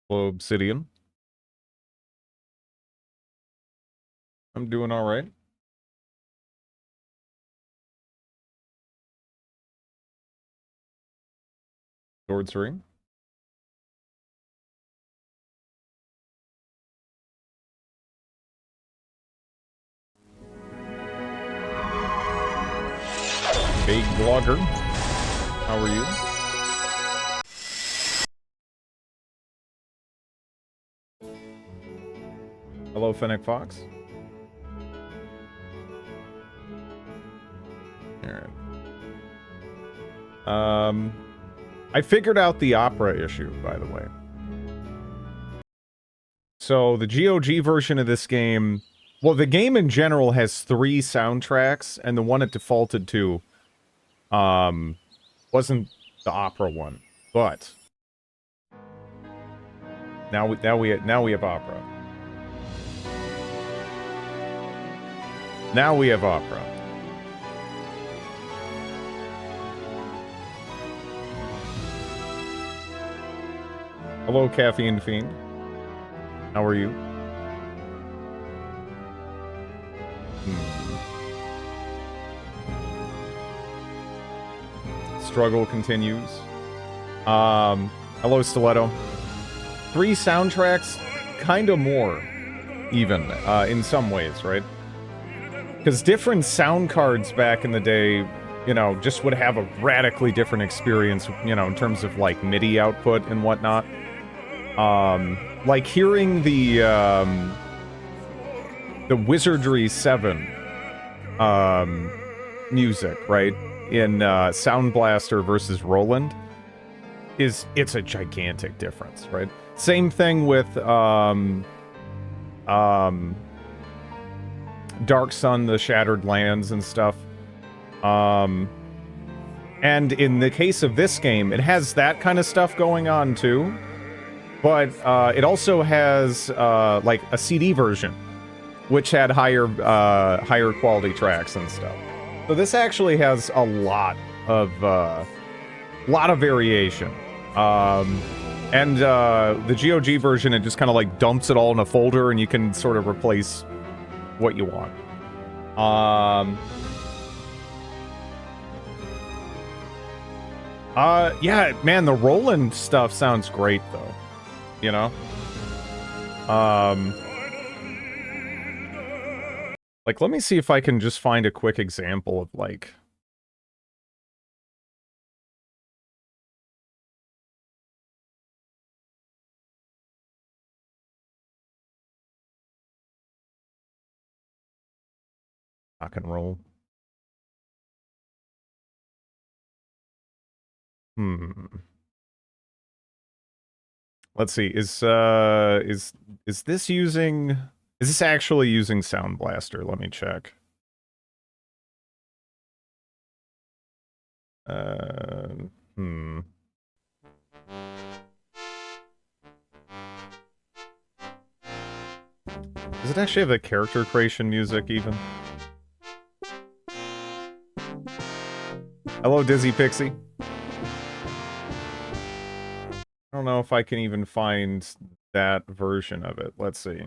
Hello, Obsidian. I'm doing all right. Sword's Ring. Big Vlogger. How are you? Hello, Fennec Fox. Alright. I figured out the opera issue, by the way. So, the GOG version of this game... Well, the game in general has 3 soundtracks, and the one it defaulted to, wasn't the opera one. But... Now we have opera. Now we have opera. Hello, Caffeine Fiend. How are you? Struggle continues. Hello, Stiletto. 3 soundtracks, kind of more, even, in some ways, right? Because different sound cards back in the day, you know, just would have a radically different experience, you know, in terms of, like, MIDI output and whatnot. Like, hearing the Wizardry 7, music, right? In, Sound Blaster versus Roland, it's a gigantic difference, right? Same thing with, Dark Sun, the Shattered Lands and stuff. And in the case of this game, it has that kind of stuff going on too. But, it also has, like, a CD version, which had higher quality tracks and stuff. So this actually has a lot of variation. And the GOG version, it just kind of like dumps it all in a folder and you can sort of replace what you want. Yeah, man, the Roland stuff sounds great though. You know? Like, let me see if I can just find a quick example of, like... Rock and roll. Let's see, is this using... Is this actually using Sound Blaster? Let me check. Does it actually have the character creation music, even? Hello, Dizzy Pixie. I don't know if I can even find that version of it. Let's see.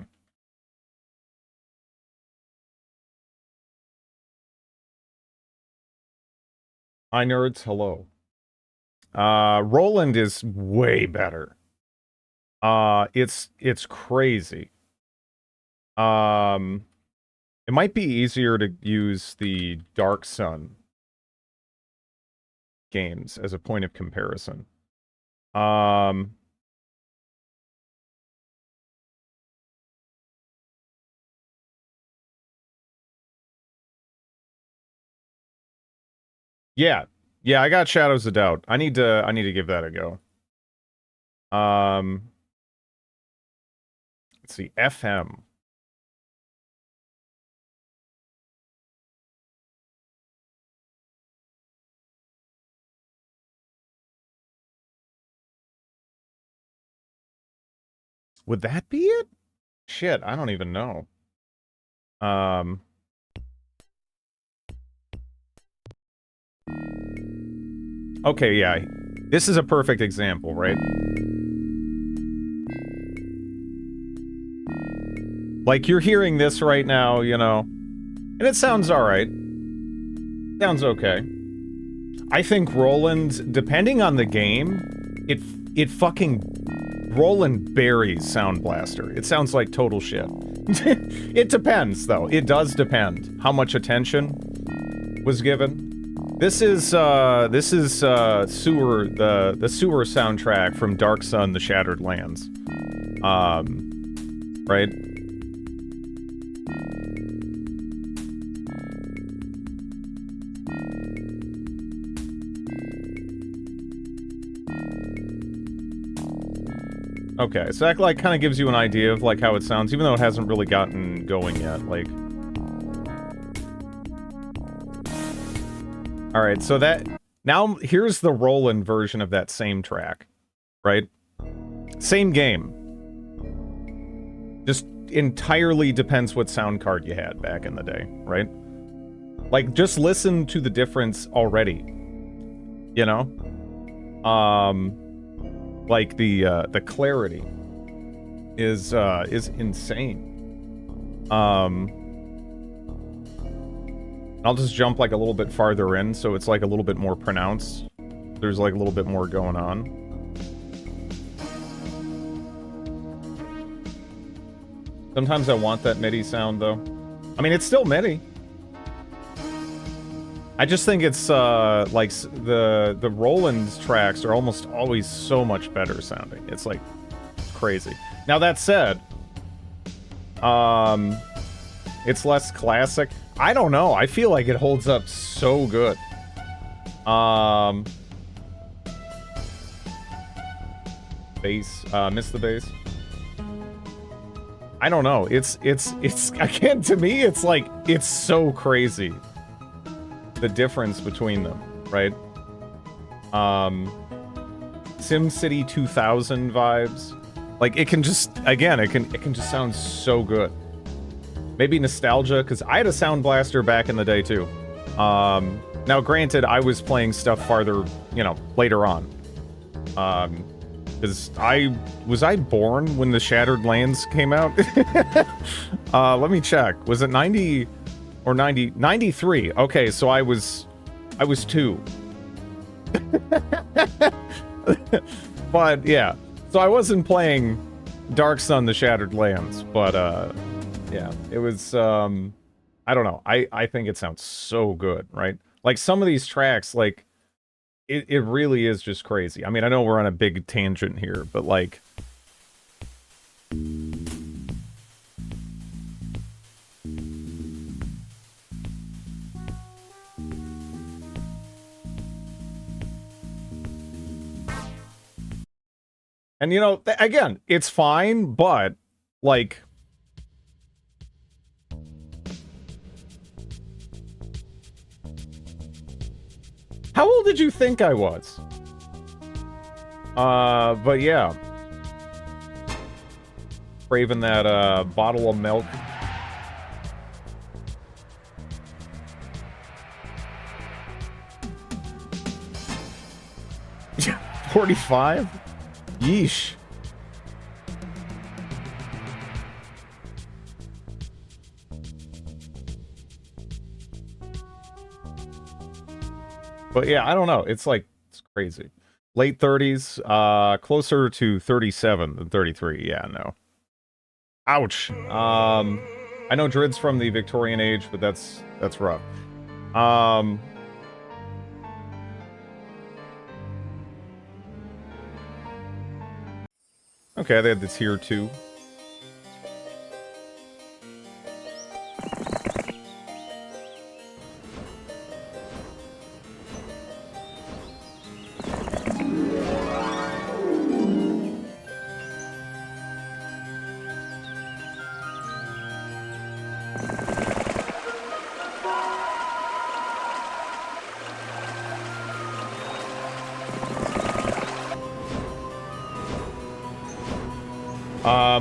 Hi, nerds. Hello. Roland is way better. It's crazy. It might be easier to use the Dark Sun games as a point of comparison. Yeah. Yeah, I got Shadows of Doubt. I need to give that a go. Let's see, FM. Would that be it? Shit, I don't even know. Okay, yeah. This is a perfect example, right? Like, you're hearing this right now, you know, and it sounds alright. Sounds okay. I think Roland, depending on the game, it fucking... Roland buries Sound Blaster. It sounds like total shit. It depends, though. It does depend how much attention was given. This is Sewer, the Sewer soundtrack from Dark Sun: The Shattered Lands. Right? Okay, so that, like, kind of gives you an idea of, like, how it sounds, even though it hasn't really gotten going yet, like... Alright, so that... Now, here's the Roland version of that same track, right? Same game. Just entirely depends what sound card you had back in the day, right? Like, just listen to the difference already. You know? Like, the clarity is insane. I'll just jump, like, a little bit farther in, so it's, like, a little bit more pronounced. There's, like, a little bit more going on. Sometimes I want that MIDI sound, though. I mean, it's still MIDI. I just think it's, like, the Roland's tracks are almost always so much better sounding. It's, like, crazy. Now, that said, it's less classic. I don't know. I feel like it holds up so good. Bass, miss the bass. I don't know. It's, again, to me, it's like, it's so crazy. The difference between them, right? SimCity 2000 vibes. Like, it can just, again, it can just sound so good. Maybe nostalgia, because I had a Sound Blaster back in the day, too. Now, granted, I was playing stuff farther, you know, later on. Because was I born when the Shattered Lands came out? Let me check. Was it 90 or 90? 93. Okay, so I was 2. But, yeah. So I wasn't playing Dark Sun: The Shattered Lands, but, yeah, it was, I don't know. I think it sounds so good, right? Like, some of these tracks, like, it really is just crazy. I mean, I know we're on a big tangent here, but, like... And, you know, again, it's fine, but, like... How old did you think I was? But yeah. Craving that, bottle of milk. $45? Yeesh. But yeah, I don't know. It's like, it's crazy. Late 30s, closer to 37 than 33. Yeah, no. Ouch. I know Drid's from the Victorian age, but that's rough. Okay, they had the tier 2.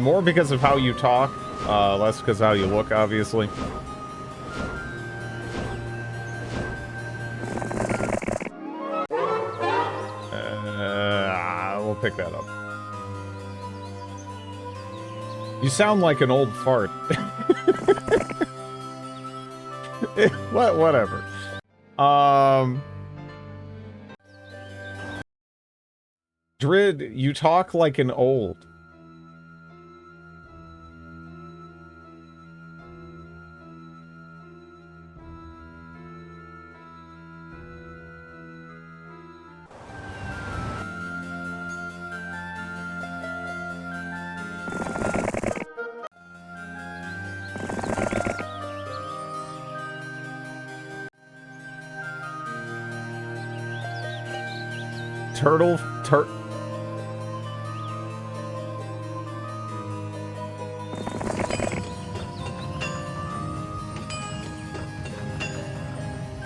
More because of how you talk, less because of how you look, obviously. We'll pick that up. You sound like an old fart. Whatever. Drid, you talk like an old.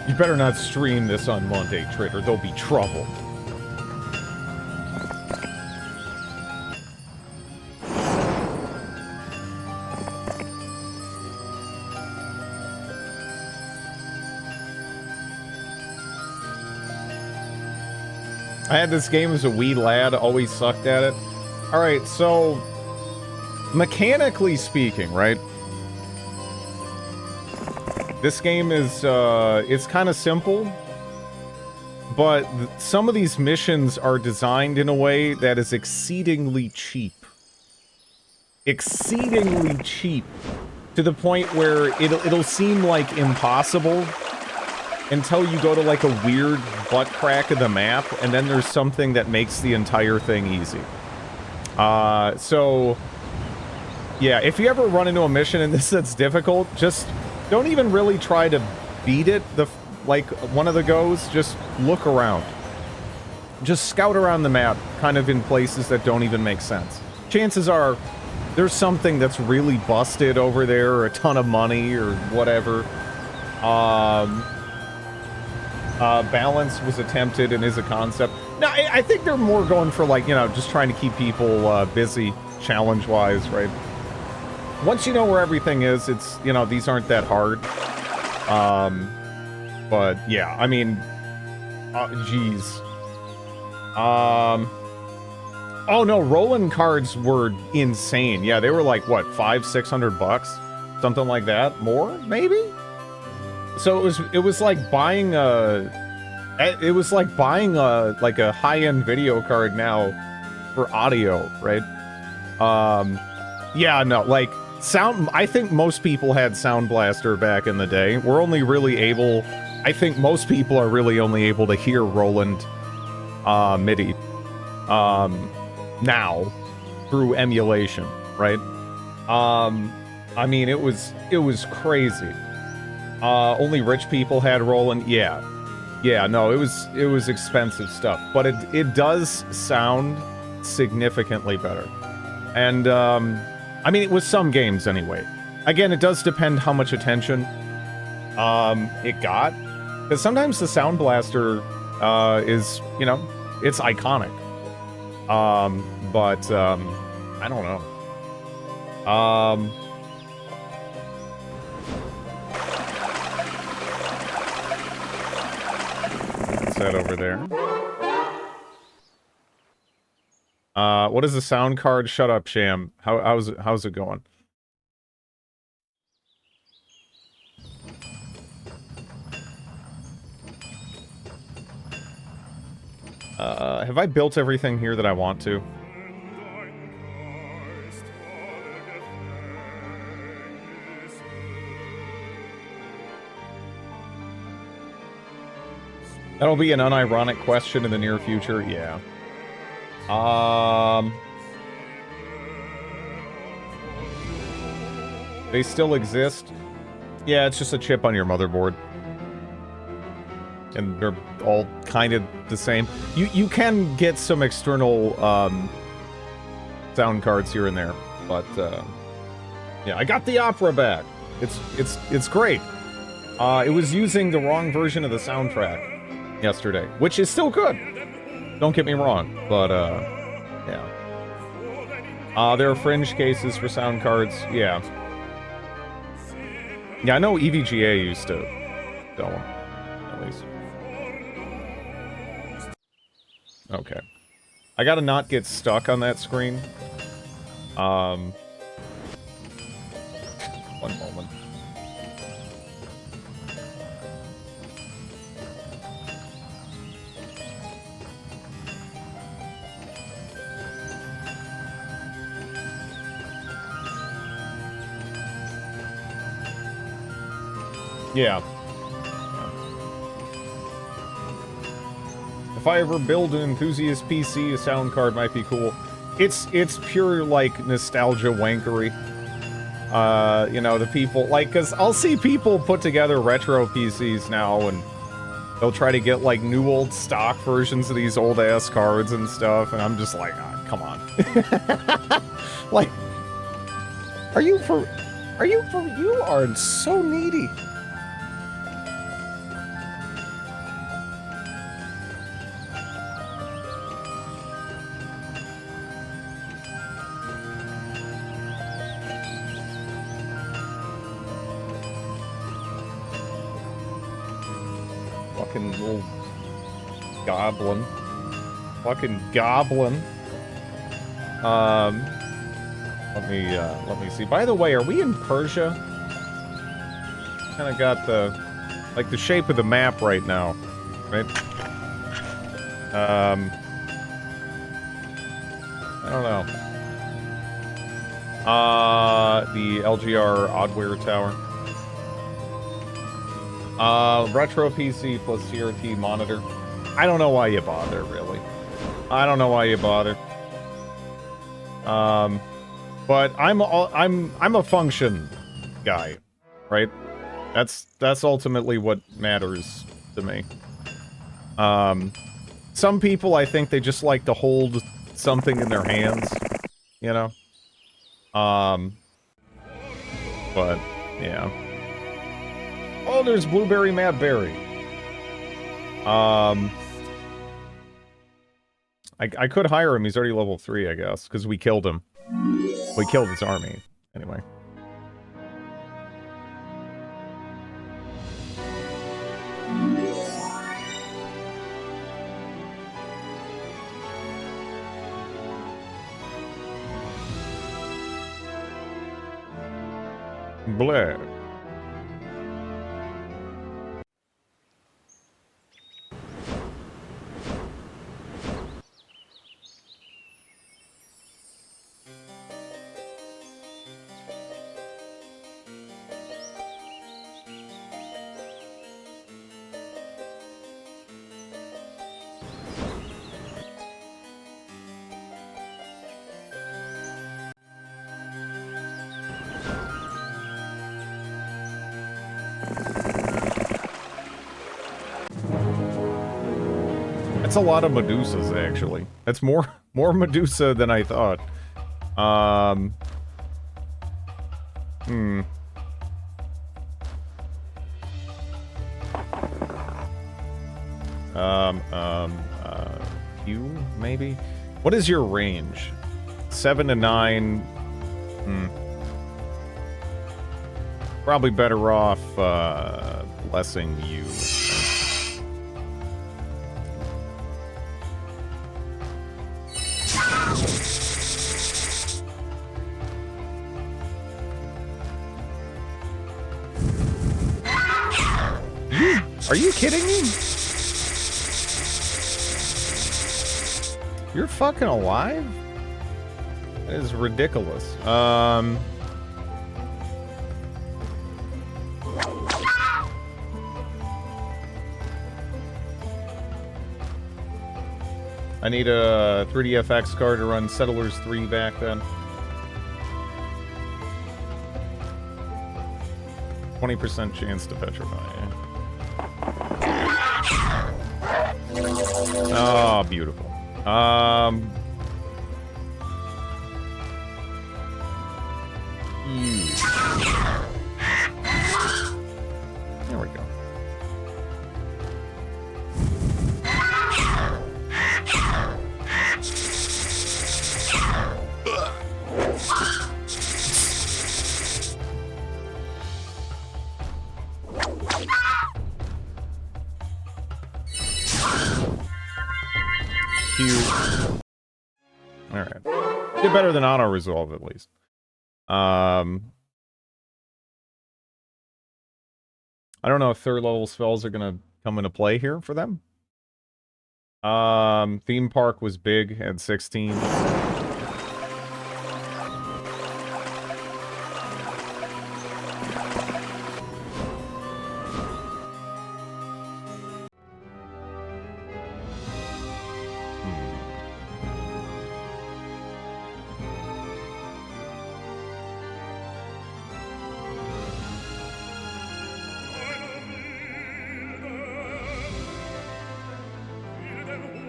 You better not stream this on Monday, Trit, or there'll be trouble. I had this game as a wee lad, always sucked at it. Alright, so... mechanically speaking, right? This game is, it's kind of simple. But some of these missions are designed in a way that is exceedingly cheap. Exceedingly cheap. To the point where it'll seem like impossible until you go to like a weird butt crack of the map, and then there's something that makes the entire thing easy. So, yeah, if you ever run into a mission in this that's difficult, just don't even really try to beat it, like one of the goes, just look around. Just scout around the map, kind of in places that don't even make sense. Chances are, there's something that's really busted over there, or a ton of money, or whatever. Balance was attempted and is a concept. No, I think they're more going for, like, you know, just trying to keep people busy, challenge-wise, right? Once you know where everything is, it's, you know, these aren't that hard. But, yeah, I mean, geez. Oh, no, rolling cards were insane. Yeah, they were like, what, $500-600? Something like that? More, maybe? So it was like buying a like a high-end video card now for audio, right? Yeah, no, like sound. I think most people had Sound Blaster back in the day. We're only really able. I think most people are really only able to hear Roland MIDI now through emulation, right? I mean, it was crazy. Only rich people had Roland. Yeah, no, it was expensive stuff, but it does sound significantly better. And I mean, it was some games anyway. Again, it does depend how much attention it got, because sometimes the Sound Blaster is, you know, it's iconic. But I don't know. That over there. What is the sound card? Shut up, Sham. How's it going? Have I built everything here that I want to? That'll be an unironic question in the near future, yeah. They still exist? Yeah, it's just a chip on your motherboard. And they're all kind of the same. You can get some external sound cards here and there, but yeah, I got the Opera back. It's great. It was using the wrong version of the soundtrack yesterday, which is still good. Don't get me wrong, but yeah. There are fringe cases for sound cards. Yeah. Yeah, I know EVGA used to sell them, at least. Okay. I gotta not get stuck on that screen. One moment. Yeah. If I ever build an enthusiast PC, a sound card might be cool. It's pure, like, nostalgia wankery. You know, the people, like, because I'll see people put together retro PCs now, and they'll try to get, like, new old stock versions of these old-ass cards and stuff, and I'm just like, oh, come on. Like, you are so needy. Fucking little goblin. Fucking goblin. Let me see. By the way, are we in Persia? Kind of got the, like, the shape of the map right now, right? I don't know. The LGR Oddware Tower. Retro PC plus CRT monitor. I don't know why you bother, really. I don't know why you bother. But I'm a function guy, right? That's ultimately what matters to me. Some people, I think they just like to hold something in their hands, you know? But, yeah. Oh, there's Blueberry Mad Berry. I could hire him. He's already level 3, I guess, because we killed him. We killed his army. Anyway. Blah. That's a lot of Medusas, actually. That's more Medusa than I thought. Q, maybe? What is your range? 7 to 9. Probably better off, blessing you. Are you kidding me? You're fucking alive? That is ridiculous. I need a 3DFX card to run Settlers 3 back then. 20% chance to petrify. Oh, beautiful. There we go. Alright. Did better than auto-resolve, at least. I don't know if third level spells are gonna come into play here for them. Theme park was big at 16.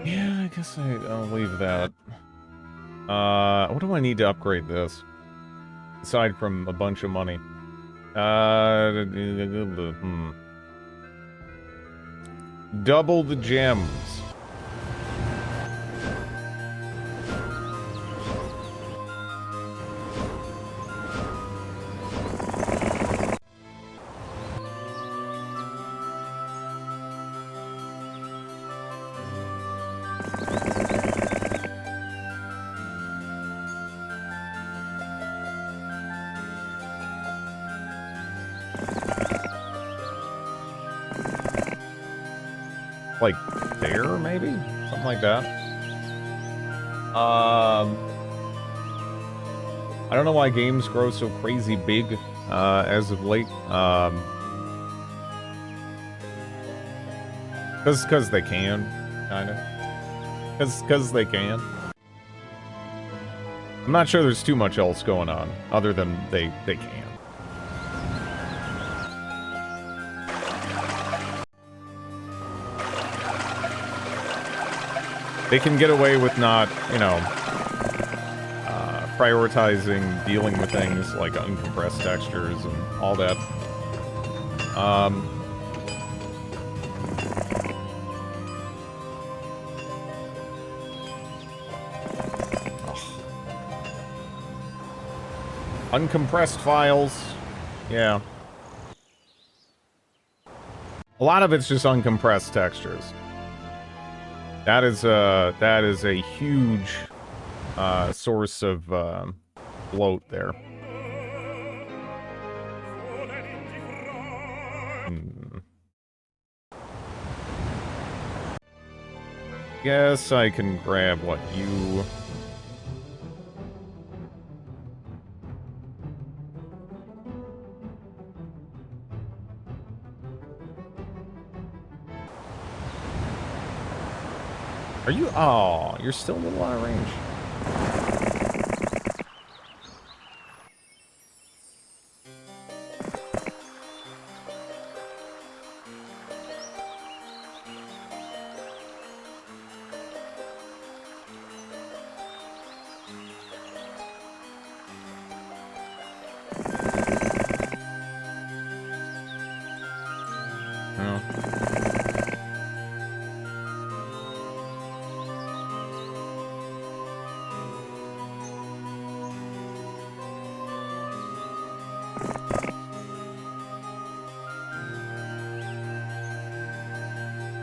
Yeah, I guess I'll leave that. What do I need to upgrade this? Aside from a bunch of money. Double the gems. Like there, maybe? Something like that. I don't know why games grow so crazy big as of late. Because they can, kind of. Because they can. I'm not sure there's too much else going on, other than they can. They can get away with not, you know, prioritizing dealing with things like uncompressed textures and all that. Uncompressed files. Yeah. A lot of it's just uncompressed textures. That is a huge source of bloat there. Guess I can grab what you... Are you? Oh, you're still a little out of range.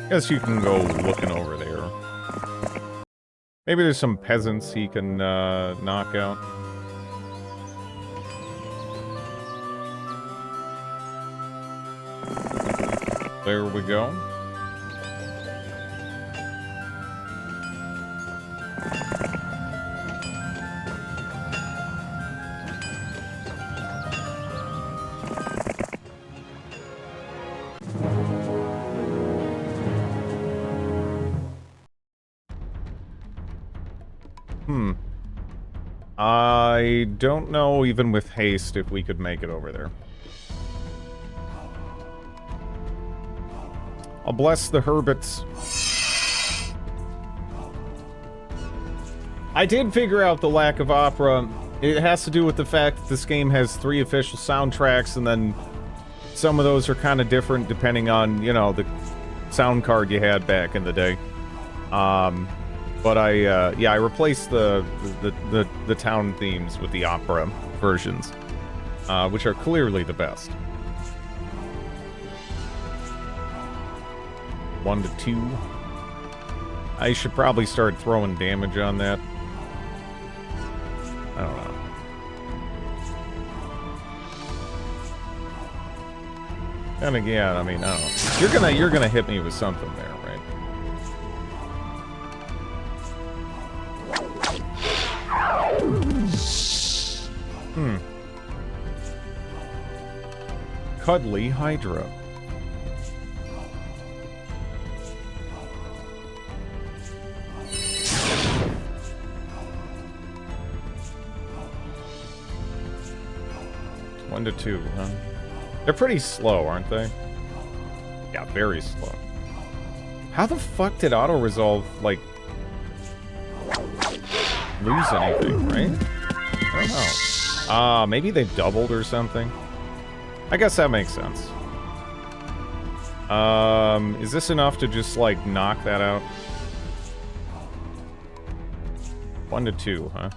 Guess you can go looking over there. Maybe there's some peasants he can knock out. There we go. I don't know, even with haste, if we could make it over there. I'll bless the Herbits. I did figure out the lack of opera. It has to do with the fact that this game has 3 official soundtracks, and then some of those are kind of different depending on, you know, the sound card you had back in the day. But I replaced the town themes with the opera versions, which are clearly the best. 1 to 2. I should probably start throwing damage on that. I don't know. And again, I mean, I don't know. You're gonna hit me with something there, right? Cuddly Hydra. One to two, huh? They're pretty slow, aren't they? Yeah, very slow. How the fuck did auto-resolve, like, lose anything, right? I don't know. Maybe they doubled or something. I guess that makes sense. Is this enough to just, like, knock that out? 1 to 2, huh?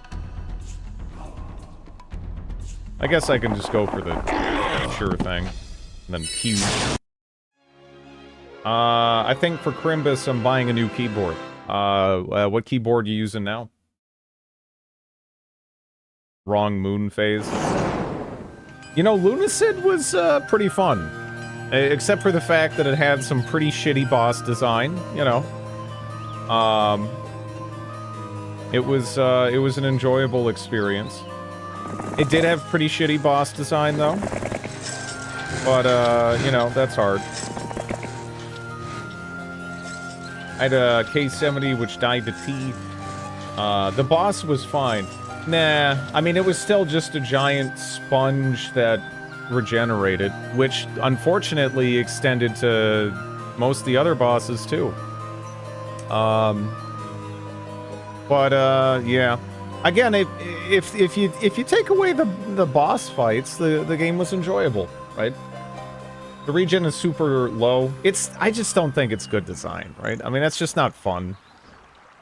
I guess I can just go for the sure thing. And then huge. I think for Crimbus, I'm buying a new keyboard. What keyboard are you using now? Wrong moon phase. You know, Lunacid was pretty fun. Except for the fact that it had some pretty shitty boss design, you know. It was an enjoyable experience. It did have pretty shitty boss design, though. But, you know, that's hard. I had a K70 which died to T. The boss was fine. Nah, I mean, it was still just a giant sponge that regenerated, which unfortunately extended to most of the other bosses, too. Yeah. Again, if you take away the boss fights, the game was enjoyable, right? The regen is super low. I just don't think it's good design, right? I mean, that's just not fun.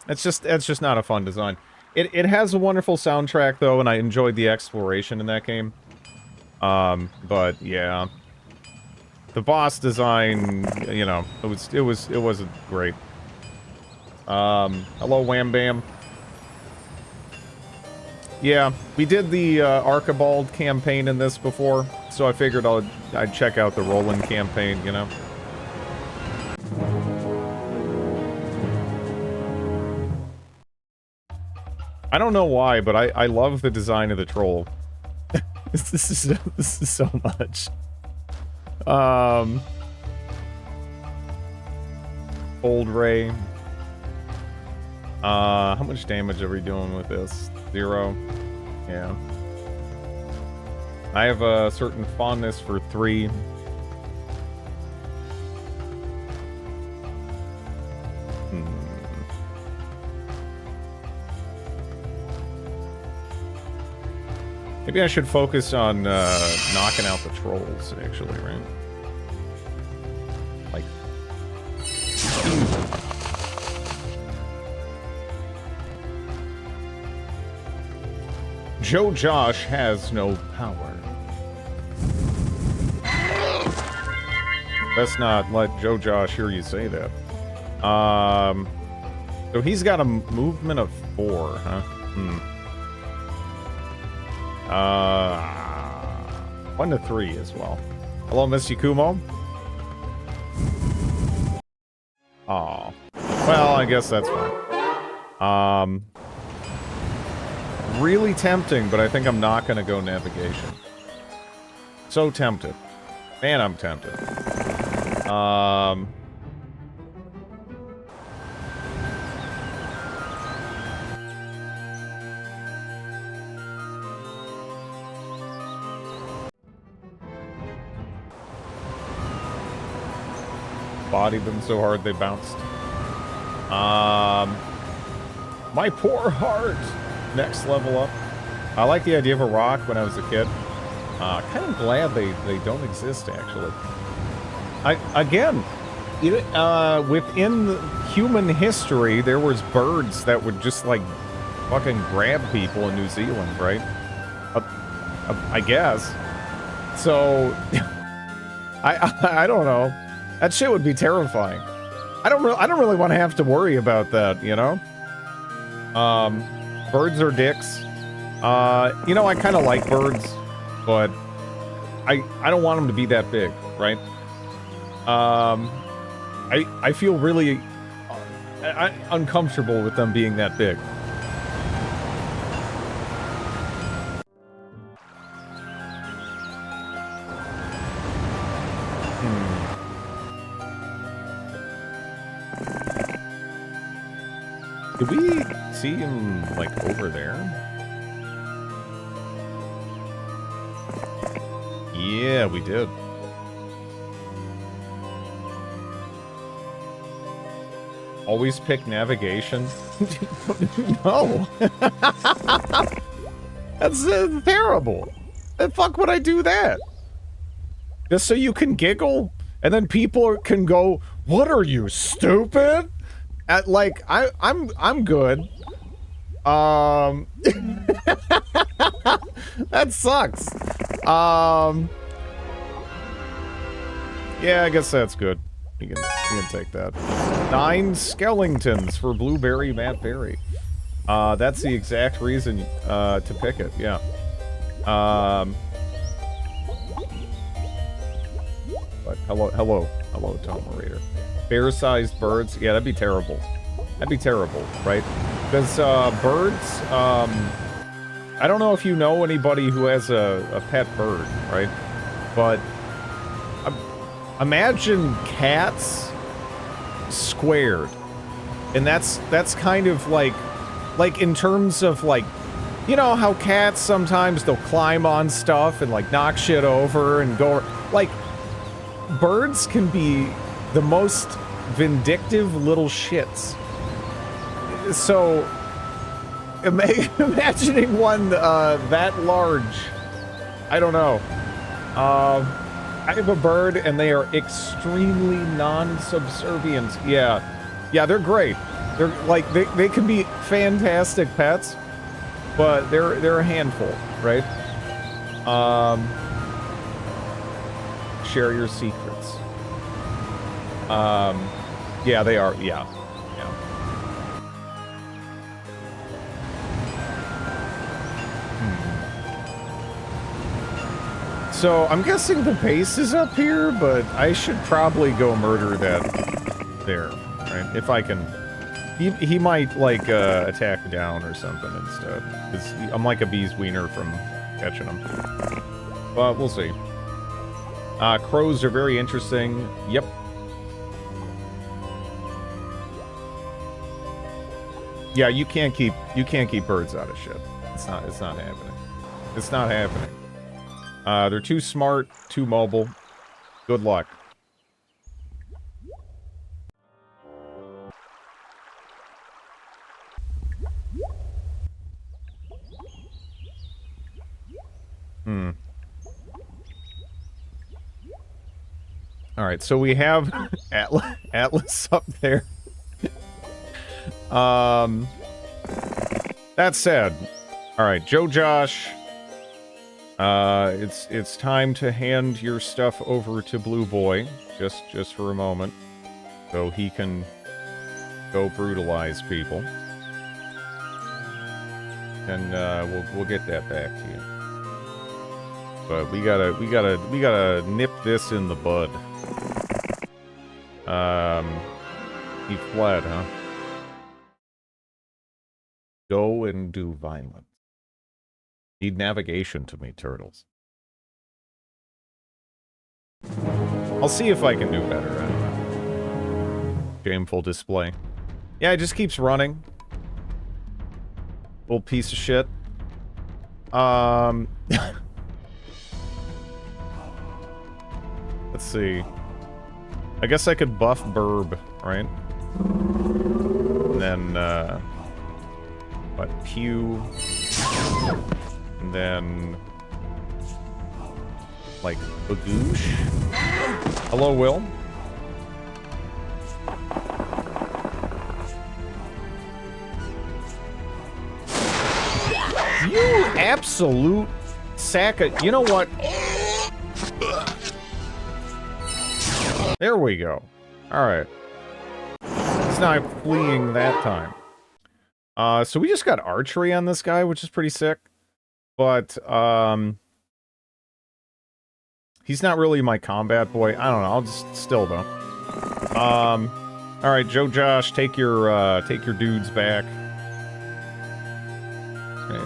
It's just not a fun design. It has a wonderful soundtrack though, and I enjoyed the exploration in that game. But yeah, the boss design, you know, it wasn't great. Hello, Wham Bam. Yeah, we did the Archibald campaign in this before, so I figured I'd check out the Roland campaign, you know? I don't know why, but I love the design of the troll. This is so much. Old Ray. How much damage are we doing with this? 0. Yeah. I have a certain fondness for 3. Maybe I should focus on knocking out the trolls, actually, right? Like... Joe Josh has no power. Let's not let Joe Josh hear you say that. So he's got a movement of 4, huh? 1 to 3 as well. Hello, Misty Kumo. Aw. Well, I guess that's fine. Really tempting, but I think I'm not gonna go navigation. So tempted. Man, I'm tempted. Bodied them so hard they bounced. My poor heart. Next level up. I like the idea of a rock when I was a kid. Kind of glad they don't exist, actually. Within human history, there was birds that would just, like, fucking grab people in New Zealand, right? I guess. So, I don't know. That shit would be terrifying. I don't really want to have to worry about that, you know? Birds are dicks. You know, I kind of like birds, but I don't want them to be that big, right? I feel really uncomfortable with them being that big. Did we see him, like, over there? Yeah, we did. Always pick navigation? No! That's terrible! The fuck would I do that? Just so you can giggle? And then people can go, "What are you, stupid?" At, like, I'm good. That sucks. Yeah, I guess that's good. You can take that. 9 skeletons for Blueberry Matt Berry. That's the exact reason to pick it, yeah. But hello, Tomo Raider. Bear-sized birds, yeah, that'd be terrible. That'd be terrible, right? Because birds, I don't know if you know anybody who has a pet bird, right? But imagine cats squared. And that's kind of like in terms of, like, you know how cats sometimes they'll climb on stuff and, like, knock shit over and go, like, birds can be the most vindictive little shits. So, imagining one that large, I don't know. I have a bird, and they are extremely non-subservient. Yeah, they're great. They're like they can be fantastic pets, but they're a handful, right? Share your secrets. Yeah, they are. Yeah. So, I'm guessing the base is up here, but I should probably go murder that there, right? If I can. He might, like, attack down or something instead. Because I'm like a bee's wiener from catching him. But we'll see. Crows are very interesting. Yep. Yeah, you can't keep birds out of shit. It's not happening. It's not happening. They're too smart, too mobile. Good luck. Alright, so we have Atlas up there. That said, alright, Joe Josh, it's time to hand your stuff over to Blue Boy, just for a moment, so he can go brutalize people, and we'll get that back to you. But we gotta nip this in the bud. He fled, huh? Go and do violence. Need navigation to meet turtles. I'll see if I can do better. I don't know. Shameful display. Yeah, it just keeps running. Little piece of shit. Let's see. I guess I could buff Burb, right? And then, what? Pew. And then, like, Bagoosh. Hello, Will. You absolute sack of... You know what? There we go. Alright. He's not fleeing that time. So we just got archery on this guy, which is pretty sick. But, He's not really my combat boy. I don't know. I'll just still though. All right, Joe Josh, take your dudes back. Okay.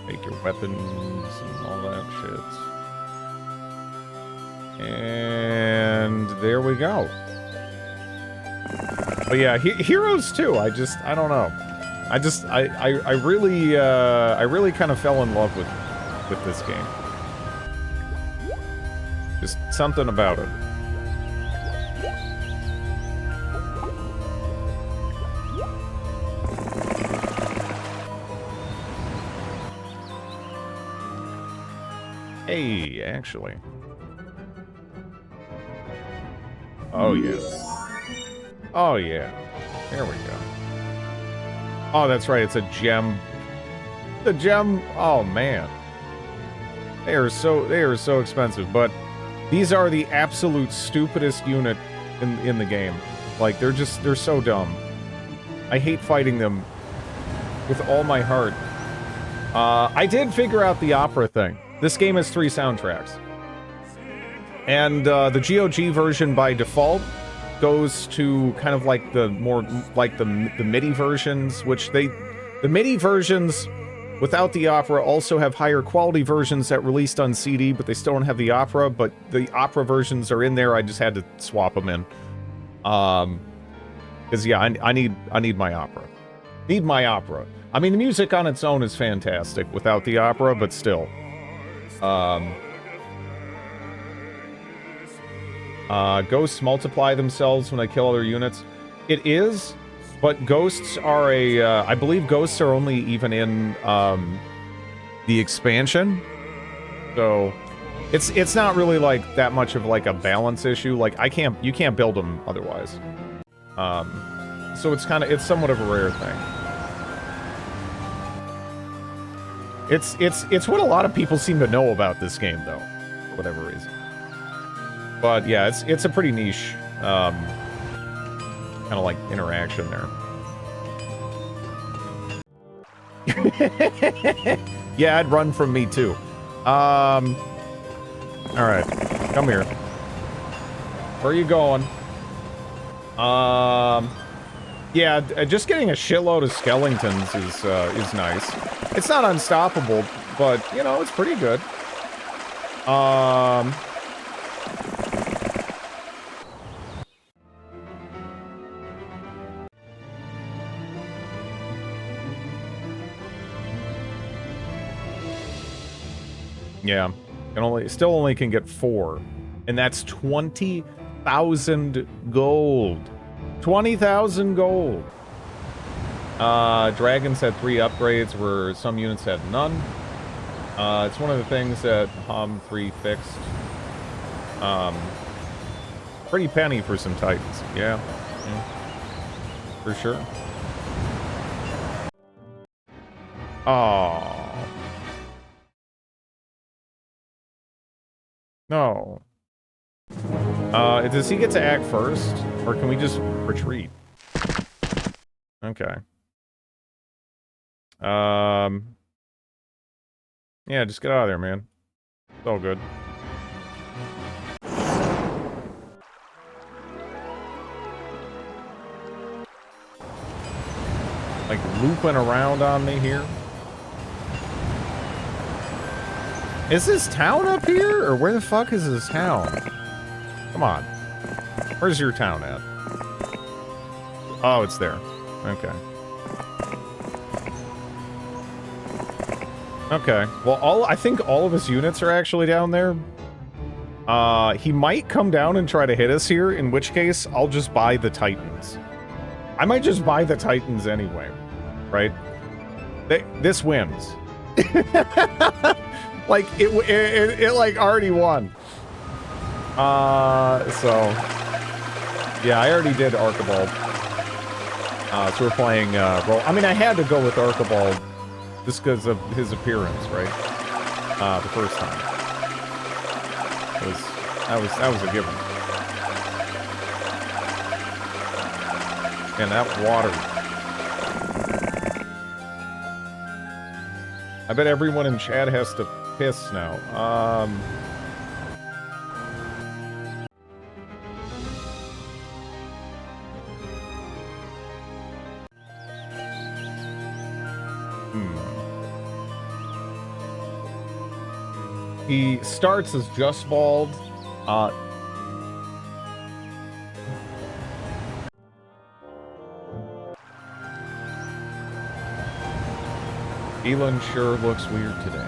Take your weapons and all that shit. And there we go. But yeah, heroes too. I don't know. I really kind of fell in love with this game. Just something about it. Hey, actually. Oh yeah. Oh yeah. There we go. Oh, that's right. It's a gem. The gem. Oh man. They are so expensive, but these are the absolute stupidest unit in the game. Like they're so dumb. I hate fighting them with all my heart. I did figure out the opera thing. This game has 3 soundtracks. And the GOG version by default goes to kind of like the more like the MIDI versions, which the MIDI versions without the opera also have higher quality versions that released on CD, but they still don't have the opera, but the opera versions are in there. I just had to swap them in. Because yeah, I need my opera. Need my opera. I mean, the music on its own is fantastic without the opera, but still. Ghosts multiply themselves when I kill other units. It is, but ghosts are I believe ghosts are only even in, the expansion. So, it's not really, like, that much of, like, a balance issue. Like, you can't build them otherwise. So it's somewhat of a rare thing. It's what a lot of people seem to know about this game, though, for whatever reason. But yeah, it's a pretty niche, kind of like interaction there. Yeah, I'd run from me too. All right, come here. Where are you going? Yeah, just getting a shitload of skeletons is nice. It's not unstoppable, but you know, it's pretty good. Yeah, still only can get 4, and that's 20,000 gold. 20,000 gold. Dragons had 3 upgrades where some units had none. It's one of the things that HOM 3 fixed. Pretty penny for some Titans. Yeah. For sure. Oh. No. Does he get to act first? Or can we just retreat? Okay. Yeah, just get out of there, man. It's all good. Like, looping around on me here. Is this town up here? Or where the fuck is this town? Come on. Where's your town at? Oh, it's there. Okay. Okay. Well, I think all of his units are actually down there. He might come down and try to hit us here, in which case, I'll just buy the Titans. I might just buy the Titans anyway. Right? This wins. Like, it like, already won. So... Yeah, I already did Archibald. So we're playing, roll. I mean, I had to go with Archibald just because of his appearance, right? The first time. That was a given. And that water. I bet everyone in chat has to piss now. He starts as just bald. Elon sure looks weird today.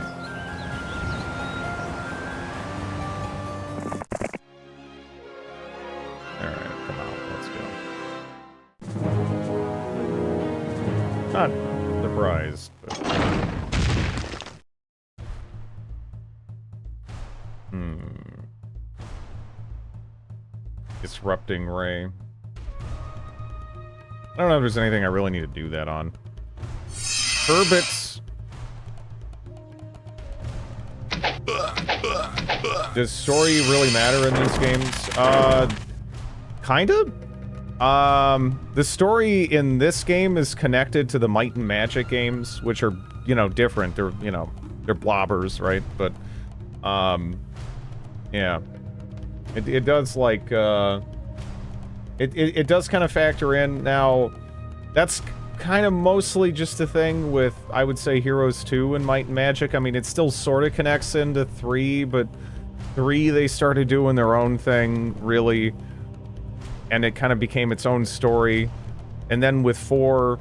Alright, come on, let's go. Not surprised, but... Disrupting Ray. I don't know if there's anything I really need to do that on. Herbits. Does story really matter in these games? Kind of. The story in this game is connected to the Might and Magic games, which are, you know, different. They're, you know, they're blobbers, right? But, yeah. It does, like, it does kind of factor in. Now, that's kind of mostly just a thing with, I would say, Heroes 2 and Might and Magic. I mean, it still sort of connects into 3, but 3, they started doing their own thing, really, and it kind of became its own story. And then with 4,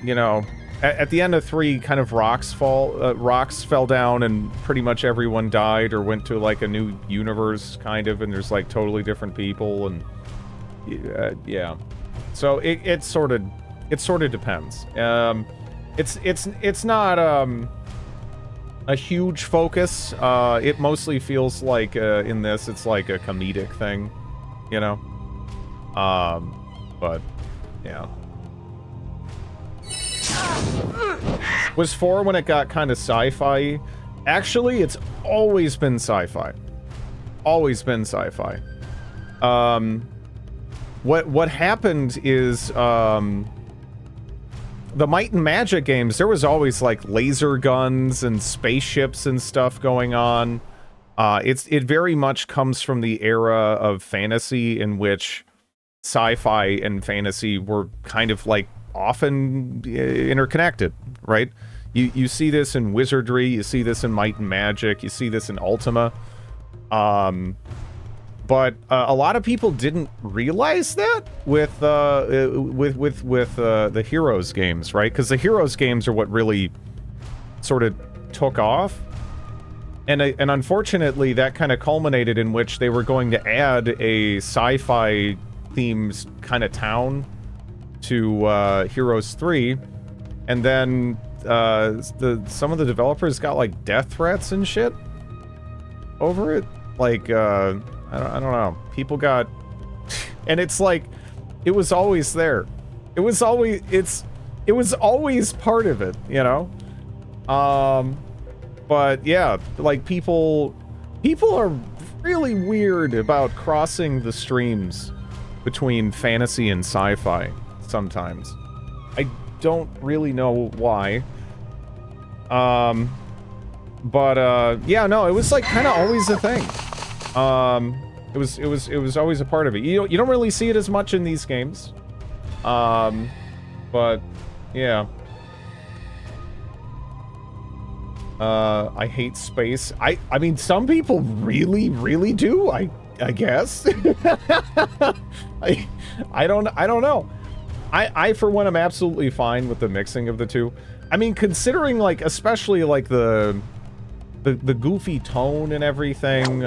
you know, at the end of 3, kind of rocks fell down and pretty much everyone died or went to, like, a new universe, kind of, and there's, like, totally different people, and, yeah. So it sort of depends. It's not, a huge focus. It mostly feels like, in this, it's like a comedic thing, you know? But, yeah. Was 4 when it got kind of sci-fi? Actually, it's always been sci-fi. Always been sci-fi. What happened is, the Might and Magic games, there was always, like, laser guns and spaceships and stuff going on. It very much comes from the era of fantasy in which sci-fi and fantasy were kind of, like, often interconnected, right? You see this in Wizardry, you see this in Might and Magic, you see this in Ultima. But a lot of people didn't realize that with the Heroes games, right? Because the Heroes games are what really sort of took off. And unfortunately, that kind of culminated in which they were going to add a sci-fi themed kind of town to Heroes 3, and then some of the developers got, like, death threats and shit over it. Like, I don't know. People got... And it's like, it was always there. It was always part of it, you know? But yeah, like, people are really weird about crossing the streams between fantasy and sci-fi sometimes. I don't really know why. But yeah, no, it was, like, kind of always a thing. It was always a part of it. You don't really see it as much in these games. But yeah. I hate space. I mean, some people really, really do, I guess. I don't know. I for one am absolutely fine with the mixing of the two. I mean, considering, like, especially, like, the goofy tone and everything,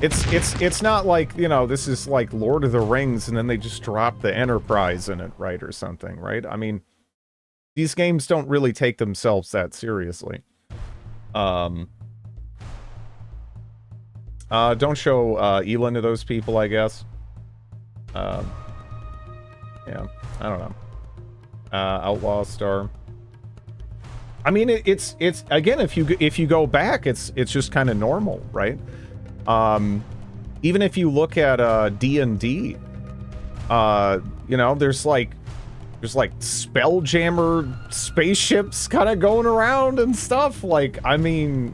it's not like, you know, this is like Lord of the Rings and then they just drop the Enterprise in it, right, or something, right? I mean, these games don't really take themselves that seriously. Don't show Elon to those people, I guess. Yeah, I don't know. Outlaw Star. I mean, it's again, if you go back, it's just kind of normal, right? Even if you look at D&D, you know, there's There's like Spelljammer spaceships kind of going around and stuff. Like, I mean,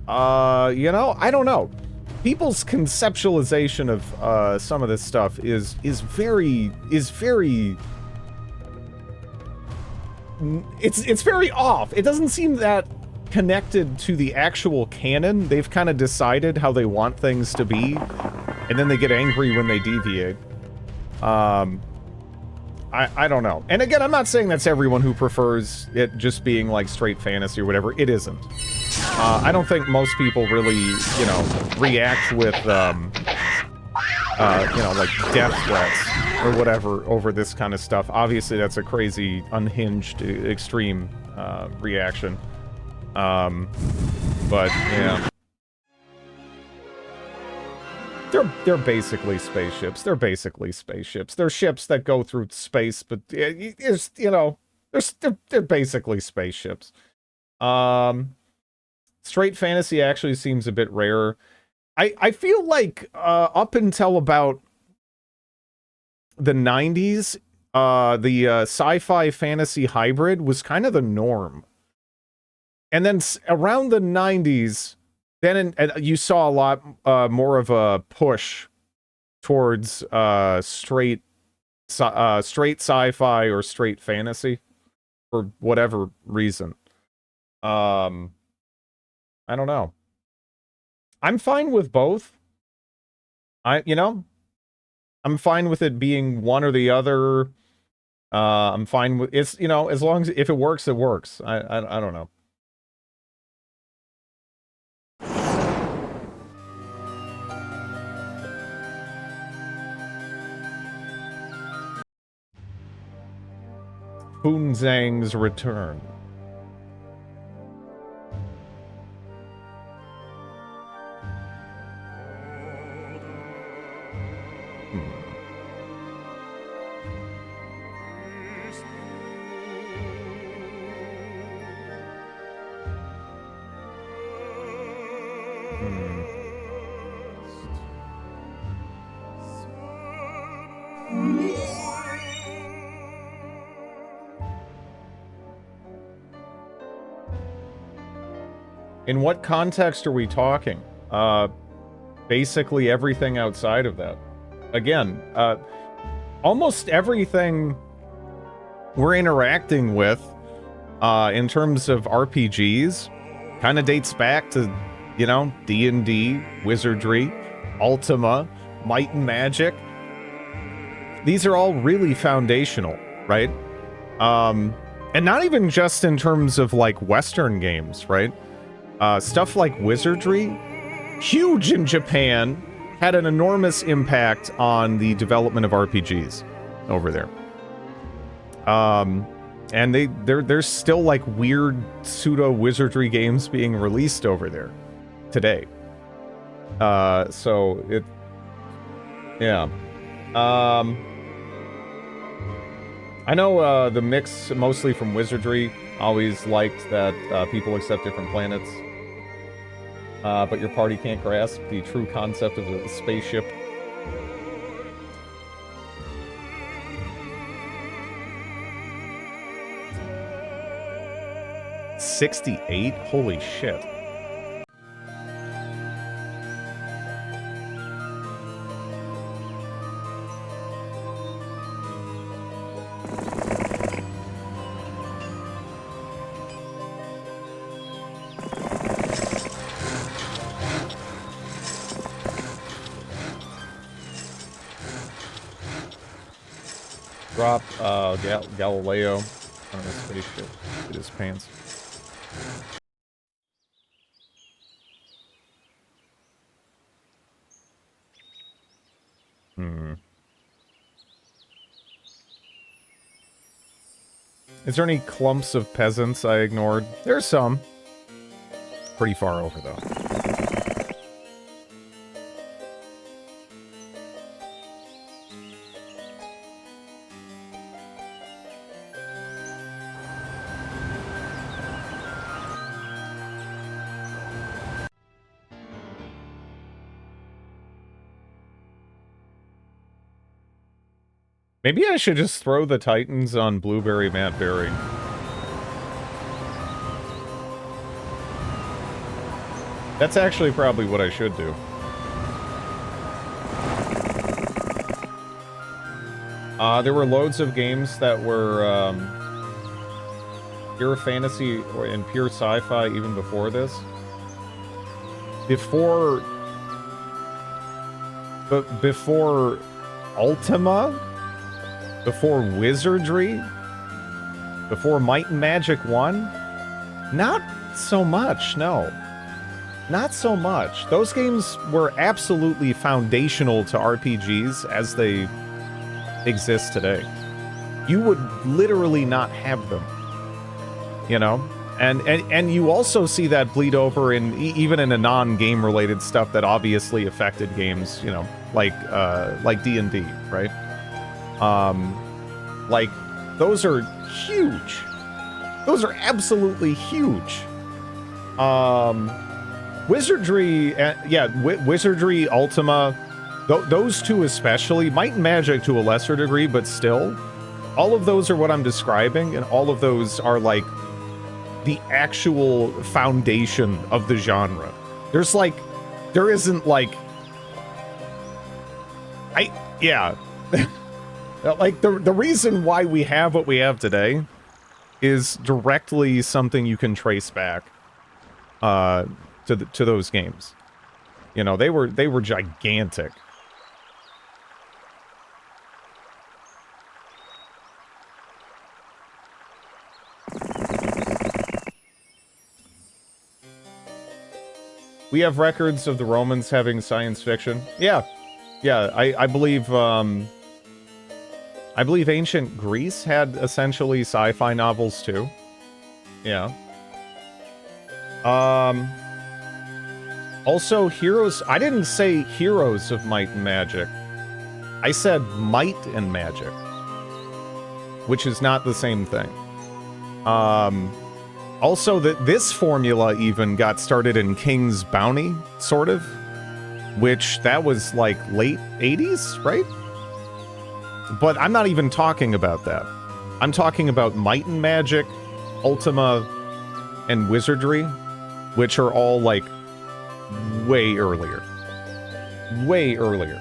you know, I don't know. People's conceptualization of some of this stuff is very it's very off. It doesn't seem that connected to the actual canon. They've kind of decided how they want things to be, and then they get angry when they deviate. I don't know. And again, I'm not saying that's everyone who prefers it just being like straight fantasy or whatever. It isn't. I don't think most people really, you know, react with, you know, like death threats or whatever over this kind of stuff. Obviously, that's a crazy, unhinged, extreme reaction. But yeah. They're basically spaceships. They're basically spaceships. They're ships that go through space, but it's, you know, they're basically spaceships. Straight fantasy actually seems a bit rarer. I feel like up until about the 90s, the sci-fi fantasy hybrid was kind of the norm. And then around the 90s, then you saw a lot more of a push towards straight sci-fi or straight fantasy for whatever reason. I don't know. I'm fine with both. You know, I'm fine with it being one or the other. I'm fine with it's, you know, as long as if it works, it works. I don't know. Boonzang's return. In what context are we talking? Basically everything outside of that. Again, almost everything we're interacting with in terms of RPGs kind of dates back to, you know, D&D, Wizardry, Ultima, Might and Magic. These are all really foundational, right? And not even just in terms of like Western games, right? Stuff like Wizardry, huge in Japan, had an enormous impact on the development of RPGs over there. And there's still like weird pseudo Wizardry games being released over there today. So it, yeah. I know the mix mostly from Wizardry always liked that people accept different planets. But your party can't grasp the true concept of a spaceship. $68? Holy shit. Drop Galileo on a spaceship. Get his pants. Is there any clumps of peasants I ignored? There's some. Pretty far over, though. Maybe I should just throw the Titans on Blueberry Matt Berry. That's actually probably what I should do. There were loads of games that were pure fantasy and pure sci-fi even before this. Before Ultima, before Wizardry, before Might and Magic 1, not so much, no. Not so much. Those games were absolutely foundational to RPGs as they exist today. You would literally not have them, you know? And you also see that bleed over in even in a non-game related stuff that obviously affected games, you know, like D&D, right? Like those are huge. Those are absolutely huge. Wizardry, Wizardry, Ultima, those two especially, Might and Magic to a lesser degree, but still, all of those are what I'm describing, and all of those are like the actual foundation of the genre. There isn't like, like the reason why we have what we have today is directly something you can trace back to those games. You know, they were gigantic. We have records of the Romans having science fiction. Yeah. Yeah, I believe ancient Greece had essentially sci-fi novels too. Yeah. Also, Heroes... I didn't say Heroes of Might and Magic. I said Might and Magic. Which is not the same thing. Also, this formula even got started in King's Bounty, sort of. Which, that was like late 80s, right? But I'm not even talking about that. I'm talking about Might and Magic, Ultima, and Wizardry, which are all like way earlier. Way earlier.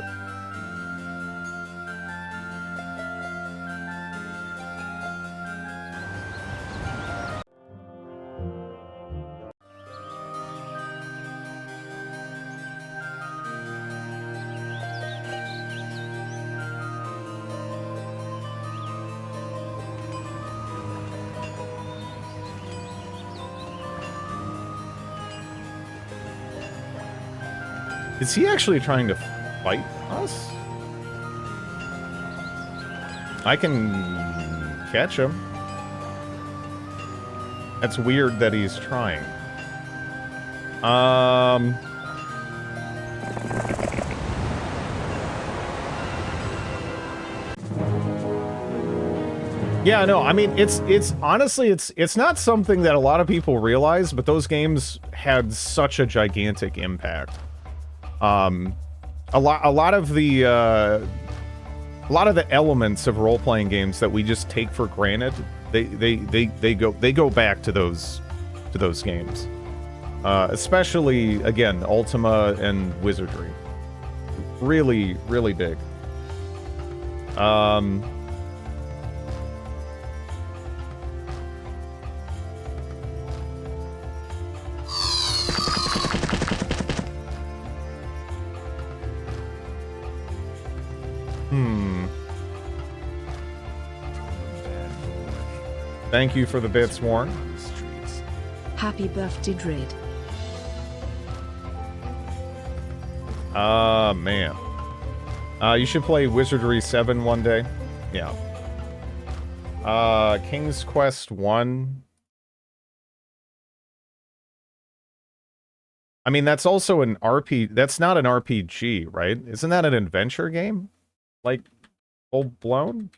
Is he actually trying to fight us? I can catch him. That's weird that he's trying. Yeah, no, I mean, it's honestly, it's not something that a lot of people realize, but those games had such a gigantic impact. A lot of the elements of role-playing games that we just take for granted, they go back to those games. Especially again, Ultima and Wizardry. Really, really big. Thank you for the bits, Warren. Happy birthday, Dread. Man. You should play Wizardry 7 one day. Yeah. King's Quest 1. I mean, that's also an that's not an RPG, right? Isn't that an adventure game? Like, full blown?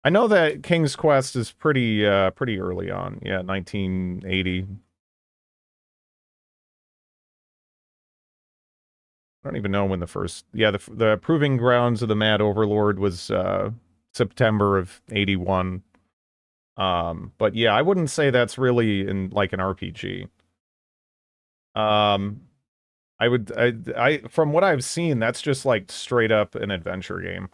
I know that King's Quest is pretty early on. Yeah, 1980. I don't even know when the first... Yeah, the Proving Grounds of the Mad Overlord was September of 81. But yeah, I wouldn't say that's really in like an RPG. From what I've seen, that's just like straight up an adventure game.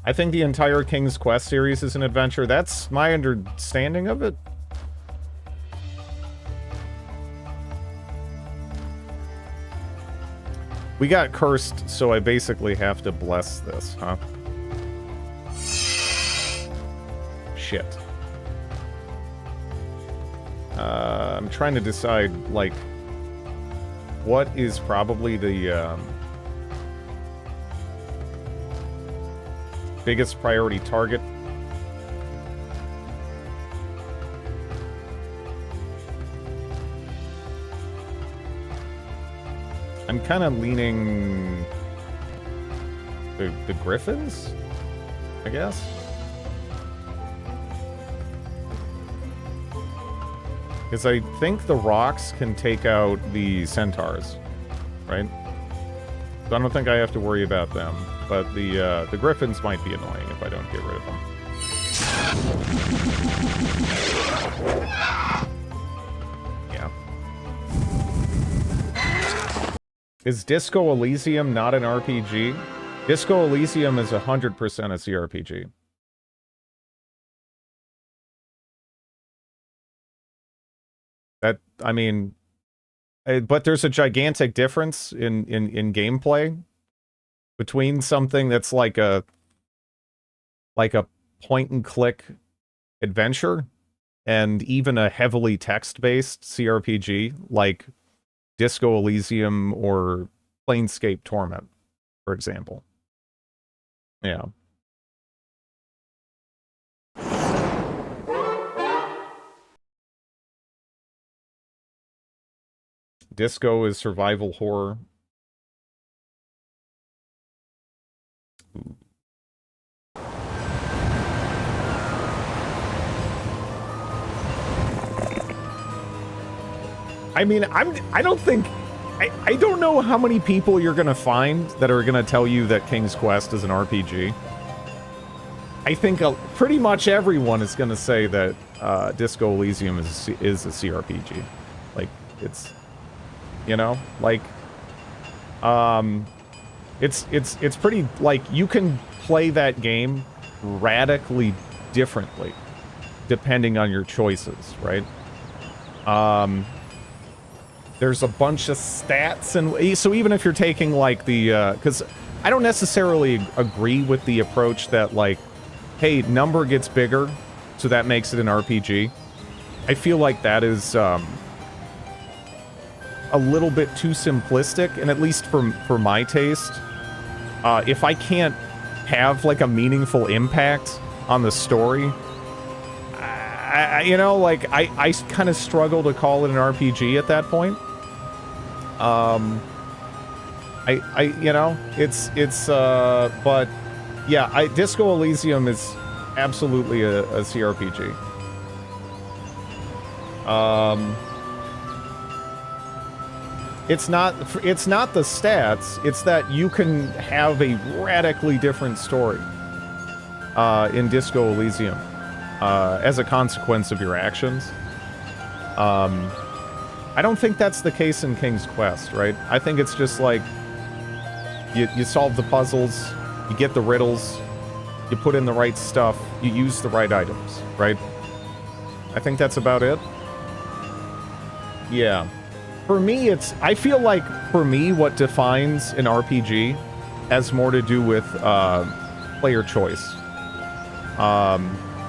I think the entire King's Quest series is an adventure. That's my understanding of it. We got cursed, so I basically have to bless this, huh? Shit. I'm trying to decide, like, what is probably the biggest priority target. I'm kind of leaning the Griffins, I guess. Because I think the rocks can take out the centaurs, right? So I don't think I have to worry about them. But the Griffins might be annoying if I don't get rid of them. Yeah. Is Disco Elysium not an RPG? Disco Elysium is 100% a CRPG. That, I mean... But there's a gigantic difference in gameplay between something that's like a point and click adventure and even a heavily text-based CRPG like Disco Elysium or Planescape Torment, for example. Yeah. Disco is survival horror. I mean, I don't know how many people you're gonna find that are gonna tell you that King's Quest is an RPG. I think pretty much everyone is gonna say that Disco Elysium is a CRPG. Like, it's, you know, like, it's pretty, like, you can play that game radically differently depending on your choices, right? There's a bunch of stats, and so even if you're taking, like, the, because I don't necessarily agree with the approach that, like, hey, number gets bigger, so that makes it an RPG. I feel like that is, a little bit too simplistic, and at least for my taste, if I can't have, like, a meaningful impact on the story, you know, like, I kind of struggle to call it an RPG at that point. You know, it's, but, yeah, Disco Elysium is absolutely a CRPG. It's not the stats, it's that you can have a radically different story, in Disco Elysium. As a consequence of your actions. I don't think that's the case in King's Quest, right? I think it's just like, you solve the puzzles, you get the riddles, you put in the right stuff, you use the right items, right? I think that's about it. Yeah. For me, I feel like, for me, what defines an RPG has more to do with, player choice.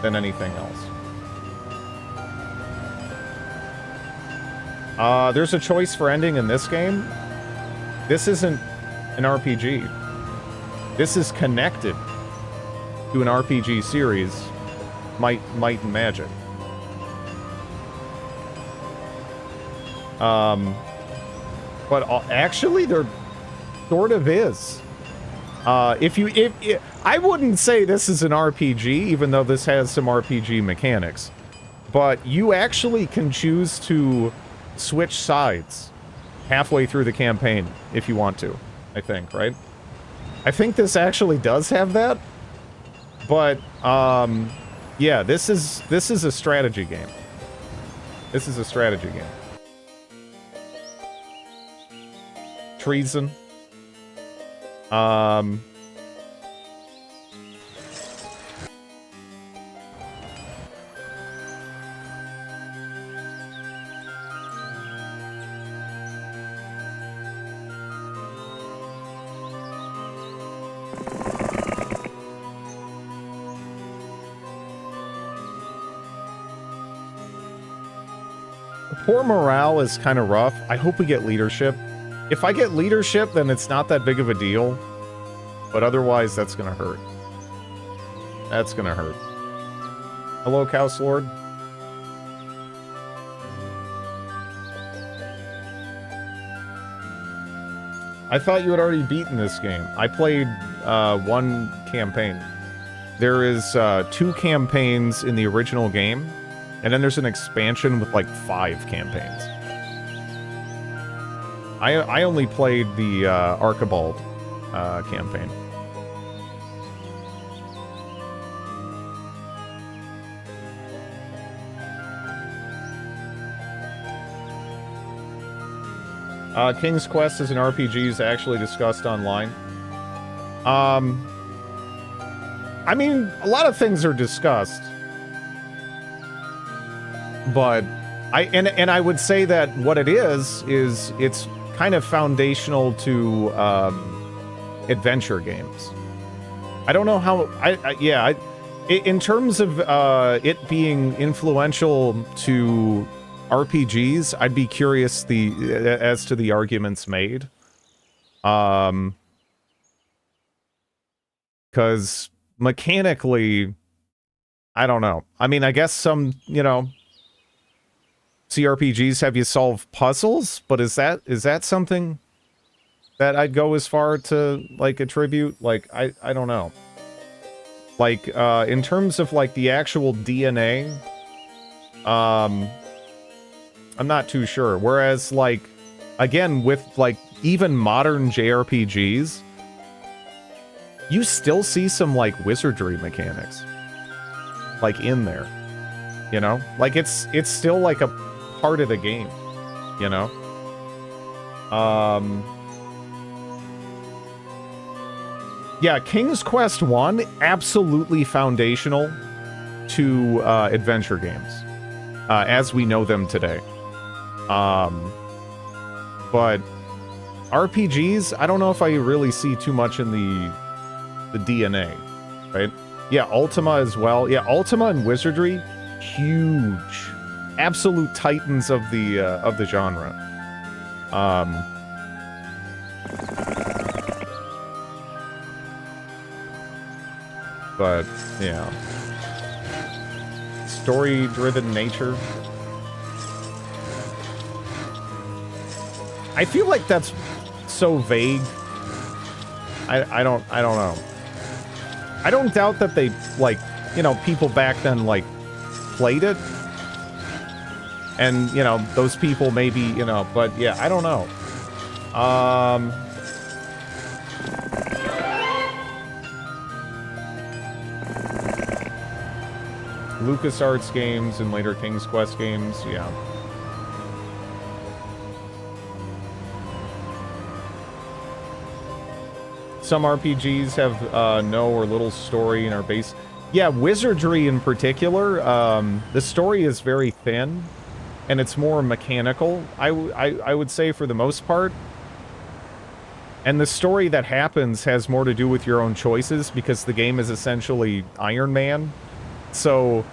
Than anything else. There's a choice for ending in this game. This isn't an RPG. This is connected to an RPG series, Might and Magic. But actually, there sort of is. I wouldn't say this is an RPG, even though this has some RPG mechanics. but you actually can choose to switch sides halfway through the campaign if you want to, I think, right? I think this actually does have that, but, yeah, this is a strategy game. This is a strategy game. Treason. Poor morale is kind of rough. I hope we get leadership. If I get leadership, then it's not that big of a deal. But otherwise, that's gonna hurt. That's gonna hurt. Hello, Chaos Lord. I thought you had already beaten this game. I played one campaign. There is 2 campaigns in the original game, and then there's an expansion with like 5 campaigns. I only played the Archibald campaign. King's Quest as an RPG is actually discussed online. I mean, a lot of things are discussed, but I would say that what it is it's kind of foundational to adventure games. I don't know how. In terms of it being influential to RPGs, I'd be curious as to the arguments made. Because mechanically, I don't know. I mean, I guess some, CRPGs have you solve puzzles, but is that something that I'd go as far to, like, attribute? Like, I don't know. Like, in terms of, like, the actual DNA, I'm not too sure. Whereas, like, again, with, like, even modern JRPGs, you still see some, like, wizardry mechanics. Like, in there. You know? Like, it's still, like, a part of the game. You know? Yeah, King's Quest 1, absolutely foundational to adventure games. As we know them today. But RPGs, I don't know if I really see too much in the DNA, right? Yeah, Ultima as well. Yeah, Ultima and Wizardry, huge, absolute titans of the genre. But yeah, story-driven nature. I feel like that's so vague. I don't know. I don't doubt that they, like, people back then, like, played it. And, those people maybe, but yeah, I don't know. LucasArts games and later King's Quest games, yeah. Some RPGs have no or little story and are based... Yeah, Wizardry in particular, the story is very thin, and it's more mechanical, I would say, for the most part. And the story that happens has more to do with your own choices, because the game is essentially Iron Man. So,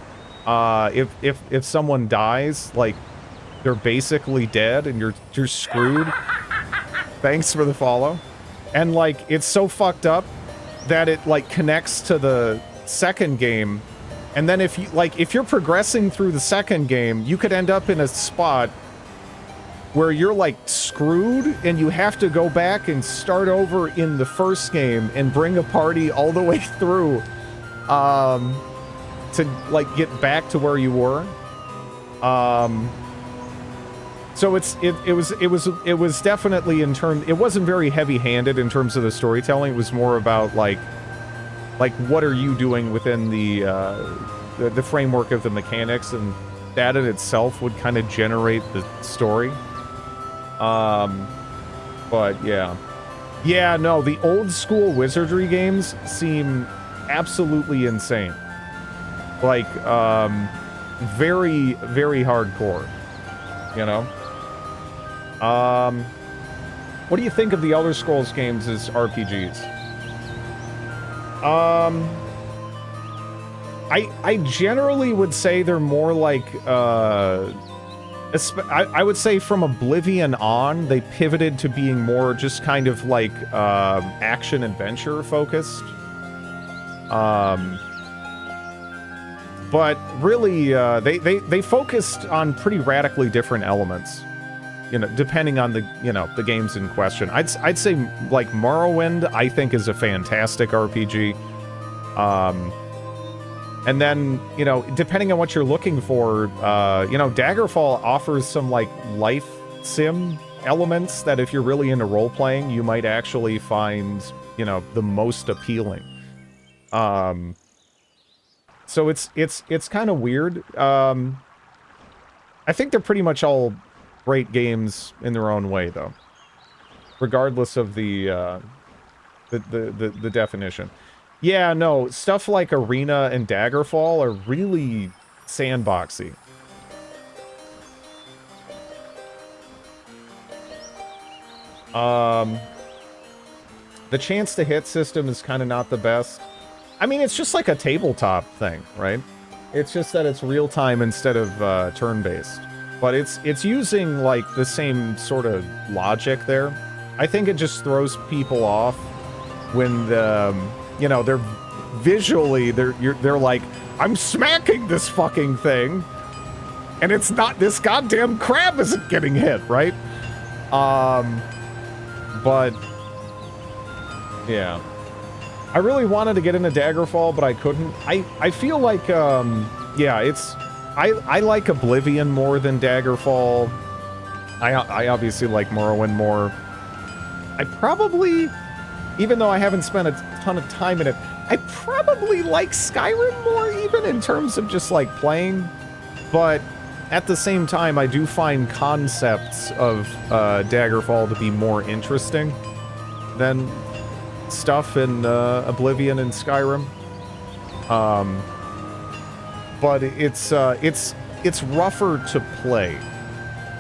if someone dies, like, they're basically dead, and you're screwed. Thanks for the follow. And, like, it's so fucked up that it, like, connects to the second game. And then if you're progressing through the second game, you could end up in a spot where you're, like, screwed, and you have to go back and start over in the first game and bring a party all the way through, to, like, get back to where you were. So it was definitely in terms, it wasn't very heavy-handed in terms of the storytelling. It was more about like what are you doing within the framework of the mechanics, and that in itself would kind of generate the story. But yeah. Yeah, no, the old school wizardry games seem absolutely insane. Like, very, very hardcore, you know? What do you think of the Elder Scrolls games as RPGs? I generally would say they're more like, I would say from Oblivion on, they pivoted to being more just kind of like, action-adventure focused. But really, they focused on pretty radically different elements, you know, depending on the, you know, the games in question. I'd say, like, Morrowind, I think, is a fantastic RPG. And then, you know, depending on what you're looking for, you know, Daggerfall offers some, like, life sim elements that if you're really into role-playing, you might actually find, you know, the most appealing. So it's kind of weird. I think they're pretty much all great games in their own way, though, regardless of the definition. Yeah, no, stuff like Arena and Daggerfall are really sandboxy. The chance to hit system is kind of not the best. I mean, it's just like a tabletop thing, right? It's just that it's real-time instead of turn-based. But it's using, like, the same sort of logic there. I think it just throws people off when the, you know, they're visually, they're like, I'm smacking this fucking thing, and it's not, this goddamn crab isn't getting hit, right? But, yeah. I really wanted to get into Daggerfall, but I couldn't. I feel like, yeah, it's... I like Oblivion more than Daggerfall. I obviously like Morrowind more. I probably, even though I haven't spent a ton of time in it, I probably like Skyrim more, even in terms of just, like, playing. But at the same time, I do find concepts of Daggerfall to be more interesting than stuff in Oblivion and Skyrim. But it's rougher to play,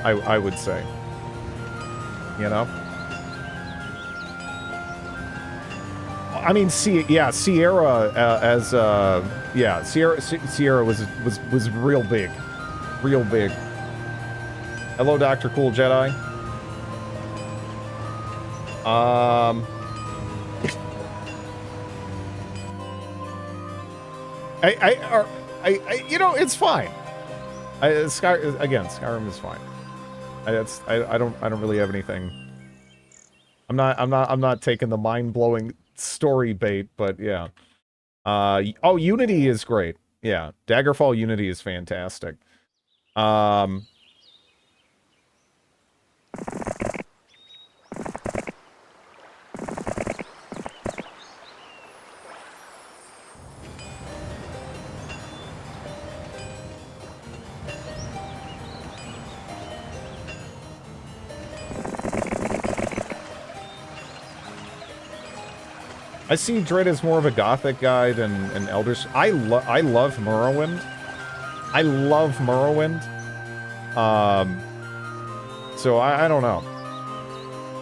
I would say. You know? I mean, Sierra Sierra was real big. Real big. Hello, Dr. Cool Jedi. You know, it's fine. Skyrim is fine. I don't really have anything. I'm not taking the mind-blowing story bait, but yeah. Oh, Unity is great. Yeah, Daggerfall Unity is fantastic. I see Dread as more of a Gothic guy than an Elder... I love Morrowind. I love Morrowind. So I don't know.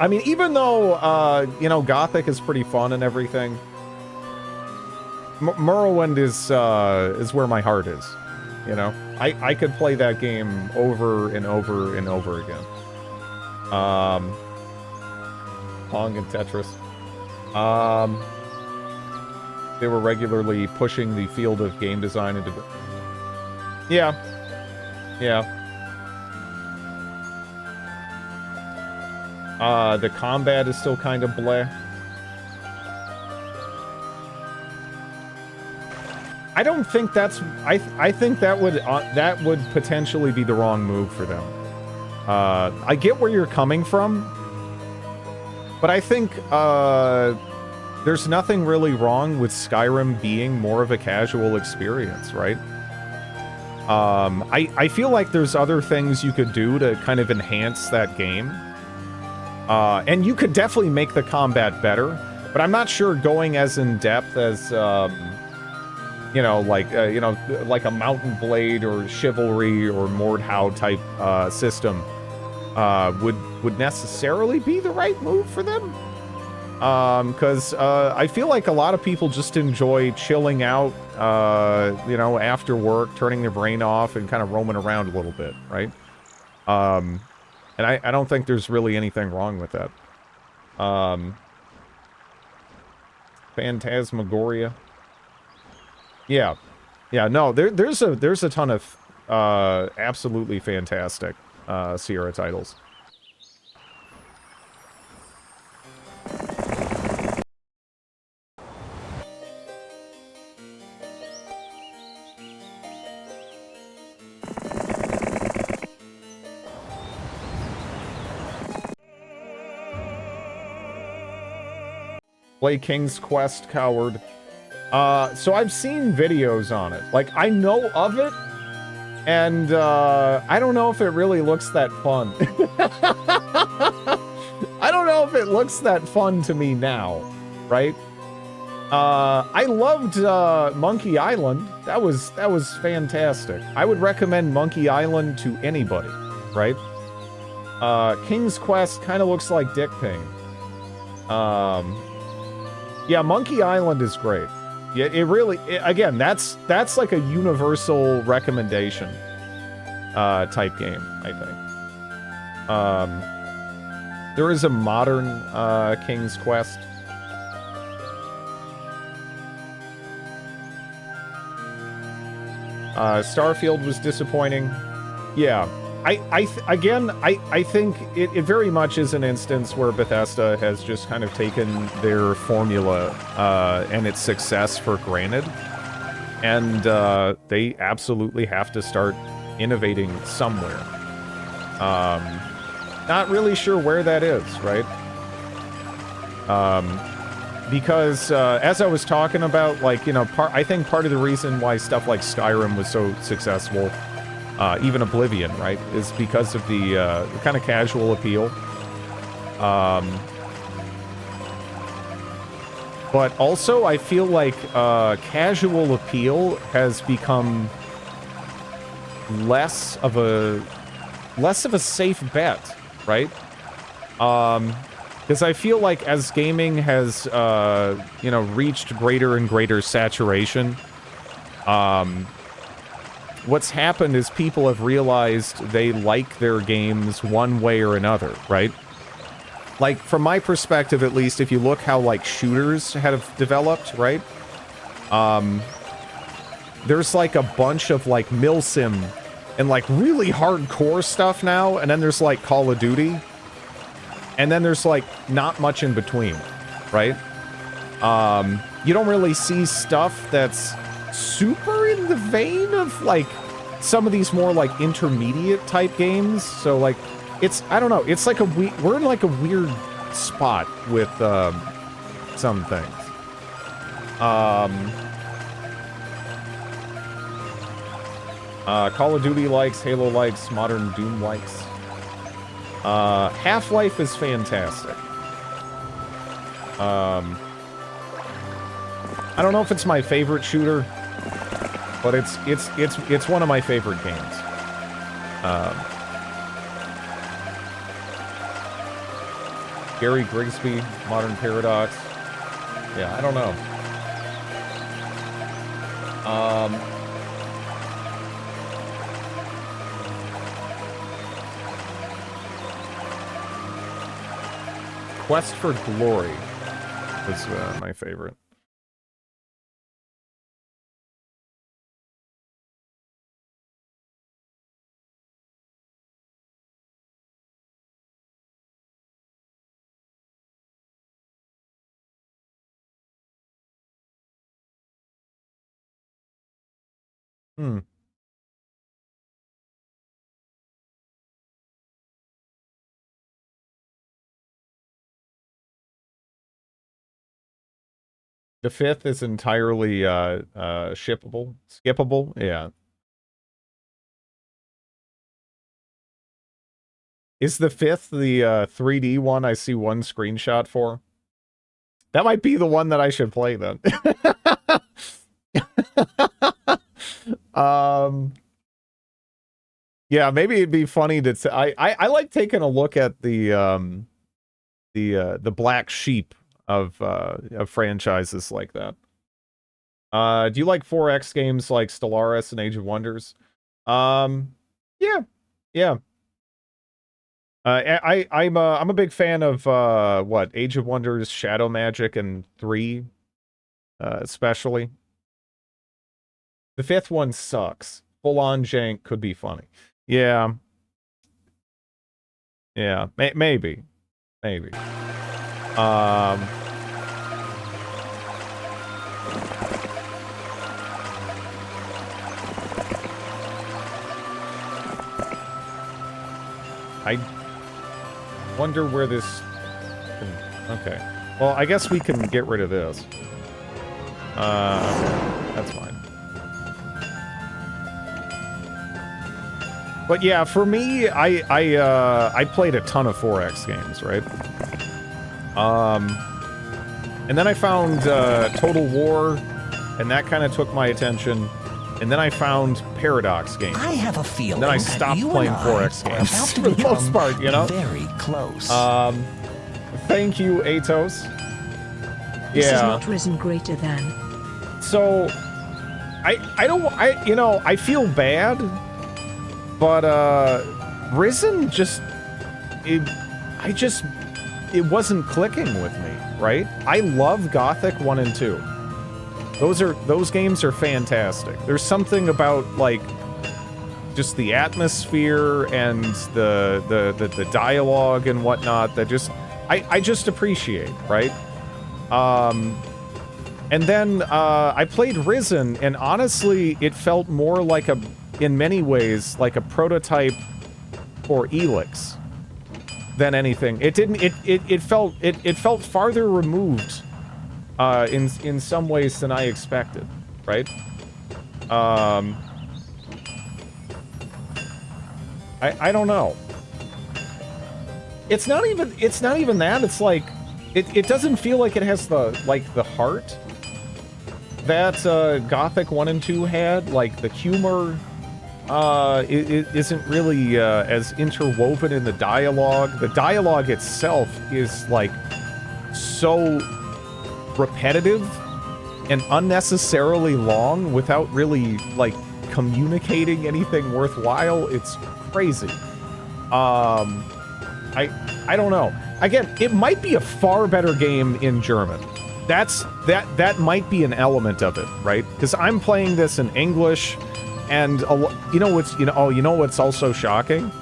I mean, even though, you know, Gothic is pretty fun and everything, Morrowind is where my heart is, you know? I could play that game over and over and over again. Pong and Tetris. They were regularly pushing the field of game design into... Yeah. Yeah. The combat is still kind of bleh. I don't think that's... I think that would potentially be the wrong move for them. I get where you're coming from, but I think there's nothing really wrong with Skyrim being more of a casual experience, right? I feel like there's other things you could do to kind of enhance that game. And you could definitely make the combat better, but I'm not sure going as in-depth as, you know, like a Mountain Blade or Chivalry or Mordhau type system would necessarily be the right move for them. Because I feel like a lot of people just enjoy chilling out, you know, after work, turning their brain off and kind of roaming around a little bit, right? And I don't think there's really anything wrong with that. Phantasmagoria. Yeah. Yeah, no, there's a ton of absolutely fantastic Sierra titles. Play King's Quest, coward. So I've seen videos on it. Like, I know of it, and I don't know if it really looks that fun. I don't know if it looks that fun to me now, right? I loved Monkey Island. That was fantastic. I would recommend Monkey Island to anybody, right? King's Quest kind of looks like dick pain. Yeah, Monkey Island is great. Yeah, it really... again, that's like a universal recommendation type game, I think. There is a modern King's Quest. Starfield was disappointing. Yeah. I think it very much is an instance where Bethesda has just kind of taken their formula and its success for granted. And they absolutely have to start innovating somewhere. Not really sure where that is, right? Because as I was talking about, like, you know, I think part of the reason why stuff like Skyrim was so successful, even Oblivion, right, is because of the kind of casual appeal. But also, I feel like casual appeal has become less of a safe bet, right? Because I feel like as gaming has, you know, reached greater and greater saturation, what's happened is people have realized they like their games one way or another, right? Like, from my perspective, at least, if you look how, like, shooters have developed, right? There's, like, a bunch of, like, milsim and, like, really hardcore stuff now, and then there's, like, Call of Duty. And then there's, like, not much in between, right? You don't really see stuff that's super in the vein of, like, some of these more, like, intermediate type games. So, like, it's, I don't know, it's like we're in, like, a weird spot with, some things. Call of Duty likes, Halo likes, Modern Doom likes. Half-Life is fantastic. I don't know if it's my favorite shooter, but it's one of my favorite games. Gary Grigsby, Modern Paradox. Yeah, I don't know. Quest for Glory was my favorite. Hmm. The 5th is entirely skippable. Yeah. Is the 5th the 3D one I see one screenshot for? That might be the one that I should play then. Yeah, maybe it'd be funny to I like taking a look at the black sheep of franchises like that. Do you like 4X games like Stellaris and Age of Wonders? Yeah, yeah. I'm a big fan of what, Age of Wonders, Shadow Magic, and 3, especially. The 5th one sucks. Full on jank could be funny. Yeah. Yeah, maybe. I wonder where this can... Okay. Well, I guess we can get rid of this. That's fine. But yeah, for me, I played a ton of 4X games, right? And then I found Total War, and that kind of took my attention. And then I found Paradox games. I have a feeling. And then I stopped playing 4X games for the most part, you know. Very close. Thank you, Atos. This is not Risen greater than. So, I feel bad, but Risen just, it wasn't clicking with me, right? I love Gothic 1 and 2. Those games are fantastic. There's something about, like, just the atmosphere and the dialogue and whatnot that just I just appreciate, right? And then I played Risen, and honestly, it felt more like in many ways, like a prototype for Elix than anything. It didn't. It felt farther removed. In some ways than I expected, right? I don't know. It's not even that. It's like it doesn't feel like it has the heart that Gothic 1 and 2 had. Like the humor it isn't really as interwoven in the dialogue. The dialogue itself is like so repetitive and unnecessarily long without really like communicating anything worthwhile. It's crazy. I don't know. Again, it might be a far better game in German. That might be an element of it, right? Because I'm playing this in English, and you know what's also shocking?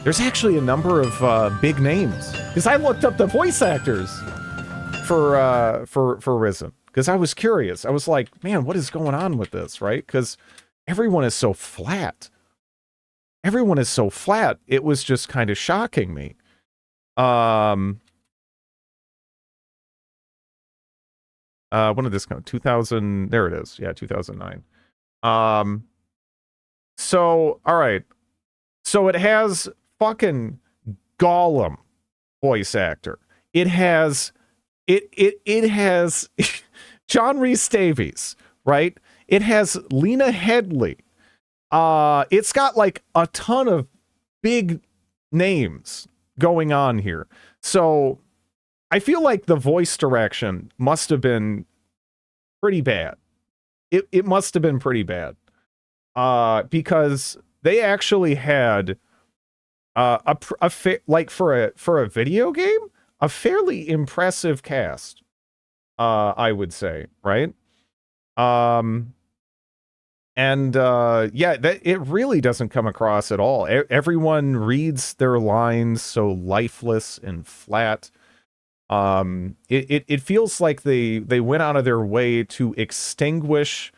There's actually a number of big names. Because I looked up the voice actors for Risen, because I was curious. I was like, man, what is going on with this, right? Because everyone is so flat. It was just kind of shocking me. When did this come? 2000. There it is. Yeah, 2009. So all right. So it has fucking Gollum voice actor. It has John Rhys Davies, right? It has Lena Headey. It's got like a ton of big names going on here. So I feel like the voice direction must have been pretty bad. It must have been pretty bad. Because they actually had for a video game, a fairly impressive cast, I would say, right? It really doesn't come across at all. Everyone reads their lines so lifeless and flat. It feels like they went out of their way to extinguish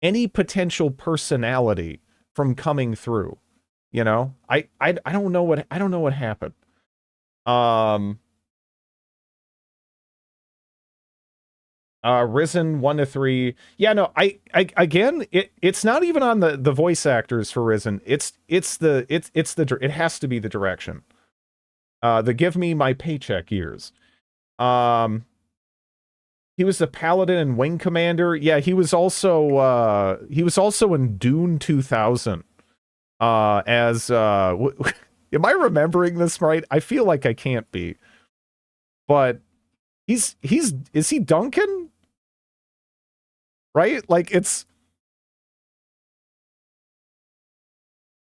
any potential personality from coming through. You know, I don't know what happened. Risen 1 to 3. Yeah, no, I again, it's not even on the voice actors for Risen. It has to be the direction. The give me my paycheck years. He was the Paladin and Wing Commander. Yeah, he was also in Dune 2000. As am I remembering this right? I feel like I can't be. But is he Duncan? Right? Like it's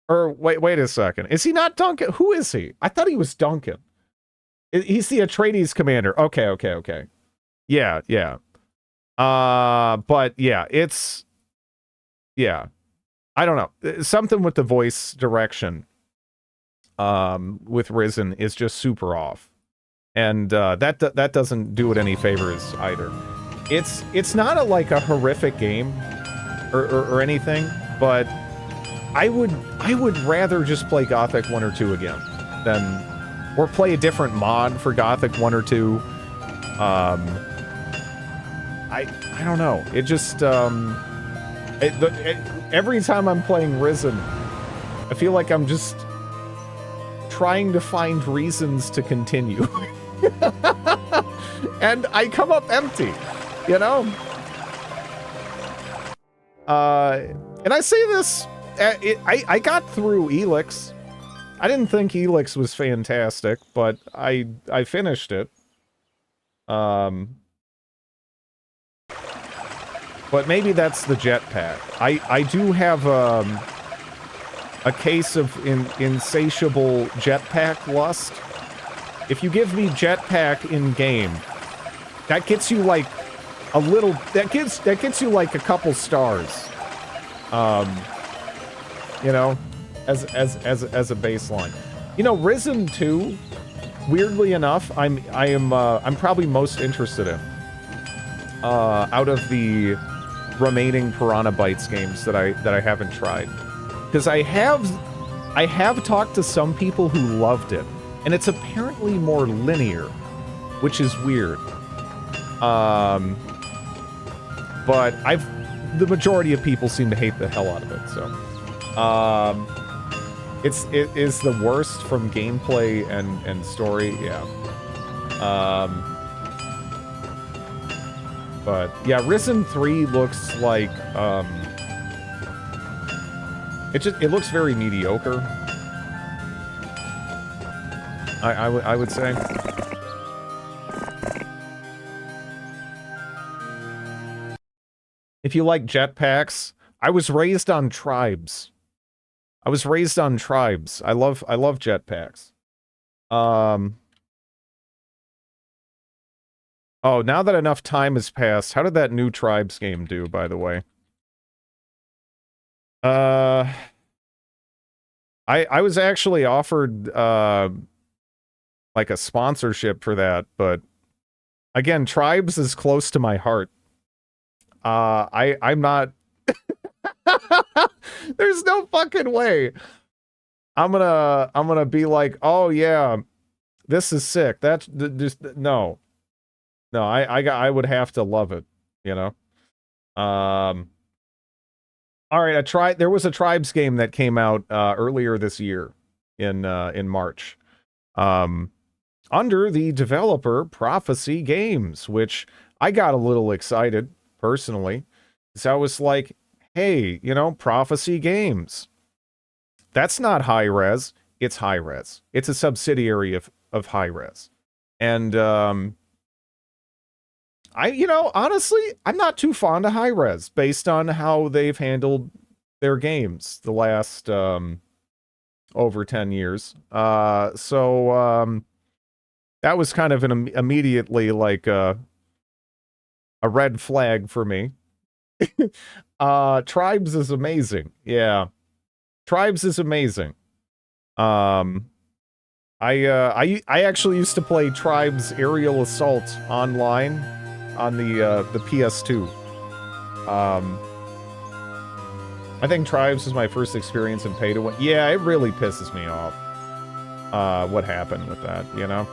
or wait a second. Is he not Duncan? Who is he? I thought he was Duncan. He's the Atreides commander. Okay. Yeah. But yeah, it's yeah. I don't know. Something with the voice direction with Risen is just super off. And that doesn't do it any favors either. It's not a horrific game or anything, but I would rather just play Gothic 1 or 2 again than or play a different mod for Gothic 1 or 2. I don't know. It just every time I'm playing Risen, I feel like I'm just trying to find reasons to continue. And I come up empty, you know? And I say this, I got through Elix. I didn't think Elix was fantastic, but I finished it. But maybe that's the jetpack. I do have a case of insatiable jetpack lust. If you give me jetpack in game, that gets you like a little. That gets you like a couple stars. You know, as a baseline. You know, Risen 2. Weirdly enough, I'm probably most interested in out of the remaining Piranha Bytes games that I haven't tried, because I have talked to some people who loved it, and it's apparently more linear, which is weird. But the majority of people seem to hate the hell out of it. So, it is the worst from gameplay and story. Yeah. But yeah, Risen 3 looks like it looks very mediocre. I would say. If you like jetpacks, I was raised on Tribes. I love jetpacks. Oh, now that enough time has passed, how did that new Tribes game do, by the way? I was actually offered like a sponsorship for that, but again, Tribes is close to my heart. I'm not. There's no fucking way. I'm gonna be like, oh yeah, this is sick. That's just no. No, I would have to love it, you know. All right, there was a Tribes game that came out earlier this year in March. Under the developer Prophecy Games, which I got a little excited personally. So I was like, hey, you know, Prophecy Games. That's not Hi-Rez, it's Hi-Rez. It's a subsidiary of Hi-Rez. And honestly, I'm not too fond of Hi-Rez based on how they've handled their games the last over 10 years. So that was kind of immediately like a red flag for me. Tribes is amazing. Yeah. Tribes is amazing. I actually used to play Tribes Aerial Assault online on the PS2. I think Tribes was my first experience in pay to win. Yeah, it really pisses me off. What happened with that, you know?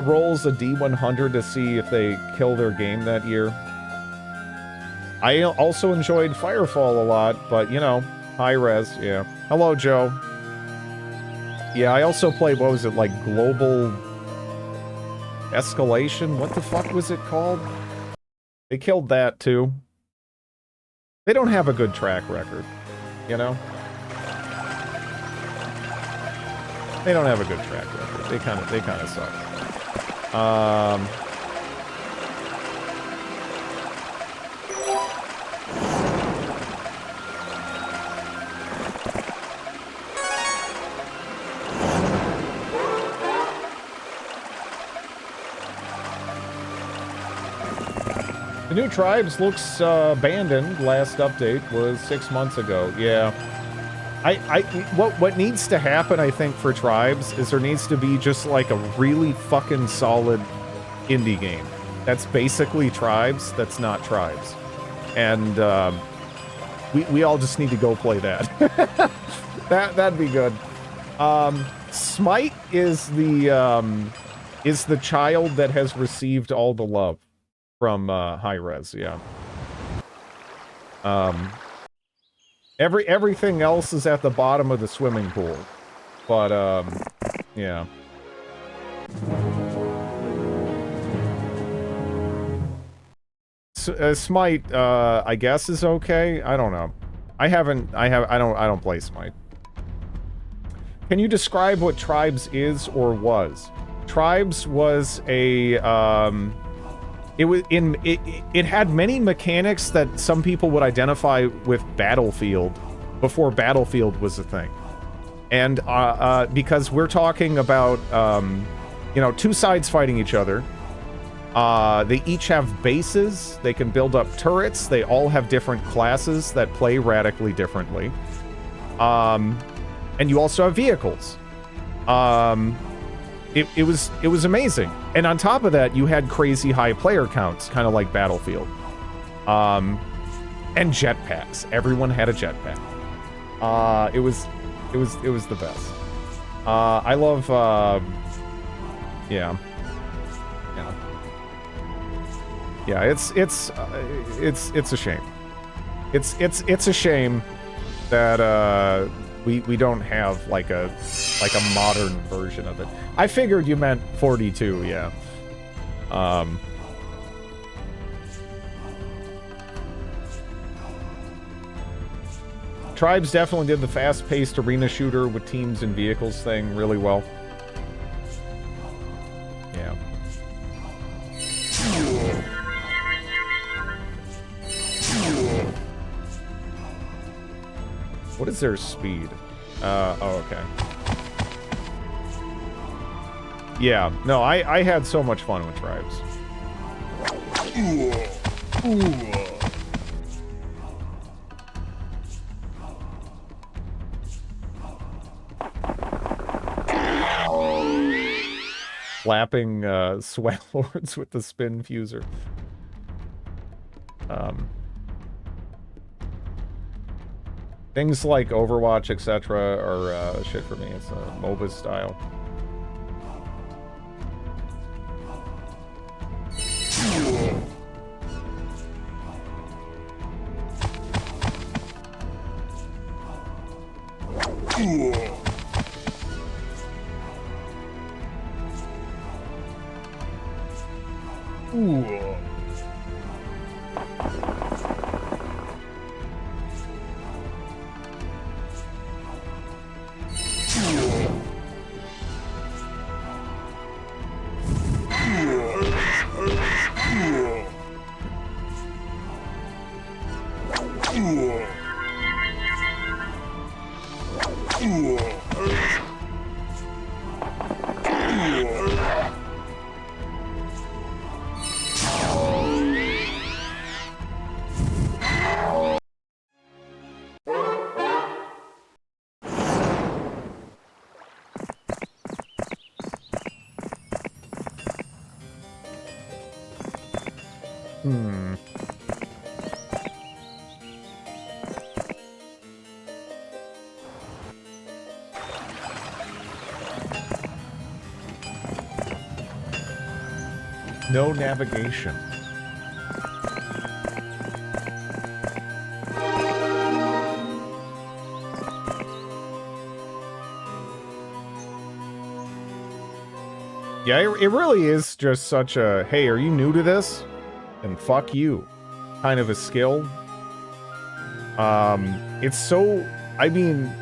Rolls a D100 to see if they kill their game that year. I also enjoyed Firefall a lot, but, you know, high res, yeah. Hello, Joe. Yeah, I also played, what was it, like, Global Escalation? What the fuck was it called? They killed that, too. They don't have a good track record, you know? They don't have a good track record. They kind of suck. The new Tribes looks abandoned. Last update was 6 months ago. Yeah. What needs to happen, I think, for Tribes is there needs to be just like a really fucking solid indie game. That's basically Tribes, that's not Tribes. And we all just need to go play that. That'd be good. Smite is the child that has received all the love from Hi-Rez, yeah. Everything else is at the bottom of the swimming pool. But, yeah. Smite, I guess is okay. I don't know. I don't play Smite. Can you describe what Tribes is or was? Tribes was a, it had many mechanics that some people would identify with Battlefield before Battlefield was a thing. And because we're talking about, you know, two sides fighting each other. They each have bases. They can build up turrets. They all have different classes that play radically differently. And you also have vehicles. It was amazing. And on top of that, you had crazy high player counts, kind of like Battlefield. And jetpacks. Everyone had a jetpack. It was the best. I love, yeah. Yeah, it's a shame. It's a shame that we don't have like a modern version of it. I figured you meant 42, yeah. Tribes definitely did the fast-paced arena shooter with teams and vehicles thing really well. Yeah. What is their speed? Oh, okay. Yeah, no, I had so much fun with Tribes. Slapping sweat lords with the spin fuser. Things like Overwatch, etc. are shit for me. It's a MOBA style. No navigation. Yeah, it really is just such a, hey, are you new to this? And fuck you, kind of a skill. It's so, I mean,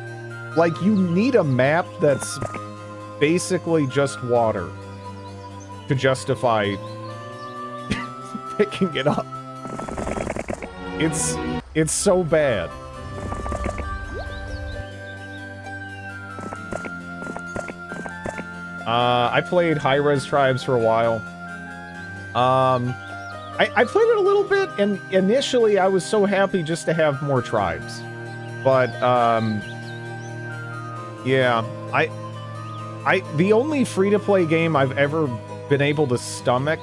like, you need a map that's basically just water to justify picking it up. It's so bad. I played High-Res Tribes for a while. I played it a little bit, and initially I was so happy just to have more tribes. But, yeah, the only free-to-play game I've ever been able to stomach,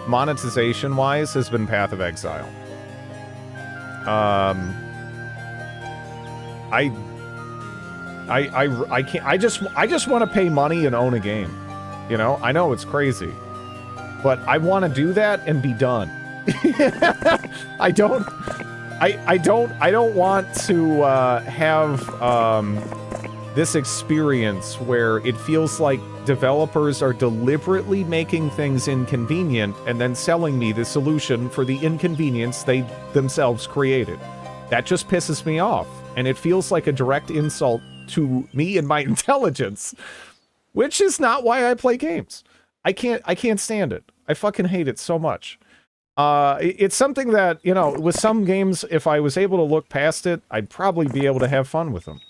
monetization-wise, has been Path of Exile. I can't. I just want to pay money and own a game. You know, I know it's crazy, but I want to do that and be done. I don't want to have this experience where it feels like developers are deliberately making things inconvenient and then selling me the solution for the inconvenience they themselves created. That just pisses me off, and it feels like a direct insult to me and my intelligence, which is not why I play games. I can't stand it. I fucking hate it so much. It's something that, you know, with some games, if I was able to look past it, I'd probably be able to have fun with them.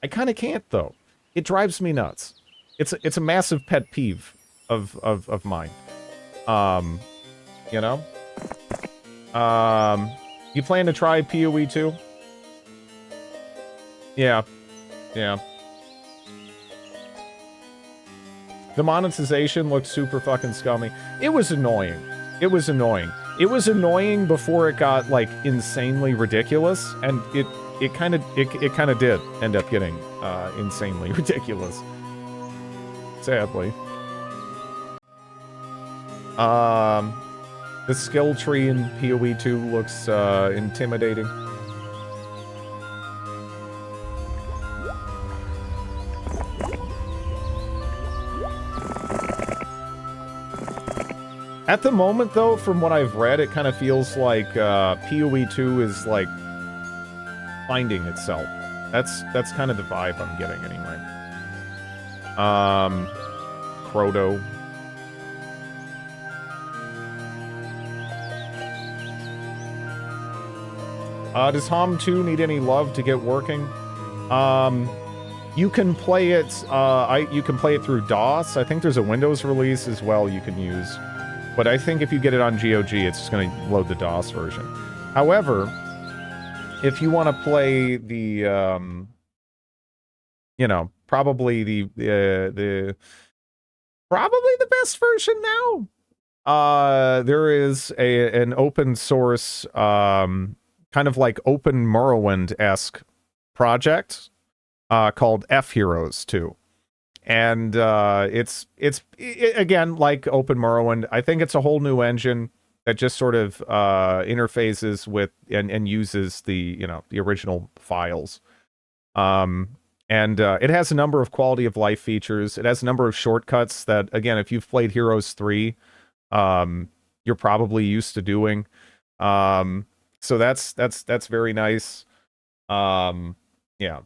I kind of can't, though. It drives me nuts. It's a massive pet peeve of mine. You know? You plan to try PoE 2? Yeah. Yeah. The monetization looked super fucking scummy. It was annoying. It was annoying. It was annoying before it got, like, insanely ridiculous, and it kind of did end up getting insanely ridiculous. Sadly. The skill tree in PoE 2 looks intimidating. At the moment, though, from what I've read, it kind of feels like PoE 2 is, like, finding itself. That's kind of the vibe I'm getting, anyway. Crota. Does HOM 2 need any love to get working? You can play it, you can play it through DOS. I think there's a Windows release as well you can use. But I think if you get it on GOG, it's just going to load the DOS version. However, if you want to play the, you know, probably the best version now, there is an open source, kind of like Open Morrowind-esque project called F-Heroes 2. And it's again, like Open Morrowind. I think it's a whole new engine that just sort of interfaces with and uses the, you know, the original files. And it has a number of quality of life features. It has a number of shortcuts that, again, if you've played Heroes 3, you're probably used to doing. So that's very nice. Yeah.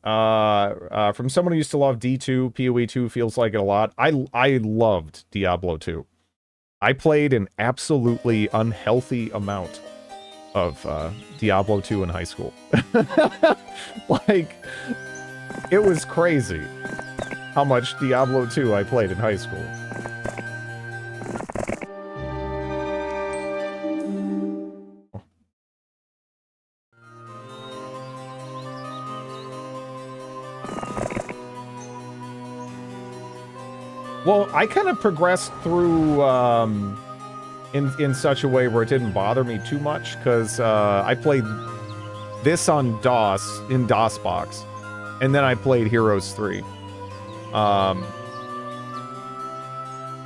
From someone who used to love D2, PoE 2 feels like it a lot. I loved Diablo 2. I played an absolutely unhealthy amount of Diablo 2 in high school. Like, it was crazy how much Diablo 2 I played in high school. Well, I kind of progressed through in such a way where it didn't bother me too much, because I played this on DOS, in DOSBox, and then I played Heroes 3.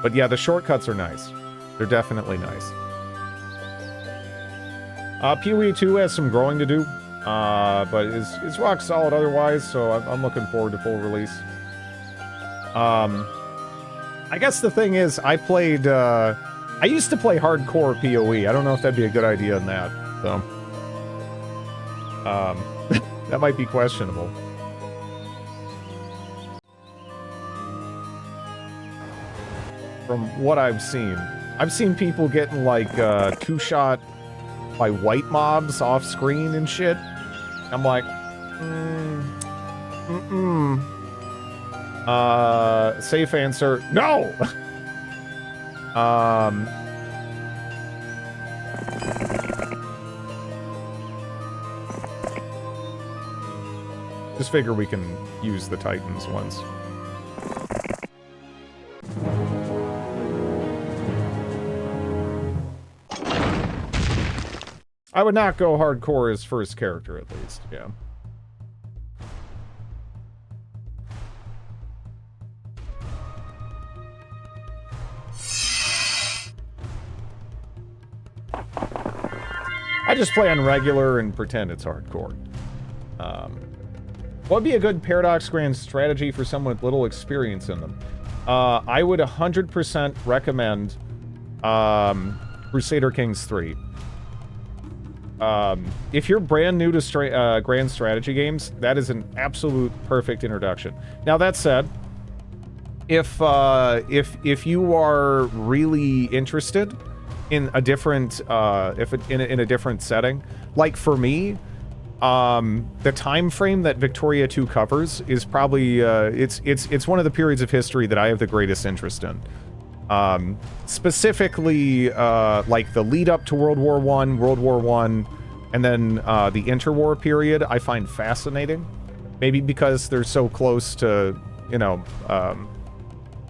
But yeah, the shortcuts are nice. They're definitely nice. PoE 2 has some growing to do, but is rock solid otherwise, so I'm looking forward to full release. I guess the thing is, I used to play hardcore PoE. I don't know if that'd be a good idea in that, so. That might be questionable. From what I've seen people getting like two-shot by white mobs off screen and shit. I'm like, safe answer, no. Just figure we can use the Titans once. I would not go hardcore as first character, at least, yeah. I just play on regular and pretend it's hardcore. What would be a good Paradox Grand strategy for someone with little experience in them? I would 100% recommend Crusader Kings 3. If you're brand new to Grand Strategy games, that is an absolute perfect introduction. Now, that said, if you are really interested in a different in a different setting, like for me, the time frame that Victoria 2 covers is probably it's one of the periods of history that I have the greatest interest in. Specifically, like the lead up to World War I, and then the interwar period, I find fascinating. Maybe because they're so close to, you know,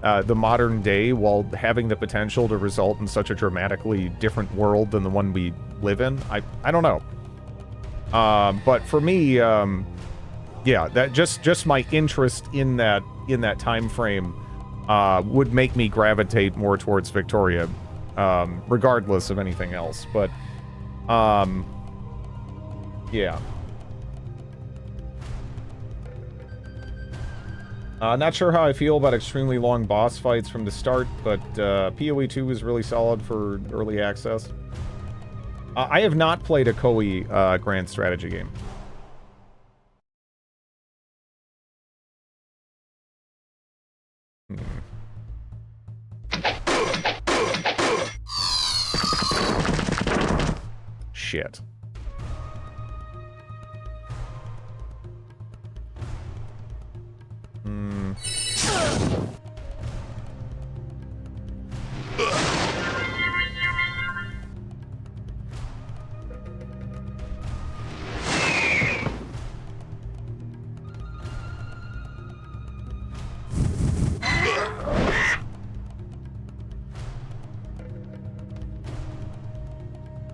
the modern day, while having the potential to result in such a dramatically different world than the one we live in. I don't know. But for me, yeah, that just my interest in that time frame would make me gravitate more towards Victoria, regardless of anything else. But yeah. Not sure how I feel about extremely long boss fights from the start, but PoE 2 is really solid for early access. I have not played a Koei Grand Strategy game. Shit.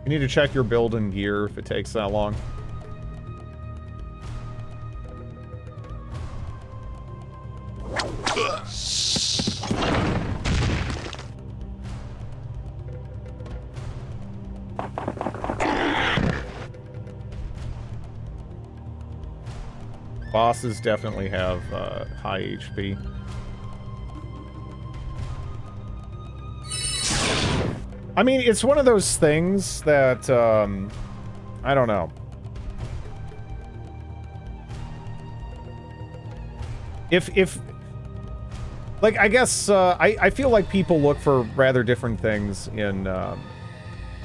You need to check your build and gear if it takes that long. Bosses definitely have high HP. I mean, it's one of those things that, I don't know. If like, I guess, I feel like people look for rather different things in,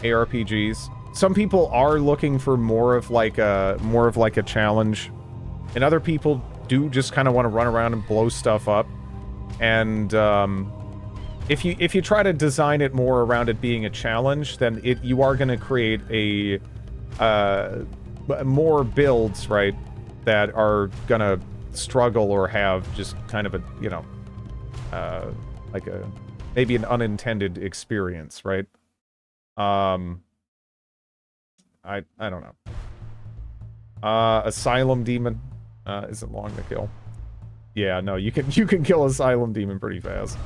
ARPGs. Some people are looking for more of like a challenge, and other people do just kind of want to run around and blow stuff up. And, if you try to design it more around it being a challenge, then you are going to create more builds, right, that are going to struggle or have just kind of a, you know, like maybe an unintended experience, right? I don't know. Asylum Demon isn't long to kill. Yeah, no, you can kill Asylum Demon pretty fast.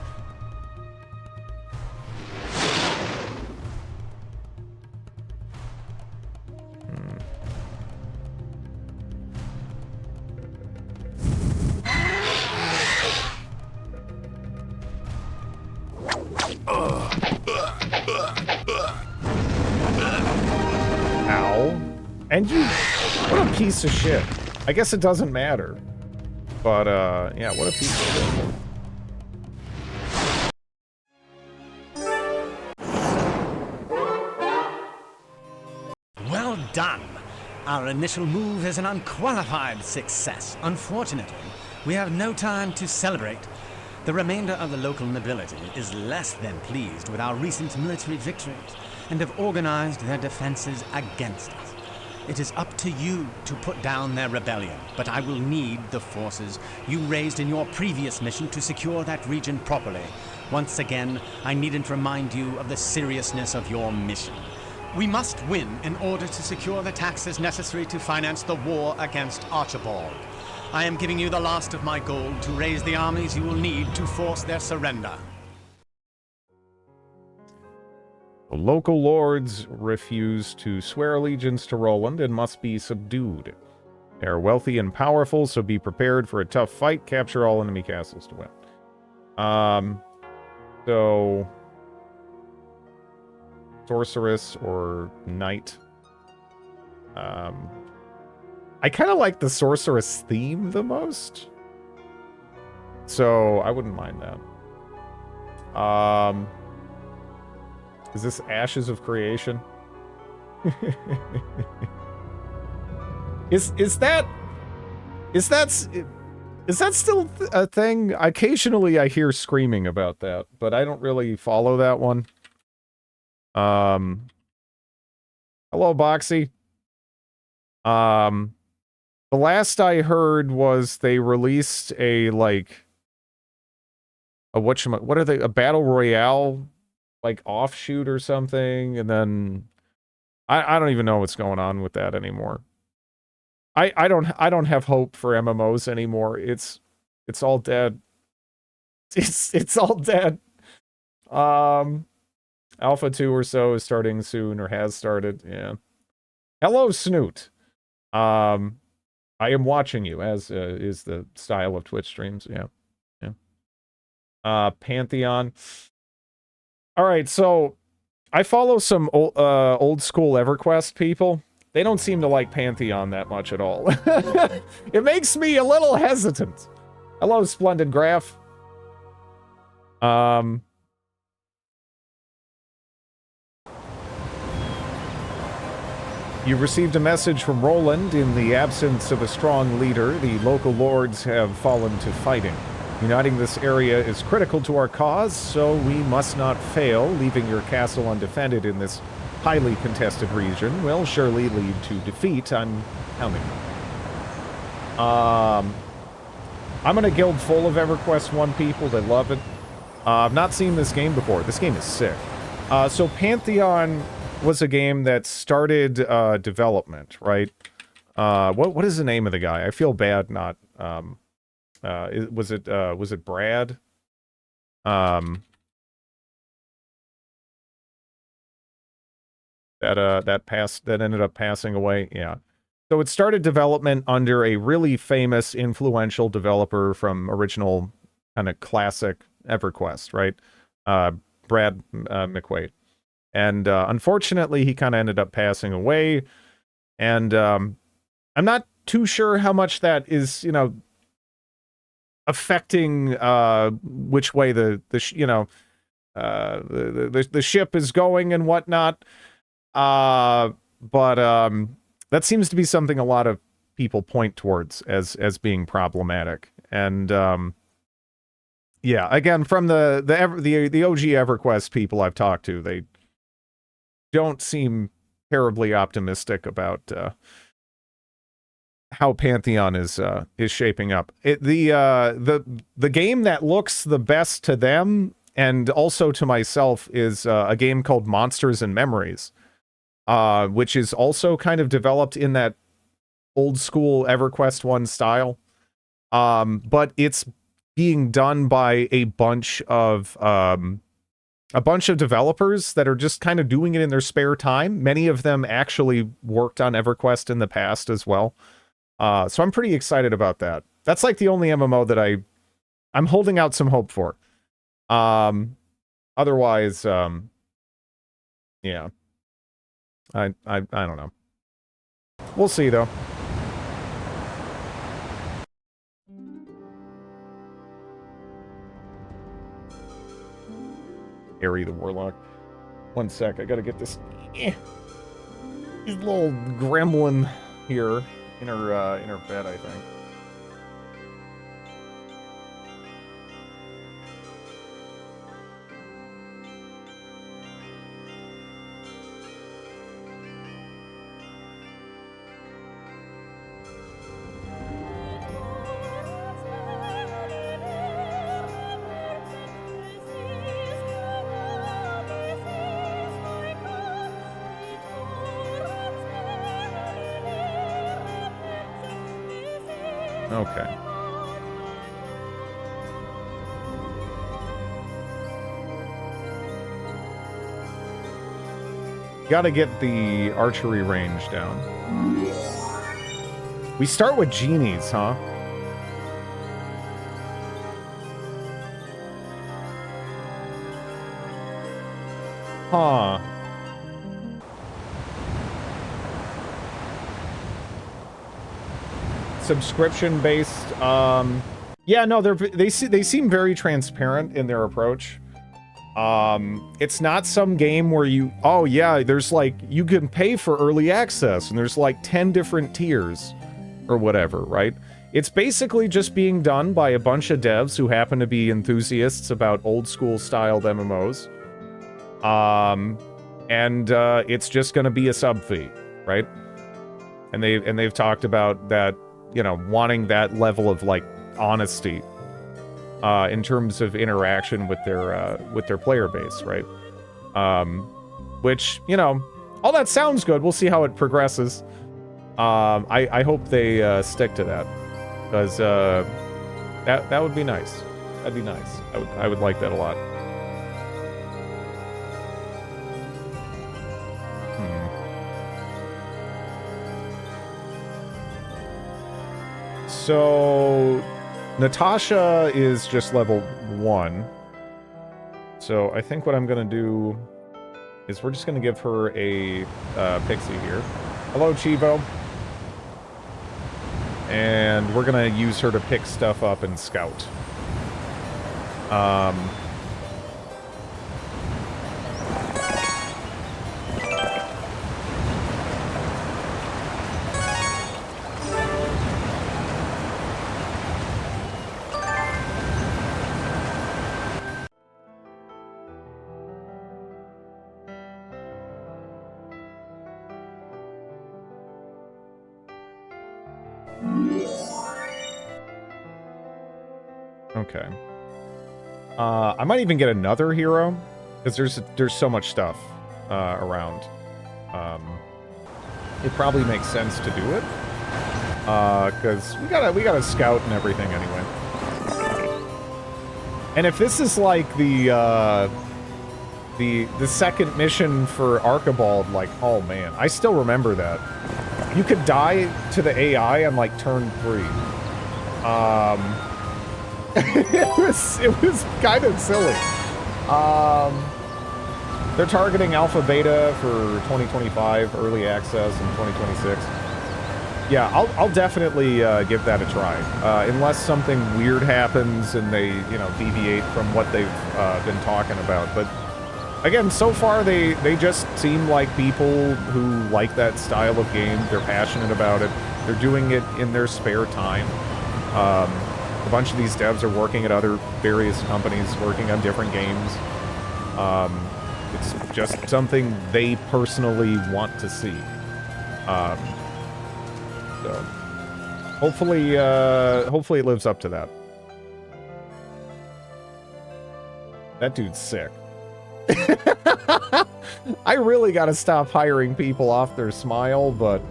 And you... What a piece of shit. I guess it doesn't matter. But, yeah, what a piece of shit. Well done! Our initial move is an unqualified success. Unfortunately, we have no time to celebrate. The remainder of the local nobility is less than pleased with our recent military victories and have organized their defenses against us. It is up to you to put down their rebellion, but I will need the forces you raised in your previous mission to secure that region properly. Once again, I needn't remind you of the seriousness of your mission. We must win in order to secure the taxes necessary to finance the war against Archibald. I am giving you the last of my gold to raise the armies you will need to force their surrender. The local lords refuse to swear allegiance to Roland and must be subdued. They are wealthy and powerful, so be prepared for a tough fight. Capture all enemy castles to win. So... Sorceress or Knight. I kind of like the Sorceress theme the most. So, I wouldn't mind that. Is this Ashes of Creation? Is that still a thing? Occasionally I hear screaming about that, but I don't really follow that one. Hello, Boxy. The last I heard was they released a, like, what are they, a Battle Royale, like, offshoot or something, and then, I don't even know what's going on with that anymore. I don't have hope for MMOs anymore. It's all dead. It's all dead. Alpha 2 or so is starting soon, or has started, yeah. Hello, Snoot. I am watching you, as is the style of Twitch streams, yeah. Yeah. Pantheon. Alright, so, I follow some old school EverQuest people. They don't seem to like Pantheon that much at all. It makes me a little hesitant. Hello, Splendid Graph. You've received a message from Roland. In the absence of a strong leader, the local lords have fallen to fighting. Uniting this area is critical to our cause, so we must not fail. Leaving your castle undefended in this highly contested region will surely lead to defeat. I'm counting. I'm in a guild full of EverQuest 1 people that love it. I've not seen this game before. This game is sick. So Pantheon was a game that started development, right? What is the name of the guy? I feel bad not. Was it Brad? That ended up passing away. Yeah. So it started development under a really famous, influential developer from original kind of classic EverQuest, right? Brad McQuaid. And unfortunately, he kind of ended up passing away. And I'm not too sure how much that is, you know, affecting which way the ship is going and whatnot. But that seems to be something a lot of people point towards as being problematic. And yeah, again, from the OG EverQuest people I've talked to, they don't seem terribly optimistic about how Pantheon is shaping up. The game that looks the best to them and also to myself is a game called Monsters and Memories, which is also kind of developed in that old school EverQuest 1 style, but it's being done by a bunch of developers that are just kind of doing it in their spare time. Many of them actually worked on EverQuest in the past as well. So I'm pretty excited about that. That's like the only MMO that I'm holding out some hope for. Otherwise, yeah. I don't know. We'll see, though. Harry the Warlock. One sec, I gotta get this... This little gremlin here in her bed, I think. Okay. Gotta get the archery range down. We start with genies, huh? Huh. Subscription based. Yeah, no, they seem very transparent in their approach. It's not some game where you, oh yeah, there's like, you can pay for early access and there's like 10 different tiers or whatever, right? It's basically just being done by a bunch of devs who happen to be enthusiasts about old school styled MMOs. It's just gonna be a sub fee, right? And they've talked about that, you know, wanting that level of like honesty in terms of interaction with their player base, right? Which, you know, all that sounds good. We'll see how it progresses. I hope they stick to that, because that would be nice. That'd be nice. I would like that a lot. So, Natasha is just level 1. So, I think what I'm going to do is we're just going to give her a pixie here. Hello, Chivo. And we're going to use her to pick stuff up and scout. Okay. I might even get another hero, because there's so much stuff around. It probably makes sense to do it, because we gotta scout and everything anyway. And if this is like the second mission for Archibald, like, oh man, I still remember that. You could die to the AI on like turn 3. it was kind of silly. They're targeting alpha beta for 2025, early access in 2026. Yeah, I'll definitely give that a try, unless something weird happens and they, you know, deviate from what they've been talking about. But again, so far they just seem like people who like that style of game. They're passionate about it. They're doing it in their spare time. A bunch of these devs are working at other various companies, working on different games. It's just something they personally want to see. So hopefully it lives up to that. That dude's sick. I really gotta stop hiring people off their smile, but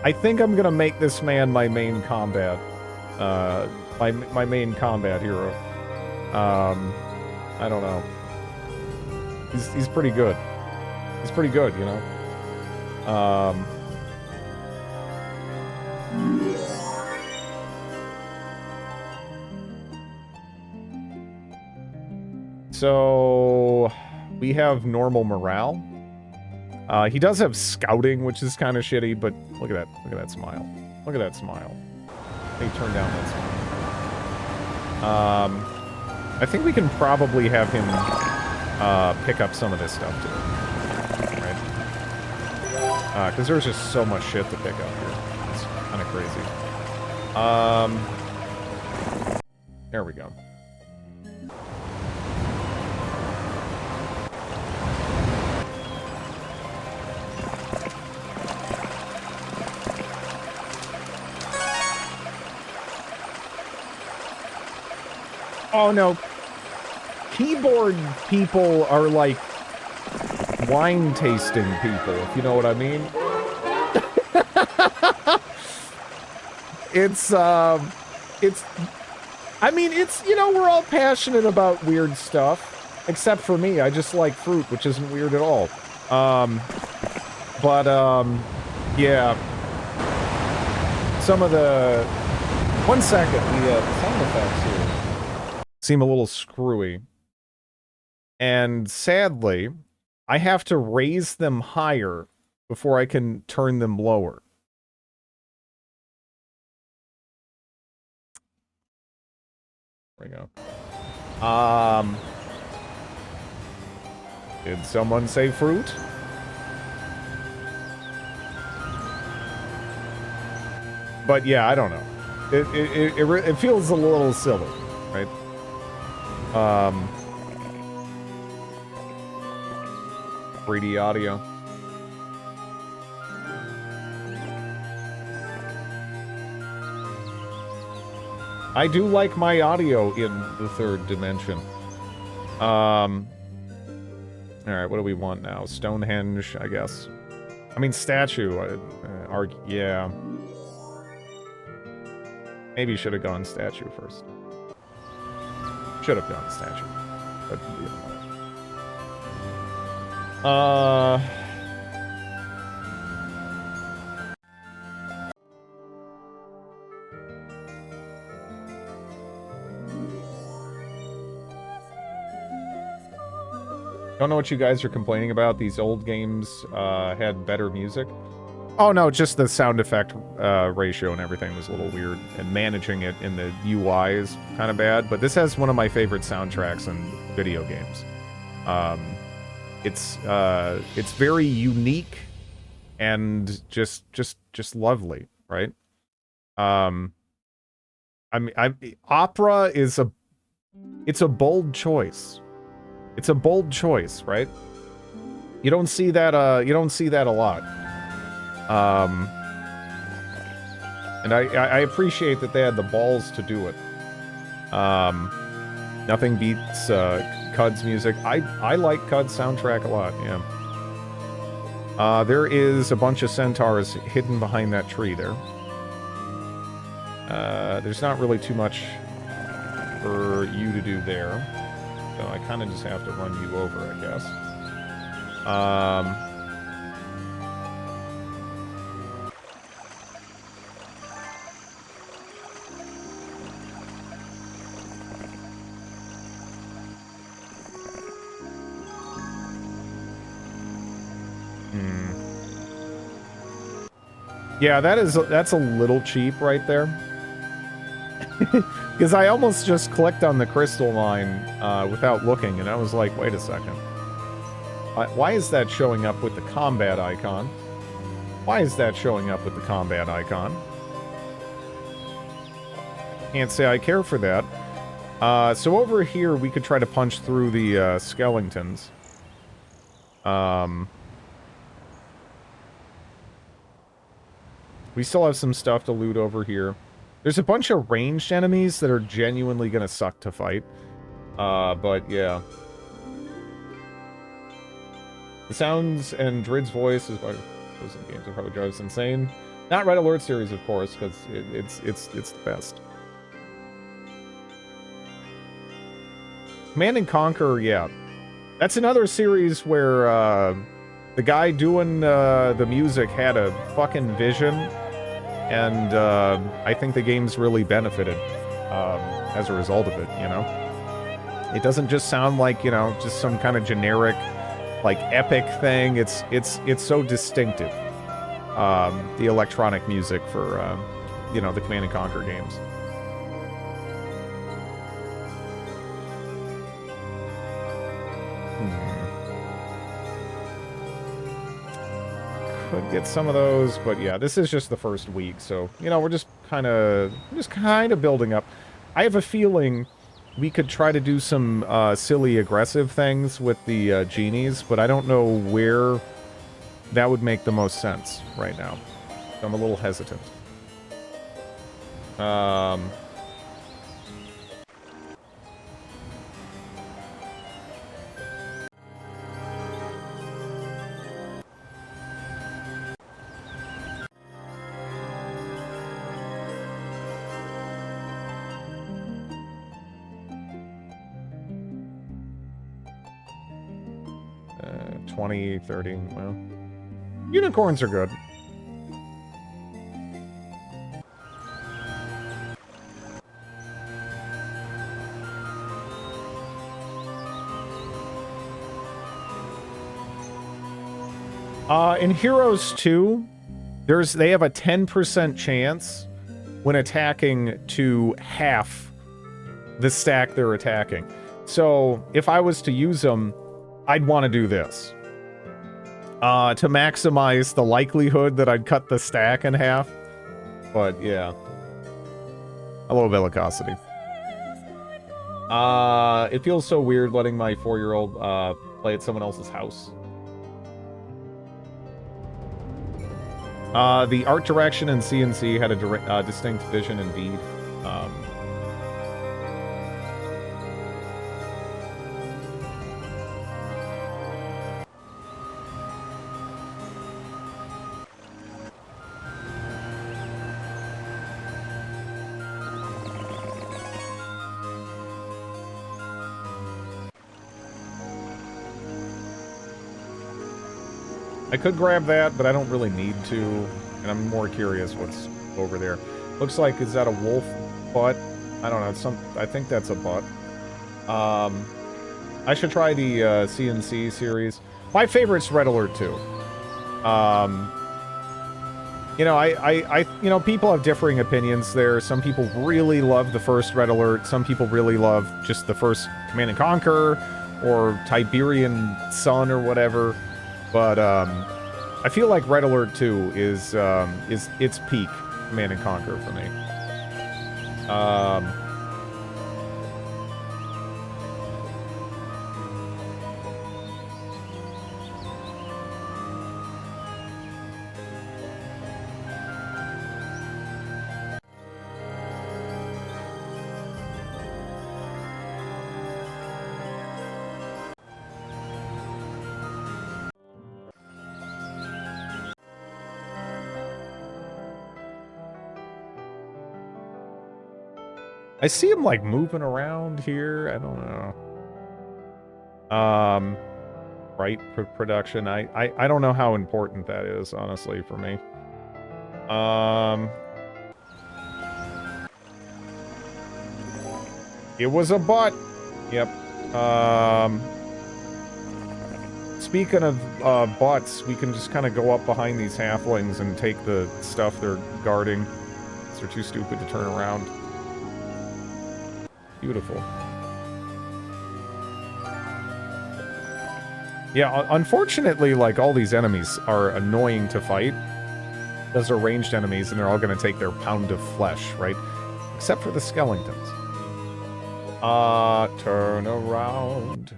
I think I'm gonna make this man my main combat. My main combat hero. I don't know. He's pretty good. He's pretty good, you know. So we have normal morale. He does have scouting, which is kind of shitty, but look at that. Look at that smile. Look at that smile. They turn down that smile. I think we can probably have him pick up some of this stuff too. Right? Because there's just so much shit to pick up here. It's kind of crazy. There we go. Oh no. Keyboard people are like wine tasting people, if you know what I mean. I mean, it's, you know, we're all passionate about weird stuff. Except for me, I just like fruit, which isn't weird at all. Yeah. Some of the... 1 second, the sound effects here seem a little screwy. And sadly, I have to raise them higher before I can turn them lower. There we go. Did someone say fruit? But yeah, I don't know. It feels a little silly, right? 3D audio. I do like my audio in the third dimension. Alright, what do we want now? Stonehenge, I guess. I mean, statue. Yeah. Maybe should have gone statue first. Should have gone statue. But, don't know what you guys are complaining about. These old games had better music. Oh no, just the sound effect ratio and everything was a little weird, and managing it in the UI is kind of bad. But this has one of my favorite soundtracks in video games. It's very unique and just lovely, right? I mean, opera is it's a bold choice. It's a bold choice, right? You don't see that a lot. And I appreciate that they had the balls to do it. Nothing beats Cud's music. I like Cud's soundtrack a lot, yeah. There is a bunch of centaurs hidden behind that tree there. There's not really too much for you to do there. So I kind of just have to run you over, I guess. Yeah, that's a little cheap right there. Because I almost just clicked on the crystal line without looking, and I was like, wait a second. Why is that showing up with the combat icon? Why is that showing up with the combat icon? Can't say I care for that. So over here, we could try to punch through the skeletons. We still have some stuff to loot over here. There's a bunch of ranged enemies that are genuinely gonna suck to fight. But yeah. The sounds and Drid's voice is why those games are probably drives insane. Not Red Alert series, of course, because it's the best. Command and Conquer, yeah. That's another series where the guy doing the music had a fucking vision. And I think the game's really benefited as a result of it, you know? It doesn't just sound like, you know, just some kind of generic like epic thing. It's so distinctive. The electronic music for you know, the Command and Conquer games. Could get some of those, but yeah, this is just the first week, so you know, we're just kind of building up. I have a feeling we could try to do some silly aggressive things with the genies, but I don't know where that would make the most sense right now. So I'm a little hesitant. Uh, 20, 30, well. Unicorns are good. In Heroes 2, they have a 10% chance when attacking to half the stack they're attacking. So if I was to use them, I'd want to do this. To maximize the likelihood that I'd cut the stack in half. But yeah. Hello, Bellicosity. It feels so weird letting my 4-year-old play at someone else's house. The art direction in CNC had a distinct vision indeed. I could grab that, but I don't really need to, and I'm more curious what's over there. Looks like, is that a wolf butt? I don't know, I think that's a butt. I should try the CNC series. My favorite's Red Alert 2. You know, you know, people have differing opinions there. Some people really love the first Red Alert. Some people really love just the first Command and Conquer, or Tiberian Sun, or whatever. But I feel like Red Alert 2 is its peak Command and Conquer for me. I see him, like, moving around here. I don't know. Right, production. I don't know how important that is, honestly, for me. It was a butt. Yep. Speaking of butts, we can just kind of go up behind these halflings and take the stuff they're guarding. They're too stupid to turn around. Beautiful. Yeah, unfortunately, like, all these enemies are annoying to fight. Those are ranged enemies, and they're all going to take their pound of flesh, right? Except for the skeletons. Turn around.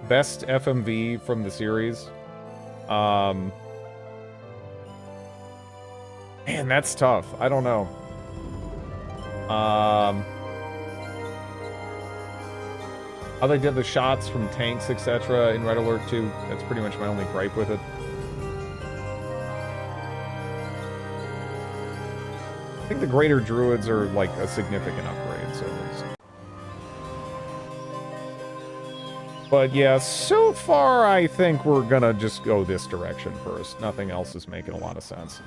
Best FMV from the series. Man, that's tough. I don't know. How they did the shots from tanks, etc. in Red Alert 2. That's pretty much my only gripe with it. I think the Greater Druids are like a significant upgrade, so it's... But yeah, so far I think we're gonna just go this direction first. Nothing else is making a lot of sense.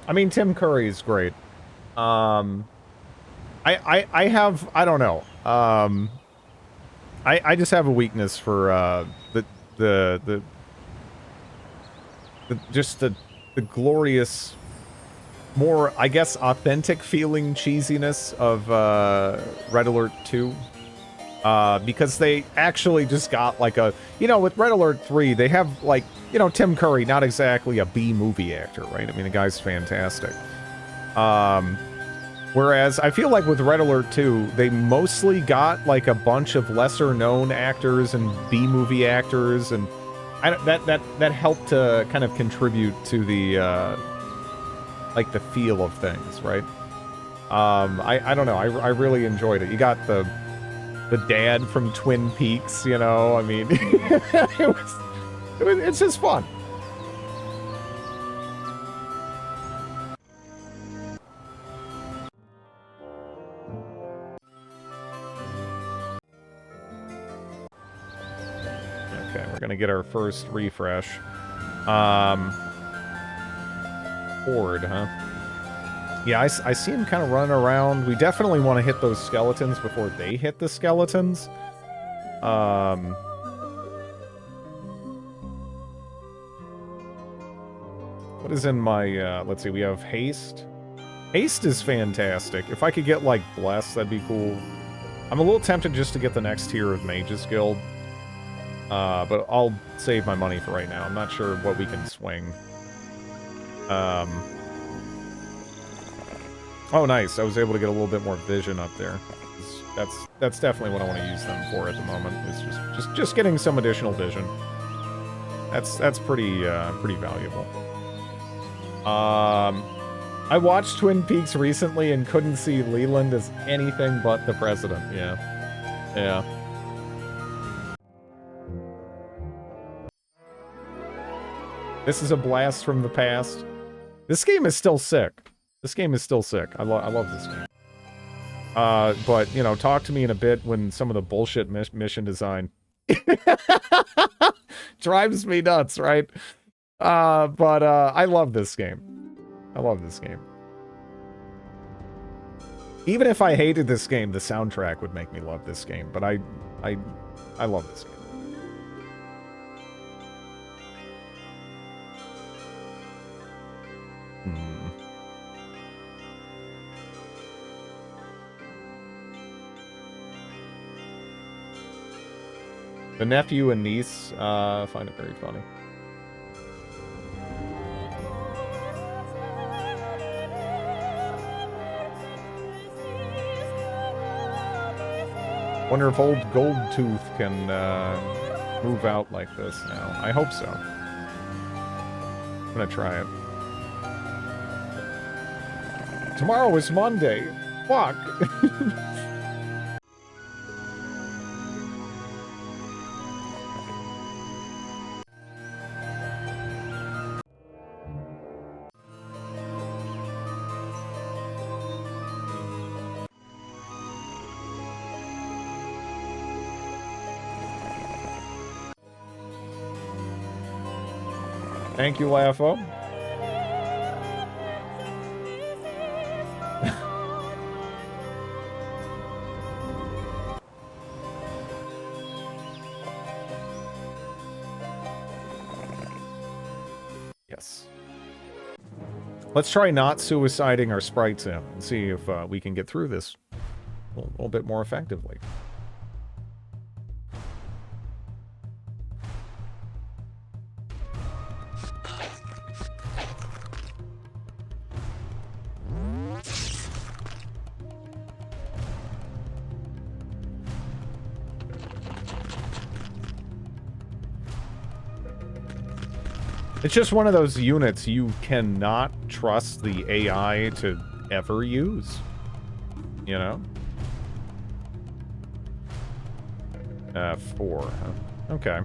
I mean, Tim Curry is great. I don't know. I just have a weakness for the glorious, more, I guess, authentic feeling cheesiness of Red Alert 2. Because they actually just got like a, you know, with Red Alert 3, they have like, you know, Tim Curry, not exactly a B-movie actor, right? I mean, the guy's fantastic. Whereas I feel like with Red Alert 2, they mostly got like a bunch of lesser-known actors and B-movie actors, and that helped to kind of contribute to the like the feel of things, right? I don't know. I really enjoyed it. You got the dad from Twin Peaks, you know. I mean, it's just fun. Okay, we're gonna get our first refresh. Horde, huh? Yeah, I see him kind of running around. We definitely want to hit those skeletons before they hit the skeletons. What is in my, let's see, we have Haste. Haste is fantastic. If I could get, like, Bless, that'd be cool. I'm a little tempted just to get the next tier of Mage's Guild. But I'll save my money for right now. I'm not sure what we can swing. Oh, nice. I was able to get a little bit more vision up there. That's definitely what I want to use them for at the moment. Is just getting some additional vision. That's pretty valuable. I watched Twin Peaks recently and couldn't see Leland as anything but the president. Yeah. Yeah. This is a blast from the past. This game is still sick. This game is still sick. I love this game. But, you know, talk to me in a bit when some of the bullshit mission design drives me nuts, right? But I love this game. I love this game. Even if I hated this game, the soundtrack would make me love this game. But I love this game. The nephew and niece find it very funny. Wonder if old Goldtooth can move out like this now. I hope so. I'm gonna try it. Tomorrow is Monday. Fuck. Thank you, Lafo. Yes. Let's try not suiciding our sprites in and see if we can get through this a little bit more effectively. It's just one of those units you cannot trust the AI to ever use. You know? 4, huh? Okay.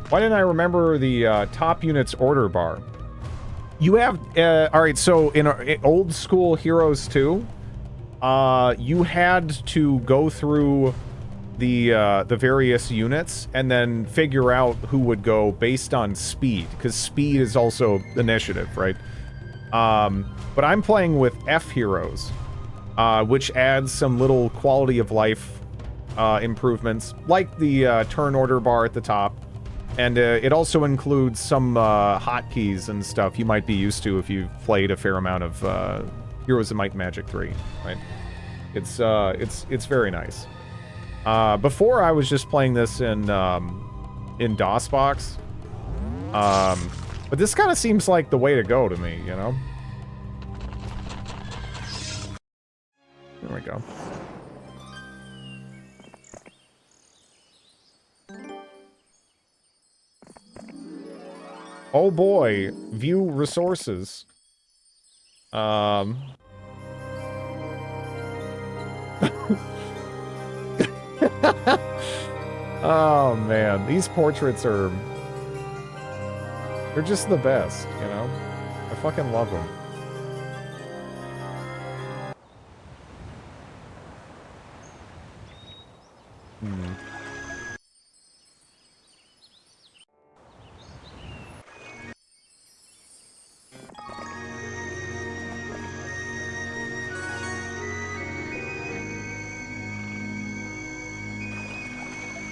Why didn't I remember the top units order bar? You have, alright, so in old school Heroes 2, you had to go through the various units and then figure out who would go based on speed, because speed is also initiative, right? But I'm playing with F heroes, which adds some little quality of life improvements, like the turn order bar at the top. And it also includes some hotkeys and stuff you might be used to if you've played a fair amount of Heroes of Might and Magic 3, right? It's very nice. Before I was just playing this in DOSBox, but this kind of seems like the way to go to me, you know? There we go. Oh boy, view resources. Oh man, these portraits are... they're just the best, you know? I fucking love them.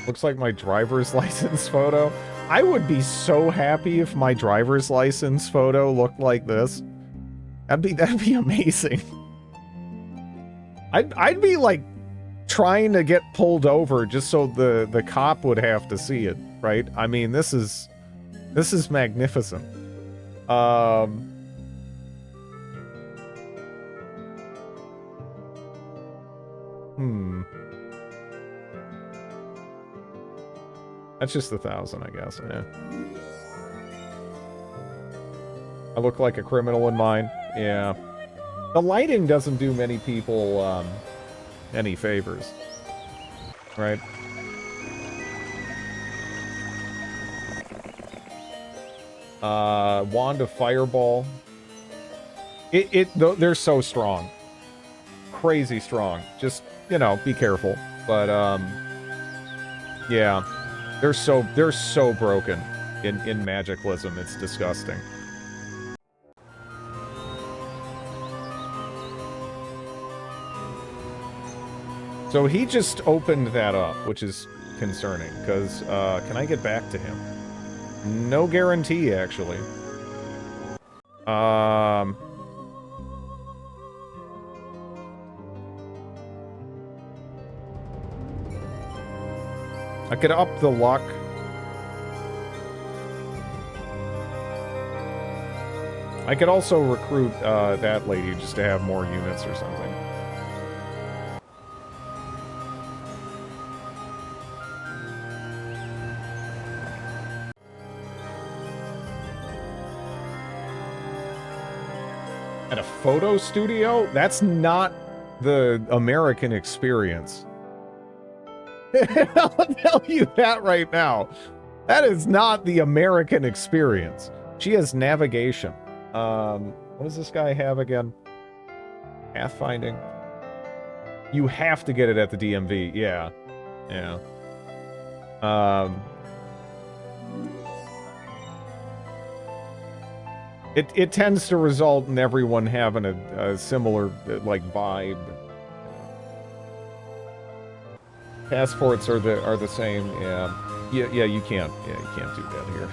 Looks like my driver's license photo. I would be so happy if my driver's license photo looked like this. That'd be amazing. I'd be like trying to get pulled over just so the cop would have to see it, right? I mean, this is magnificent. That's just 1,000, I guess, yeah. I look like a criminal in mine. Yeah. The lighting doesn't do many people, any favors. Right? Wand of Fireball. They're so strong. Crazy strong. Just, you know, be careful. But, yeah. They're so broken in Magicalism, it's disgusting. So he just opened that up, which is concerning, because, can I get back to him? No guarantee, actually. I could up the luck. I could also recruit that lady just to have more units or something. At a photo studio? That's not the American experience. I'll tell you that right now. That is not the American experience. She has navigation. What does this guy have again? Pathfinding. You have to get it at the DMV. Yeah. Yeah. It tends to result in everyone having a similar, like, vibe. Passports are the same, yeah. Yeah, you can't do that here.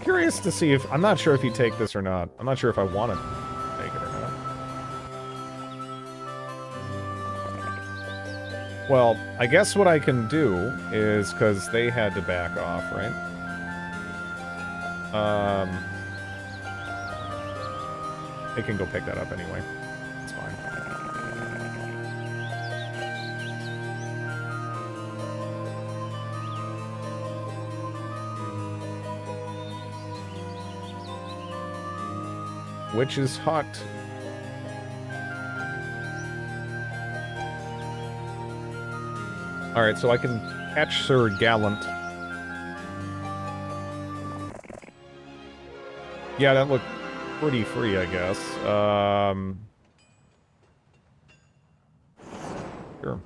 Curious to see if, I'm not sure if you take this or not. I'm not sure if I want to take it or not. Well, I guess what I can do is, because they had to back off, right? They can go pick that up anyway. Witch's Hut. Alright, so I can catch Sir Gallant. Yeah, that looked pretty free, I guess. Sure.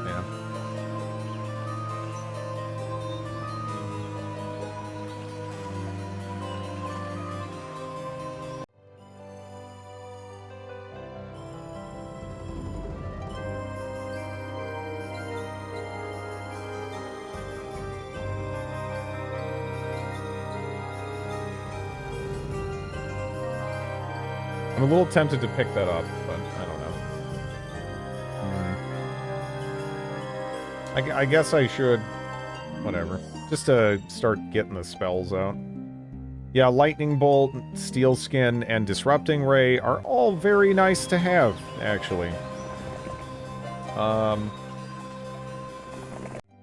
Yeah. I'm a little tempted to pick that up, but I don't know. I guess I should. Whatever. Just to start getting the spells out. Yeah, Lightning Bolt, Steel Skin, and Disrupting Ray are all very nice to have, actually.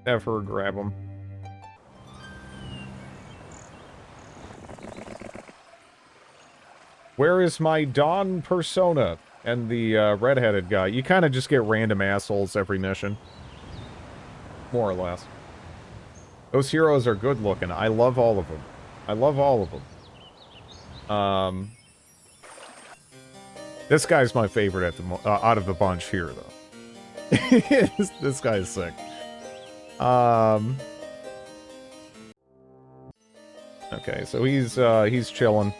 Never grab them. Where is my Dawn persona? And the red-headed guy. You kind of just get random assholes every mission. More or less. Those heroes are good looking. I love all of them. I love all of them. This guy's my favorite at the out of the bunch here, though. This guy's sick. Okay, so he's chilling.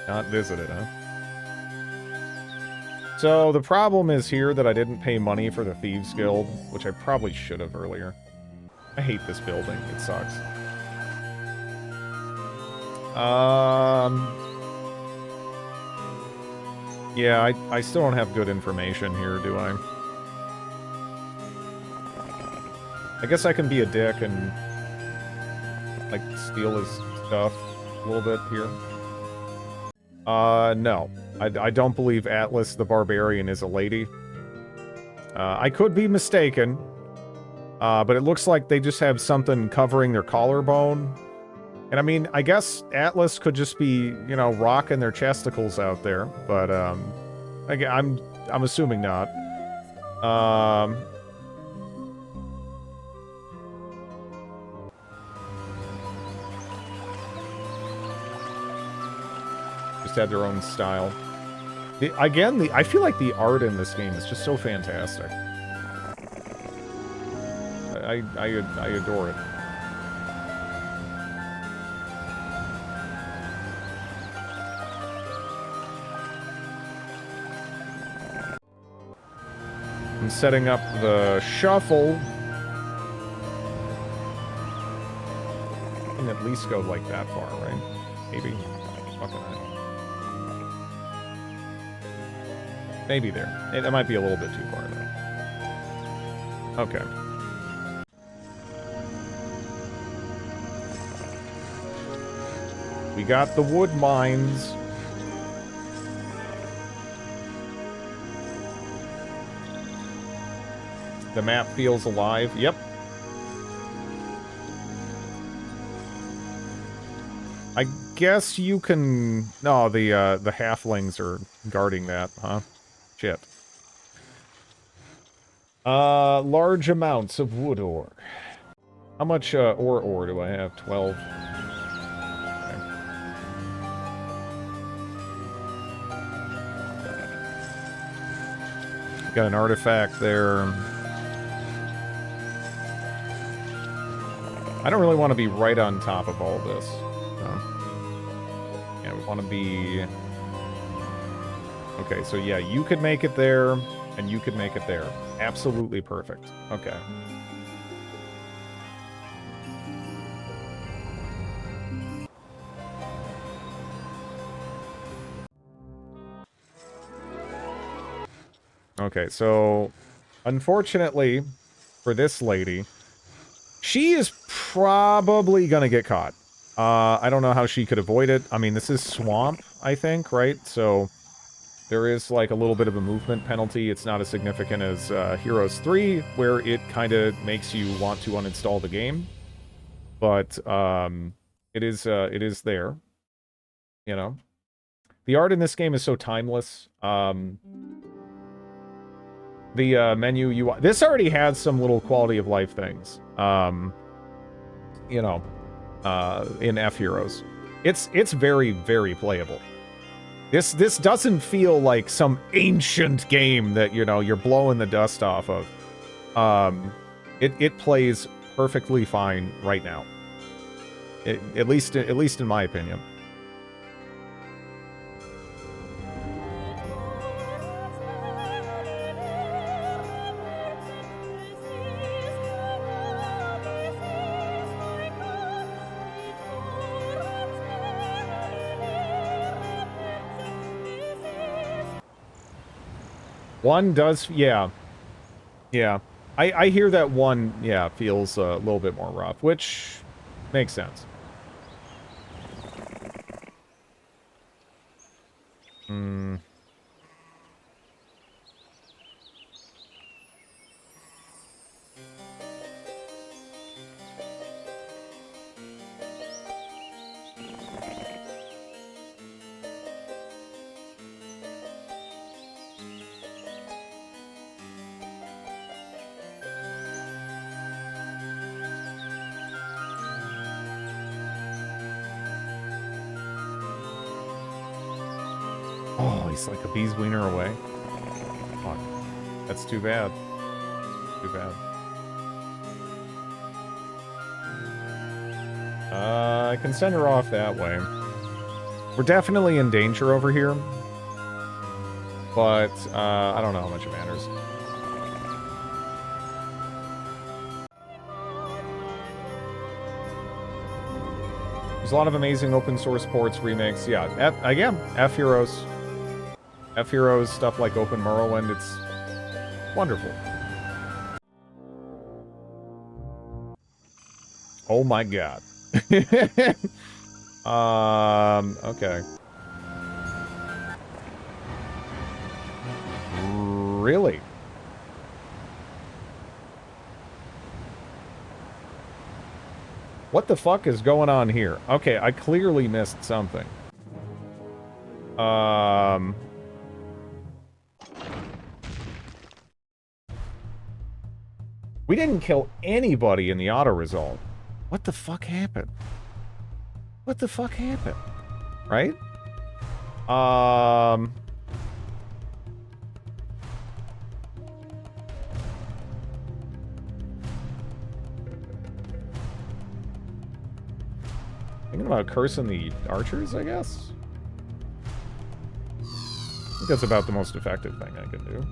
Not visited, huh? So the problem is here that I didn't pay money for the Thieves Guild, which I probably should have earlier. I hate this building. It sucks. Yeah, I still don't have good information here, do I? I guess I can be a dick and, like, steal his stuff a little bit here. No. I don't believe Atlas the Barbarian is a lady. I could be mistaken. But it looks like they just have something covering their collarbone. And I mean, I guess Atlas could just be, you know, rocking their chesticles out there. But, again, I'm assuming not. Just had their own style. I feel like the art in this game is just so fantastic. I adore it. I'm setting up the shuffle. I can at least go like that far, right? Maybe. Fucking hell. Maybe there. That might be a little bit too far, though. Okay. We got the wood mines. The map feels alive. Yep. I guess you can... No, the halflings are guarding that, huh? Shit. Large amounts of wood ore. How much ore do I have? 12. Okay. Got an artifact there. I don't really want to be right on top of all this. No. Yeah, we want to be... Okay, so yeah, you could make it there, and you could make it there. Absolutely perfect. Okay. Okay, so unfortunately for this lady, she is probably gonna get caught. I don't know how she could avoid it. I mean, this is swamp, I think, right? So There is like a little bit of a movement penalty. It's not as significant as Heroes 3, where it kind of makes you want to uninstall the game. But it is there. You know, the art in this game is so timeless. The menu UI, this already has some little quality of life things. You know, in F Heroes, it's very, very playable. This doesn't feel like some ancient game that, you know, you're blowing the dust off of. It plays perfectly fine right now. At least in my opinion. One does, yeah. Yeah. I hear that one, yeah, feels a little bit more rough, which makes sense. Hmm. Oh, he's like a bee's wiener away. Fuck. That's too bad. Too bad. I can send her off that way. We're definitely in danger over here. But, I don't know how much it matters. There's a lot of amazing open source ports, remakes. Yeah, F Heroes. F Heroes, stuff like Open Morrowind, it's wonderful. Oh my god. Okay. Really? What the fuck is going on here? Okay, I clearly missed something. We didn't kill anybody in the auto-resolve. What the fuck happened? What the fuck happened? Right? 'Thinking about cursing the archers, I guess? I think that's about the most effective thing I can do.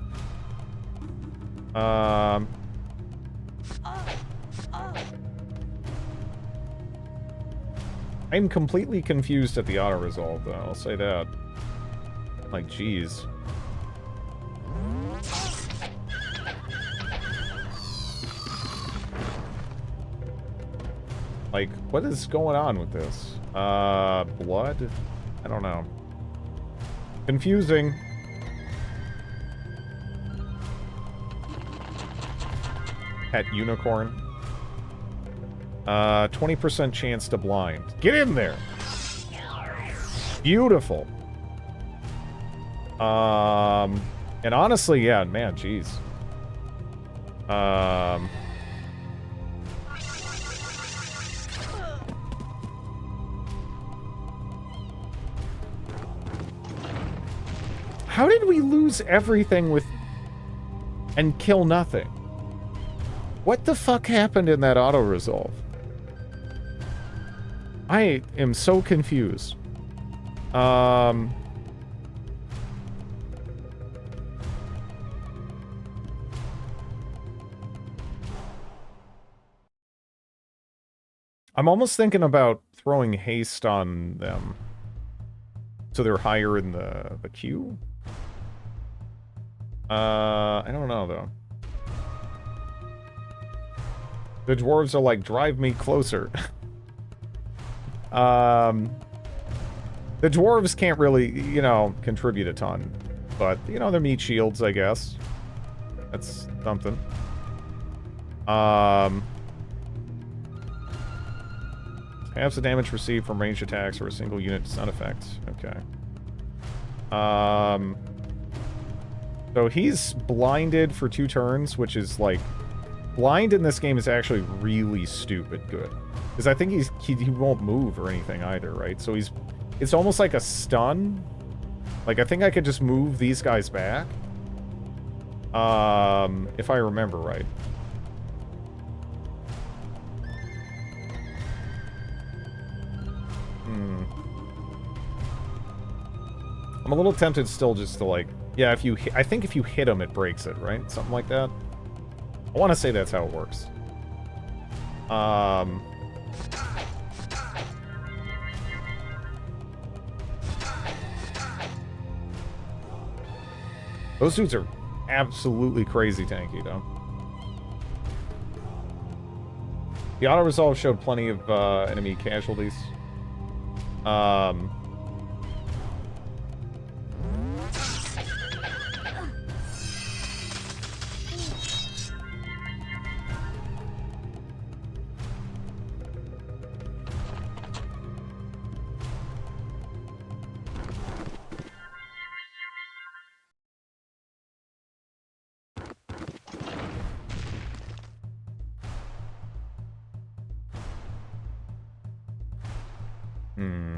I'm completely confused at the auto-resolve, though, I'll say that. Like, jeez. Like, what is going on with this? Blood? I don't know. Confusing. Pet unicorn. 20% chance to blind. Get in there! Beautiful. And honestly, yeah, man, jeez. How did we lose everything with... and kill nothing? What the fuck happened in that auto-resolve? I am so confused. I'm almost thinking about throwing haste on them. So they're higher in the queue? I don't know, though. The dwarves are like, drive me closer. The dwarves can't really, you know, contribute a ton. but, you know, they're meat shields, I guess. That's something. Halves the damage received from ranged attacks or a single unit sound effect. Okay. So he's blinded for 2 turns, which is like... Blind in this game is actually really stupid good. Because I think he won't move or anything either, right? So he's... It's almost like a stun. Like, I think I could just move these guys back. If I remember right. I'm a little tempted still just to, like... Yeah, if you... I think if you hit him, it breaks it, right? Something like that. I want to say that's how it works. Those dudes are absolutely crazy tanky, though. The auto-resolve showed plenty of enemy casualties. Hmm.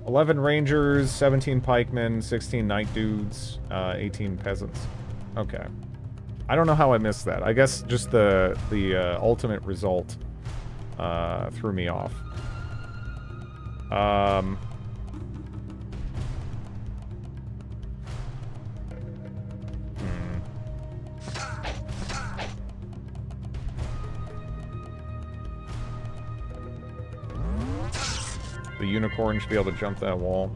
"11 Rangers, 17 Pikemen, 16 Knight Dudes, 18 Peasants." Okay. I don't know how I missed that. I guess just the ultimate result threw me off. The unicorn should be able to jump that wall.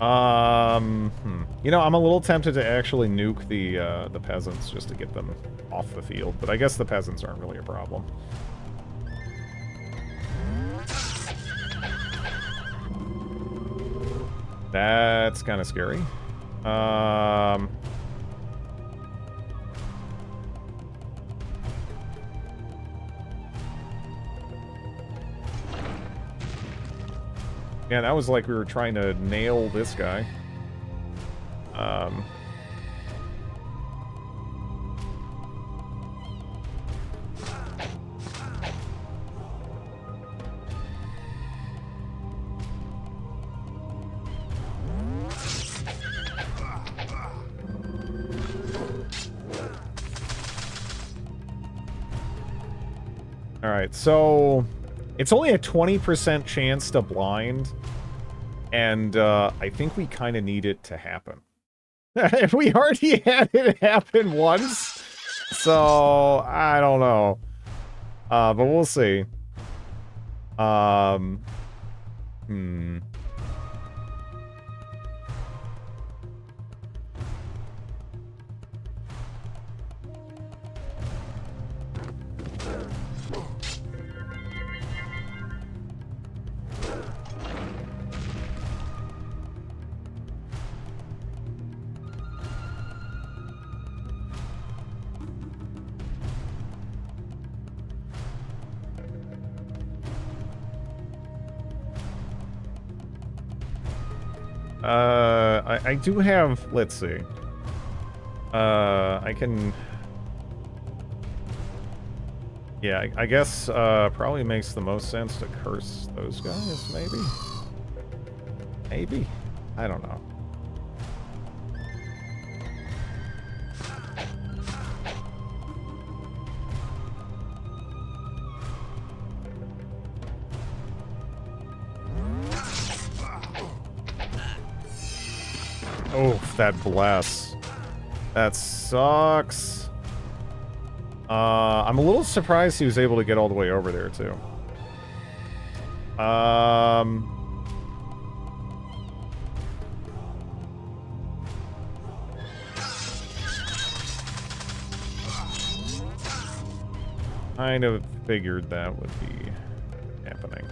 You know, I'm a little tempted to actually nuke the peasants just to get them off the field, but I guess the peasants aren't really a problem. That's kind of scary. Yeah, that was like we were trying to nail this guy. Alright, so... It's only a 20% chance to blind, and I think we kind of need it to happen. We already had it happen once, so I don't know. But we'll see. I do have, let's see. I can... Yeah, I guess, probably makes the most sense to curse those guys, maybe? Maybe? I don't know. Oh, that bless. That sucks. I'm a little surprised he was able to get all the way over there, too. Kind of figured that would be happening.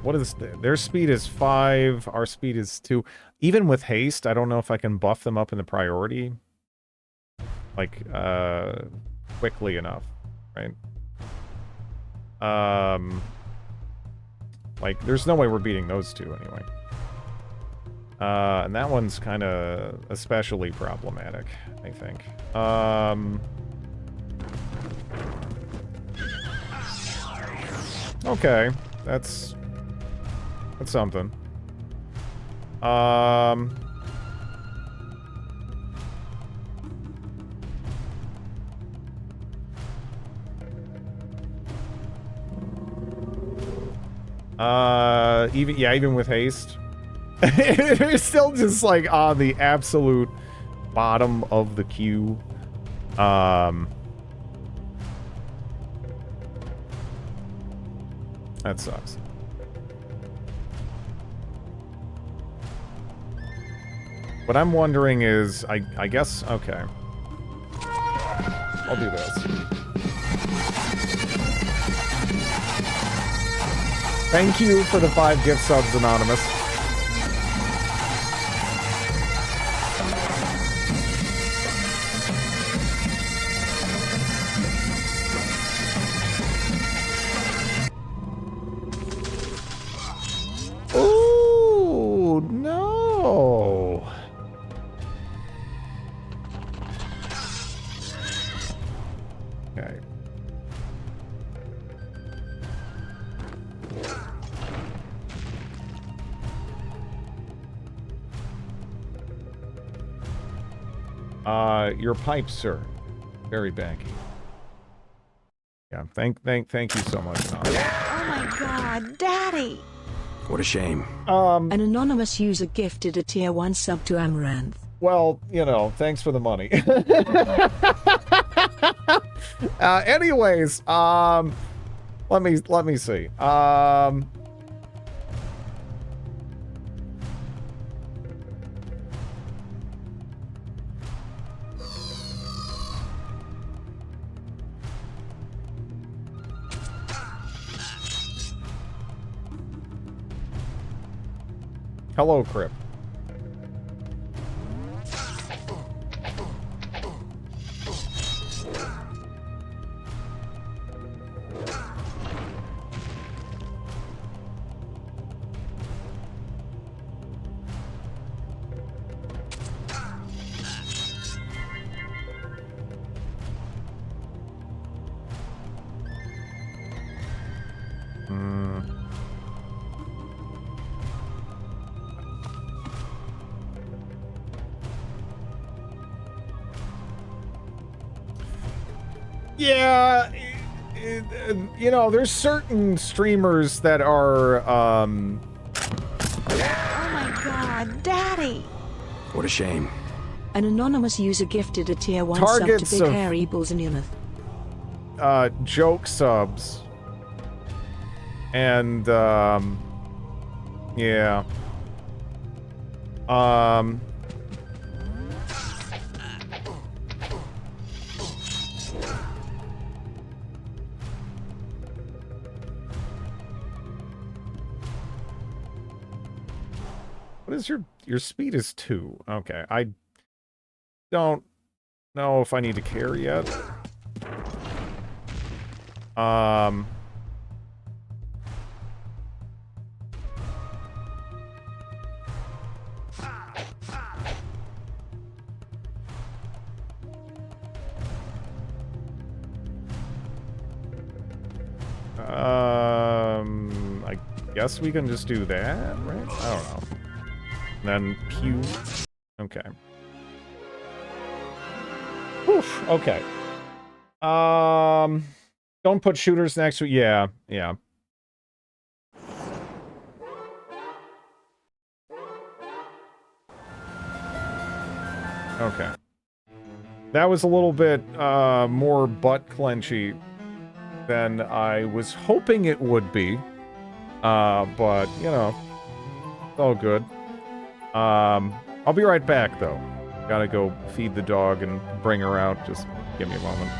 What is their speed is 5, our speed is 2. Even with haste, I don't know if I can buff them up in the priority like quickly enough, right? Like there's no way we're beating those two anyway. And that one's kind of especially problematic, I think. Okay, that's something. Even with haste. It's still just like on the absolute bottom of the queue. That sucks. What I'm wondering is, I guess, okay. I'll do this. Thank you for the 5 gift subs, Anonymous. Ooh, no. Okay. Your pipe, sir. Very banky. Yeah, thank you so much, Anonymous. Oh my god, Daddy! What a shame. An anonymous user gifted a tier 1 sub to Amaranth. Well, you know, thanks for the money. Anyways, let me see. Hello, Crip. Yeah, you know, there's certain streamers that are, Oh my god, Daddy! What a shame. An anonymous user gifted a tier 1 sub Targets to Big of- Hairy Balls and Yammoth. joke subs. And, yeah. What is your speed is 2. Okay, I don't know if I need to carry yet. I guess we can just do that, right? I don't know. Then pew. Okay. Oof, okay. Don't put shooters next to... Yeah, yeah. Okay. That was a little bit more butt-clenchy than I was hoping it would be. But, you know, It's all good. I'll be right back, though. Gotta go feed the dog and bring her out. Just give me a moment.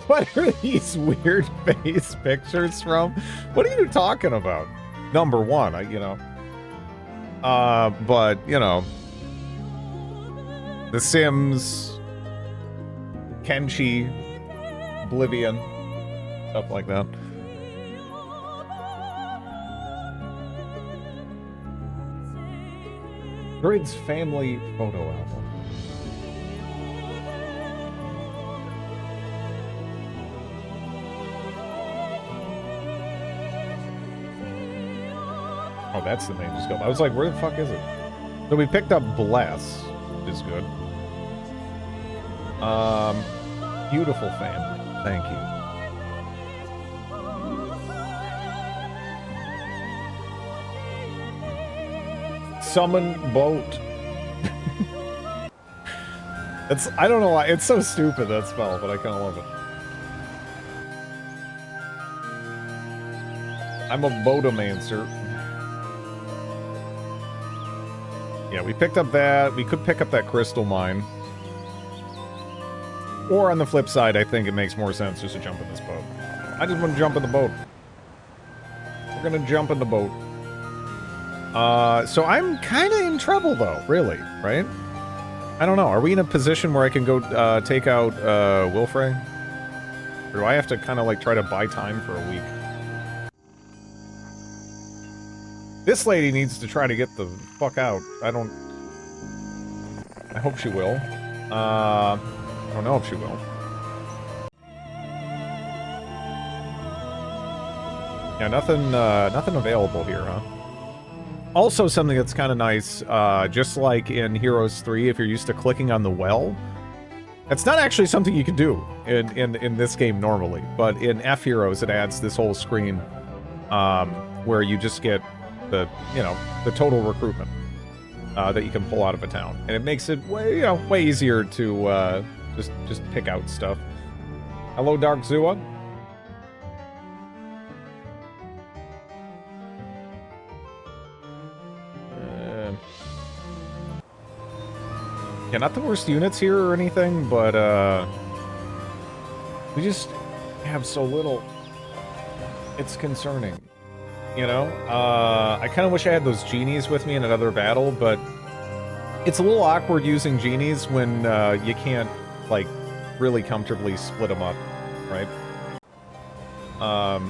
What are these weird face pictures from? What are you talking about? Number one, but, you know, The Sims, Kenshi, Oblivion, stuff like that. Grid's family photo album. Oh, that's the Mage's Guild. I was like, where the fuck is it? So we picked up Bless, which is good. Beautiful family. Thank you. Summon boat. I don't know why. It's so stupid, that spell, but I kind of love it. I'm a boatomancer. Yeah, we picked up that. We could pick up that crystal mine. Or on the flip side, I think it makes more sense just to jump in this boat. I just want to jump in the boat. We're gonna jump in the boat. So I'm kind of in trouble, though, really, right? I don't know. Are we in a position where I can go take out Wilfrey? Or do I have to kind of like try to buy time for a week? This lady needs to try to get the fuck out. I hope she will. I don't know if she will. Yeah, nothing available here, huh? Also, something that's kind of nice, just like in Heroes 3, if you're used to clicking on the well, that's not actually something you can do in this game normally, but in F-Heroes, it adds this whole screen where you just get the total recruitment that you can pull out of a town, and it makes it way easier to just pick out stuff. Hello, Dark Zua. Yeah, not the worst units here or anything, but we just have so little. It's concerning. You know, I kind of wish I had those genies with me in another battle, but it's a little awkward using genies when you can't, like, really comfortably split them up, right? I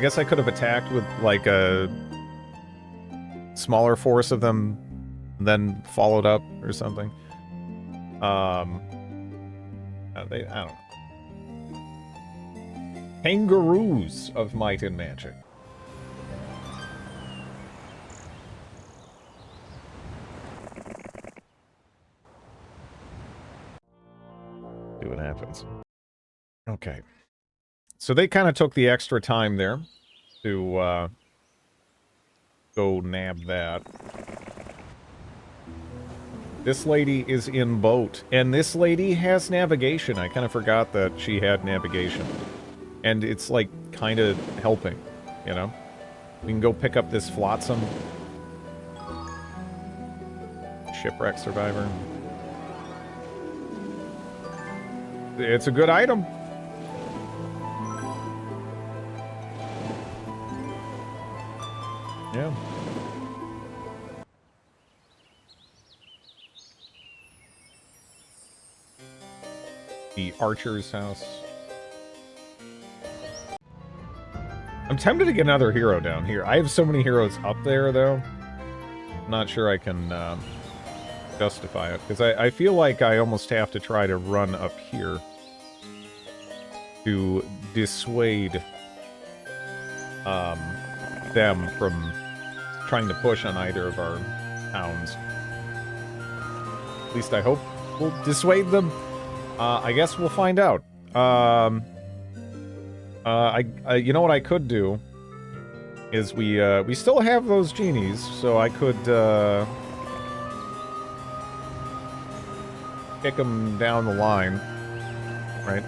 guess I could have attacked with, like, a smaller force of them, then followed up or something. I don't know. Kangaroos of Might and Magic. See what happens. Okay. So they kind of took the extra time there to go nab that. This lady is in boat, and this lady has navigation. I kind of forgot that she had navigation. And it's, like, kind of helping, you know? We can go pick up this Flotsam. Shipwreck survivor. It's a good item. Yeah. The Archer's house. I'm tempted to get another hero down here. I have so many heroes up there, though. I'm not sure I can justify it, because I feel like I almost have to try to run up here to dissuade them from trying to push on either of our towns. At least I hope we'll dissuade them. I guess we'll find out. You know what I could do is we still have those genies, so I could kick them down the line, right?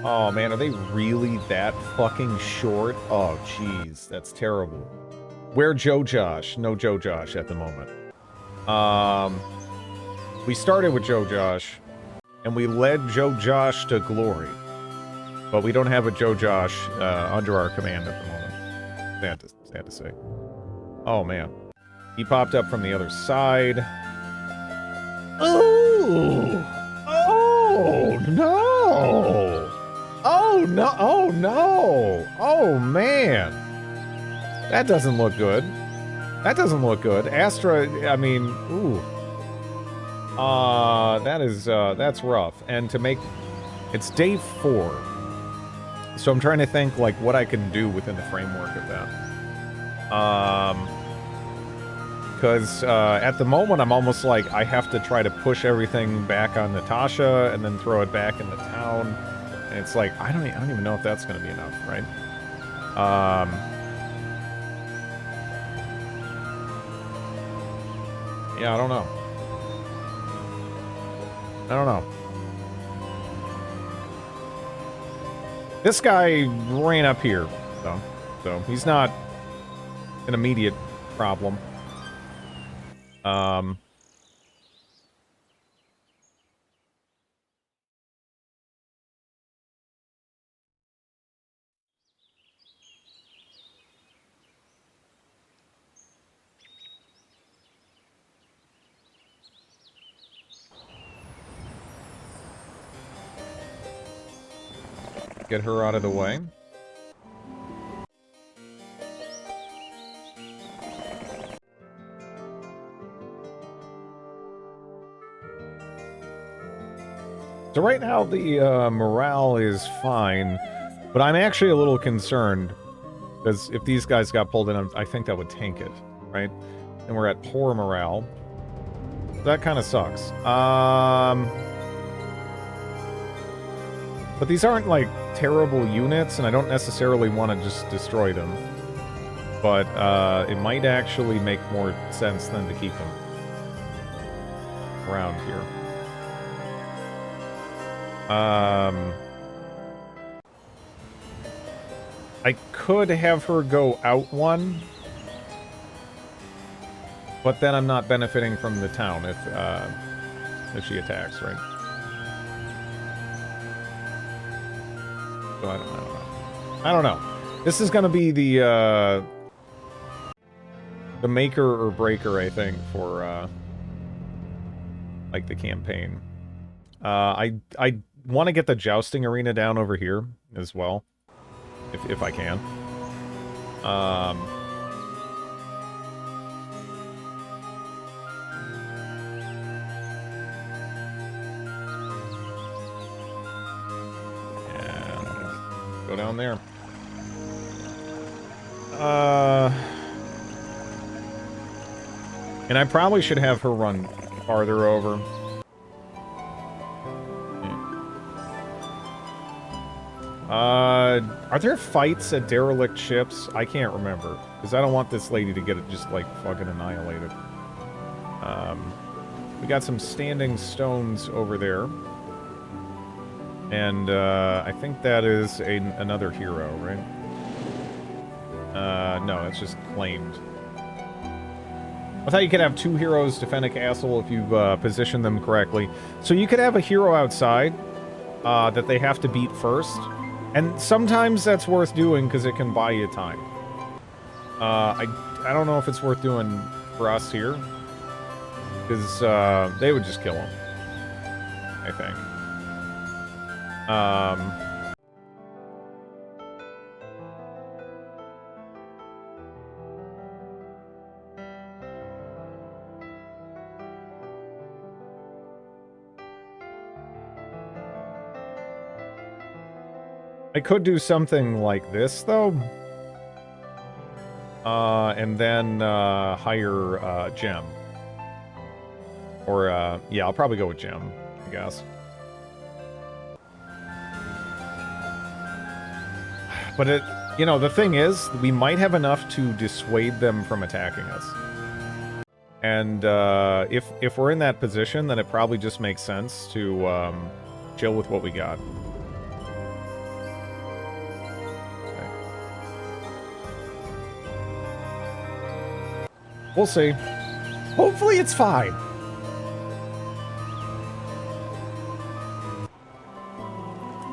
Oh man, are they really that fucking short? Oh jeez, that's terrible. Where Joe Josh? No Joe Josh at the moment. We started with Joe Josh. and we led Joe Josh to glory. But we don't have a Joe Josh under our command at the moment. Sad to say. Oh, man. He popped up from the other side. Oh! Oh, no! Oh, no! Oh, no! Oh, man! That doesn't look good. That doesn't look good. Astra, I mean, ooh. That's rough. And to make... It's day 4. So I'm trying to think, like, what I can do within the framework of that. Because at the moment, I'm almost like I have to try to push everything back on Natasha and then throw it back in the town. And it's like, I don't even know if that's going to be enough, right? Yeah, I don't know. I don't know. This guy ran up here, though. So he's not an immediate problem. Get her out of the way. So right now the morale is fine, but I'm actually a little concerned because if these guys got pulled in, I think that would tank it, right? And we're at poor morale. That kind of sucks. But these aren't like terrible units, and I don't necessarily want to just destroy them. But it might actually make more sense than to keep them around here. I could have her go out one, but then I'm not benefiting from the town if she attacks, right? So I don't know. I don't know. This is gonna be the maker or breaker, I think, for like the campaign. I want to get the jousting arena down over here as well, if I can. And go down there. And I probably should have her run farther over. Are there fights at derelict ships? I can't remember, because I don't want this lady to get it just, like, fucking annihilated. We got some standing stones over there. And, I think that is another hero, right? No, it's just claimed. I thought you could have 2 heroes defend a castle if you position them correctly. So you could have a hero outside that they have to beat first. And sometimes that's worth doing because it can buy you time. I don't know if it's worth doing for us here. Because they would just kill him, I think. I could do something like this, though. And then hire Gem. Or, yeah, I'll probably go with Gem, I guess. But it, you know, the thing is, we might have enough to dissuade them from attacking us. And if we're in that position, then it probably just makes sense to chill with what we got. We'll see. Hopefully it's fine.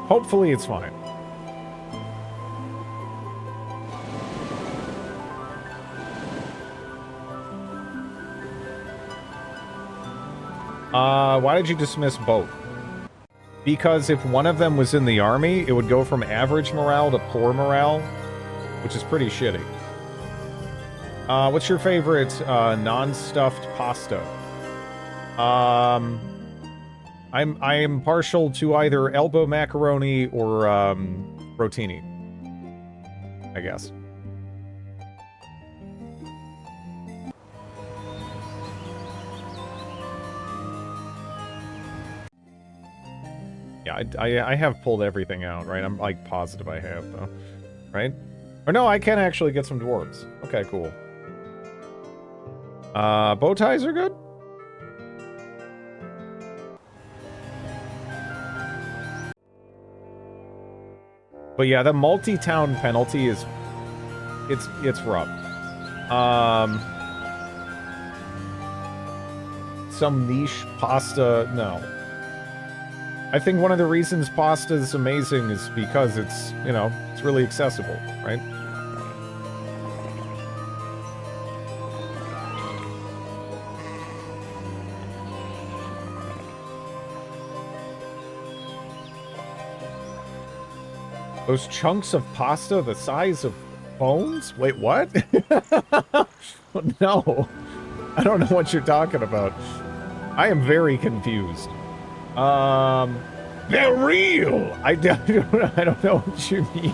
Hopefully it's fine. Why did you dismiss both? Because if one of them was in the army, it would go from average morale to poor morale, which is pretty shitty. What's your favorite non-stuffed pasta? I am partial to either elbow macaroni or rotini, I guess. Yeah, I have pulled everything out, right? I'm like positive I have, though, right? Or no, I can actually get some dwarves. Okay, cool. Bow ties are good. But yeah, the multi-town penalty is it's rough. Some niche pasta, no. I think one of the reasons pasta is amazing is because it's, you know, it's really accessible, right? Those chunks of pasta the size of bones? Wait, what? No. I don't know what you're talking about. I am very confused. They're real! I don't know what you mean.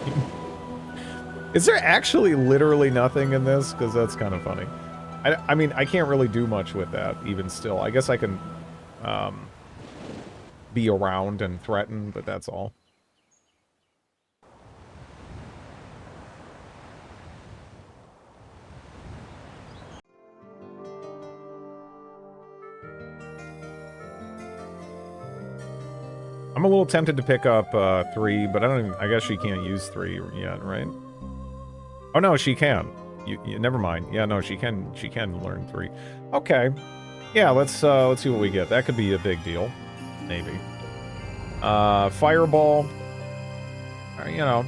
Is there actually literally nothing in this? Because that's kind of funny. I mean, I can't really do much with that, even still. I guess I can be around and threaten, but that's all. I'm a little tempted to pick up 3, but I don't even, I guess she can't use 3 yet, right? Oh no, she can. You never mind. Yeah, no, she can learn 3. Okay. Yeah, let's see what we get. That could be a big deal. Maybe. Fireball. You know.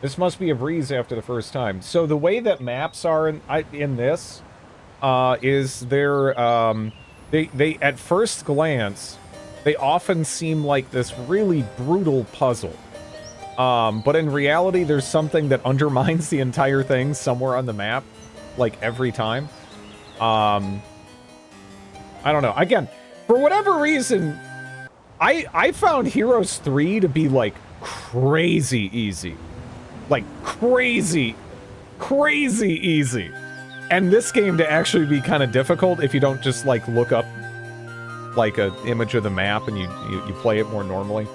This must be a breeze after the first time. So the way that maps are in this is they're They at first glance, they often seem like this really brutal puzzle. But in reality, there's something that undermines the entire thing somewhere on the map, like every time. I don't know. Again, for whatever reason, I found Heroes 3 to be like crazy easy. Like crazy easy. And this game to actually be kind of difficult if you don't just, like, look up, like, an image of the map and you play it more normally.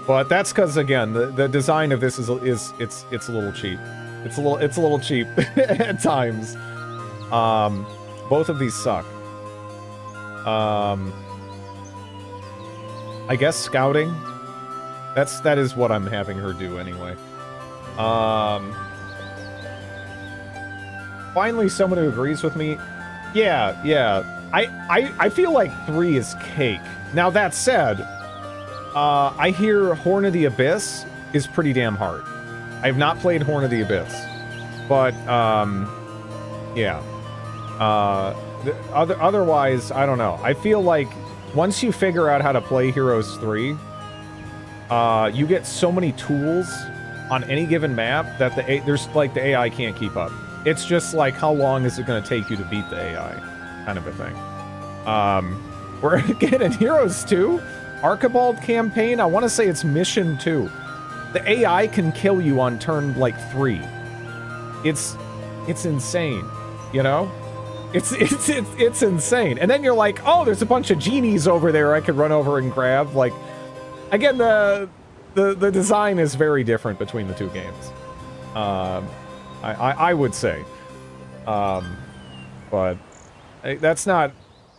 But that's because, again, the design of this is it's a little cheap. It's a little cheap at times. Both of these suck. I guess scouting. That is what I'm having her do anyway. Finally someone who agrees with me. Yeah. I feel like 3 is cake. Now that said, I hear Horn of the Abyss is pretty damn hard. I have not played Horn of the Abyss. But, yeah. Otherwise, I don't know. I feel like once you figure out how to play Heroes 3, you get so many tools on any given map that the AI can't keep up. It's just like, how long is it going to take you to beat the AI, kind of a thing. We're again in Heroes 2, Archibald campaign. I want to say it's mission 2. The AI can kill you on turn like 3. It's insane, you know. It's insane. And then you're like, oh, there's a bunch of genies over there I could run over and grab. Like, again, the design is very different between the two games. I would say. But that's not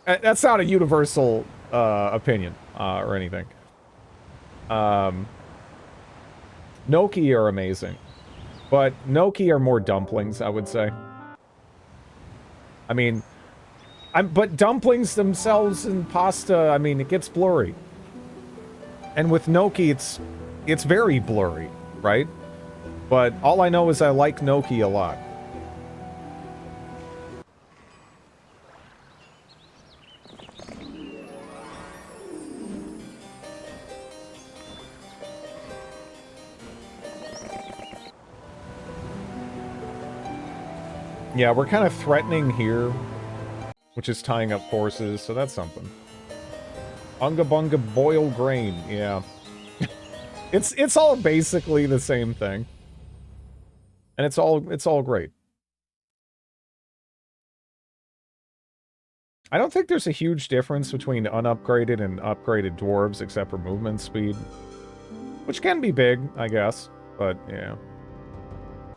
a universal opinion or anything. Noki are amazing. But Noki are more dumplings, I would say. I mean, But dumplings themselves and pasta, I mean, it gets blurry. And with gnocchi, it's very blurry, right? But all I know is I like gnocchi a lot. Yeah, we're kind of threatening here, which is tying up forces, so that's something. Unga bunga boil grain, yeah. It's all basically the same thing. And it's all great. I don't think there's a huge difference between unupgraded and upgraded dwarves except for movement speed. Which can be big, I guess. But yeah.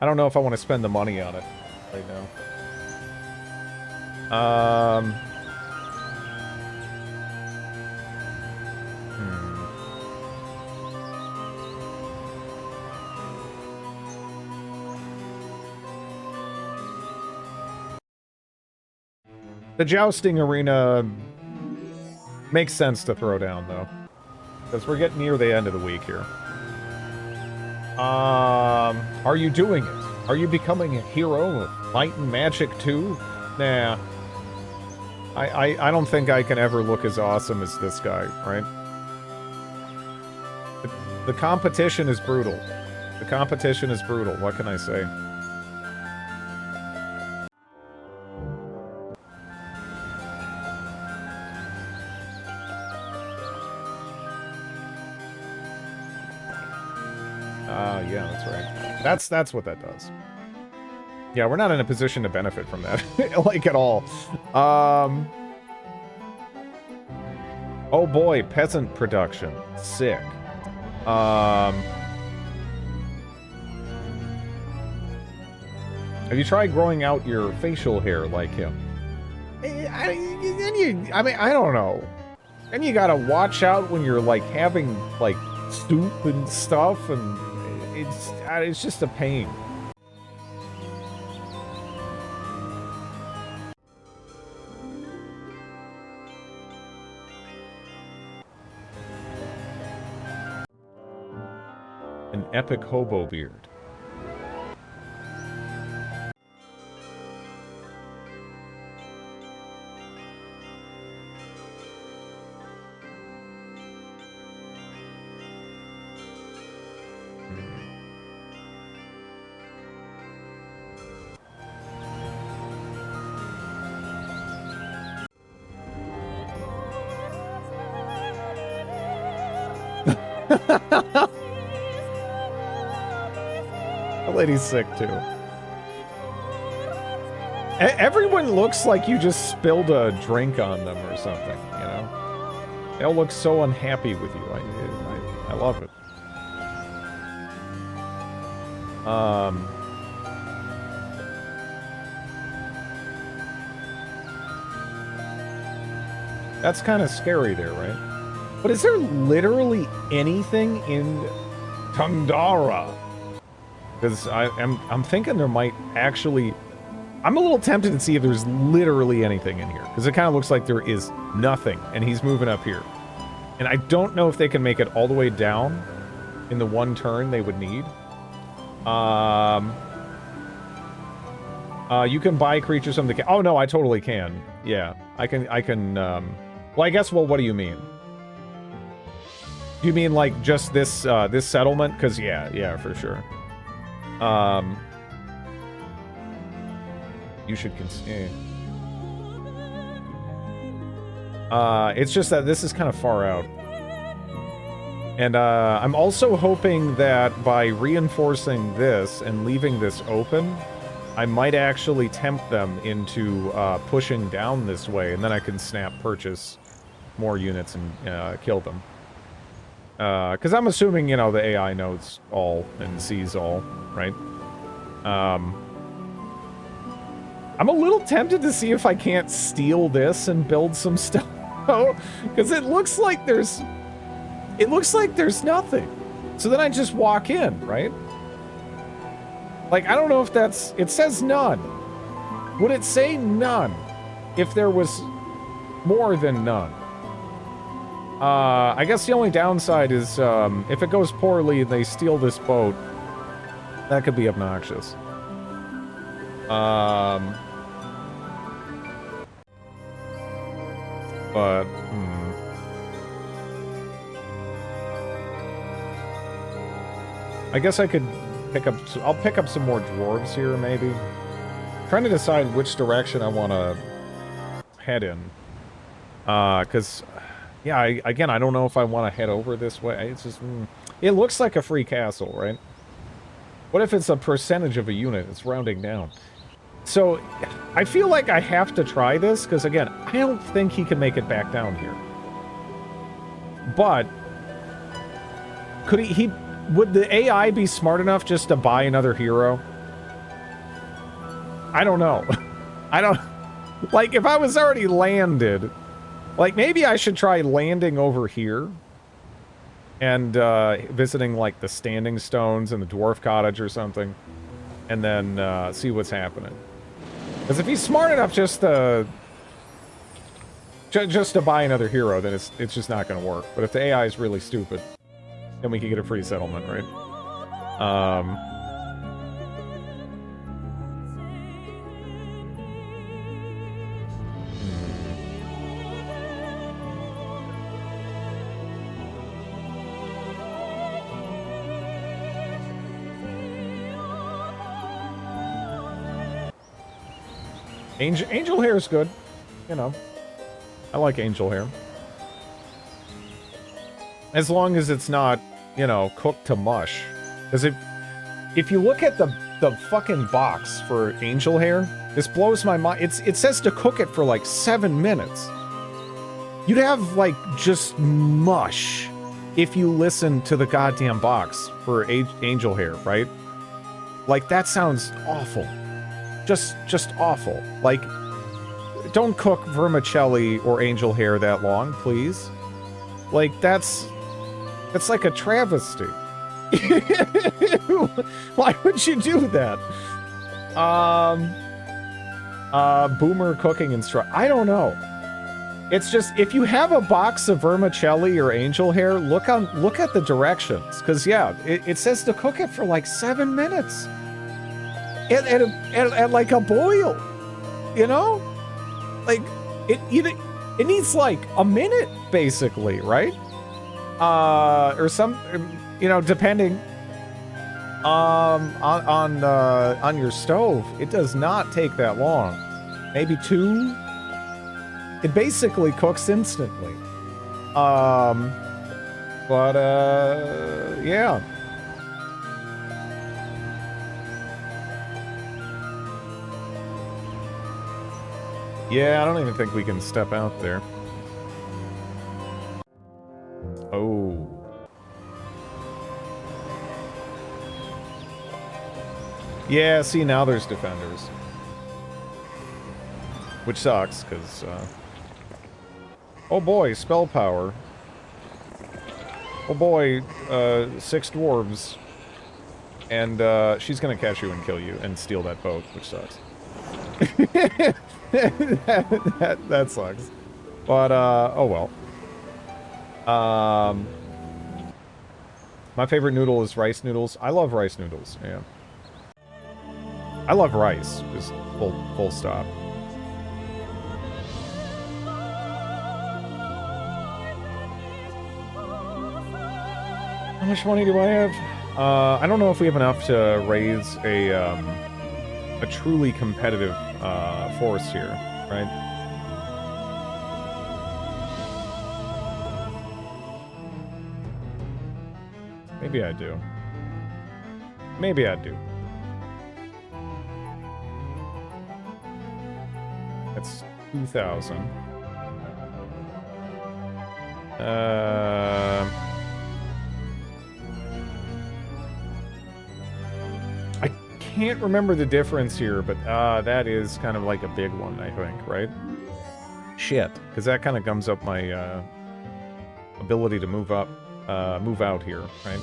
I don't know if I want to spend the money on it right now. The jousting arena makes sense to throw down, though. Because we're getting near the end of the week here. Are you doing it? Are you becoming a hero of Might and Magic 2? Nah. I don't think I can ever look as awesome as this guy, right? The competition is brutal. The competition is brutal. What can I say? Yeah, that's right. That's what that does. Yeah, we're not in a position to benefit from that, like, at all. Oh boy, peasant production. Sick. Have you tried growing out your facial hair like him? I mean, I don't know. And you gotta watch out when you're, like, having, like, soup and stuff, and it's just a pain. An epic hobo beard. That lady's sick too. Everyone looks like you just spilled a drink on them or something, you know? They all look so unhappy with you. I love it. That's kind of scary there, right? But is there literally anything in Tundra? Because I'm thinking there might actually... I'm a little tempted to see if there's literally anything in here. Because it kind of looks like there is nothing. And he's moving up here. And I don't know if they can make it all the way down in the one turn they would need. You can buy creatures from the... Oh, no, I totally can. Yeah, I can, well, I guess, well, what do you mean? Do you mean, like, just this, this settlement? Because, yeah, for sure. You should consider... it's just that this is kind of far out. And, I'm also hoping that by reinforcing this and leaving this open, I might actually tempt them into, pushing down this way, and then I can snap purchase more units and, kill them. Because I'm assuming, you know, the AI knows all and sees all, right? I'm a little tempted to see if I can't steal this and build some stuff. Because it looks like there's nothing. So then I just walk in, right? Like, I don't know if that's... It says none. Would it say none? if there was more than none. I guess the only downside is if it goes poorly and they steal this boat, that could be obnoxious. But, I guess I could pick up... I'll pick up some more dwarves here, maybe. Trying to decide which direction I want to head in. Because, yeah, again, I don't know if I want to head over this way. It's just... It looks like a free castle, right? What if it's a percentage of a unit? It's rounding down. So, I feel like I have to try this, because, again, I don't think he can make it back down here. But, could he would the AI be smart enough just to buy another hero? I don't know. I don't... Like, if I was already landed... Like, maybe I should try landing over here. And, visiting, like, the Standing Stones and the Dwarf Cottage or something. And then, see what's happening. Because if he's smart enough just to... just to buy another hero, then it's just not going to work. But if the AI is really stupid, then we can get a free settlement, right? Angel hair is good, you know. I like angel hair. As long as it's not, you know, cooked to mush. Because if you look at the fucking box for angel hair, this blows my mind. It says to cook it for like 7 minutes. You'd have like just mush if you listen to the goddamn box for angel hair, right? Like, that sounds awful. Just awful. Like, don't cook vermicelli or angel hair that long, please. Like, that's like a travesty. Why would you do that? Boomer cooking instruct. I don't know. It's just, if you have a box of vermicelli or angel hair, look at the directions. Because, yeah, it says to cook it for like 7 minutes. At like a boil, you know? Like, it needs like a minute, basically, right? Or some, you know, depending on your stove. It does not take that long. Maybe 2. It basically cooks instantly. Yeah. Yeah, I don't even think we can step out there. Oh. Yeah, see, now there's defenders. Which sucks, because, oh boy, spell power. Oh boy, 6 dwarves. And, she's gonna catch you and kill you and steal that boat, which sucks. that sucks. But, oh well. My favorite noodle is rice noodles. I love rice noodles, yeah. I love rice, just full stop. How much money do I have? I don't know if we have enough to raise a truly competitive force here, right? Maybe I do. Maybe I do. That's 2,000. I can't remember the difference here, but that is kind of like a big one, I think, right? Shit, because that kind of gums up my ability to move out here, right?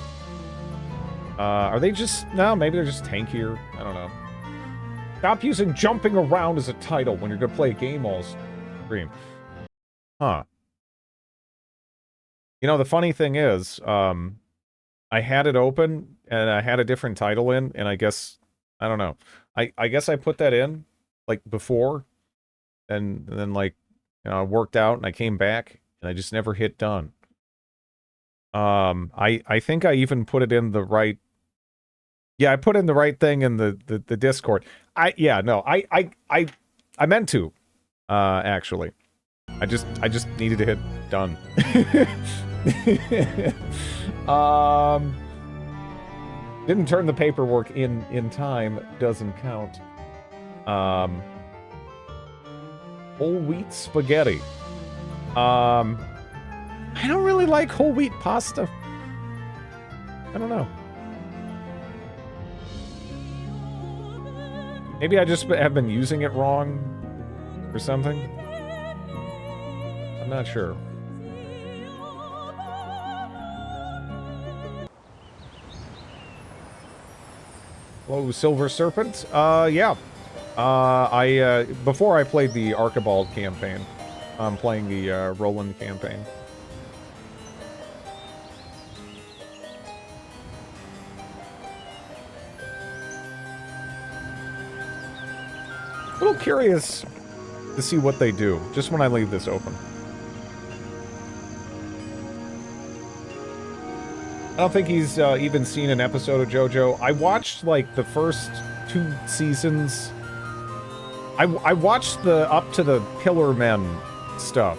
Are they just... No, maybe they're just tankier. I don't know. Stop using jumping around as a title when you're gonna play a game all stream. Huh. You know, the funny thing is, I had it open, and I had a different title in, and I guess, I don't know. I guess I put that in, like, before, and then, like, you know, it worked out, and I came back, and I just never hit done. I think I even put it in the right... Yeah, I put in the right thing in the Discord. I meant to, actually. I just needed to hit done. Didn't turn the paperwork in time, doesn't count. Whole wheat spaghetti. I don't really like whole wheat pasta. I don't know. Maybe I just have been using it wrong or something. I'm not sure. Hello, Silver Serpent. Yeah. Before I played the Archibald campaign, I'm playing the Roland campaign. A little curious to see what they do, just when I leave this open. I don't think he's even seen an episode of JoJo. I watched, like, the first 2 seasons. I watched the up to the Pillar Men stuff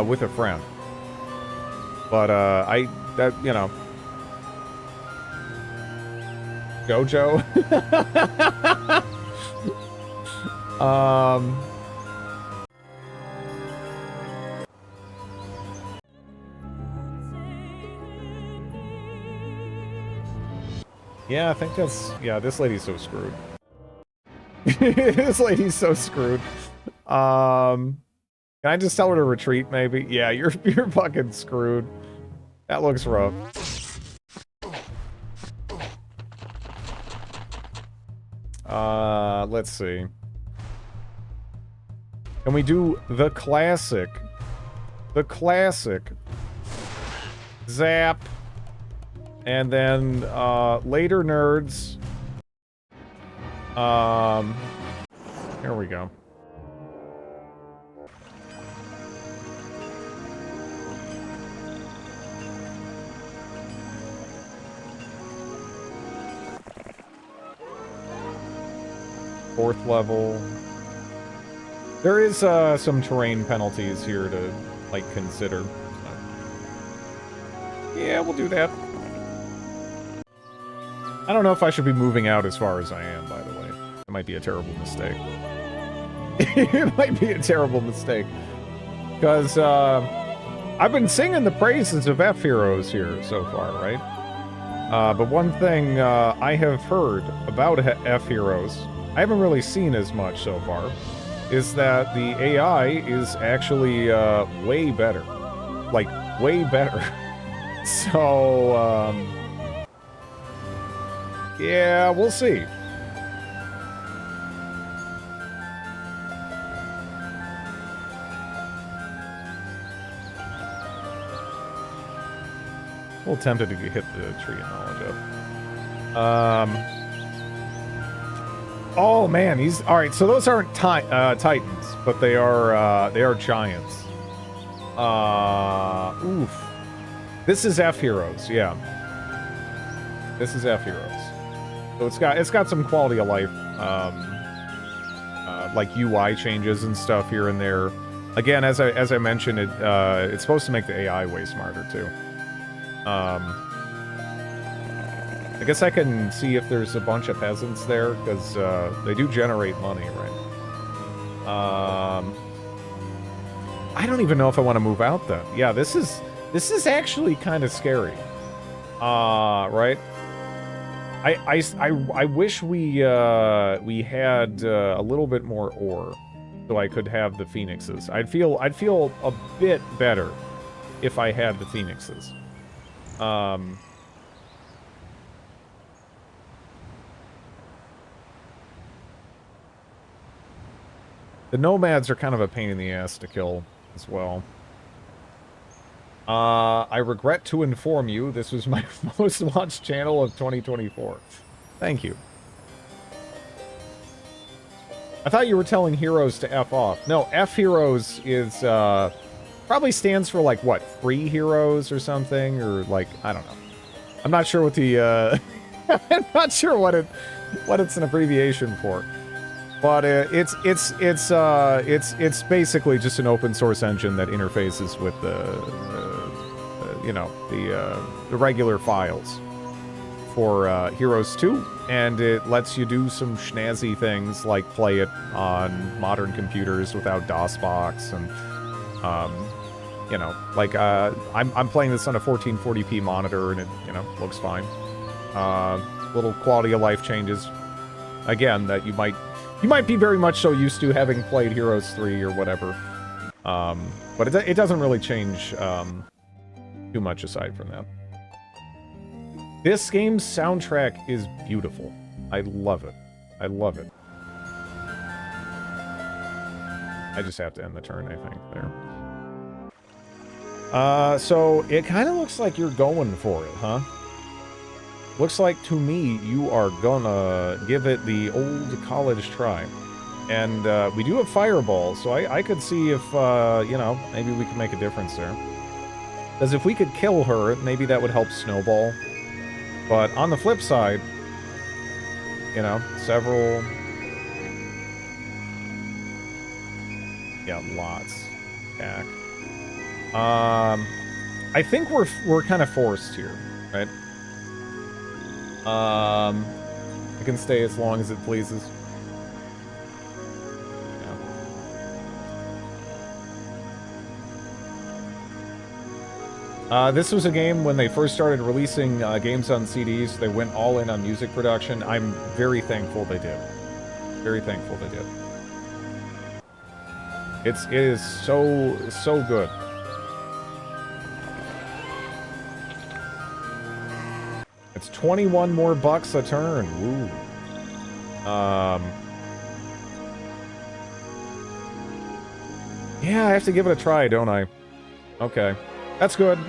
with a friend. But, you know. JoJo? Yeah, I think that's... Yeah, this lady's so screwed. This lady's so screwed. Can I just tell her to retreat, maybe? Yeah, you're fucking screwed. That looks rough. Let's see. Can we do the classic? The classic. Zap. And then, later nerds. Here we go. Fourth level. There is, some terrain penalties here to, like, consider. So. Yeah, we'll do that. I don't know if I should be moving out as far as I am, by the way. It might be a terrible mistake. It might be a terrible mistake. Because, I've been singing the praises of F-Heroes here so far, right? But one thing, I have heard about F-Heroes, I haven't really seen as much so far, is that the AI is actually, way better. Like, way better. So, yeah, we'll see. A little tempted to hit the tree of knowledge up. Oh man, he's all right. So those aren't titans, but they are giants. Oof. This is F-Heroes, yeah. This is F-Heroes. So it's got some quality of life, like UI changes and stuff here and there. Again, as I mentioned, it's supposed to make the AI way smarter too. I guess I can see if there's a bunch of peasants there because they do generate money, right? I don't even know if I want to move out though. Yeah, this is actually kind of scary. Right? I wish we had a little bit more ore, so I could have the phoenixes. I'd feel a bit better if I had the phoenixes. The nomads are kind of a pain in the ass to kill as well. I regret to inform you, this was my most watched channel of 2024. Thank you. I thought you were telling heroes to F off. No, F heroes is, probably stands for, like, what, free heroes or something? Or, like, I don't know. I'm not sure what the, I'm not sure what it's an abbreviation for. But it's basically just an open source engine that interfaces with the regular files for Heroes 2, and it lets you do some snazzy things like play it on modern computers without DOSBox, and I'm playing this on a 1440p monitor, and it looks fine. Little quality of life changes, again, that you might be very much so used to having played Heroes 3 or whatever. But it doesn't really change too much aside from that. This game's soundtrack is beautiful. I love it. I love it. I just have to end the turn, I think, there. So it kind of looks like you're going for it, huh? Looks like, to me, you are gonna give it the old college try. And we do have Fireball, so I could see if, maybe we can make a difference there. Because if we could kill her, maybe that would help Snowball. But on the flip side, several... Yeah, lots. Back. I think we're kind of forced here, right? It can stay as long as it pleases. Yeah. This was a game when they first started releasing games on CDs. They went all in on music production. I'm very thankful they did. Very thankful they did. It is so good. It's 21 more bucks a turn. Woo. Yeah, I have to give it a try, don't I? Okay. That's good.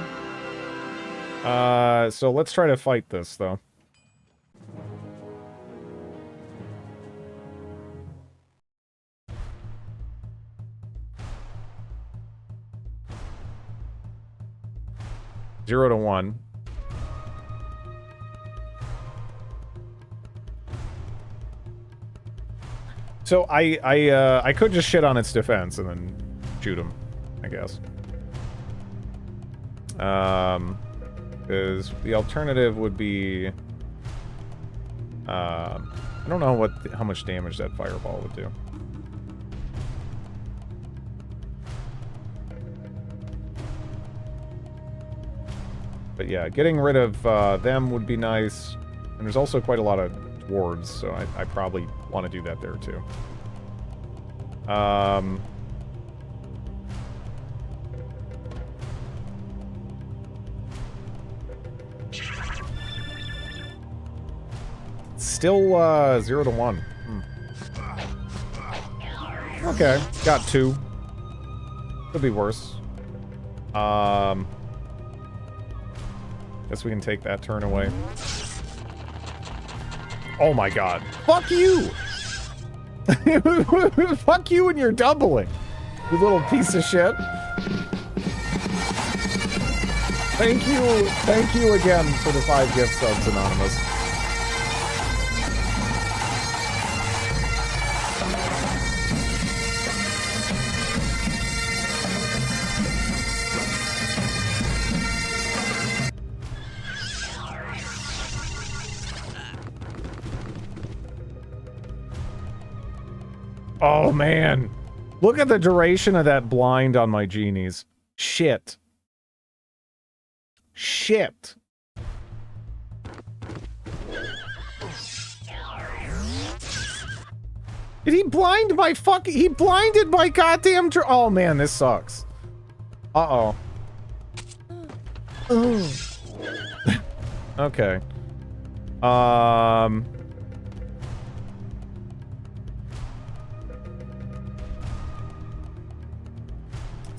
So let's try to fight this, though. Zero to 1. So I could just shit on its defense and then shoot him, I guess. Because the alternative would be, I don't know how much damage that fireball would do. But yeah, getting rid of them would be nice. And there's also quite a lot of dwarves, so I probably want to do that there too. Still 0 to 1. Okay, got 2. Could be worse. Guess we can take that turn away. Oh my god. Fuck you! Fuck you and you're doubling, you little piece of shit. Thank you again for the 5 gift subs, Anonymous. Oh, man. Look at the duration of that blind on my genies. Shit. Shit. Did he blind my fucking... He blinded my goddamn... Oh, man, this sucks. Uh-oh. Okay.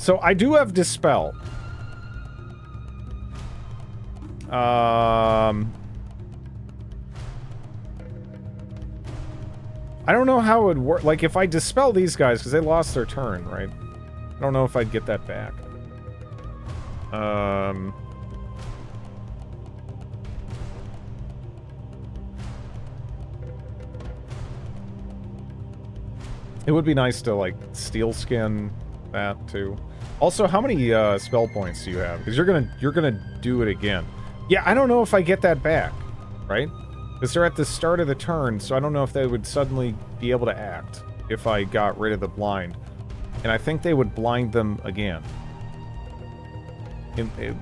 So I do have Dispel. I don't know how it would work. Like, if I Dispel these guys, because they lost their turn, right? I don't know if I'd get that back. It would be nice to, like, Steel Skin that, too. Also, how many, spell points do you have? Because you're gonna do it again. Yeah, I don't know if I get that back, right? Because they're at the start of the turn, so I don't know if they would suddenly be able to act if I got rid of the blind. And I think they would blind them again.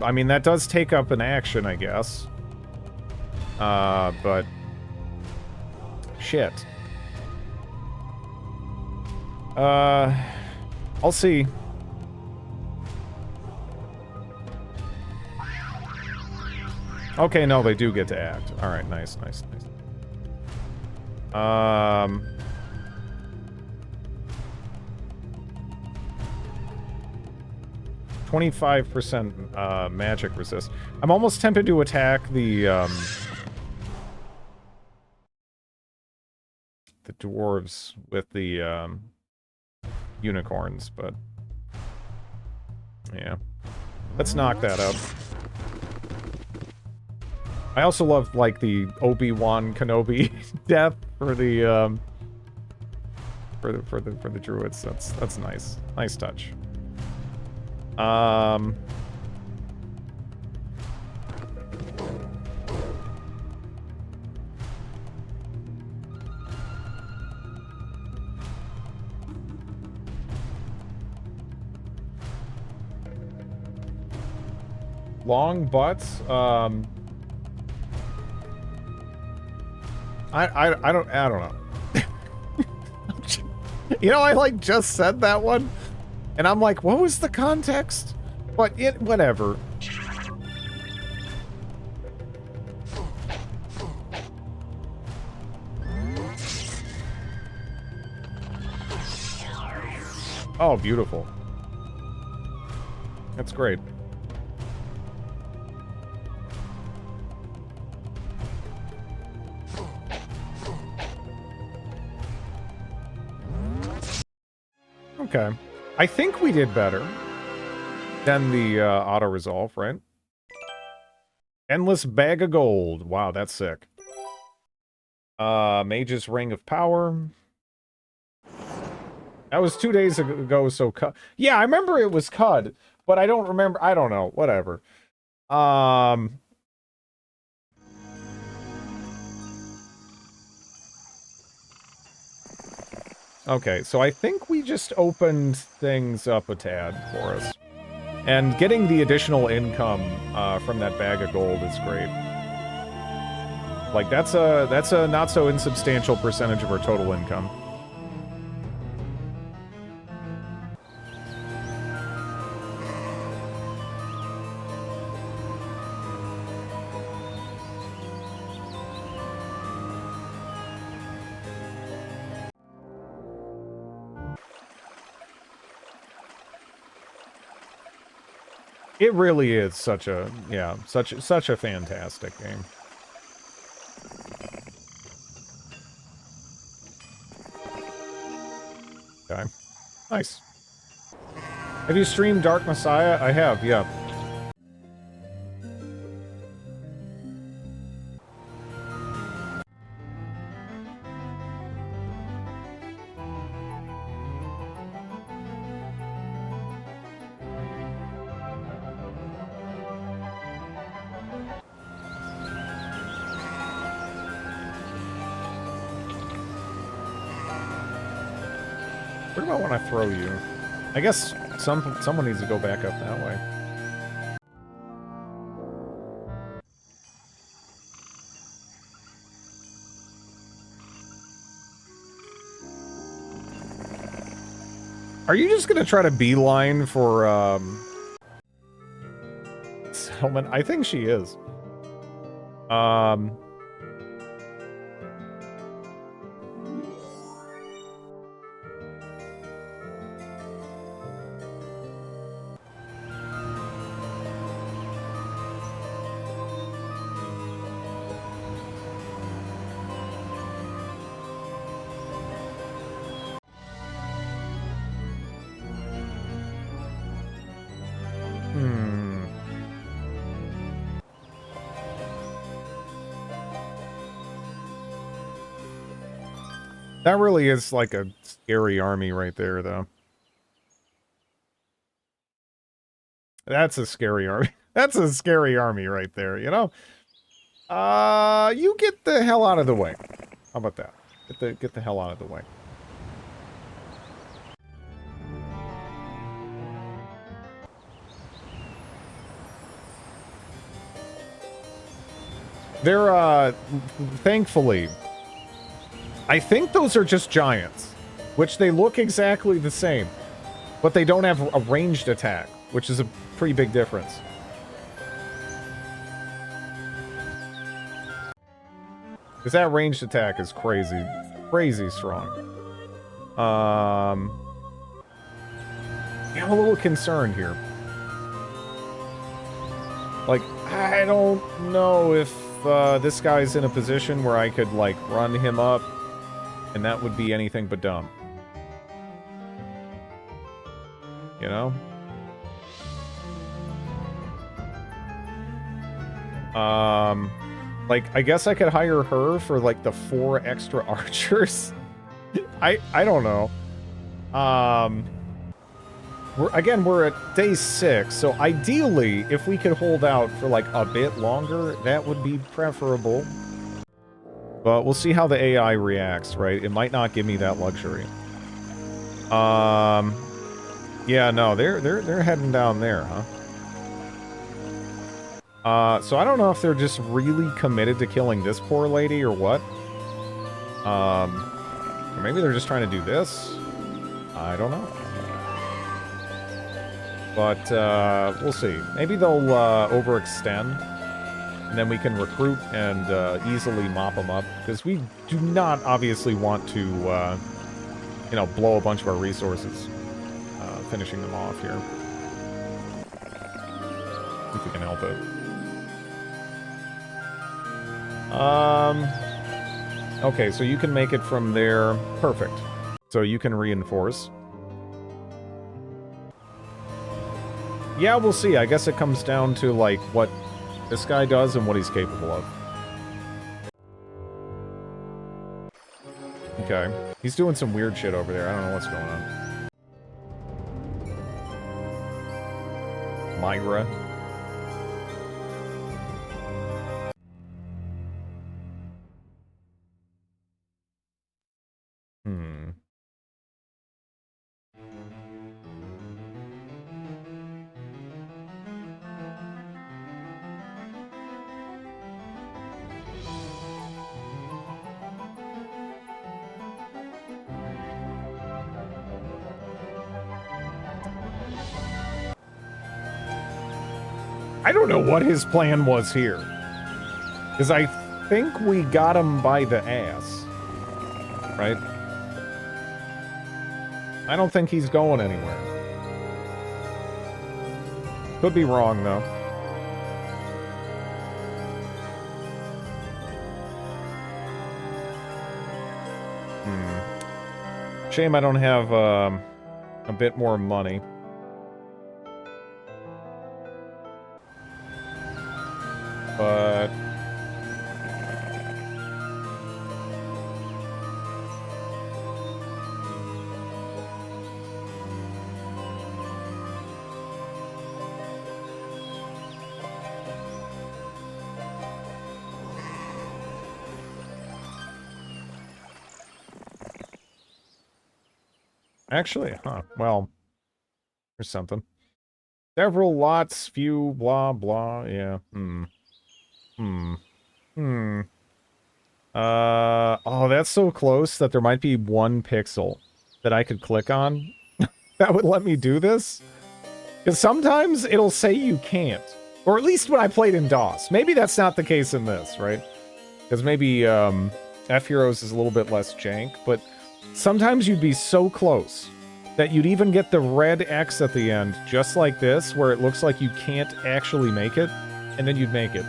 I mean, that does take up an action, I guess. But... shit. I'll see. Okay, no, they do get to act. Alright, nice, nice, nice. 25% magic resist. I'm almost tempted to attack the dwarves with the unicorns, but yeah. Let's knock that up. I also love, like, the Obi-Wan Kenobi death for the for the druids. That's nice. Nice touch. Long butts. I don't know. You know, I like just said that one, and I'm like, what was the context? But whatever. Oh, beautiful. That's great. Okay. I think we did better than the auto-resolve, right? Endless bag of gold. Wow, that's sick. Mage's Ring of Power. That was 2 days ago, so cut. Yeah, I remember it was cut, but I don't remember. I don't know. Whatever. Okay, so I think we just opened things up a tad for us. And getting the additional income from that bag of gold is great. Like, that's a not so insubstantial percentage of our total income. It really is such a, yeah, such a fantastic game. Okay. Nice. Have you streamed Dark Messiah? I have, yeah. What about when I throw you? I guess someone needs to go back up that way. Are you just gonna try to beeline for, settlement? I think she is. That really is like a scary army right there, though. That's a scary army. That's a scary army right there, you know? You get the hell out of the way. How about that? Get the hell out of the way. They're, thankfully, I think those are just giants, which they look exactly the same, but they don't have a ranged attack, which is a pretty big difference. Because that ranged attack is crazy, crazy strong. Yeah, I'm a little concerned here. Like, I don't know if this guy's in a position where I could, like, run him up, and that would be anything but dumb. You know? Like, I guess I could hire her for, like, the 4 extra archers. I don't know. We're at day 6, so ideally, if we could hold out for, like, a bit longer, that would be preferable. But we'll see how the AI reacts, right? It might not give me that luxury. Yeah, no, they're heading down there, huh? So I don't know if they're just really committed to killing this poor lady or what. Or maybe they're just trying to do this. I don't know. But, we'll see. Maybe they'll, overextend. And then we can recruit and, easily mop them up. Because we do not obviously want to, you know, blow a bunch of our resources. Finishing them off here. If we can help it. Okay, so you can make it from there. Perfect. So you can reinforce. Yeah, we'll see. I guess it comes down to, like, what this guy does and what he's capable of. Okay. He's doing some weird shit over there. I don't know what's going on. Myra. I don't know what his plan was here. Because I think we got him by the ass. Right? I don't think he's going anywhere. Could be wrong, though. Shame I don't have a bit more money. But actually, well, here's something. Several lots, few, blah, blah, yeah, oh, that's so close that there might be 1 pixel that I could click on that would let me do this. Because sometimes it'll say you can't. Or at least when I played in DOS. Maybe that's not the case in this, right? Because maybe, F-Heroes is a little bit less jank, but sometimes you'd be so close that you'd even get the red X at the end, just like this, where it looks like you can't actually make it, and then you'd make it.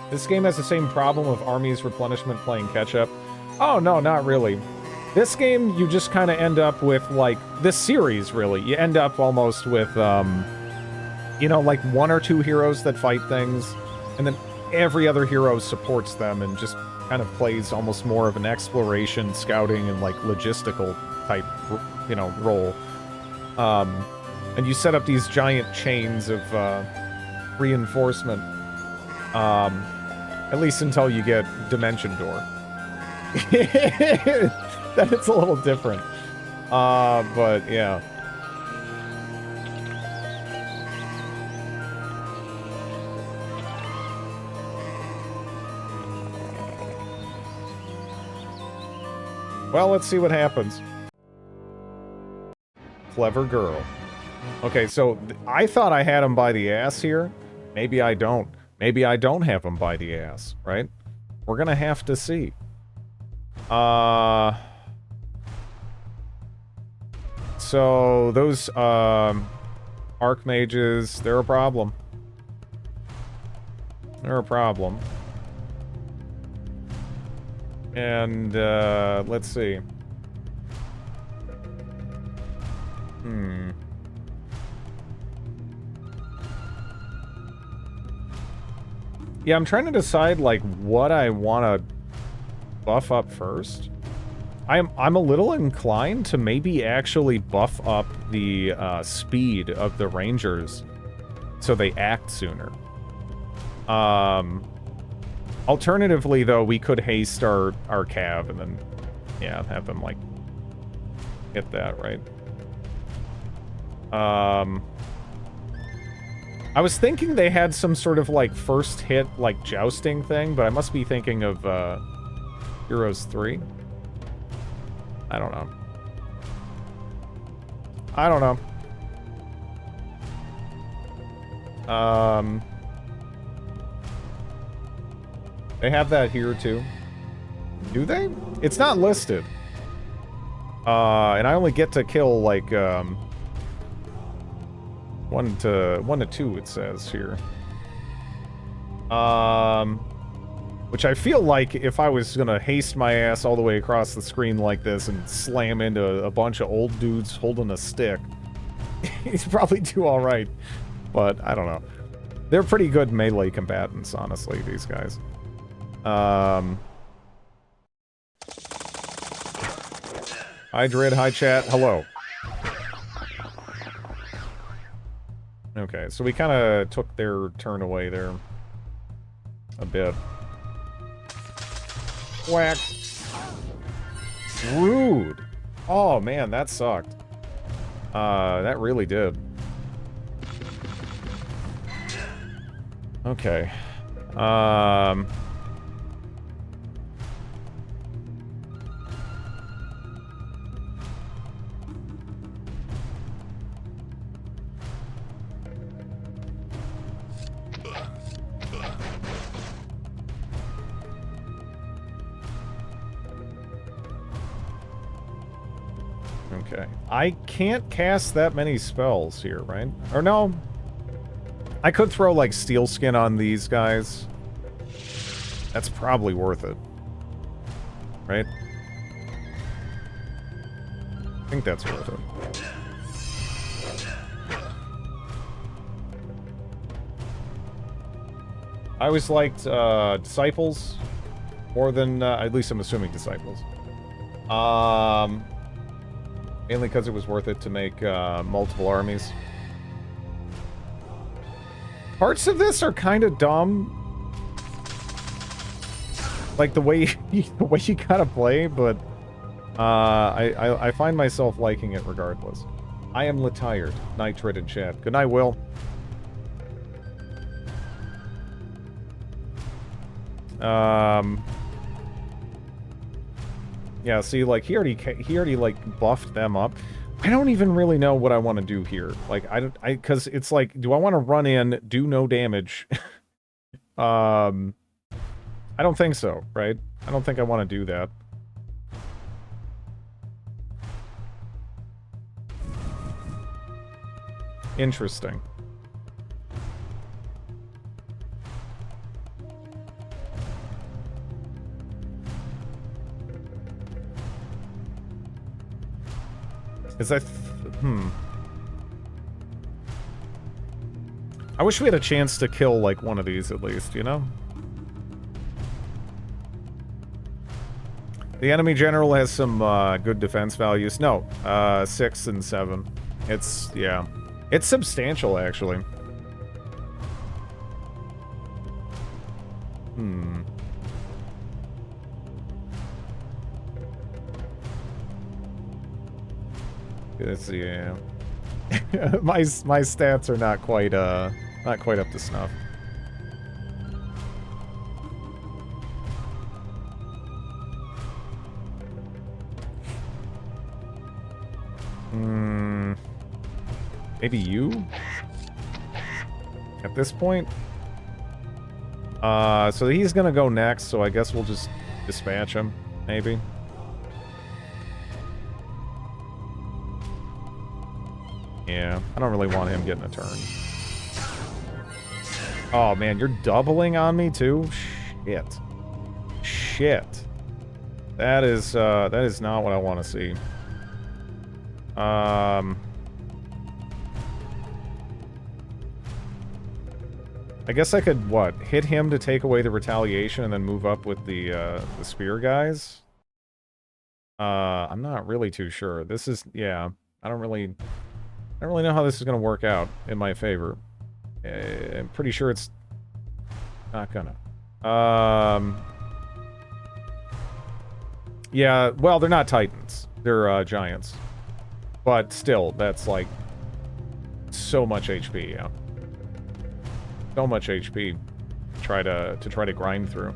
This game has the same problem of armies replenishment playing catch-up. Oh, no, not really. This game, you just kind of end up with, like, this series, really. You end up almost with, you know, like 1 or 2 heroes that fight things, and then every other hero supports them and just kind of plays almost more of an exploration, scouting, and like logistical type, you know, role. And you set up these giant chains of reinforcement, at least until you get Dimension Door. Then it's a little different. But yeah. Well, let's see what happens. Clever girl. Okay, so I thought I had him by the ass here. Maybe I don't. Maybe I don't have him by the ass, right? We're gonna have to see. So those Archmages, they're a problem. They're a problem. And let's see. Yeah, I'm trying to decide like what I want to buff up first. I'm a little inclined to maybe actually buff up the speed of the Rangers so they act sooner. Alternatively, though, we could haste our cav and then, yeah, have them like hit that, right? I was thinking they had some sort of like first hit like jousting thing, but I must be thinking of Heroes 3. I don't know. I don't know. They have that here too. Do they? It's not listed. And I only get to kill like 1 to 2 it says here. Which I feel like if I was gonna haste my ass all the way across the screen like this and slam into a bunch of old dudes holding a stick, he'd probably do alright. But I don't know. They're pretty good melee combatants, honestly, these guys. Hi Drid, hi chat, hello. Okay, so we kind of took their turn away there a bit. Whack. Rude. Oh man, that sucked. That really did. Okay. Okay. I can't cast that many spells here, right? Or no. I could throw, like, Steel Skin on these guys. That's probably worth it. Right? I think that's worth it. I always liked, Disciples more than, at least I'm assuming Disciples. Mainly because it was worth it to make multiple armies. Parts of this are kind of dumb. Like the way you gotta play, but I find myself liking it regardless. I am tired. Nitrid in chat. Good night, Will. Yeah, see, like, he already, like, buffed them up. I don't even really know what I want to do here. Like, because it's like, do I want to run in, do no damage? I don't think so, right? I don't think I want to do that. Interesting. Is that... I wish we had a chance to kill, like, one of these at least, you know? The enemy general has some good defense values. No, 6 and 7. It's, yeah. It's substantial, actually. It's, yeah. my stats are not quite up to snuff. Maybe you? At this point? So he's gonna go next, so I guess we'll just dispatch him, maybe. Yeah, I don't really want him getting a turn. Oh man, you're doubling on me too? Shit. Shit. That is not what I want to see. I guess I could, what, hit him to take away the retaliation and then move up with the spear guys? I'm not really too sure. This is, yeah, I don't really know how this is going to work out in my favor. I'm pretty sure it's not gonna. Yeah, well, they're not titans. They're giants. But still, that's like so much HP, yeah. So much HP to try to grind through.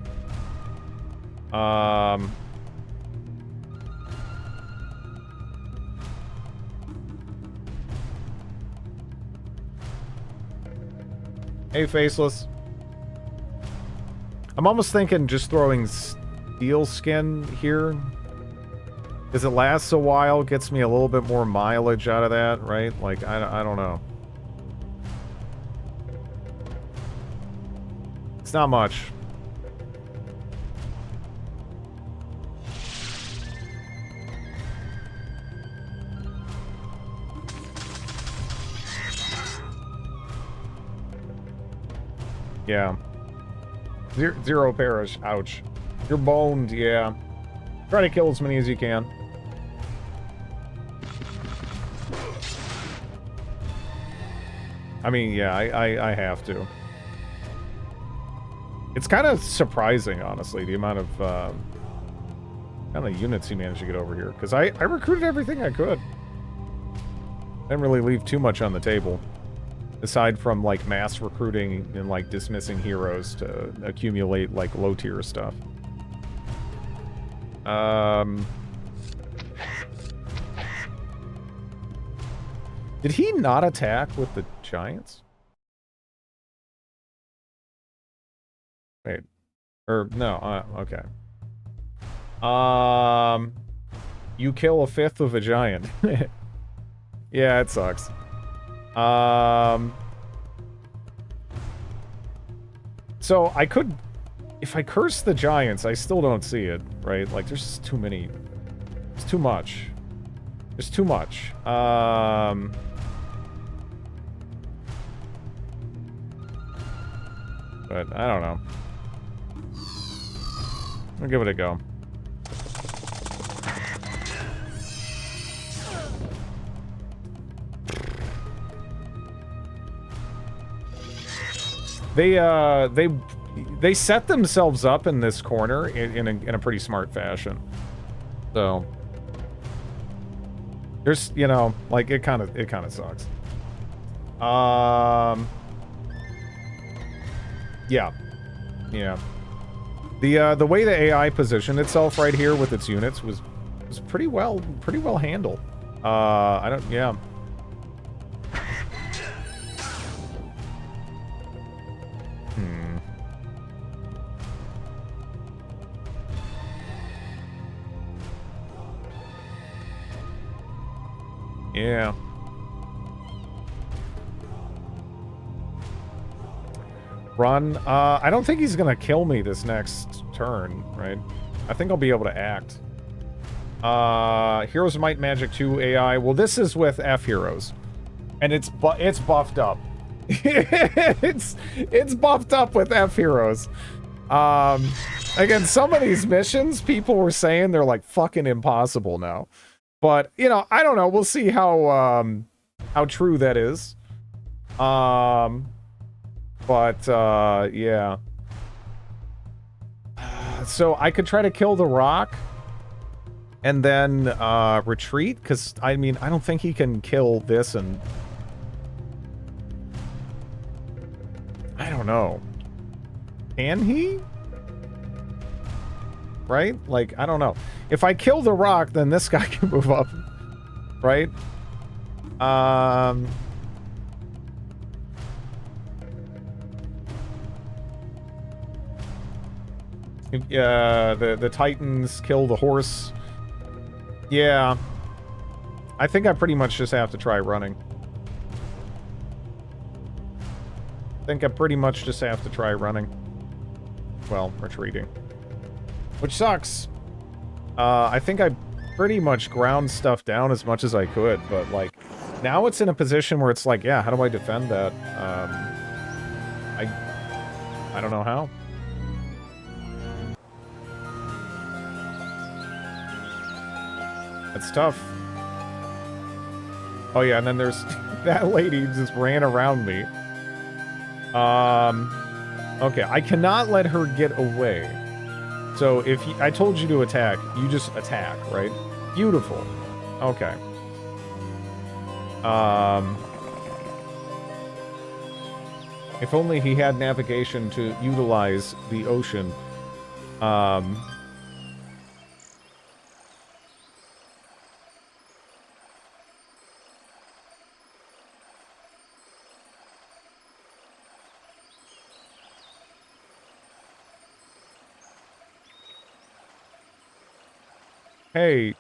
Hey, Faceless. I'm almost thinking just throwing Steel Skin here. Because it lasts a while, gets me a little bit more mileage out of that, right? Like, I don't know. It's not much. Yeah. Zero perish. Ouch. You're boned, yeah. Try to kill as many as you can. I mean, yeah, I have to. It's kind of surprising, honestly, the amount of units he managed to get over here. Because I recruited everything I could. Didn't really leave too much on the table. Aside from, like, mass recruiting and, like, dismissing heroes to accumulate, like, low-tier stuff. Did he not attack with the giants? Wait. Or, no, okay. You kill a fifth of a giant. Yeah, it sucks. So I could, if I curse the giants, I still don't see it, right? Like, there's just too many. It's too much. There's too much. But I don't know. I'll give it a go. They set themselves up in this corner in a pretty smart fashion. So there's, you know, like, it kind of sucks. Yeah. The way the AI positioned itself right here with its units was pretty well handled. Yeah. Yeah. Run. I don't think he's gonna kill me this next turn, right? I think I'll be able to act. Heroes of Might Magic 2 AI. Well, this is with F heroes. And it's buffed up. it's buffed up with F heroes. Again, some of these missions, people were saying they're like fucking impossible now. But, you know, I don't know. We'll see how true that is. Yeah. So I could try to kill the Rock and then retreat, because I mean, I don't think he can kill this, and I don't know. Can he? Right? Like, I don't know. If I kill the Rock, then this guy can move up. Right? The Titans kill the horse. Yeah. I think I pretty much just have to try running. Well, retreating. Which sucks. I think I pretty much ground stuff down as much as I could, but, like, now it's in a position where it's like, yeah, how do I defend that? I don't know how. It's tough. Oh yeah, and then there's that lady just ran around me. Okay, I cannot let her get away. So if I told you to attack, you just attack, right? Beautiful. Okay. If only he had navigation to utilize the ocean. Hey,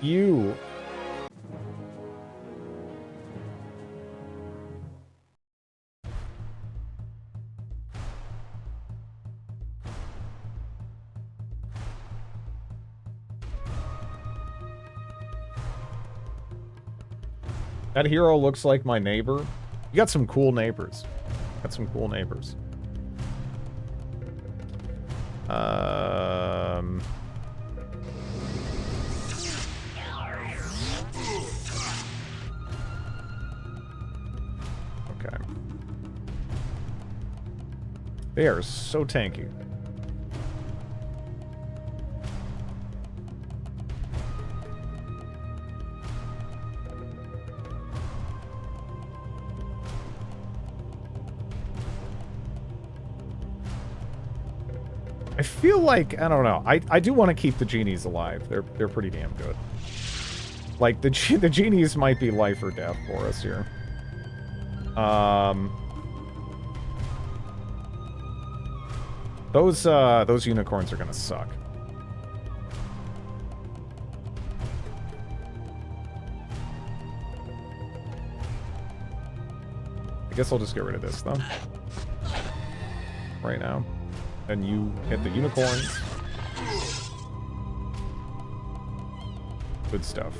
you. That hero looks like my neighbor. You got some cool neighbors. Okay. They are so tanky. I feel like, I don't know. I do want to keep the genies alive. They're pretty damn good. Like, the genies might be life or death for us here. Those unicorns are gonna suck. I guess I'll just get rid of this, though. Right now. And you hit the unicorns. Good stuff.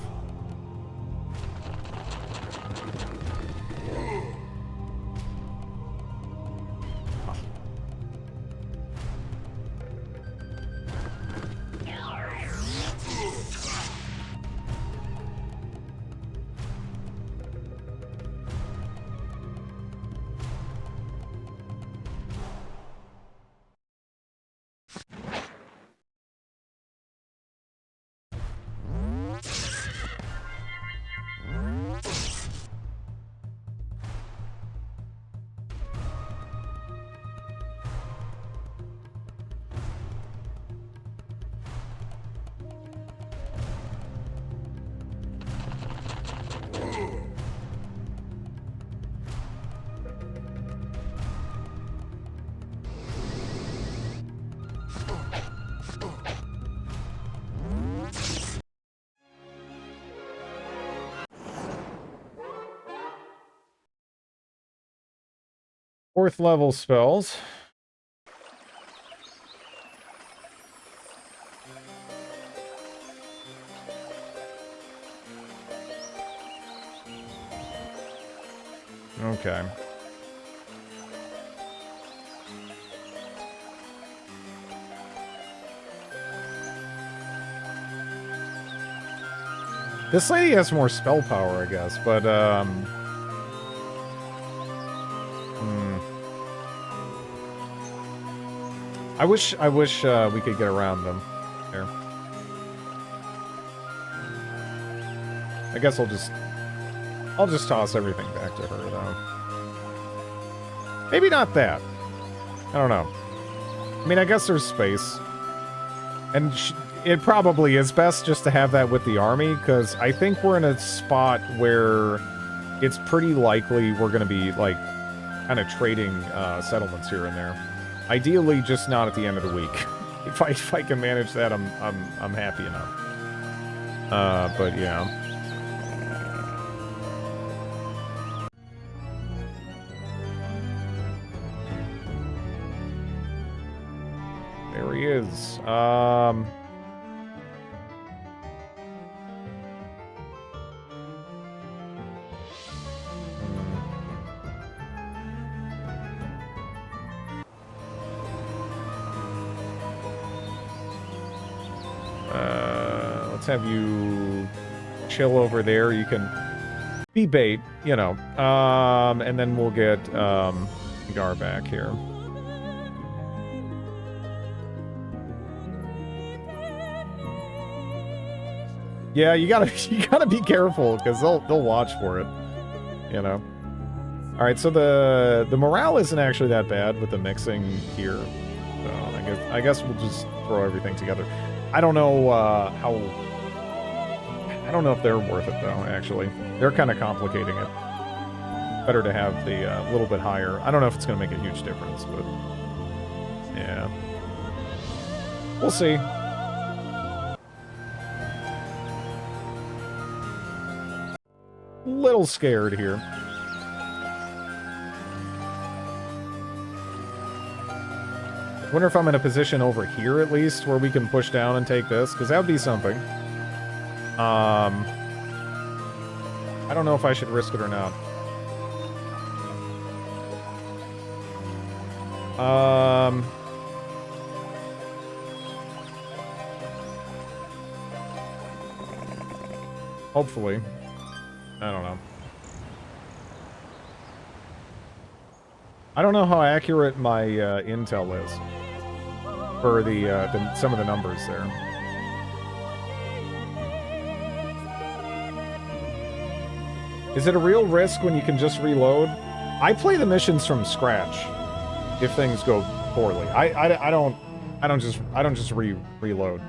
Fourth level spells. Okay. This lady has more spell power, I guess, but, I wish we could get around them. There. I guess I'll just toss everything back to her, though. Maybe not that. I don't know. I mean, I guess there's space. And it probably is best just to have that with the army, because I think we're in a spot where it's pretty likely we're going to be, like, kind of trading settlements here and there. Ideally, just not at the end of the week. If I can manage that, I'm happy enough. But yeah. There he is. Let's have you chill over there. You can be bait, you know. And then we'll get Gar back here. Yeah, you gotta be careful because they'll watch for it, you know. All right, so the morale isn't actually that bad with the mixing here. So I guess we'll just throw everything together. I don't know I don't know if they're worth it though. Actually, they're kind of complicating it. Better to have the little bit higher. I don't know if it's gonna make a huge difference, but yeah, we'll see. Little scared here. Wonder if I'm in a position over here at least where we can push down and take this, because that would be something. I don't know if I should risk it or not. Hopefully. I don't know. I don't know how accurate my intel is for the some of the numbers there. Is it a real risk when you can just reload? I play the missions from scratch if things go poorly. I don't just reload.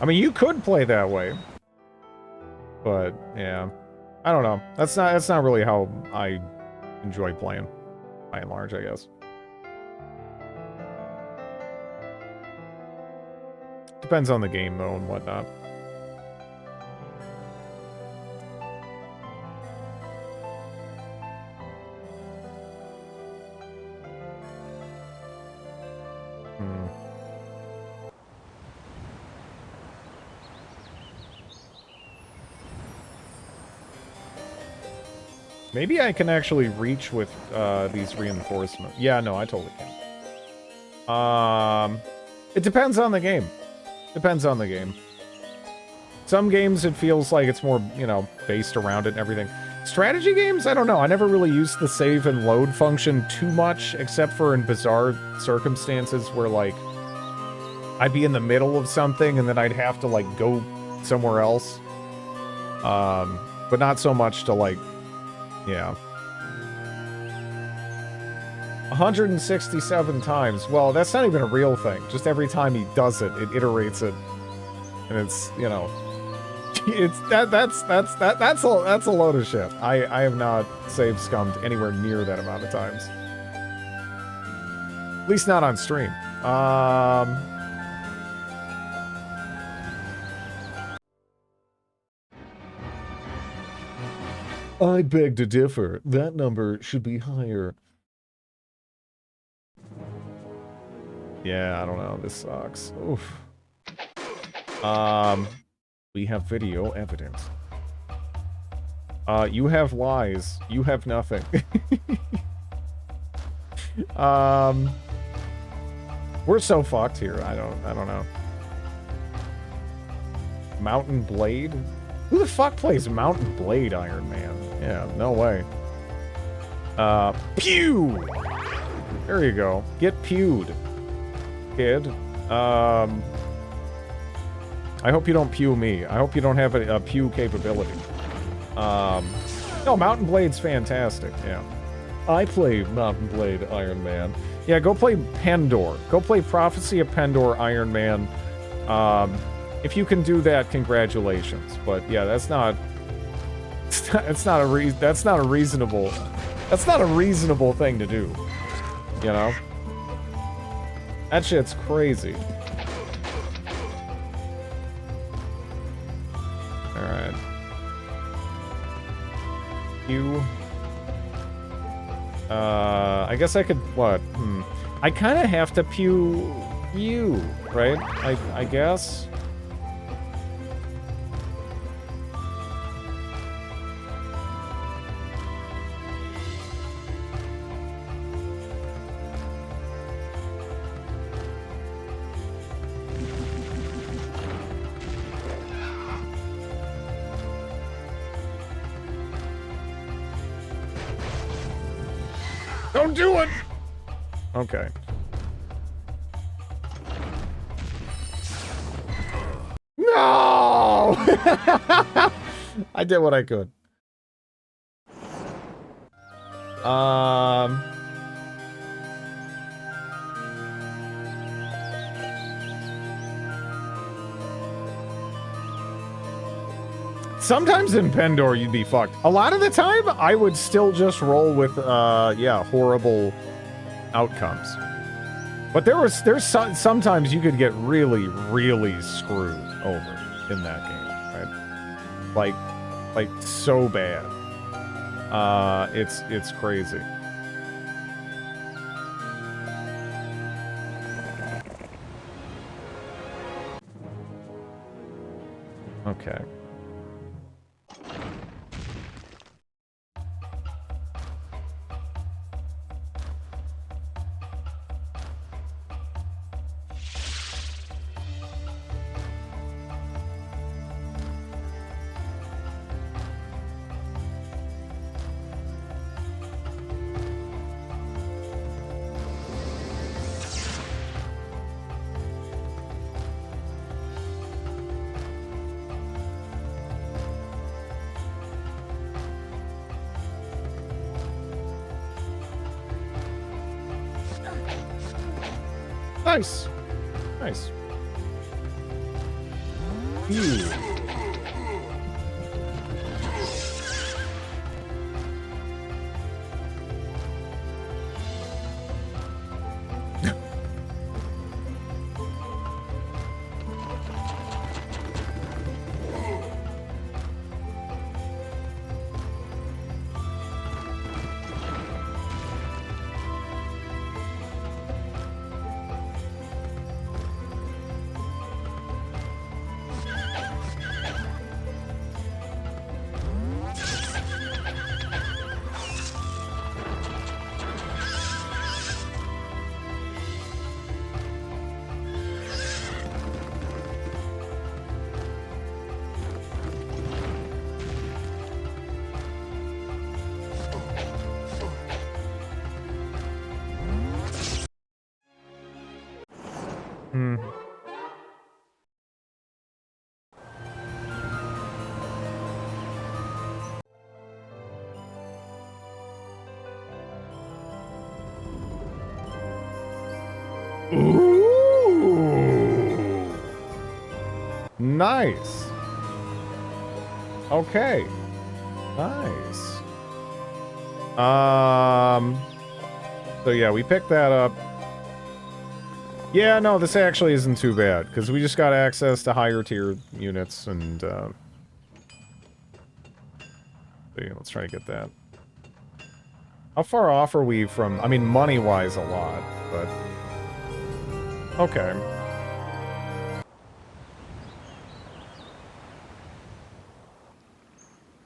I mean, you could play that way, but yeah, I don't know. That's not really how I enjoy playing, by and large, I guess. Depends on the game though and whatnot. Maybe I can actually reach with these reinforcements. Yeah, no, I totally can. It depends on the game. Depends on the game. Some games it feels like it's more, you know, based around it and everything. Strategy games, I don't know. I never really used the save and load function too much, except for in bizarre circumstances where, like, I'd be in the middle of something and then I'd have to, like, go somewhere else. But not so much to, like, yeah. 167 times. Well, that's not even a real thing. Just every time he does it, it iterates it. And it's, you know, it's that's a load of shit. I have not save scummed anywhere near that amount of times. At least not on stream. I beg to differ. That number should be higher. Yeah, I don't know. This sucks. Oof. We have video evidence. You have lies. You have nothing. We're so fucked here. I don't know. Mountain Blade? Who the fuck plays Mountain Blade Iron Man? Yeah, no way. Pew! There you go. Get pewed, kid. I hope you don't pew me. I hope you don't have a pew capability. No, Mountain Blade's fantastic, yeah. I play Mountain Blade Iron Man. Yeah, go play Pendor. Go play Prophecy of Pendor Iron Man. If you can do that, congratulations. But yeah, that's not a reasonable thing to do. You know? That shit's crazy. Alright. You... I guess I could... What? I kind of have to pew you, right? I guess? Don't do it! Okay. No! I did what I could. Sometimes in Pendor you'd be fucked. A lot of the time, I would still just roll with, yeah, horrible outcomes. But there's sometimes you could get really, really screwed over in that game, right? Like so bad. It's crazy. Okay. Nice. Nice. Ew. Ooh. Nice. Okay. Nice. So yeah, we picked that up. Yeah, no, this actually isn't too bad, because we just got access to higher tier units, and, so yeah, let's try to get that. How far off are we from, I mean, money-wise a lot, but... Okay.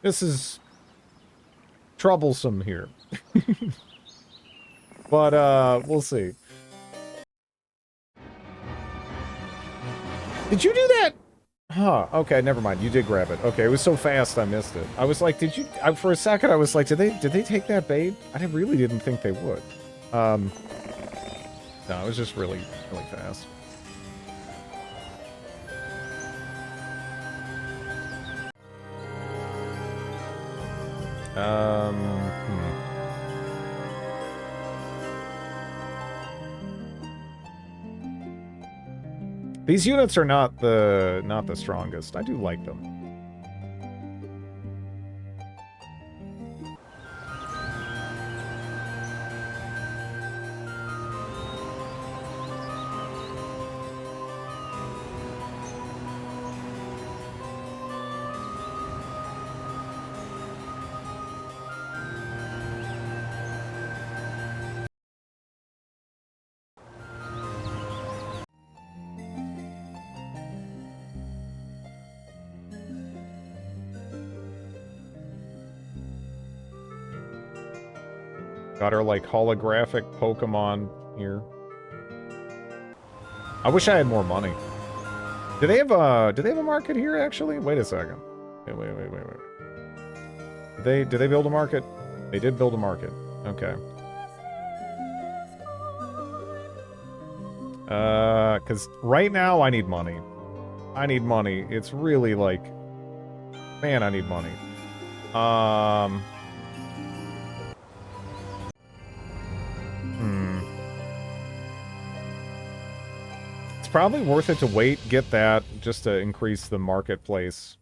This is... troublesome here. But, we'll see. Did you do that? Huh, okay, never mind. You did grab it. Okay, it was so fast I missed it. I was like, did you... for a second, I was like, did they take that bait? Really didn't think they would. No, it was just really, really fast. These units are not the strongest. I do like them. Got our, like, holographic Pokemon here. I wish I had more money. Do they have a market here, actually? Wait a second. Wait. Did they build a market? They did build a market. Okay. Because right now I need money. I need money. It's really like... Man, I need money. Probably worth it to wait, get that, just to increase the marketplace.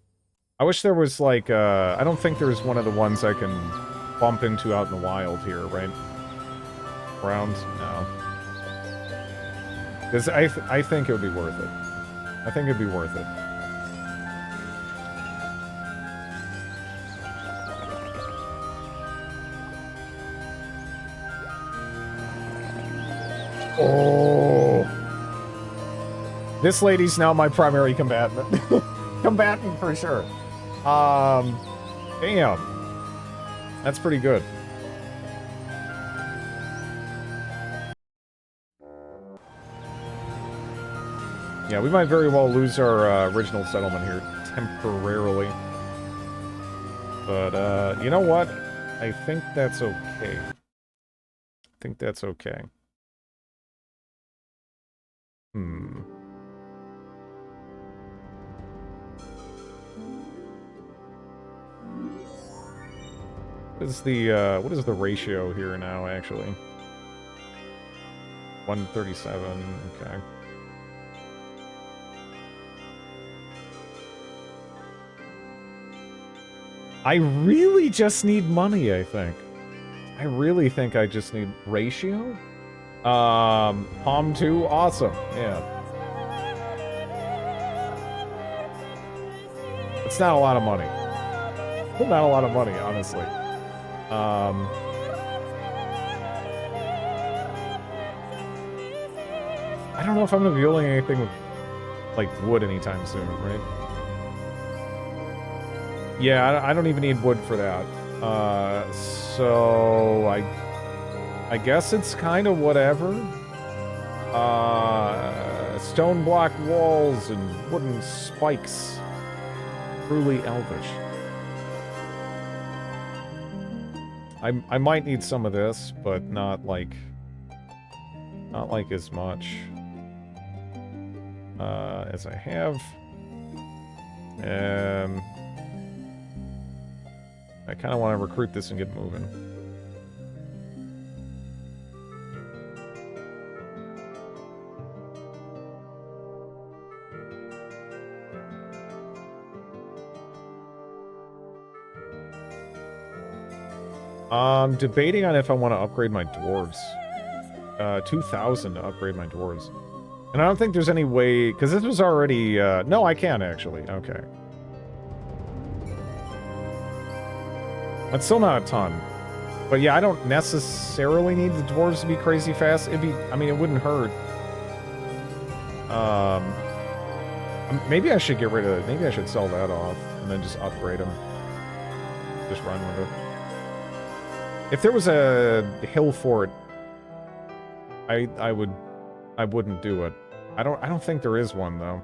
I wish there was, like, I don't think there's one of the ones I can bump into out in the wild here, right? Rounds? No. Because I think it would be worth it. I think it'd be worth it. Oh... This lady's now my primary combatant. Combatant for sure. Damn. That's pretty good. Yeah, we might very well lose our original settlement here temporarily. But, you know what? I think that's okay. I think that's okay. What is the ratio here now, actually? 137, okay. I really just need money, I think. I really think I just need ratio? Palm 2, awesome, yeah. It's not a lot of money. Not a lot of money, honestly. I don't know if I'm gonna be building anything with, like, wood anytime soon, right? Yeah, I don't even need wood for that. So I guess it's kind of whatever. Stone block walls and wooden spikes. Truly elvish. I might need some of this, but not like as much as I have. I kind of want to recruit this and get moving. I'm debating on if I want to upgrade my dwarves. 2,000 to upgrade my dwarves. And I don't think there's any way... Because this was already... no, I can, actually. Okay. That's still not a ton. But yeah, I don't necessarily need the dwarves to be crazy fast. It'd be... I mean, it wouldn't hurt. Maybe I should get rid of... Maybe I should sell that off. And then just upgrade them. Just run with it. If there was a hill fort, I wouldn't do it. I don't think there is one though.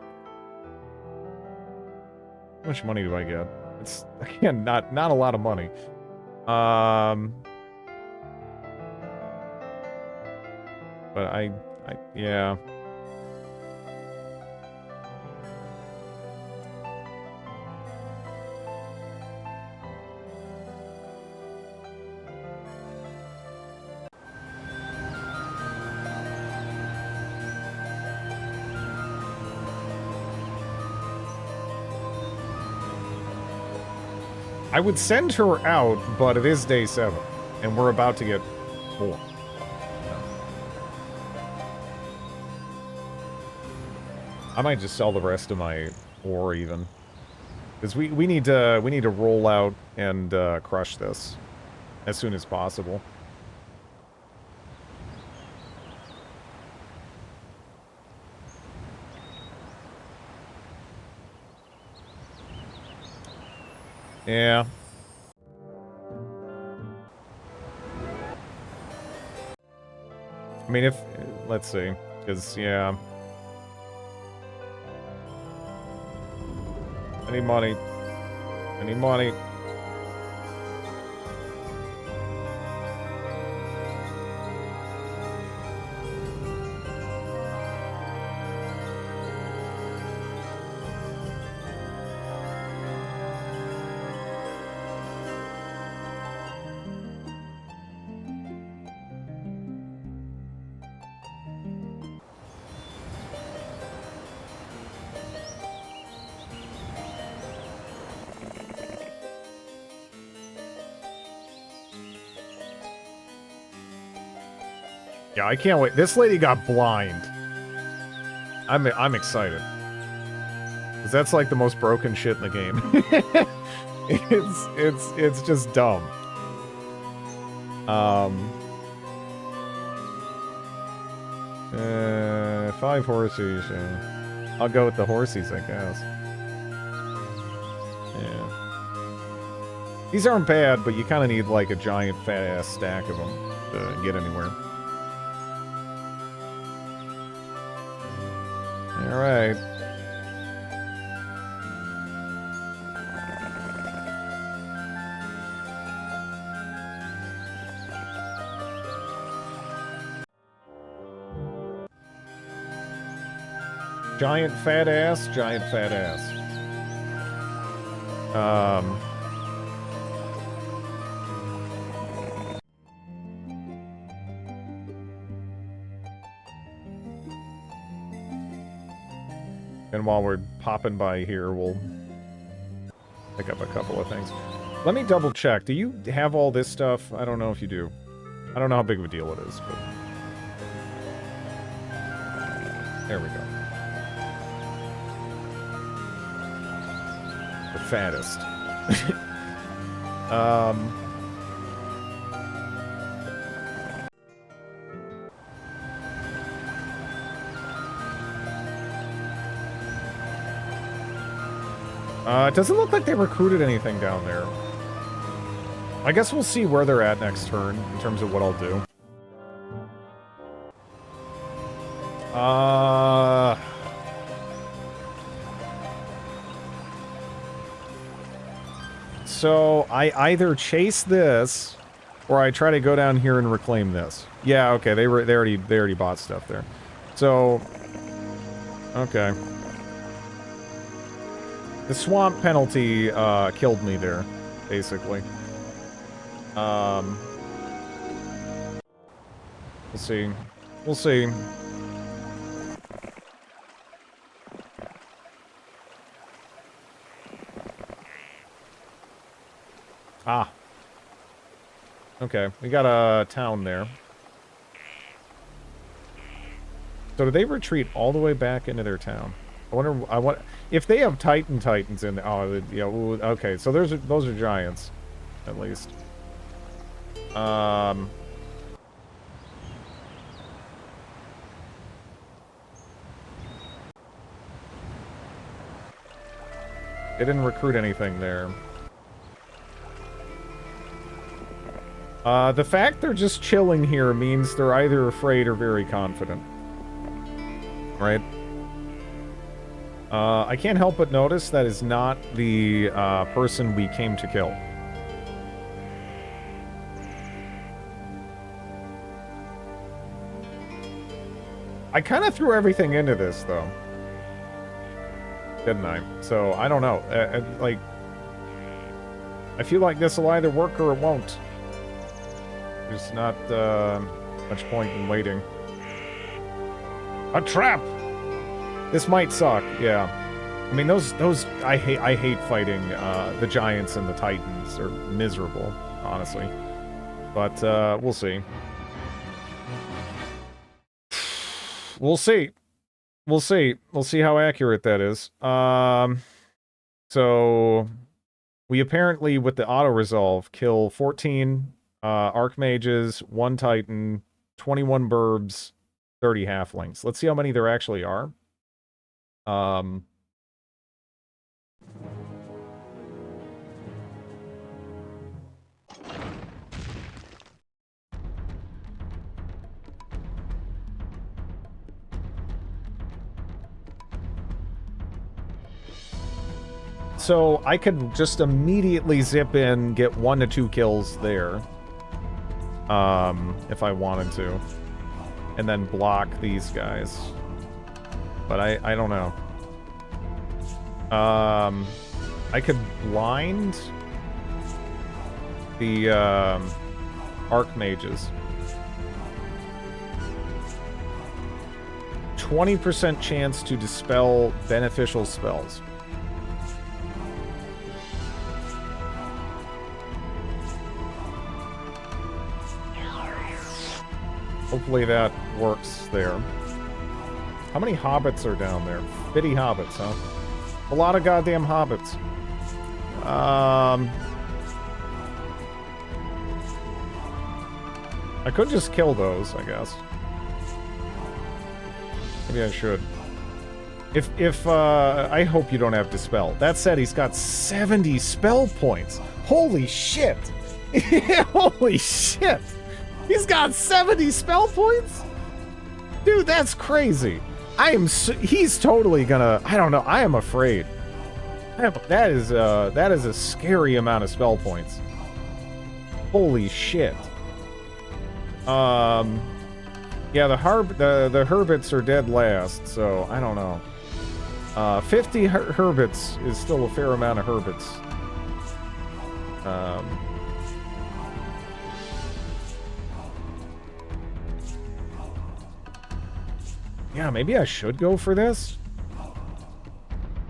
How much money do I get? It's, again, not a lot of money. But yeah. I would send her out, but it is day 7, and we're about to get more. I might just sell the rest of my ore even, because we need to roll out and crush this as soon as possible. Yeah. I mean, if... Let's see. Because, yeah. I need money. I need money. Yeah, I can't wait. This lady got blind. I'm excited. Cause that's like the most broken shit in the game. it's just dumb. 5 horses. I'll go with the horsies, I guess. Yeah. These aren't bad, but you kind of need like a giant fat ass stack of them to get anywhere. All right. Giant fat ass, giant fat ass. And while we're popping by here, we'll pick up a couple of things. Let me double check. Do you have all this stuff? I don't know if you do. I don't know how big of a deal it is, but... There we go. The fattest. It doesn't look like they recruited anything down there. I guess we'll see where they're at next turn, in terms of what I'll do. So, I either chase this, or I try to go down here and reclaim this. Yeah, okay, they already bought stuff there. So, okay. The swamp penalty killed me there, basically. We'll see. We'll see. Ah. Okay, we got a town there. So did they retreat all the way back into their town? I wonder if they have Titans in there. Oh, yeah. Okay, so those are giants, at least. They didn't recruit anything there. The fact they're just chilling here means they're either afraid or very confident. Right? I can't help but notice that is not the person we came to kill. I kind of threw everything into this, though. Didn't I? So, I don't know. Like, I feel like this will either work or it won't. There's not much point in waiting. A trap! This might suck, yeah. I mean, those I hate fighting the giants and the titans. They're miserable, honestly. But we'll see. We'll see. We'll see. We'll see how accurate that is. So we apparently, with the auto resolve, kill 14 archmages, 1 titan, 21 burbs, 30 halflings. Let's see how many there actually are. So I could just immediately zip in, get 1 to 2 kills there. If I wanted to. And then block these guys. But I don't know. I could blind the archmages. 20% chance to dispel beneficial spells. Hopefully that works there. How many hobbits are down there? 50 hobbits, huh? A lot of goddamn hobbits. I could just kill those, I guess. Maybe I should. If I hope you don't have Dispel. That said, he's got 70 spell points. Holy shit! Holy shit! He's got 70 spell points? Dude, that's crazy. He's totally gonna, I don't know, I am afraid. That is a scary amount of spell points. Holy shit. Yeah, the Herbits are dead last, so I don't know. 50 Herbits is still a fair amount of Herbits. Yeah, maybe I should go for this.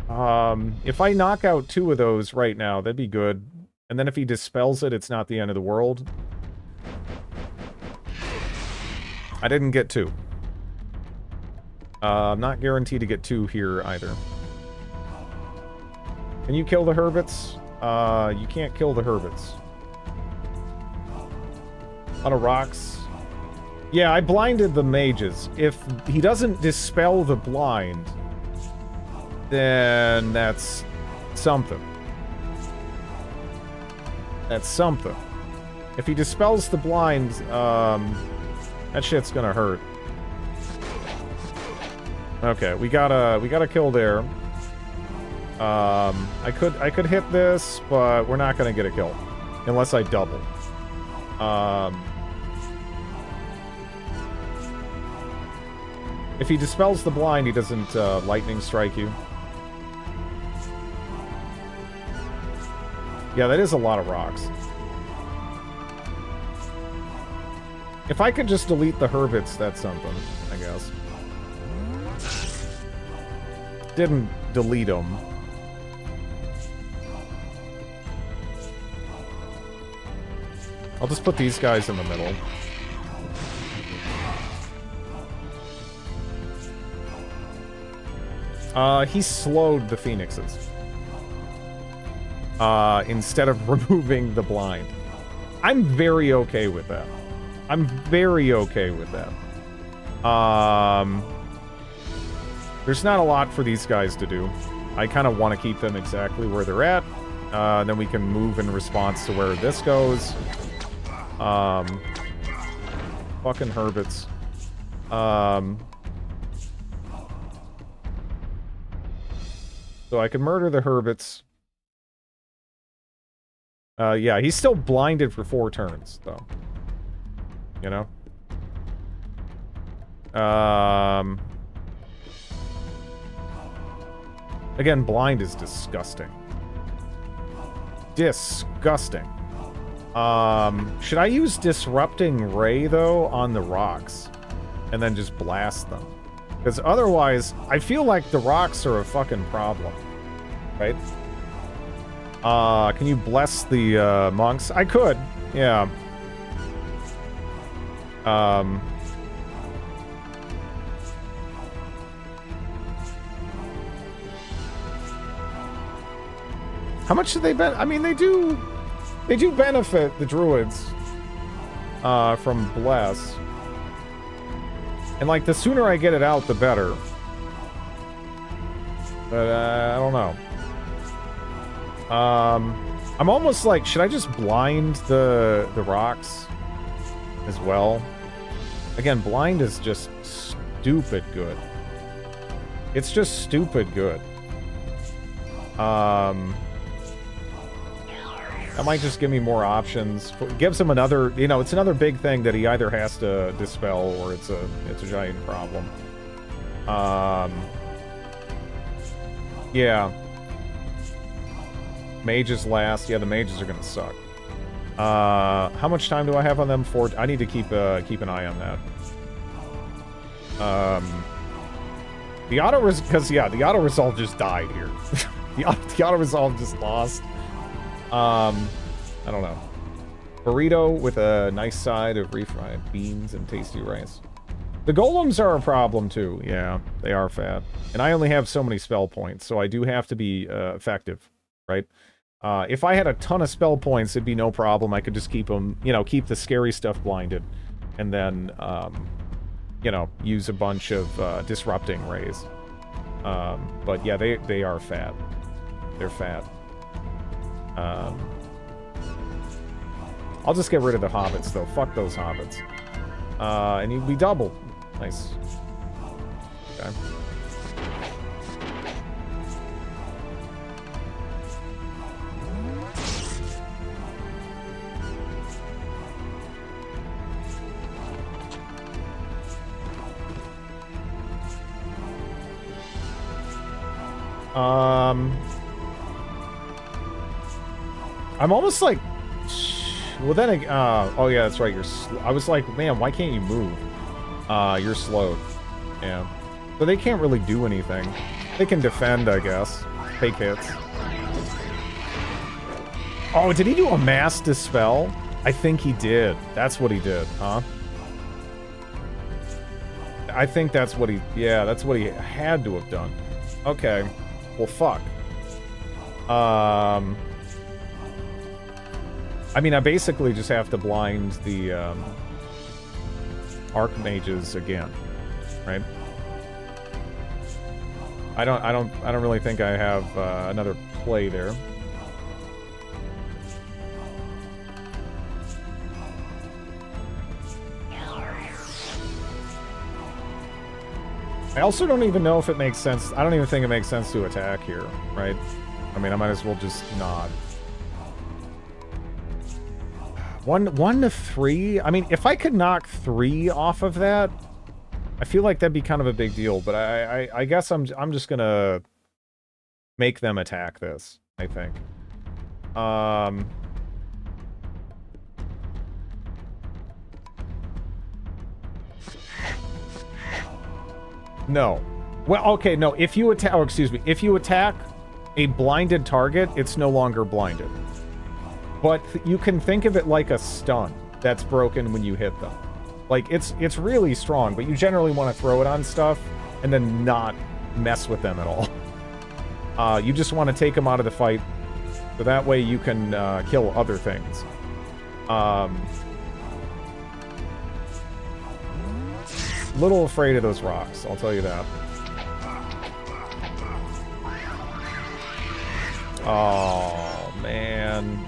If I knock out 2 of those right now, that'd be good. And then if he dispels it, it's not the end of the world. I didn't get 2. I'm not guaranteed to get 2 here either. Can you kill the Herbits? You can't kill the Herbits. A lot of rocks. Yeah, I blinded the mages. If he doesn't dispel the blind, then that's something. That's something. If he dispels the blind, that shit's gonna hurt. Okay, we got a kill there. I could hit this, but we're not gonna get a kill unless I double. If he dispels the blind, he doesn't lightning strike you. Yeah, that is a lot of rocks. If I could just delete the Herbits, that's something, I guess. Didn't delete them. I'll just put these guys in the middle. He slowed the Phoenixes. Instead of removing the blind. I'm very okay with that. I'm very okay with that. There's not a lot for these guys to do. I kind of want to keep them exactly where they're at. Then we can move in response to where this goes. Fucking Herbits. So I can murder the Hermits. Yeah, he's still blinded for 4 turns, though. You know? Again, blind is disgusting. Disgusting. Should I use Disrupting Ray, though, on the rocks? And then just blast them? Because otherwise, I feel like the rocks are a fucking problem. Right? Can you bless the, monks? I could, yeah. How much do they benefit? I mean, they do benefit the druids, from bless. And, like, the sooner I get it out, the better. But, I don't know. I'm almost like, should I just blind the rocks as well? Again, blind is just stupid good. It's just stupid good. That might just give me more options. Gives him another, you know, it's another big thing that he either has to dispel or it's a giant problem. Yeah. Mages last. Yeah, the mages are gonna suck. How much time do I have on them for? I need to keep an eye on that. The auto resolve just died here. the auto resolve just lost. I don't know. Burrito with a nice side of refried beans and tasty rice. The golems are a problem too. Yeah, they are fat. And I only have so many spell points, so I do have to be effective, right? If I had a ton of spell points, it'd be no problem. I could just keep them, you know, keep the scary stuff blinded. And then, you know, use a bunch of disrupting rays. But yeah, they are fat. They're fat. I'll just get rid of the hobbits, though. Fuck those hobbits. And we doubled. Nice. Okay. I'm almost like, well then, oh yeah, that's right. I was like, man, why can't you move? You're slowed. Yeah. So they can't really do anything. They can defend, I guess. Take hits. Oh, did he do a mass dispel? I think he did. That's what he did, huh? I think that's what he, yeah, that's what he had to have done. Okay. Well, fuck. I mean, I basically just have to blind the archmages again, right? I don't really think I have another play there. I also don't even know if it makes sense. I don't even think it makes sense to attack here, right? I mean, I might as well just not. 1 to 3? I mean, if I could knock 3 off of that, I feel like that'd be kind of a big deal. But I guess I'm just gonna make them attack this, I think. No. Well, okay, no. If you attack, oh, excuse me. If you attack a blinded target, it's no longer blinded. But you can think of it like a stun that's broken when you hit them. Like, it's really strong, but you generally want to throw it on stuff and then not mess with them at all. You just want to take them out of the fight, so that way you can kill other things. Little afraid of those rocks, I'll tell you that. Oh, man.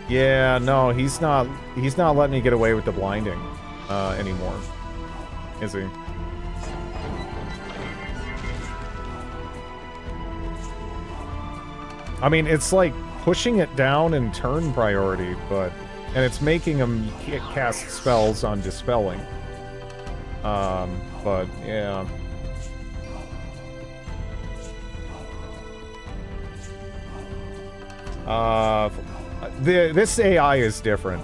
Yeah, no, he's not letting me get away with the blinding anymore, is he? I mean, it's like pushing it down in turn priority, but... And it's making them cast spells on Dispelling. But, yeah. This AI is different.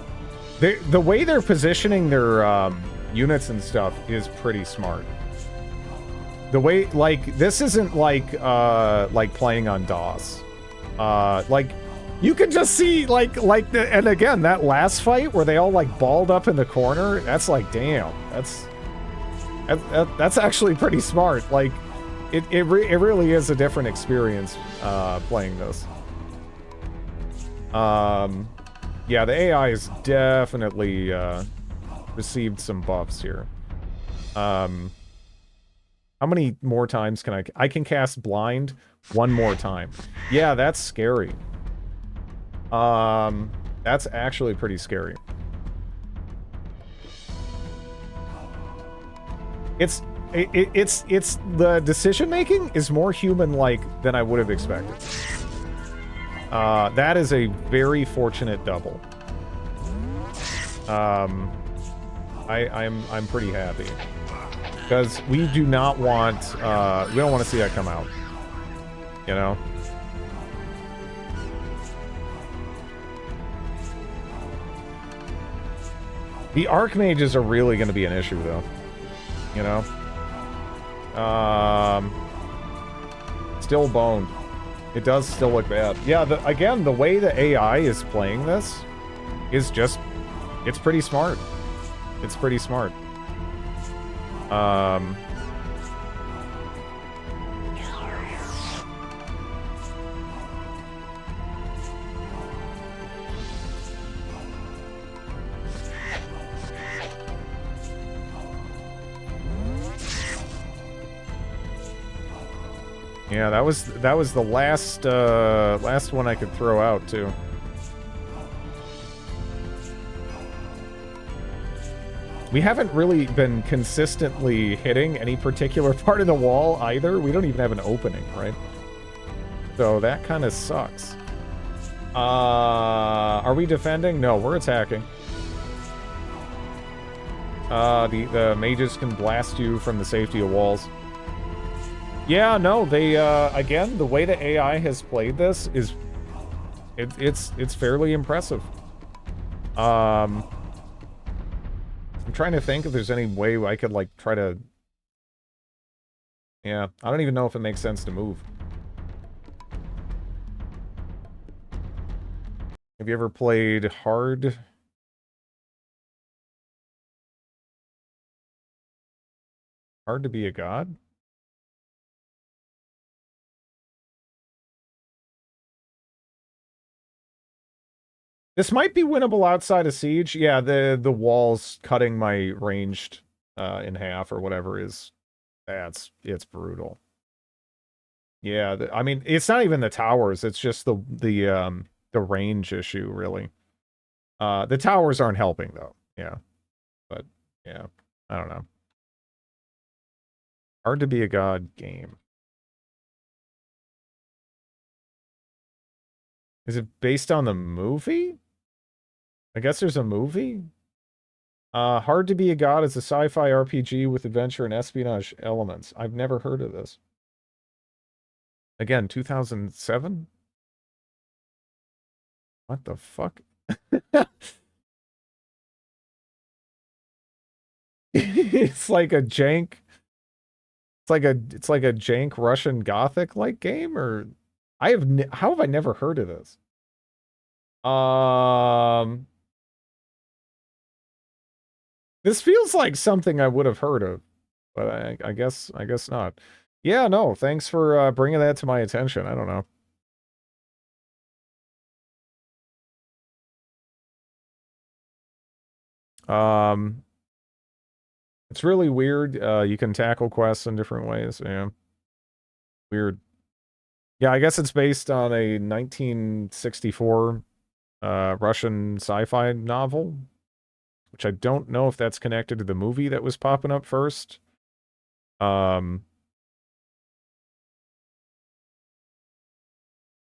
The way they're positioning their units and stuff is pretty smart. The way, like, this isn't like playing on DOS. Like, you can just see, and again, that last fight where they all, like, balled up in the corner, that's like, damn, that's actually pretty smart. Like, it really is a different experience, playing this. Yeah, the AI has definitely, received some buffs here. How many more times can I can cast Blind one more time? Yeah, that's scary. That's actually pretty scary. It's the decision making is more human-like than I would have expected. That is a very fortunate double. I'm pretty happy. Because we do not want, we don't want to see that come out. You know? The Archmages are really going to be an issue, though. You know? Still boned. It does still look bad. Yeah, again, the way the AI is playing this is just... It's pretty smart. It's pretty smart. Yeah, that was the last last one I could throw out too. We haven't really been consistently hitting any particular part of the wall either. We don't even have an opening, right? So that kind of sucks. Are we defending? No, we're attacking. The mages can blast you from the safety of walls. Yeah, no, they, again, the way the AI has played this is... It's fairly impressive. I'm trying to think if there's any way I could, like, try to... Yeah, I don't even know if it makes sense to move. Have you ever played Hard to Be a God? This might be winnable outside of Siege. Yeah, the walls cutting my ranged in half or whatever is... It's brutal. Yeah, I mean, it's not even the towers. It's just the range issue, really. The towers aren't helping, though. Yeah. But, yeah. I don't know. Hard to Be a God game. Is it based on the movie? I guess there's a movie? Hard to Be a God is a sci-fi RPG with adventure and espionage elements. I've never heard of this. Again, 2007? What the fuck? It's like a jank... It's like a jank Russian Gothic-like game, or... How have I never heard of this? This feels like something I would have heard of, but I guess not. Yeah, no, thanks for bringing that to my attention. I don't know. It's really weird. You can tackle quests in different ways. Yeah. Weird. Yeah, I guess it's based on a 1964 Russian sci-fi novel, which I don't know if that's connected to the movie that was popping up first.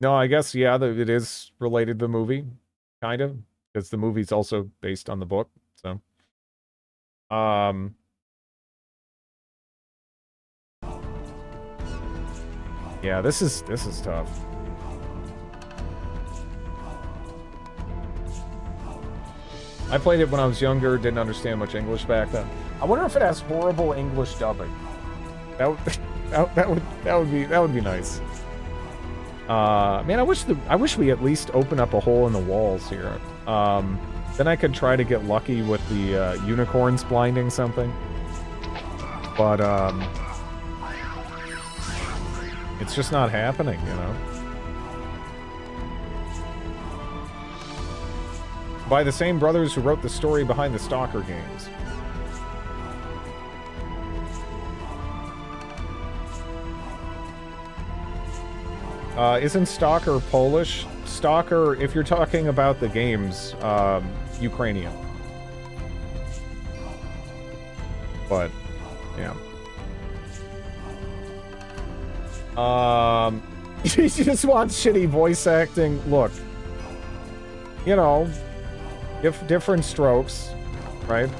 No, I guess, yeah, it is related to the movie, kind of, because the movie's also based on the book, so. Yeah, this is tough. I played it when I was younger, didn't understand much English back then. I wonder if it has horrible English dubbing. That would that would be nice. Man, I wish we at least open up a hole in the walls here. Then I could try to get lucky with the unicorns blinding something. But it's just not happening, you know. By the same brothers who wrote the story behind the Stalker games. Isn't Stalker Polish? Stalker, if you're talking about the games, Ukrainian. But, yeah. He just wants shitty voice acting. Look, you know, different strokes, right?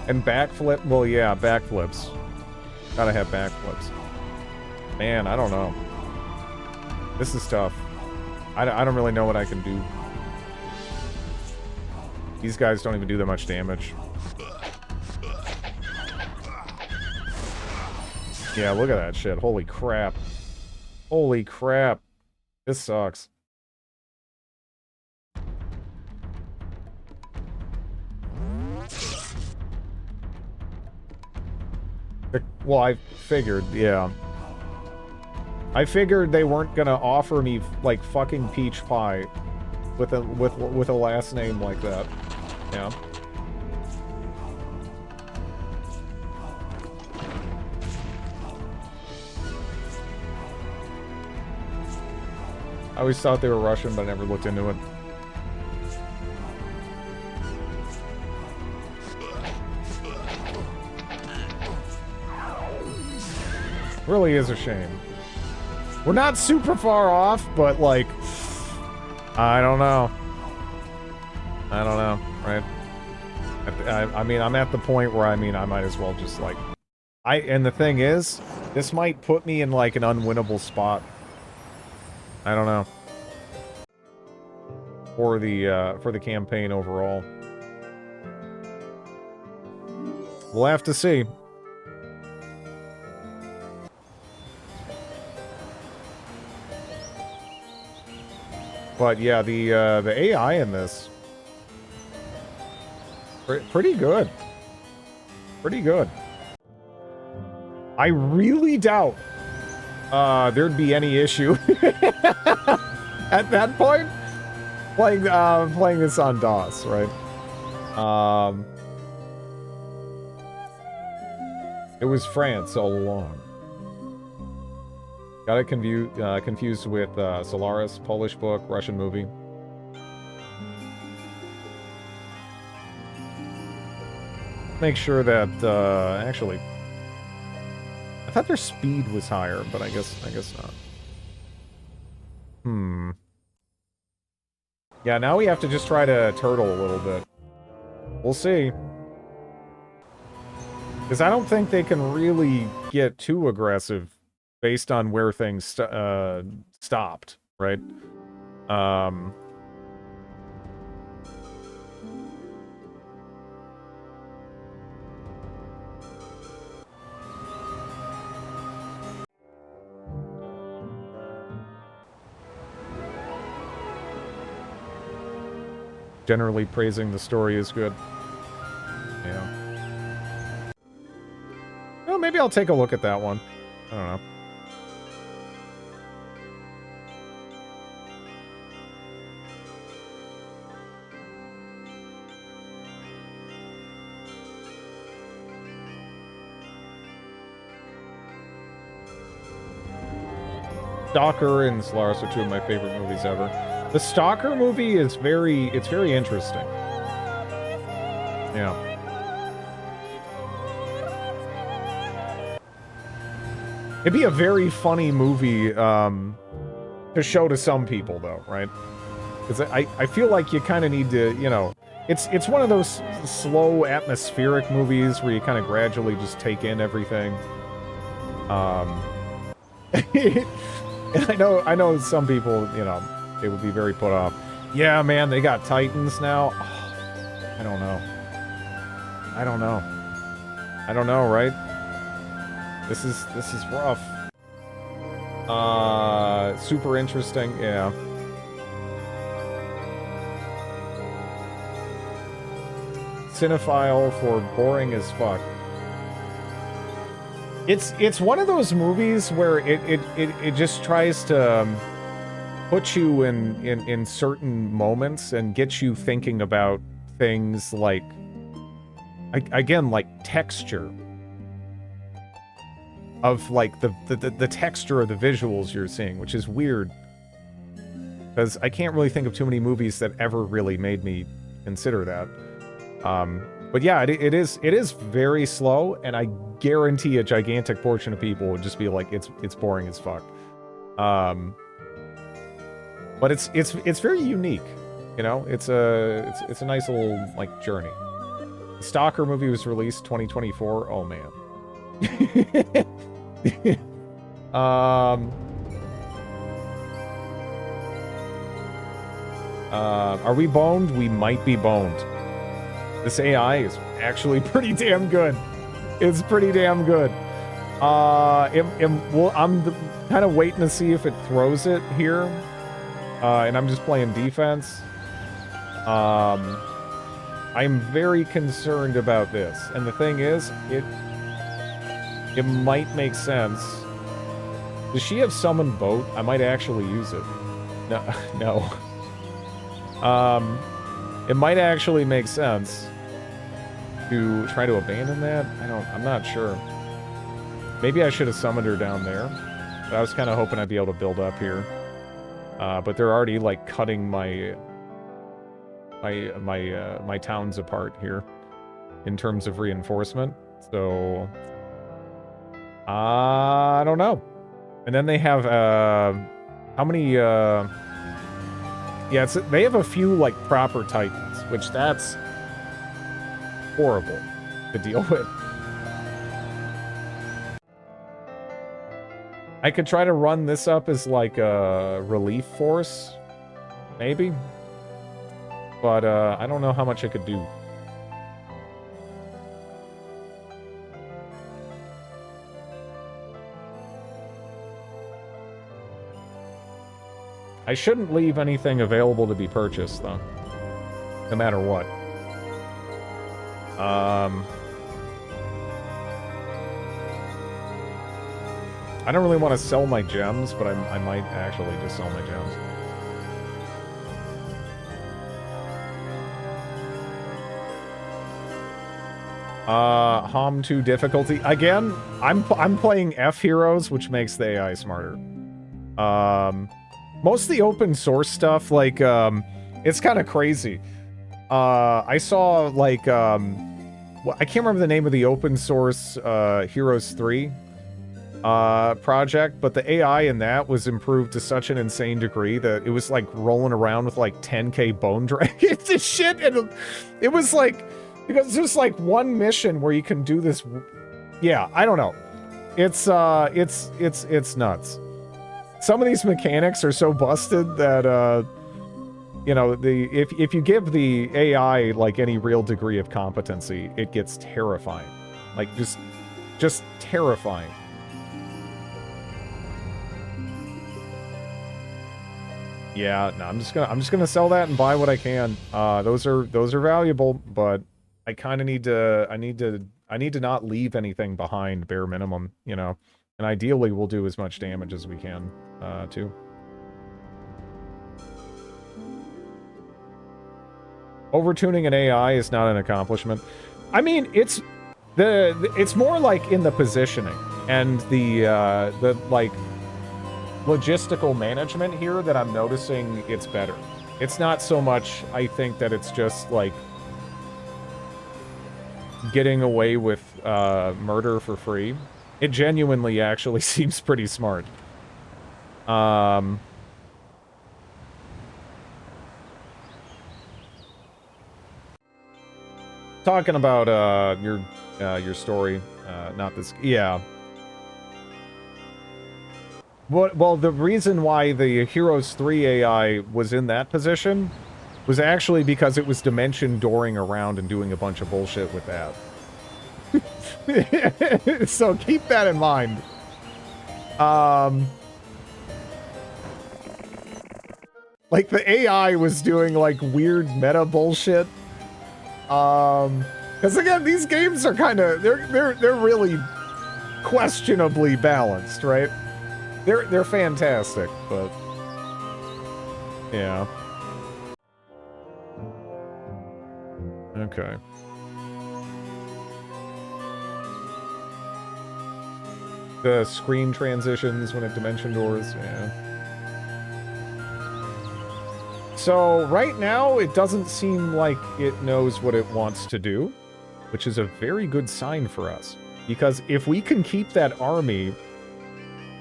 And backflip, well, yeah, backflips. Gotta have backflips. Man, I don't know. This is tough. I don't really know what I can do. These guys don't even do that much damage. Yeah, look at that shit. Holy crap. Holy crap. This sucks. Well, I figured, yeah. I figured they weren't gonna offer me, like, fucking peach pie with a last name like that. Yeah. I always thought they were Russian, but I never looked into it. Really is a shame. We're not super far off, but like, I don't know. I don't know, right? I mean, I'm at the point where, I mean, I might as well just like, and the thing is, this might put me in like an unwinnable spot. I don't know. For the campaign overall. We'll have to see. But yeah, the AI in this, pretty good. Pretty good. I really doubt there'd be any issue at that point playing this on DOS, right? It was France all along. Got it confused with Solaris, Polish book, Russian movie. Make sure that actually, I thought their speed was higher, but I guess not. Yeah, now we have to just try to turtle a little bit. We'll see. Because I don't think they can really get too aggressive based on where things stopped, right? Generally praising the story is good. Yeah. Well, maybe I'll take a look at that one. I don't know. Stalker and Solaris are two of my favorite movies ever. The Stalker movie is very interesting. Yeah. It'd be a very funny movie to show to some people, though, right? Because I feel like you kind of need to, you know, it's one of those slow atmospheric movies where you kind of gradually just take in everything. And I know some people, you know, they would be very put off. Yeah, man, they got Titans now. Oh, I don't know. I don't know, right? This is rough. Super interesting, yeah. Cinephile for boring as fuck. It's one of those movies where it just tries to put you in certain moments and get you thinking about things like, again, like texture of like the texture of the visuals you're seeing, which is weird because I can't really think of too many movies that ever really made me consider that. But yeah, it is very slow, and I guarantee a gigantic portion of people would just be like, it's boring as fuck. But it's very unique, you know. It's a nice little like journey. The Stalker movie was released 2024. Oh man. Are we boned? We might be boned. This AI is actually pretty damn good. It's pretty damn good. Well, I'm kind of waiting to see if it throws it here. And I'm just playing defense. I'm very concerned about this. And the thing is, it might make sense. Does she have Summon Boat? I might actually use it. No. It might actually make sense to try to abandon that. I'm not sure. Maybe I should have summoned her down there. But I was kind of hoping I'd be able to build up here. But they're already like cutting my towns apart here in terms of reinforcement. So I don't know. And then they have how many yeah, they have a few like proper Titans, which that's horrible to deal with. I could try to run this up as like a relief force, maybe. But I don't know how much I could do. I shouldn't leave anything available to be purchased, though. No matter what. I don't really want to sell my gems, but I might actually just sell my gems. Hom 2 difficulty. Again, I'm playing F Heroes, which makes the AI smarter. Most of the open source stuff, like, it's kind of crazy. I saw, like, well, I can't remember the name of the open source Heroes 3 project, but the AI in that was improved to such an insane degree that it was, like, rolling around with, like, 10k bone dragons and shit, and it was, like, because there's, like, one mission where you can do this. Yeah, I don't know. It's nuts. Some of these mechanics are so busted that, you know, if you give the AI, like, any real degree of competency, it gets terrifying. Like, just terrifying. Yeah, no, I'm just gonna sell that and buy what I can. Those are valuable, but I kind of need to not leave anything behind, bare minimum, you know. And ideally, we'll do as much damage as we can, too. Overtuning an AI is not an accomplishment. I mean, it's more like in the positioning and the like logistical management here that I'm noticing it's better. It's not so much, I think, that it's just like getting away with murder for free. It genuinely actually seems pretty smart. Talking about your story, not this. Yeah. Well, the reason why the Heroes 3 AI was in that position was actually because it was dimension dooring around and doing a bunch of bullshit with that. So keep that in mind. Like the AI was doing like weird meta bullshit. Because again, these games are kind of they're really questionably balanced, right? They're fantastic, but yeah. Okay. The screen transitions when it dimension doors, yeah. So right now, it doesn't seem like it knows what it wants to do, which is a very good sign for us. Because if we can keep that army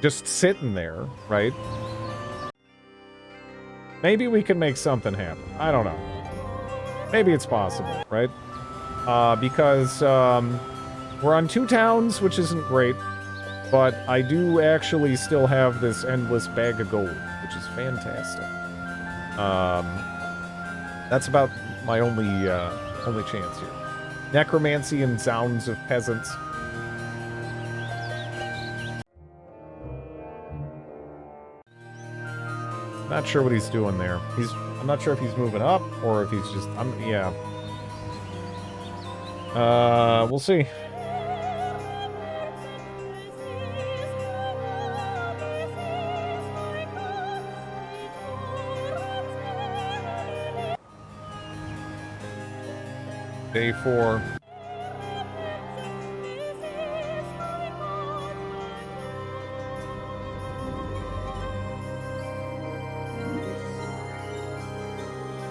just sitting there, right? Maybe we can make something happen. I don't know. Maybe it's possible, right? Because we're on 2 towns, which isn't great. But I do actually still have this endless bag of gold, which is fantastic. That's about my only chance here. Necromancy and Zounds of Peasants. Not sure what he's doing there. I'm not sure if he's moving up or if he's just, yeah. We'll see. Day 4.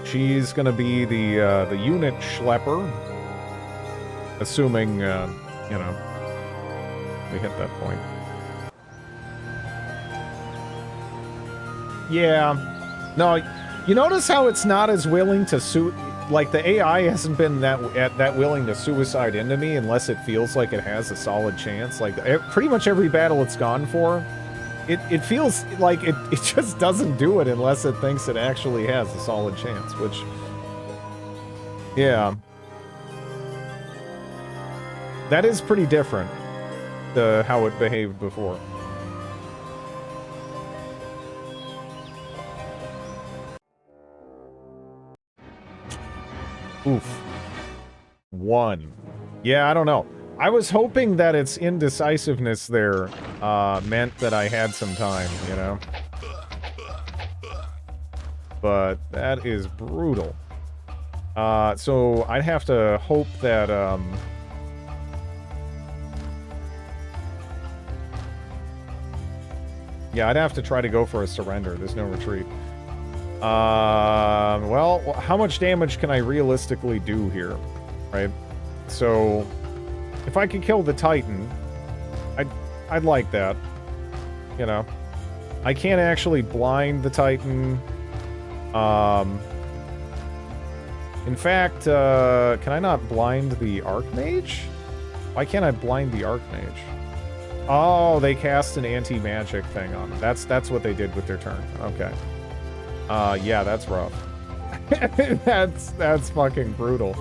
She's gonna be the unit schlepper, assuming you know, we hit that point. Yeah, no, you notice how it's not as willing to suit. Like, the AI hasn't been that willing to suicide into me unless it feels like it has a solid chance. Like, pretty much every battle it's gone for, it feels like it just doesn't do it unless it thinks it actually has a solid chance, which... Yeah. That is pretty different to how it behaved before. Oof. 1. Yeah, I don't know. I was hoping that its indecisiveness there meant that I had some time, you know? But that is brutal. So I'd have to hope that, yeah, I'd have to try to go for a surrender. There's no retreat. Well, how much damage can I realistically do here, right? So, if I could kill the Titan, I'd like that, you know? I can't actually blind the Titan. In fact, can I not blind the Archmage? Why can't I blind the Archmage? Oh, they cast an anti-magic thing on him. That's what they did with their turn. Okay. Yeah, that's rough. That's fucking brutal.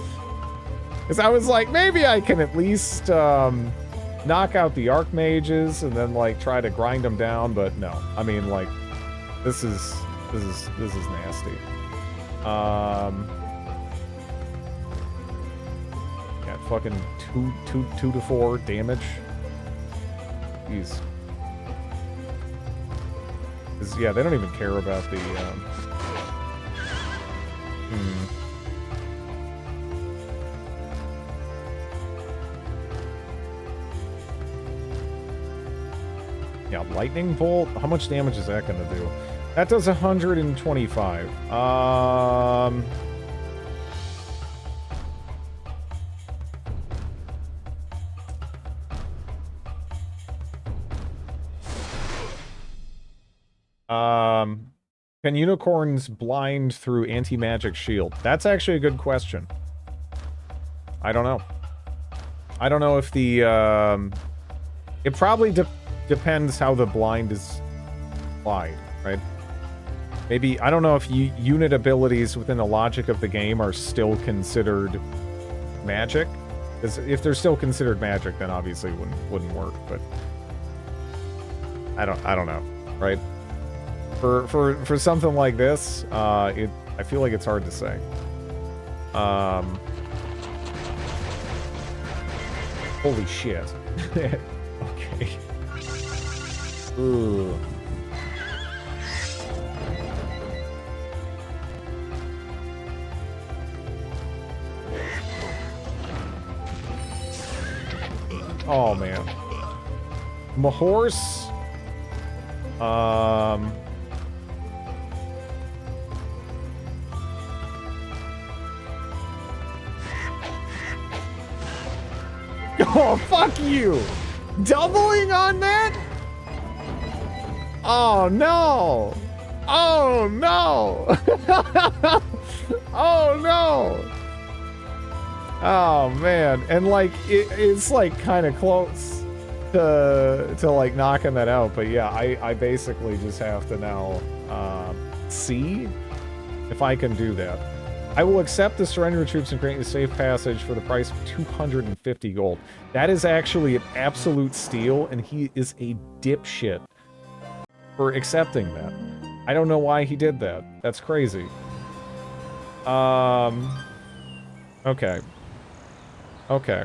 Because I was like, maybe I can at least knock out the Archmages and then like try to grind them down, but no. I mean, like, this is nasty. Yeah, fucking 2 to 4 damage. Jeez. Yeah, they don't even care about the, Yeah, Lightning Bolt? How much damage is that gonna do? That does 125. Can unicorns blind through anti-magic shield? That's actually a good question. I don't know. I don't know if the, it probably depends how the blind is applied, right? Maybe, I don't know if unit abilities within the logic of the game are still considered magic. Because if they're still considered magic, then obviously it wouldn't work, but I don't know, right? For something like this, I feel like it's hard to say. Holy shit. Okay. Ooh. Oh man. Mahorse. Oh, fuck you! Doubling on that? Oh, no! Oh, no! Oh, no! Oh, man. And, like, it's, like, kind of close to, like, knocking that out. But, yeah, I basically just have to now see if I can do that. I will accept the surrender of troops and grant you safe passage for the price of 250 gold. That is actually an absolute steal, and he is a dipshit for accepting that. I don't know why he did that. That's crazy. Okay. Okay.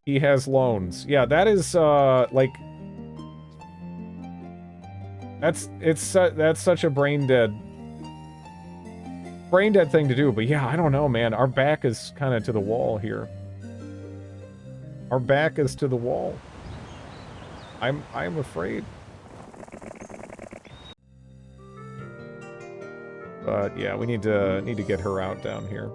He has loans. Yeah, that is, like... That's such a brain dead thing to do, but yeah, I don't know, man. Our back is kind of to the wall here. Our back is to the wall. I'm afraid. But yeah, we need to get her out down here.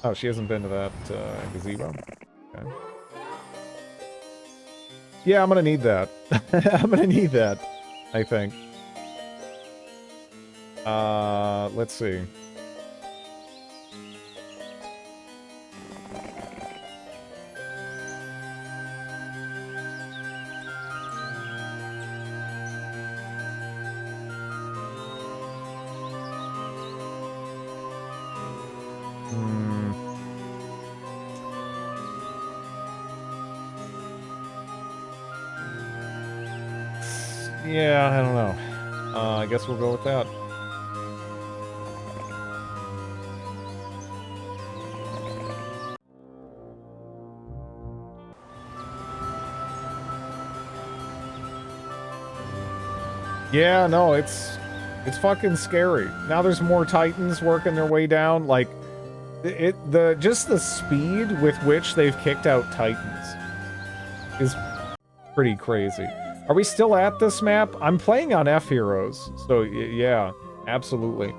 Oh, she hasn't been to that gazebo? Okay. Yeah, I'm gonna need that. I'm gonna need that, I think. Let's see. Yeah, I don't know. I guess we'll go with that. Yeah, no, it's fucking scary. Now there's more Titans working their way down. Like, just the speed with which they've kicked out Titans is pretty crazy. Are we still at this map? I'm playing on F Heroes, so yeah, absolutely.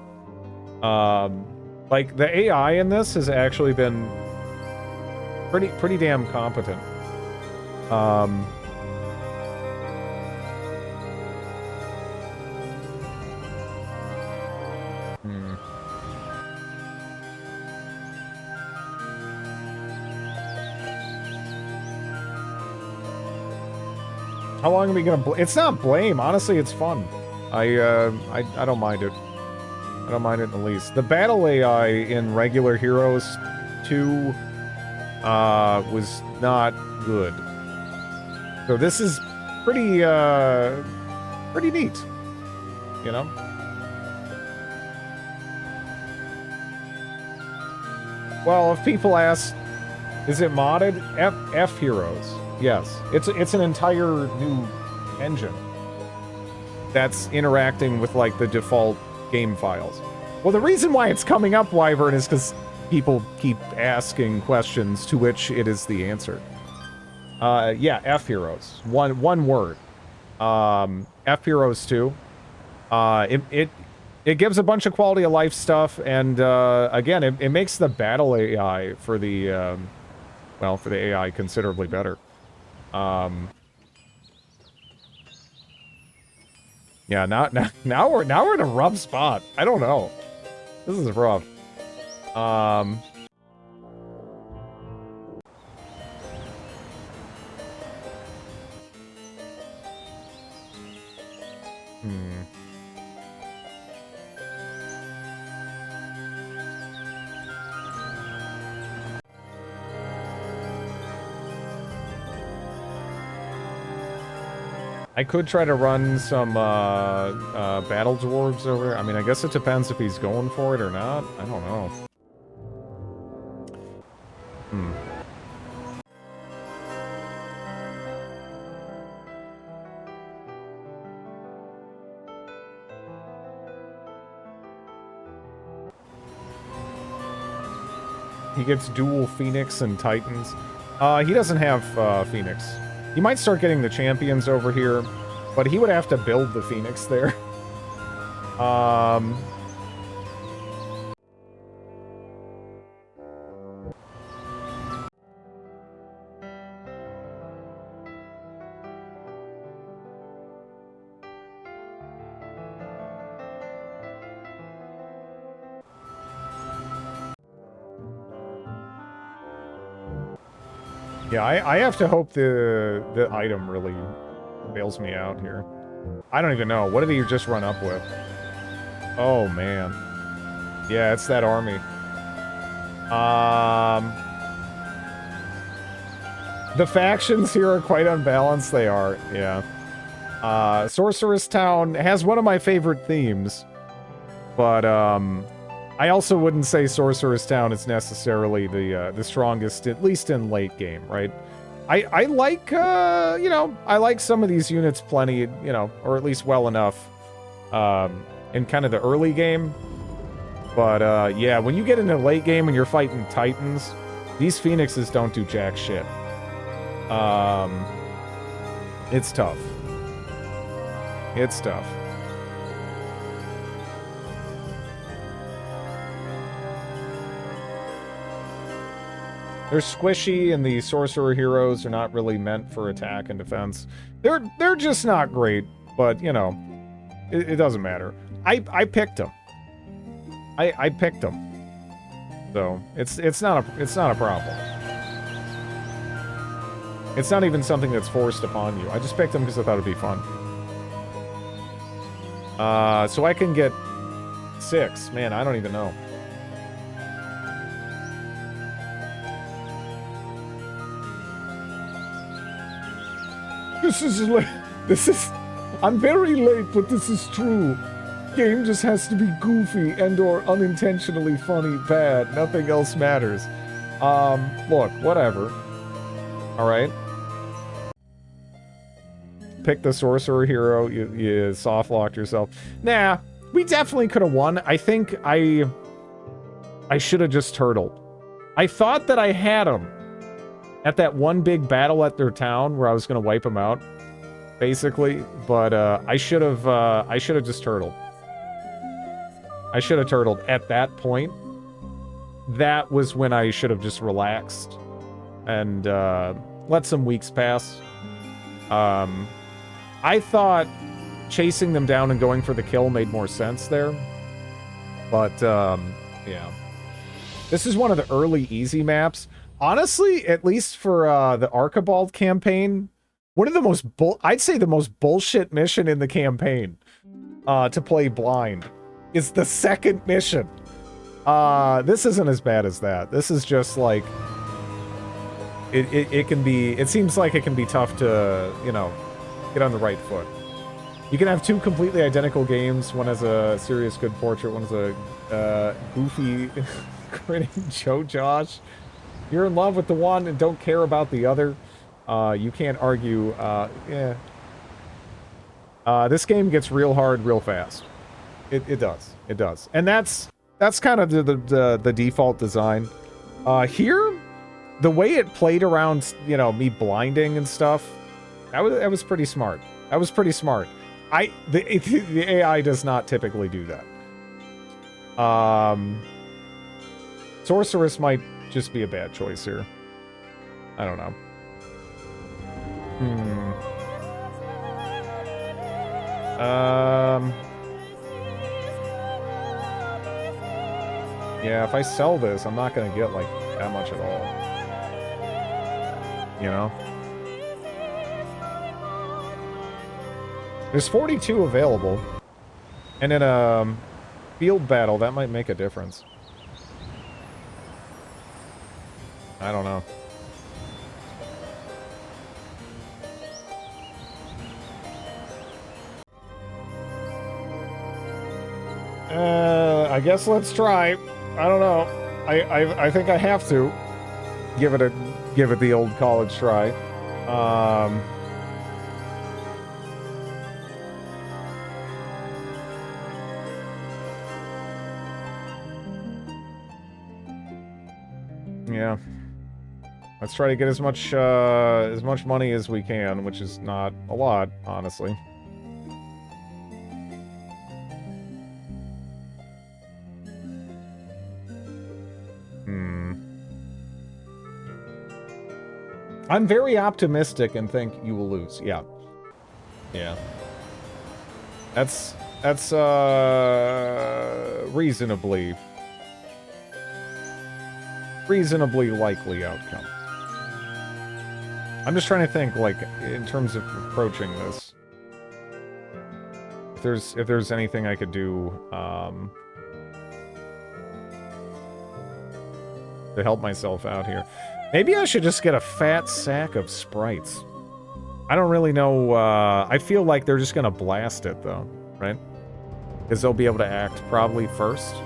Like, the AI in this has actually been pretty damn competent. How long are we gonna it's not blame, honestly, it's fun. I don't mind it. I don't mind it in the least. The battle AI in regular Heroes 2 was not good. So this is pretty neat, you know? Well, if people ask, is it modded? F Heroes. Yes, it's an entire new engine that's interacting with, like, the default game files. Well, the reason why it's coming up, Wyvern, is because people keep asking questions to which it is the answer. Yeah, F Heroes. One word. F Heroes 2. It gives a bunch of quality of life stuff, and again, it makes the battle AI for the well, for the AI considerably better. Yeah, now we're in a rough spot. I don't know. This is rough. I could try to run some battle dwarves over there. I mean, I guess it depends if he's going for it or not. I don't know. He gets dual Phoenix and Titans. He doesn't have Phoenix. He might start getting the champions over here, but he would have to build the Phoenix there. Yeah, I have to hope the item really bails me out here. I don't even know. What did he just run up with? Oh, man. Yeah, it's that army. The factions here are quite unbalanced. They are, yeah. Sorceress Town has one of my favorite themes. But, I also wouldn't say Sorcerer's Town is necessarily the strongest, at least in late game, right? I like, you know, I like some of these units plenty, you know, or at least well enough in kind of the early game. But, yeah, when you get into late game and you're fighting Titans, these Phoenixes don't do jack shit. It's tough. It's tough. They're squishy, and the sorcerer heroes are not really meant for attack and defense. They're just not great, but you know, it doesn't matter. I picked them. I picked them, so it's not a problem. It's not even something that's forced upon you. I just picked them because I thought it'd be fun. So I can get 6. Man, I don't even know. I'm very late, but this is true. Game just has to be goofy and or unintentionally funny, bad. Nothing else matters. Look, whatever. Alright. Pick the sorcerer hero, you soft-locked yourself. Nah, we definitely could have won. I think I should have just turtled. I thought that I had him at that one big battle at their town where I was going to wipe them out, basically. But I should have just turtled. I should have turtled at that point. That was when I should have just relaxed and let some weeks pass. I thought chasing them down and going for the kill made more sense there. But, yeah. This is one of the early easy maps. Honestly, at least for the Archibald campaign, one of the most I'd say the most bullshit mission in the campaign to play blind is the second mission. This isn't as bad as that. This is just like it can be. It seems like it can be tough to, you know, get on the right foot. You can have 2 completely identical games. One has a serious good portrait. One has a goofy grinning Joe Josh. You're in love with the one and don't care about the other. You can't argue. Yeah. This game gets real hard real fast. It does. It does. And that's kind of the default design. Here, the way it played around, you know, me blinding and stuff, that was pretty smart. That was pretty smart. The AI does not typically do that. Sorceress might just be a bad choice here. I don't know. Yeah, if I sell this, I'm not gonna get like that much at all. You know? There's 42 available. And in a field battle, that might make a difference. I don't know. I guess let's try. I don't know. I think I have to give it the old college try. Yeah. Let's try to get as much money as we can, which is not a lot, honestly. I'm very optimistic and think you will lose. Yeah. Yeah. That's reasonably likely outcome. I'm just trying to think, like, in terms of approaching this. If there's anything I could do, to help myself out here. Maybe I should just get a fat sack of sprites. I don't really know, I feel like they're just gonna blast it, though, right? Because they'll be able to act probably first.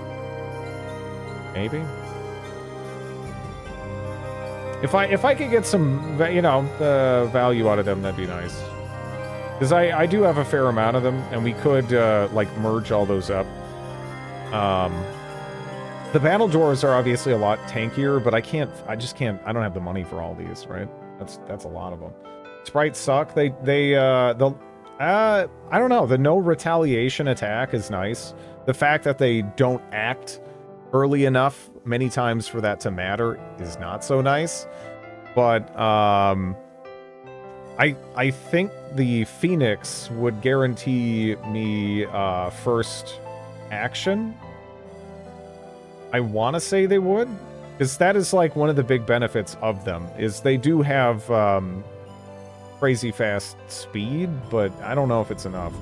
Maybe? If I could get some, you know, value out of them, that'd be nice. Because I do have a fair amount of them, and we could, like, merge all those up. The battle doors are obviously a lot tankier, but I don't have the money for all these, right? That's a lot of them. Sprites suck. I don't know. The no retaliation attack is nice. The fact that they don't act early enough many times for that to matter is not so nice. But I think the Phoenix would guarantee me first action. I want to say they would, because that is like one of the big benefits of them, is they do have crazy fast speed, but I don't know if it's enough.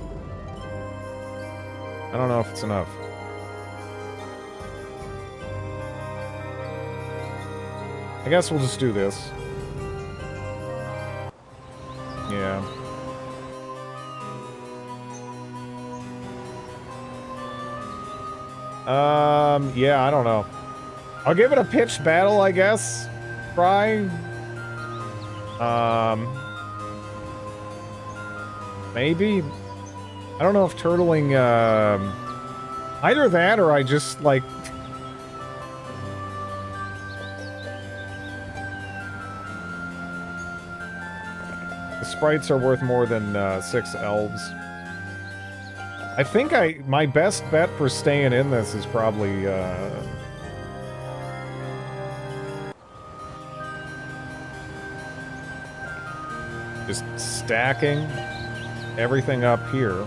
I guess we'll just do this. Yeah. Yeah, I don't know. I'll give it a pitched battle, I guess. Try. Maybe. I don't know if turtling, either that or I just, like... The sprites are worth more than 6 elves. I think my best bet for staying in this is probably, just stacking everything up here.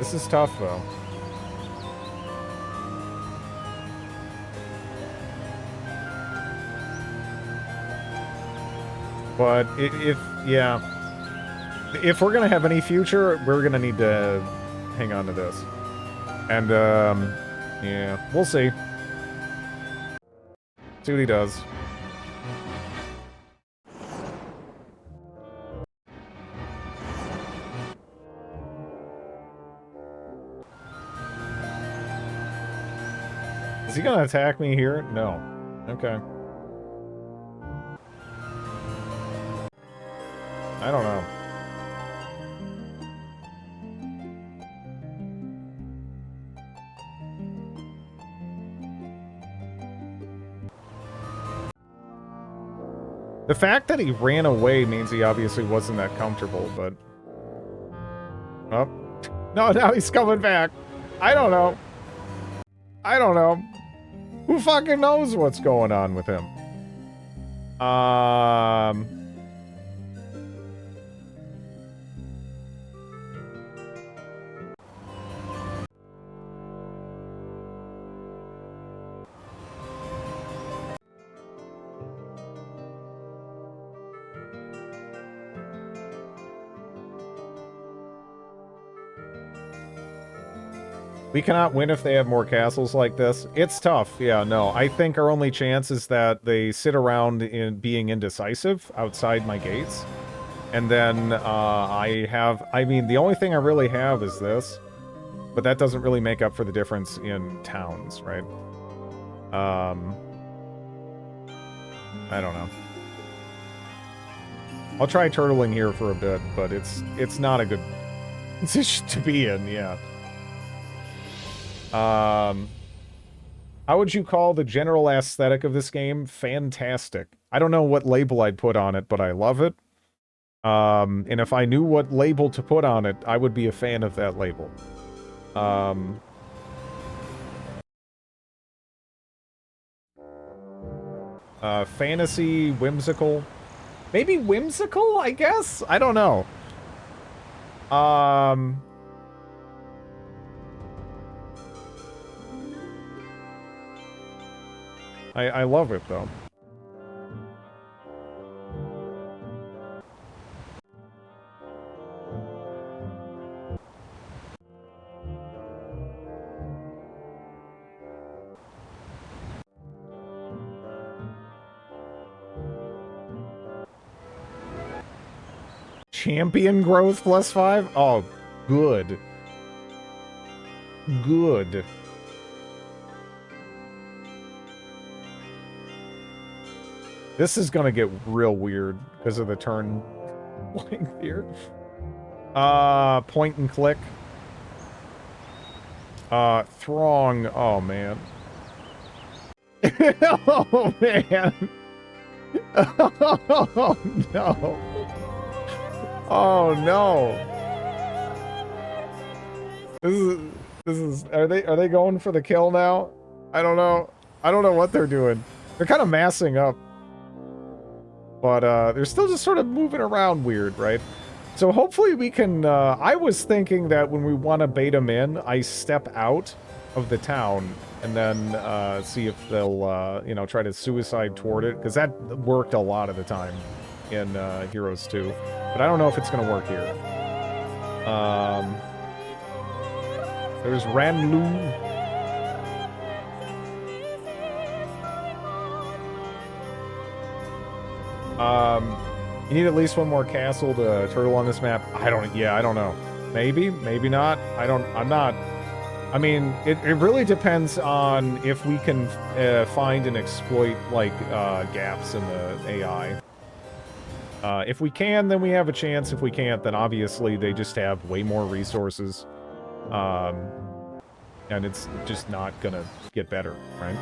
This is tough, though. But yeah. If we're gonna have any future, we're gonna need to hang on to this. And, yeah, we'll see. See what he does. Is he gonna attack me here? No. Okay. I don't know. The fact that he ran away means he obviously wasn't that comfortable, but... Oh. No, now he's coming back. I don't know. I don't know. Who fucking knows what's going on with him? We cannot win if they have more castles like this. It's tough. Yeah, no. I think our only chance is that they sit around in being indecisive outside my gates. And then I mean, the only thing I really have is this. But that doesn't really make up for the difference in towns, right? I don't know. I'll try turtling here for a bit, but it's not a good position to be in, yeah. How would you call the general aesthetic of this game? Fantastic. I don't know what label I'd put on it, but I love it. And if I knew what label to put on it, I would be a fan of that label. Fantasy, whimsical. Maybe whimsical, I guess? I don't know. I love it, though. Champion growth +5? Oh, good. Good. This is gonna get real weird because of the turn length here. Point and click. Throng. Oh, man. Oh, man. Oh, no. Oh, no. This is, are they going for the kill now? I don't know. I don't know what they're doing. They're kind of massing up. But, they're still just sort of moving around weird, right? So hopefully we can, I was thinking that when we want to bait them in, I step out of the town and then, see if they'll, you know, try to suicide toward it. Because that worked a lot of the time in, Heroes 2. But I don't know if it's going to work here. There's Ranlu. You need at least one more castle to turtle on this map. I don't know. Maybe, maybe not. I'm not. I mean, it really depends on if we can find and exploit, like, gaps in the AI. If we can, then we have a chance. If we can't, then obviously they just have way more resources. And it's just not gonna get better, right?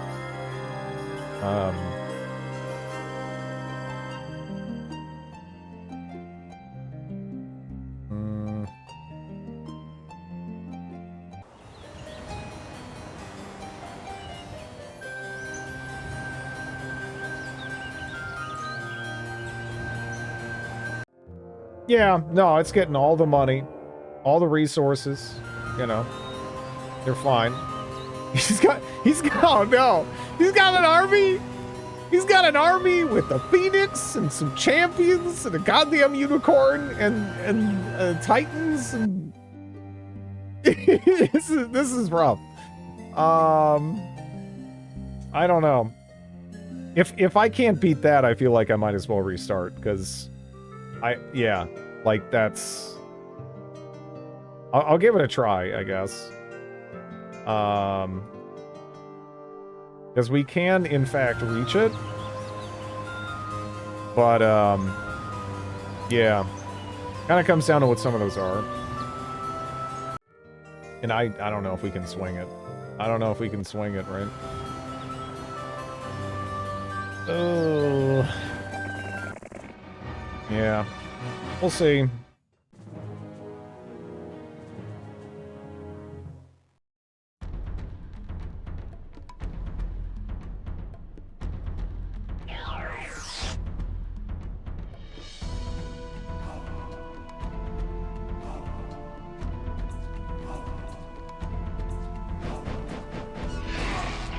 Yeah, no, it's getting all the money, all the resources, you know. They're fine. He's got, oh no! He's got an army! He's got an army with a phoenix and some champions and a goddamn unicorn and titans and... this is rough. I don't know. If I can't beat that, I feel like I might as well restart, because... yeah, like, that's... I'll give it a try, I guess. Because we can, in fact, reach it. But, yeah. Kind of comes down to what some of those are. And I don't know if we can swing it. I don't know if we can swing it, right? Oh... Yeah. We'll see.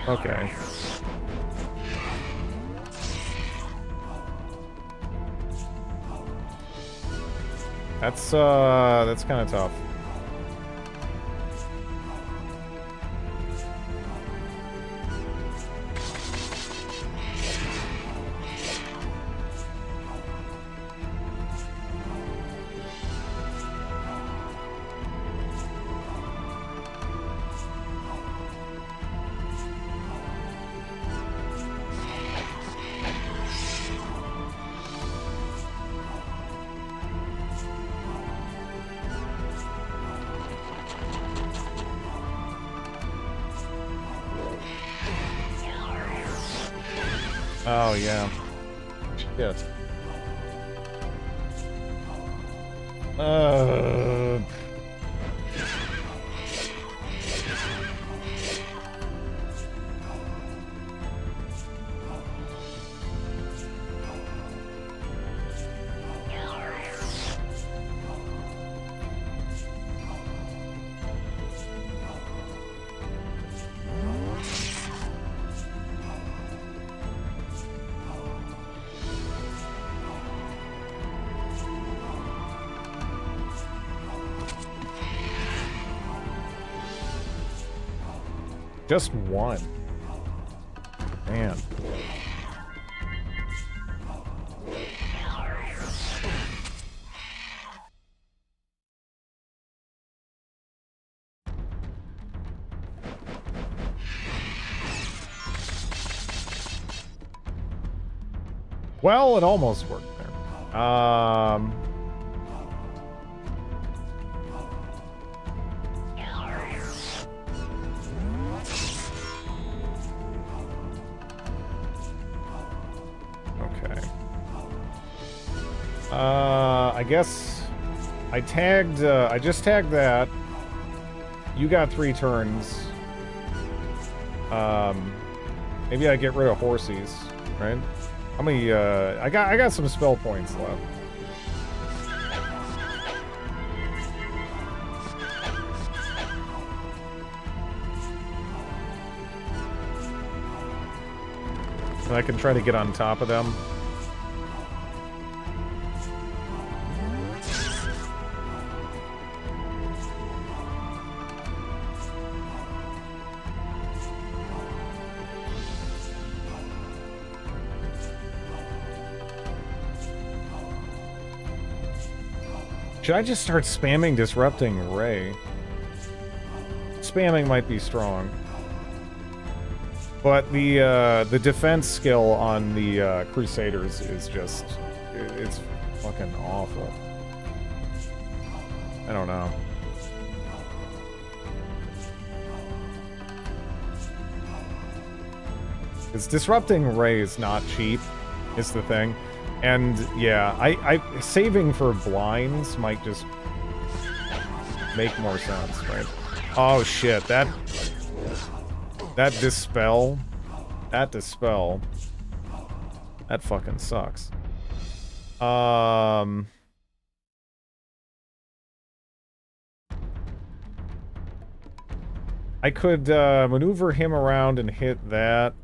Okay. That's kind of tough. Oh, yeah. Shit. Just one. Man. Well, it almost worked there. Okay. I guess I tagged, I just tagged that. You got 3 turns. Maybe I get rid of Horsies, right? How many, I got some spell points left. And I can try to get on top of them. Should I just start spamming Disrupting Ray? Spamming might be strong. But the defense skill on the Crusaders is just... it's fucking awful. I don't know. It's Disrupting Ray is not cheap, is the thing. And yeah, I saving for blinds might just make more sense, right? Oh shit, that dispel, that fucking sucks. I could maneuver him around and hit that.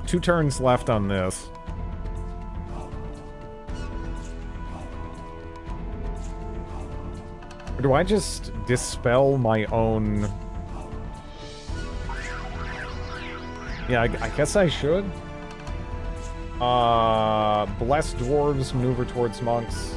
2 turns left on this. Or do I just dispel my own... Yeah, I guess I should. Blessed dwarves maneuver towards monks.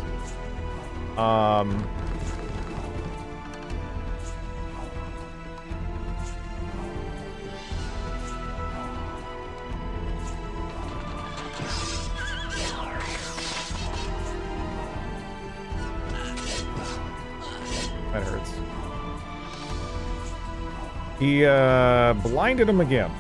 That hurts. He blinded him again.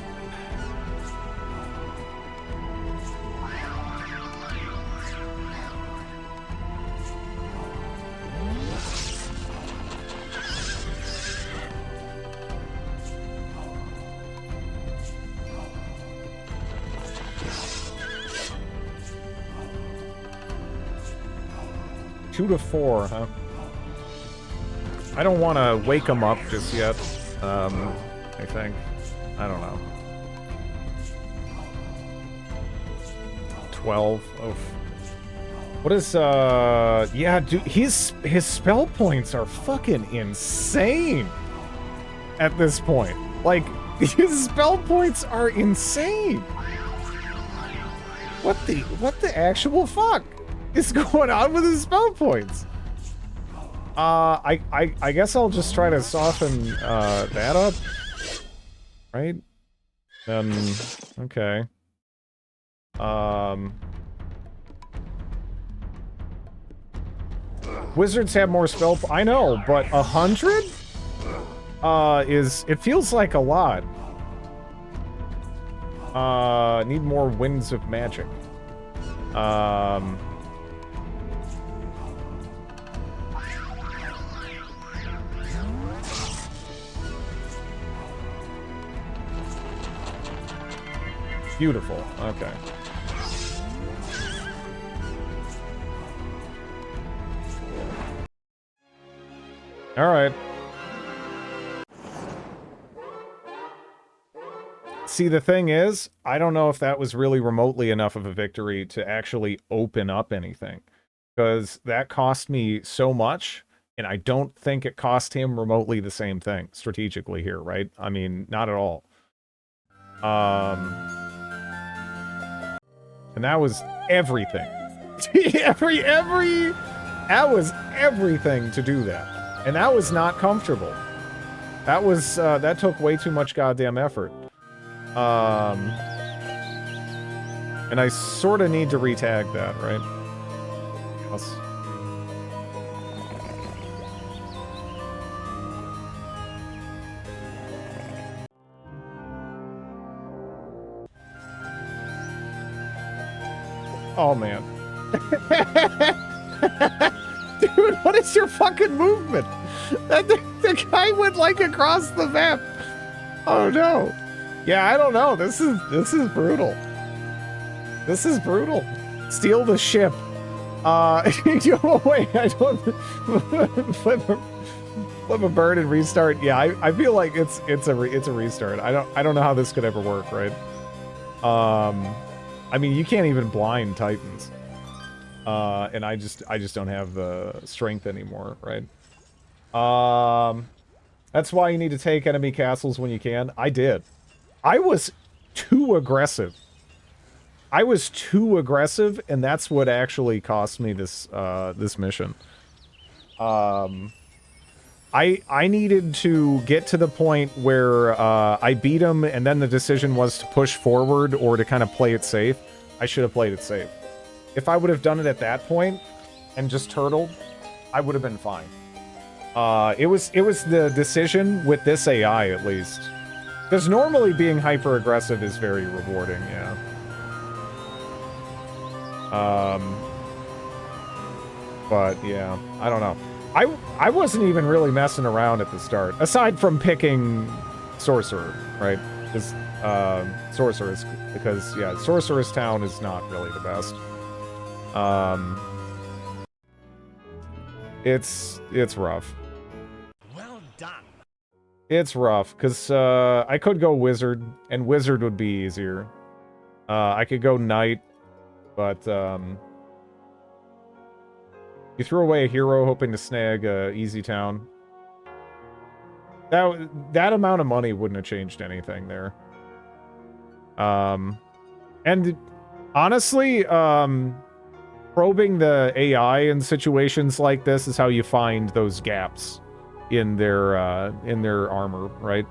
2 to 4, huh? I don't want to wake them up just yet. I think. I don't know. 12 of... What is, yeah, dude, his spell points are fucking insane at this point. Like, his spell points are insane. What the actual fuck is going on with his spell points? I guess I'll just try to soften, that up. Right? Then, okay. Wizards have more spell... I know, but 100? It feels like a lot. Need more Winds of Magic. Beautiful. Okay. All right. See, the thing is, I don't know if that was really remotely enough of a victory to actually open up anything. Because that cost me so much, and I don't think it cost him remotely the same thing, strategically here, right? I mean, not at all. And that was everything. That was everything to do that. And that was not comfortable. That was, that took way too much goddamn effort. And I sort of need to retag that, right? Yes. Oh, man. Dude, what is your fucking movement? The guy went, like, across the map. Oh, no. Yeah, I don't know. This is brutal. This is brutal. Steal the ship. Wait, I don't... flip a bird and restart. Yeah, I feel like it's a restart. I don't know how this could ever work, right? I mean, you can't even blind Titans. And I just don't have the strength anymore, right? That's why you need to take enemy castles when you can. I did. I was too aggressive. And that's what actually cost me this this mission. I needed to get to the point where I beat him, and then the decision was to push forward or to kind of play it safe. I should have played it safe. If I would have done it at that point and just turtled, I would have been fine. It was the decision with this AI, at least. Because normally being hyper-aggressive is very rewarding, yeah. But, yeah, I don't know. I wasn't even really messing around at the start, aside from picking Sorcerer, right? Because, Sorceress, because, yeah, Sorceress Town is not really the best. It's rough. Well done. It's rough, because, I could go Wizard, and Wizard would be easier. I could go Knight, but, you threw away a hero hoping to snag Easy Town. That amount of money wouldn't have changed anything there. And honestly, probing the AI in situations like this is how you find those gaps in their armor, right?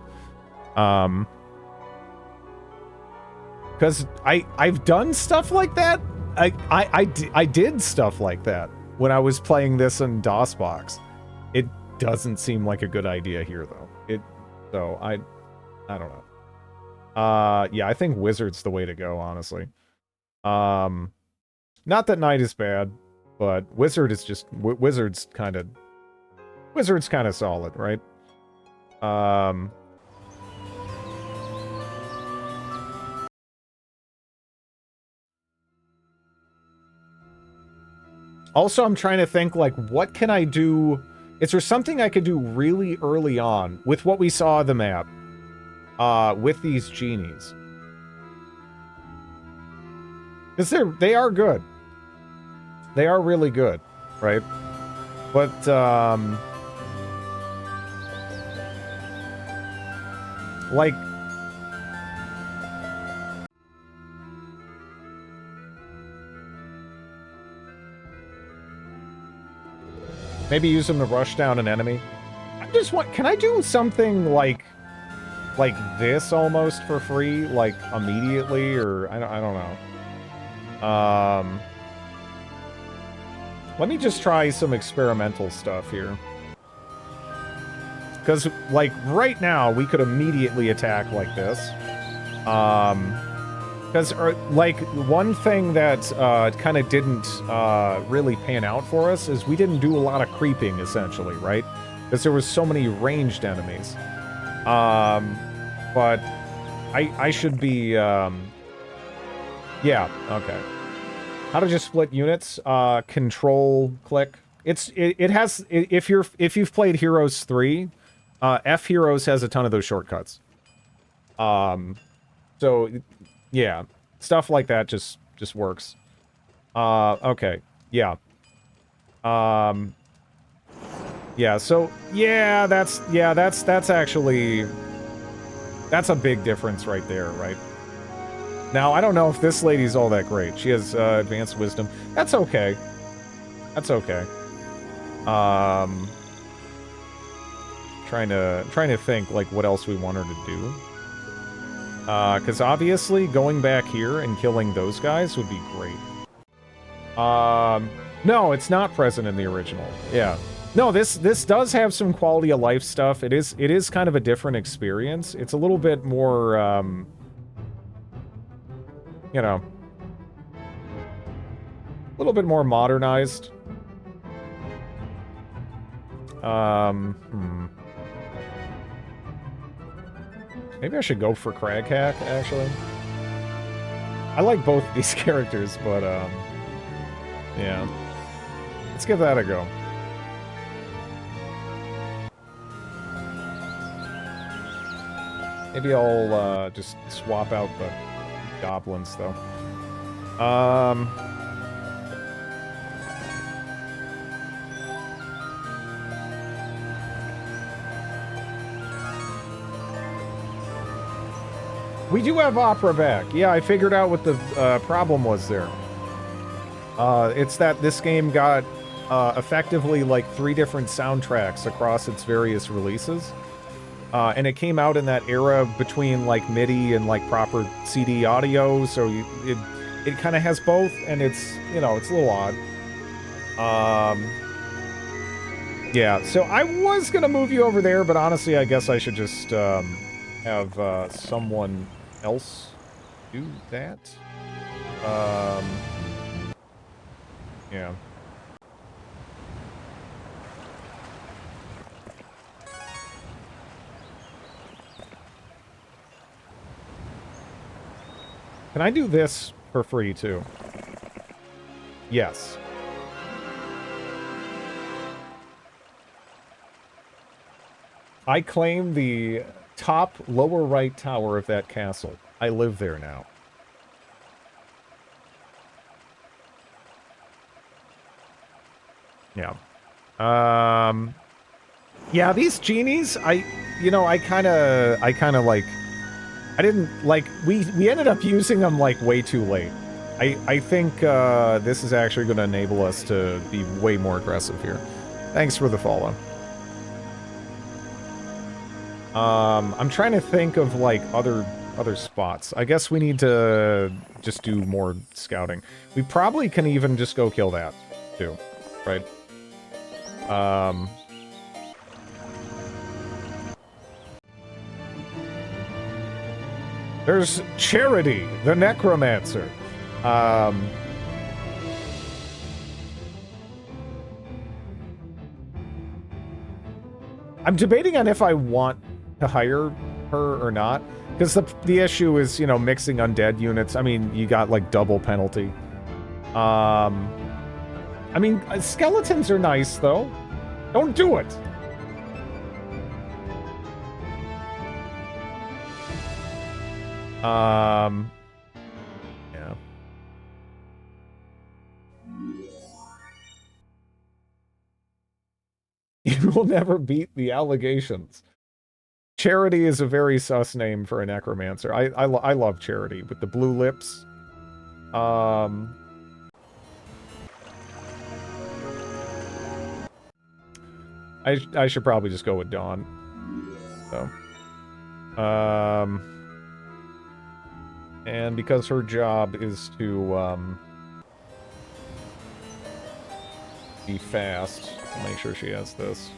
Because I've done stuff like that. I did stuff like that when I was playing this in DOSBox. It doesn't seem like a good idea here, though. So I don't know. Yeah, I think Wizard's the way to go, honestly. Not that Knight is bad, but Wizard is just... Wizard's kind of solid, right? Also, I'm trying to think, like, what can I do? Is there something I could do really early on with what we saw of the map? With these genies. Because they are good. They are really good, right? But, like... maybe use them to rush down an enemy. I just want... can I do something like this almost for free? Like, immediately? Or, I don't know. Let me just try some experimental stuff here. Because, like, right now, we could immediately attack like this. Because, like, one thing that kind of didn't really pan out for us is we didn't do a lot of creeping, essentially, right? Because there was so many ranged enemies. But I should be... yeah, okay. How to just split units? Control, click. It has... if you've played Heroes 3, F Heroes has a ton of those shortcuts. So... yeah, stuff like that just works. Okay, yeah. Yeah, so, yeah, that's actually... that's a big difference right there, right? Now, I don't know if this lady's all that great. She has advanced wisdom. That's okay. That's okay. Trying to think, like, what else we want her to do. Because obviously, going back here and killing those guys would be great. No, it's not present in the original. Yeah. No, this does have some quality of life stuff. It is kind of a different experience. It's a little bit more, you know, a little bit more modernized. Maybe I should go for Craghack, actually. I like both these characters, but, yeah. Let's give that a go. Maybe I'll, just swap out the goblins, though. We do have Opera back. Yeah, I figured out what the problem was there. It's that this game got effectively like 3 different soundtracks across its various releases. And it came out in that era between like MIDI and like proper CD audio, so it kind of has both, and it's, you know, it's a little odd. Yeah, so I was gonna move you over there, but honestly, I guess I should just have someone else do that. Yeah. Can I do this for free, too? Yes. I claim the top lower right tower of that castle. I live there now. Yeah. Yeah, these genies, I kind of like... I didn't, like, we ended up using them, like, way too late. I think, this is actually going to enable us to be way more aggressive here. Thanks for the follow. I'm trying to think of, like, other spots. I guess we need to just do more scouting. We probably can even just go kill that, too. Right? There's Charity, the Necromancer. I'm debating on if I want to hire her or not, because the issue is, you know, mixing undead units. I mean, you got like double penalty. I mean, skeletons are nice, though. Don't do it. Yeah. You will never beat the allegations. Charity is a very sus name for a necromancer. I love Charity with the blue lips. I should probably just go with Dawn. So, and because her job is to be fast, I'll make sure she has this.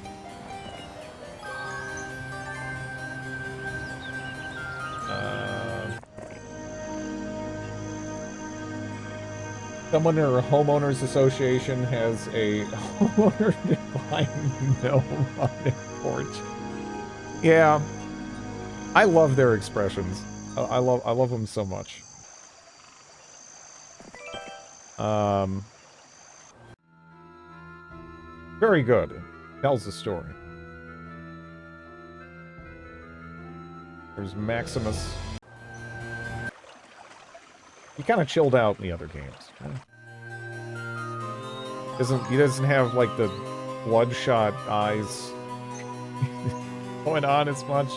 Someone in her homeowners association has a homeowner define gnome on their porch. Yeah, I love their expressions. I love them so much. Very good. It tells the story. There's Maximus. He kind of chilled out in the other games. He doesn't have like the bloodshot eyes going on as much.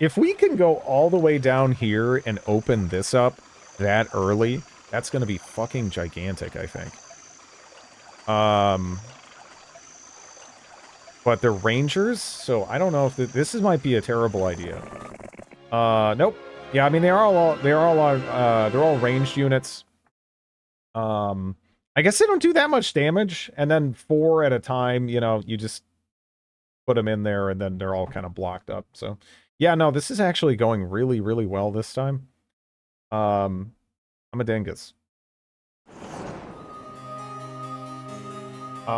If we can go all the way down here and open this up that early, that's gonna be fucking gigantic, I think. But they're rangers, so I don't know if this might be a terrible idea. Nope. Yeah, I mean they're all ranged units. I guess they don't do that much damage, and then 4 at a time, you know, you just put them in there and then they're all kind of blocked up. So, yeah, no, this is actually going really, really well this time. I'm a dingus. No,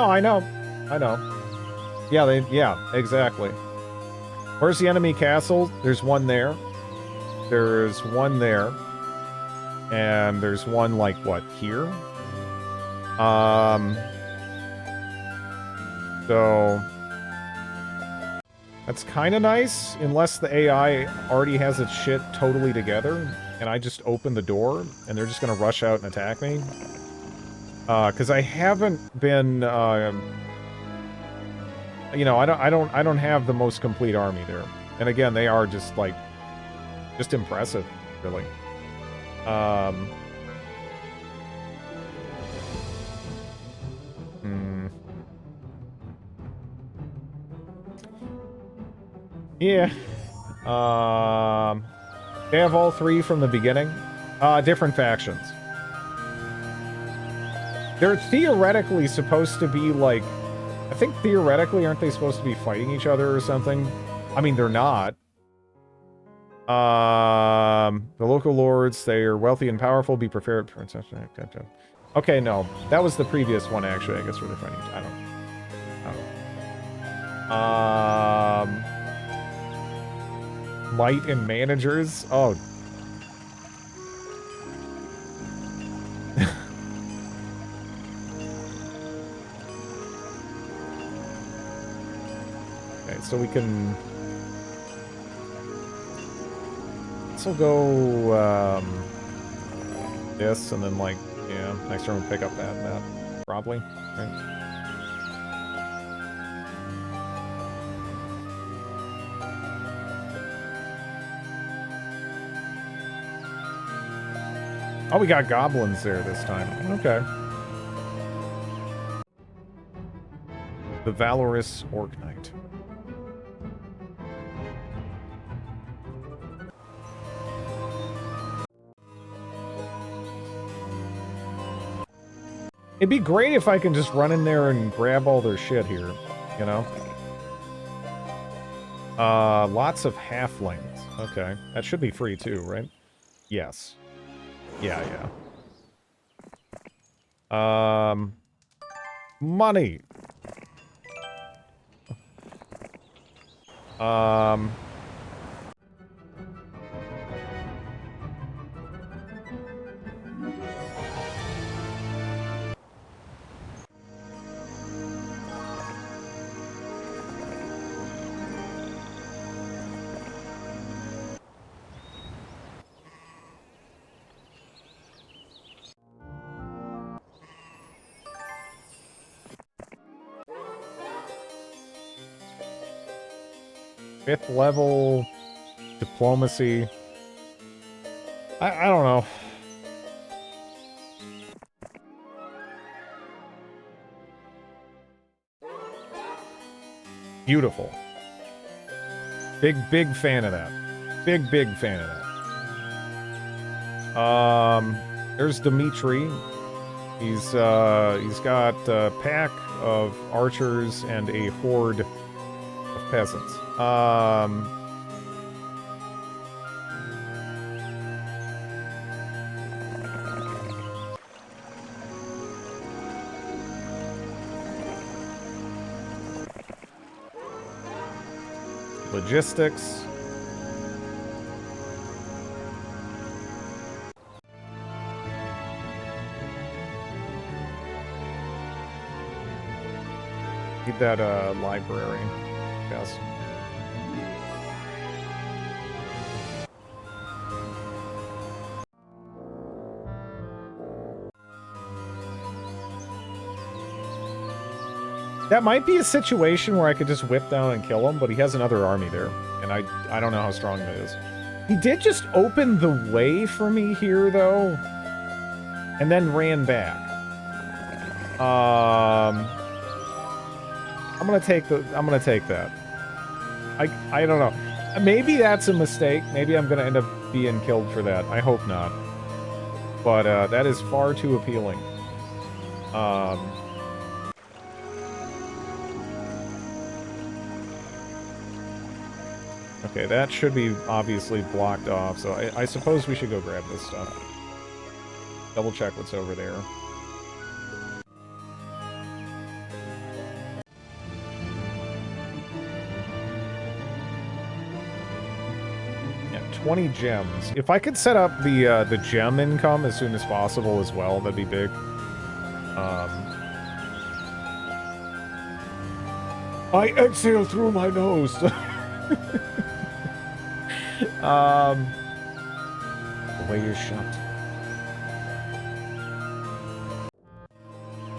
I know. Yeah, exactly. Where's the enemy castle? There's one there. There's one there. And there's one, like, what, here? So... that's kind of nice, unless the AI already has its shit totally together, and I just open the door, and they're just gonna rush out and attack me. Because I haven't been, you know, I don't have the most complete army there. And again, they are just, like, just impressive, really. Yeah. They have all 3 from the beginning. Different factions. They're theoretically supposed to be, like... I think theoretically, aren't they supposed to be fighting each other or something? I mean, they're not. The local lords, they are wealthy and powerful, be prepared for... Okay, no. That was the previous one, actually, I guess, where they're fighting each other. I don't know. Might and managers? Oh. Okay, so we can... this will go, this, and then, like, yeah, next turn we'll pick up that, probably, right? Oh, we got goblins there this time. Okay. The Valorous Orc Knight. It'd be great if I can just run in there and grab all their shit here, you know? Lots of halflings. Okay. That should be free too, right? Yes. Yeah. Money. 5th level diplomacy. I don't know. Beautiful. Big fan of that. Big fan of that. There's Dimitri. He's got a pack of archers and a horde of peasants. Logistics. Need that library. Yes. That might be a situation where I could just whip down and kill him, but he has another army there, and I don't know how strong that is. He did just open the way for me here, though, and then ran back. I'm gonna take that. I don't know. Maybe that's a mistake. Maybe I'm gonna end up being killed for that. I hope not. But that is far too appealing. Okay, that should be obviously blocked off, so I suppose we should go grab this stuff. Double check what's over there. Yeah, 20 gems. If I could set up the gem income as soon as possible as well, that'd be big. I exhale through my nose. The way is shut.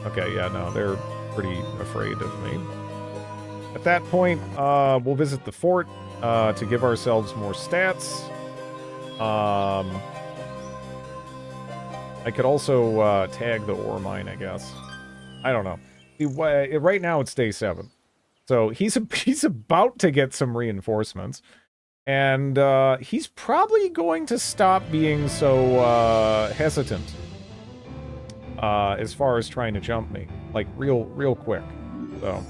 Okay, yeah, no, they're pretty afraid of me. At that point, we'll visit the fort to give ourselves more stats. I could also tag the ore mine, I guess. I don't know. Right now it's day 7. So he's about to get some reinforcements. And he's probably going to stop being so hesitant as far as trying to jump me. Like, real quick. So.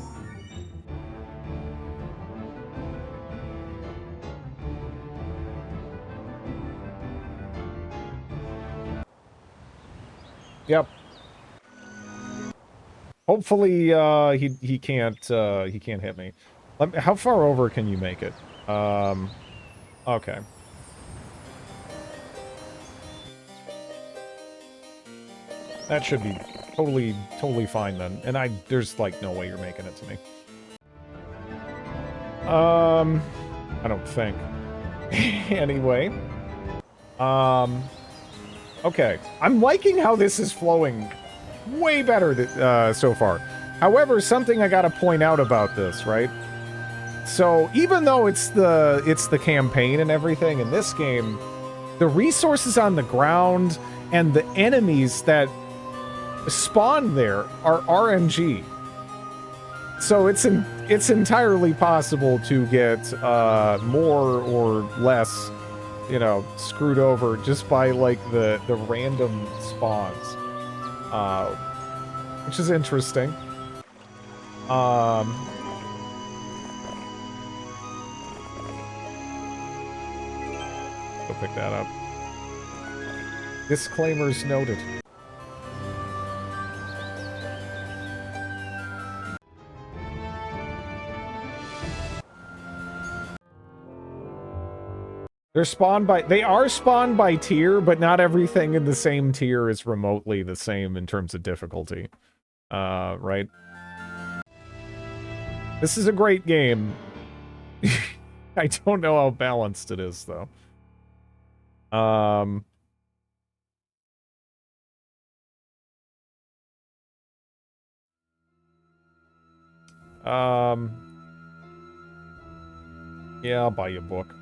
Yep. Hopefully, he can't hit me. How far over can you make it? Okay. That should be totally fine then. And there's like no way you're making it to me. I don't think. Anyway. Okay. I'm liking how this is flowing way better so far. However, something I gotta point out about this, right? So, even though it's the campaign and everything in this game, the resources on the ground and the enemies that spawn there are RNG. So it's entirely possible to get more or less, you know, screwed over just by like the random spawns, which is interesting. Go pick that up. Disclaimers noted. They are spawned by tier, but not everything in the same tier is remotely the same in terms of difficulty. Right? This is a great game. I don't know how balanced it is, though. Yeah, I'll buy you a book.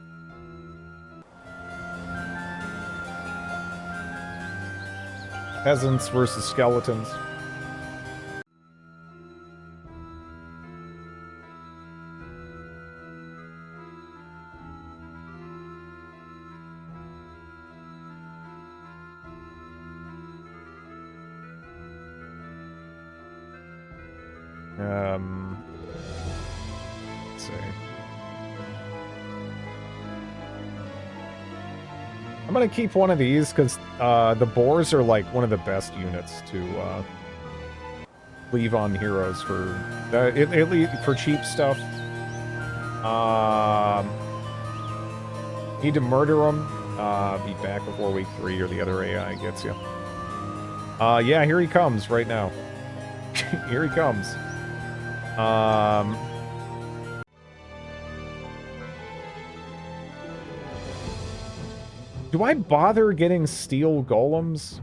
Peasants versus skeletons. Let's see. I'm gonna keep one of these because the boars are like one of the best units to leave on heroes for for cheap stuff. Need to murder them. Be back before week 3 or the other AI gets you. Yeah, here he comes right now. Here he comes. Do I bother getting steel golems?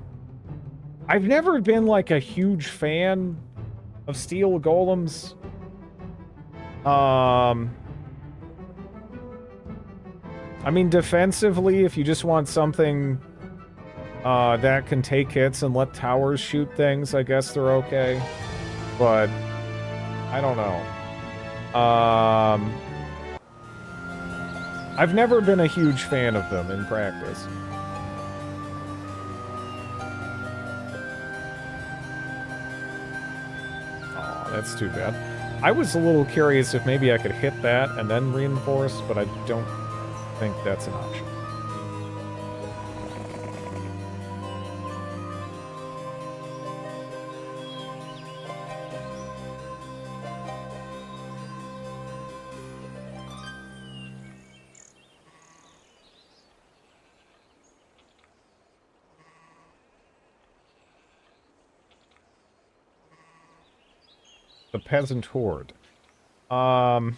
I've never been like a huge fan of steel golems. I mean, defensively, if you just want something that can take hits and let towers shoot things, I guess they're okay. But I don't know. I've never been a huge fan of them in practice. Oh, that's too bad. I was a little curious if maybe I could hit that and then reinforce, but I don't think that's an option. The peasant horde. Oh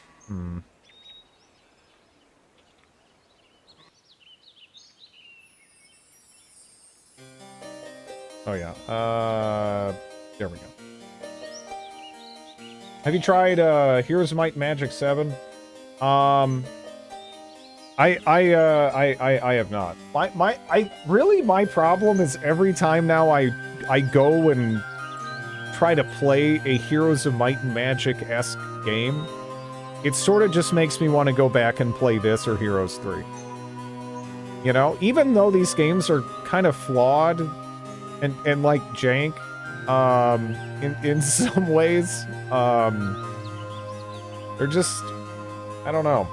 yeah. There we go. Have you tried Heroes of Might and Magic 7? I have not. My problem is every time now I go and try to play a Heroes of Might and Magic-esque game, it sort of just makes me want to go back and play this or Heroes 3. You know, even though these games are kind of flawed and like jank, in some ways, they're just, I don't know.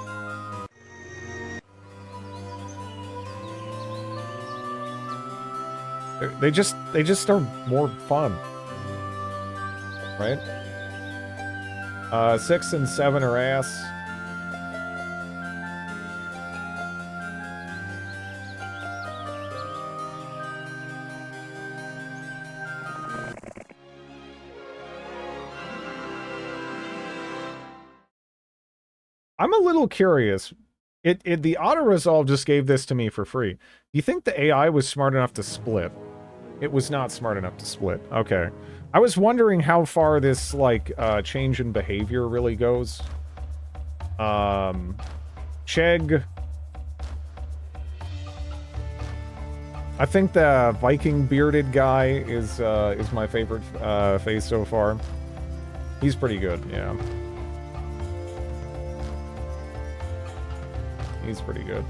They just are more fun. Right? 6 and 7 are ass. I'm a little curious. The auto-resolve just gave this to me for free. Do you think the AI was smart enough to split? It was not smart enough to split. Okay. I was wondering how far this, like, change in behavior really goes. Chegg. I think the Viking bearded guy is my favorite face so far. He's pretty good, yeah. He's pretty good.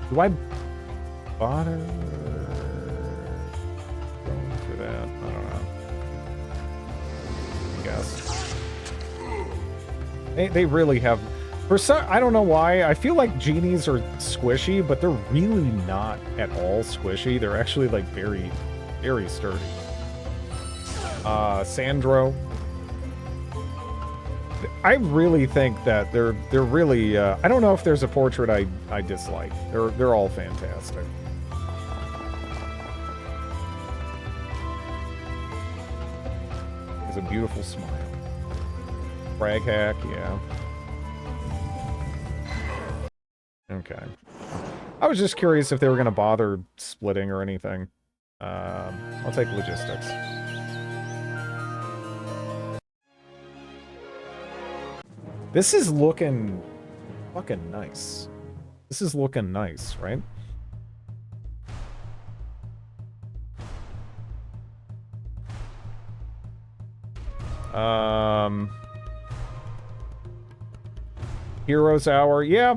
Do I bother going for that? I don't know. I guess. They really have... For some, I don't know why. I feel like genies are squishy, but they're really not at all squishy. They're actually, like, very, very sturdy. Sandro. I really think that they're really I don't know if there's a portrait I dislike. They're all fantastic. It's a beautiful smile. Frag hack, yeah. Okay. I was just curious if they were gonna bother splitting or anything. I'll take logistics. This is looking fucking nice. This is looking nice, right? Heroes Hour, yeah.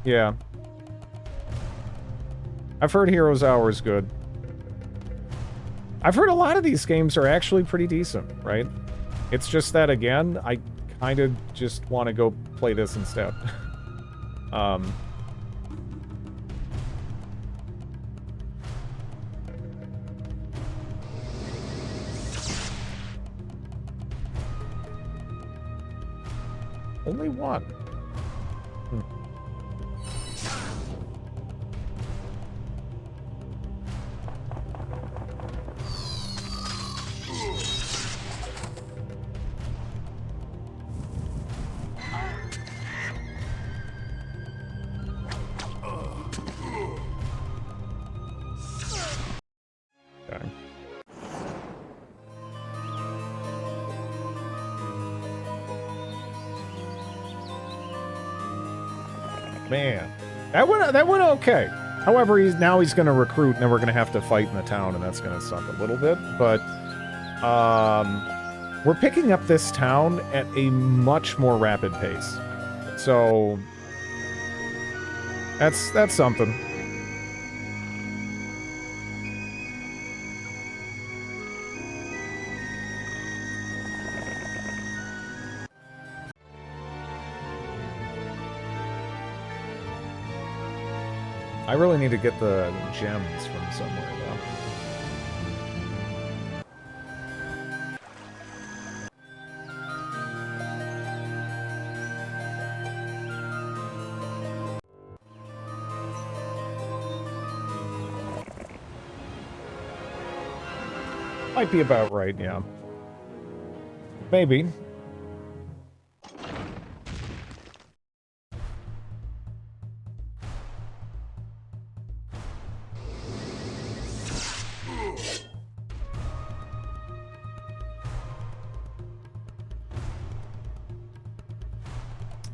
Yeah. I've heard Heroes Hour is good. I've heard a lot of these games are actually pretty decent, right? It's just that, again, I kind of just want to go play this instead. Only one. Okay. Man, that went okay. However, he's going to recruit, and then we're going to have to fight in the town, and that's going to suck a little bit. But we're picking up this town at a much more rapid pace, so that's something. I really need to get the gems from somewhere, though. Might be about right, yeah. Maybe.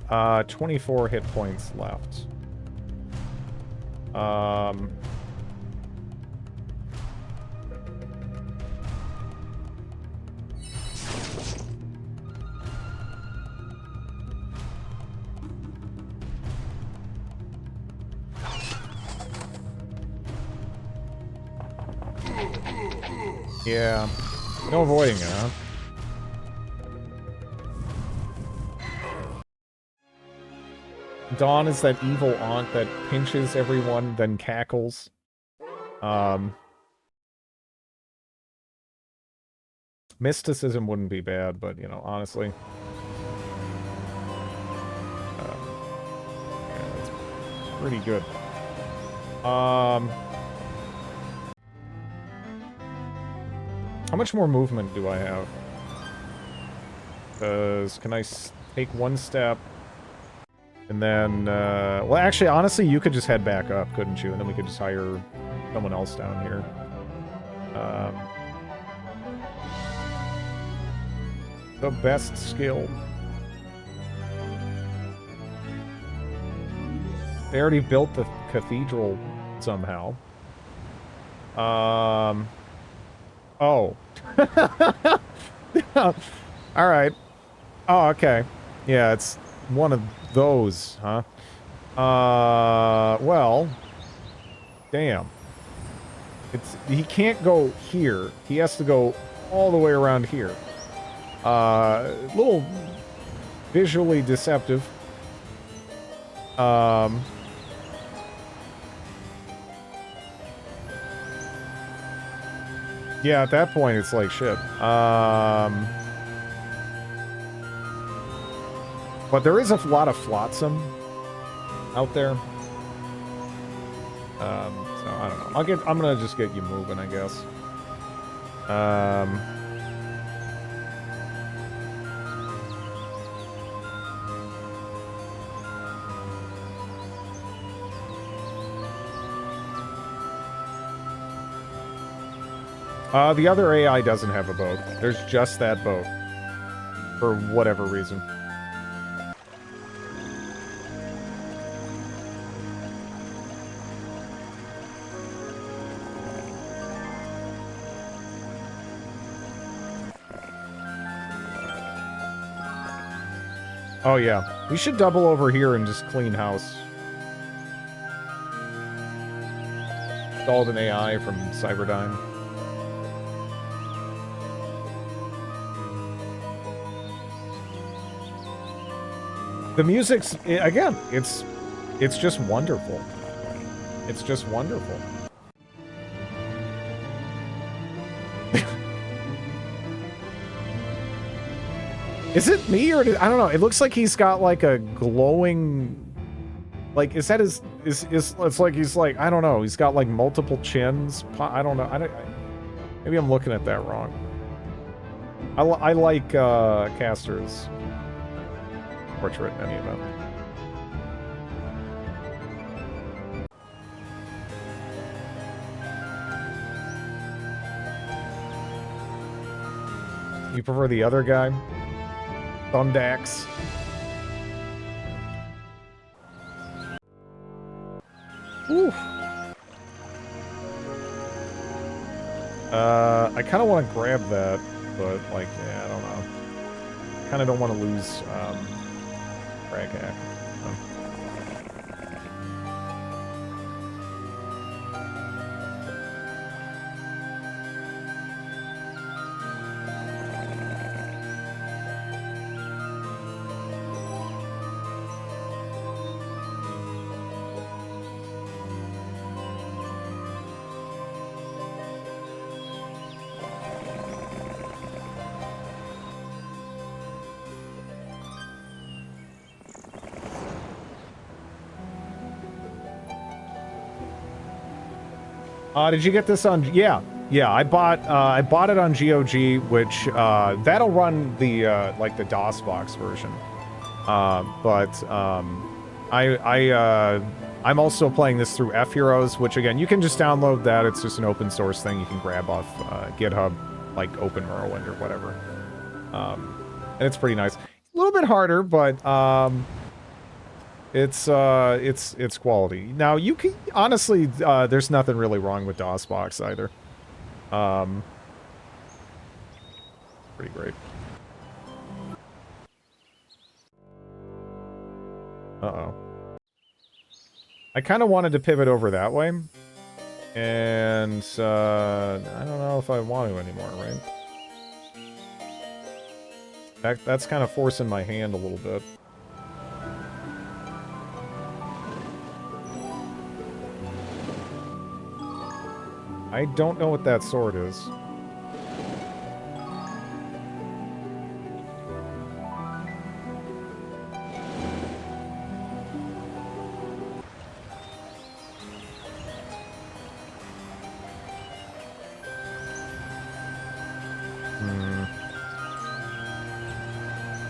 Uh, 24 hit points left. Yeah. No avoiding it, huh? Dawn is that evil aunt that pinches everyone, then cackles. Mysticism wouldn't be bad, but, you know, honestly. Yeah, that's pretty good. How much more movement do I have? Because, can I take one step? And then, well, actually, honestly, you could just head back up, couldn't you? And then we could just hire someone else down here. The best skill. They already built the cathedral somehow. Oh. Alright. Oh, okay. Yeah, it's one of those, huh? Well. Damn. He can't go here. He has to go all the way around here. A little visually deceptive. Yeah, at that point, it's like shit. But there is a lot of flotsam out there. So I don't know. I'm gonna just get you moving, I guess. The other AI doesn't have a boat. There's just that boat. For whatever reason. Oh, yeah. We should double over here and just clean house. Installed an AI from Cyberdyne. The music's, again, it's just wonderful. It's just wonderful. Is it me or I don't know. It looks like he's got like a glowing, like, is that his, it's like he's like, I don't know. He's got like multiple chins. I don't know. Maybe I'm looking at that wrong. I like Castor's portrait in any event. You prefer the other guy? Thundax. Oof. I kind of want to grab that, but like, yeah, I don't know. Kind of don't want to lose Craghack. Did you get this on? Yeah, I bought it on GOG, which that'll run the like the DOSBox version. I'm also playing this through F-Heroes, which again you can just download that. It's just an open source thing you can grab off GitHub, like OpenMorrowind or whatever. And it's pretty nice. A little bit harder, but it's quality. Now you can honestly, there's nothing really wrong with DOSBox either. Pretty great. Uh-oh. I kind of wanted to pivot over that way, and I don't know if I want to anymore, right? That's kind of forcing my hand a little bit. I don't know what that sword is.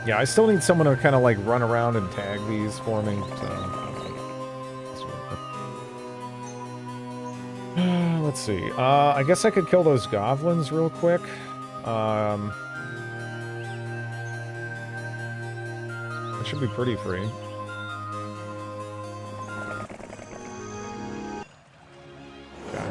Yeah, I still need someone to kind of like run around and tag these for me. So. Let's see. I guess I could kill those goblins real quick. It should be pretty free. Okay.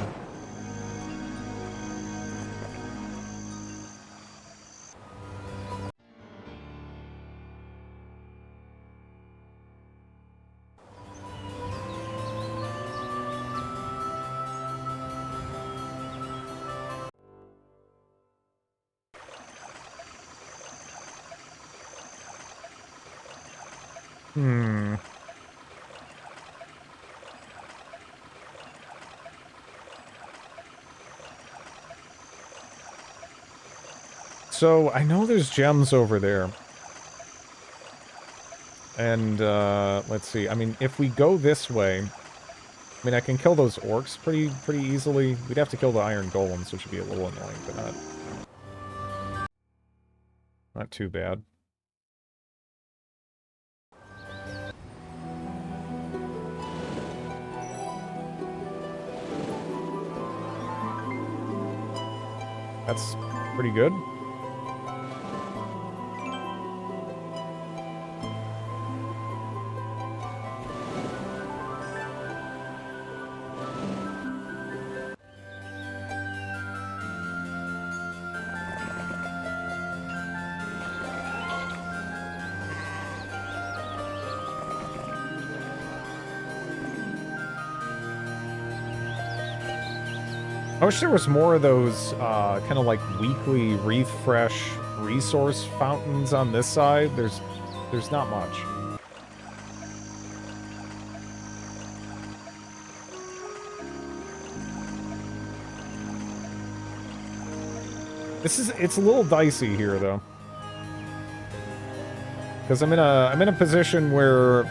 So, I know there's gems over there. And, let's see. I mean, if we go this way... I mean, I can kill those orcs pretty easily. We'd have to kill the iron golems, which would be a little annoying, but not too bad. That's pretty good. I wish there was more of those kind of like weekly refresh resource fountains on this side. There's not much. It's a little dicey here though. Because I'm in a position where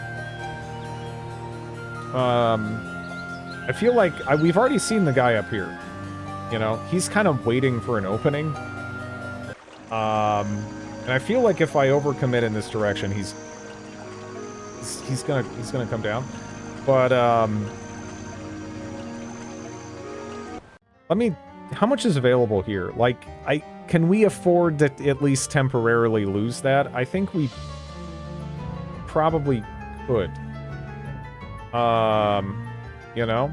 I feel like we've already seen the guy up here. You know, he's kind of waiting for an opening. And I feel like if I overcommit in this direction, he's gonna come down. But how much is available here? Like, can we afford to at least temporarily lose that? I think we probably could. You know?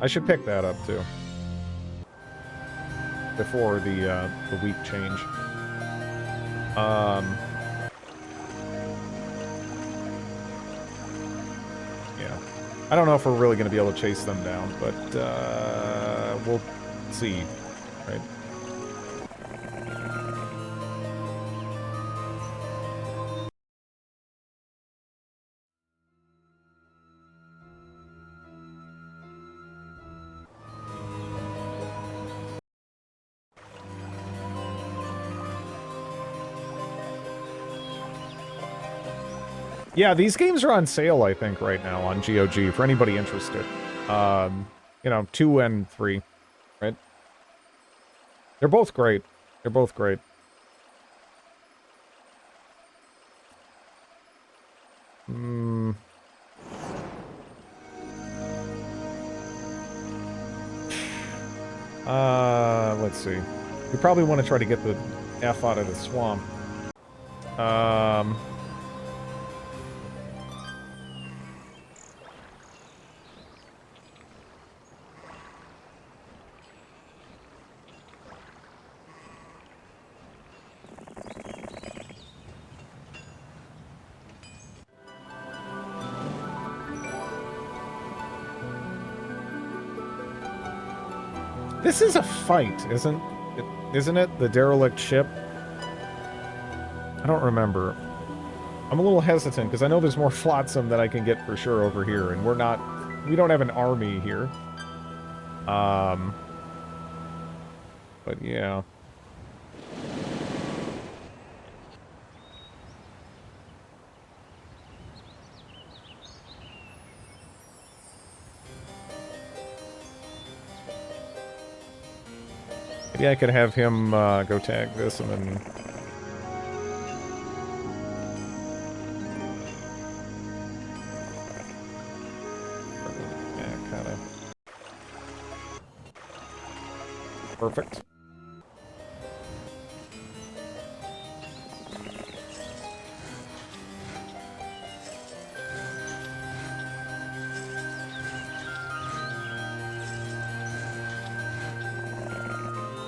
I should pick that up too. Before the week change. Yeah. I don't know if we're really going to be able to chase them down, but we'll see, right? Yeah, these games are on sale, I think, right now on GOG for anybody interested. You know, 2 and 3, right? They're both great. They're both great. Let's see. We probably want to try to get the F out of the swamp. This is a fight, isn't it? The derelict ship? I don't remember. I'm a little hesitant, because I know there's more flotsam that I can get for sure over here, and we don't have an army here. But yeah. Maybe I could have him go tag this and then... Yeah, kinda... Perfect.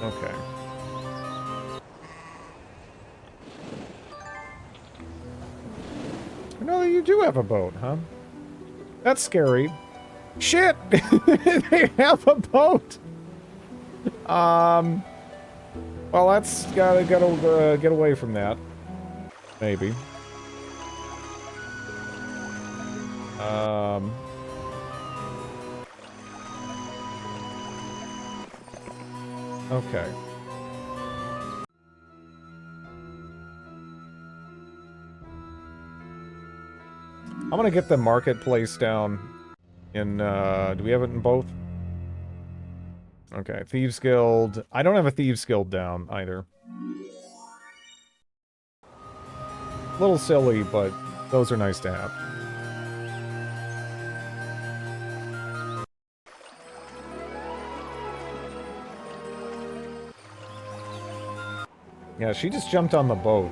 Okay. No, you do have a boat, huh? That's scary. Shit! They have a boat! Well, that's gotta get away from that. Maybe. Okay. I'm gonna get the marketplace down in, do we have it in both? Okay, Thieves Guild. I don't have a Thieves Guild down, either. A little silly, but those are nice to have. Yeah, she just jumped on the boat.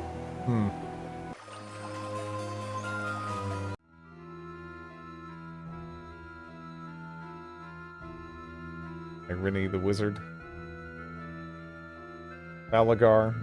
Irene the Wizard. Balagar.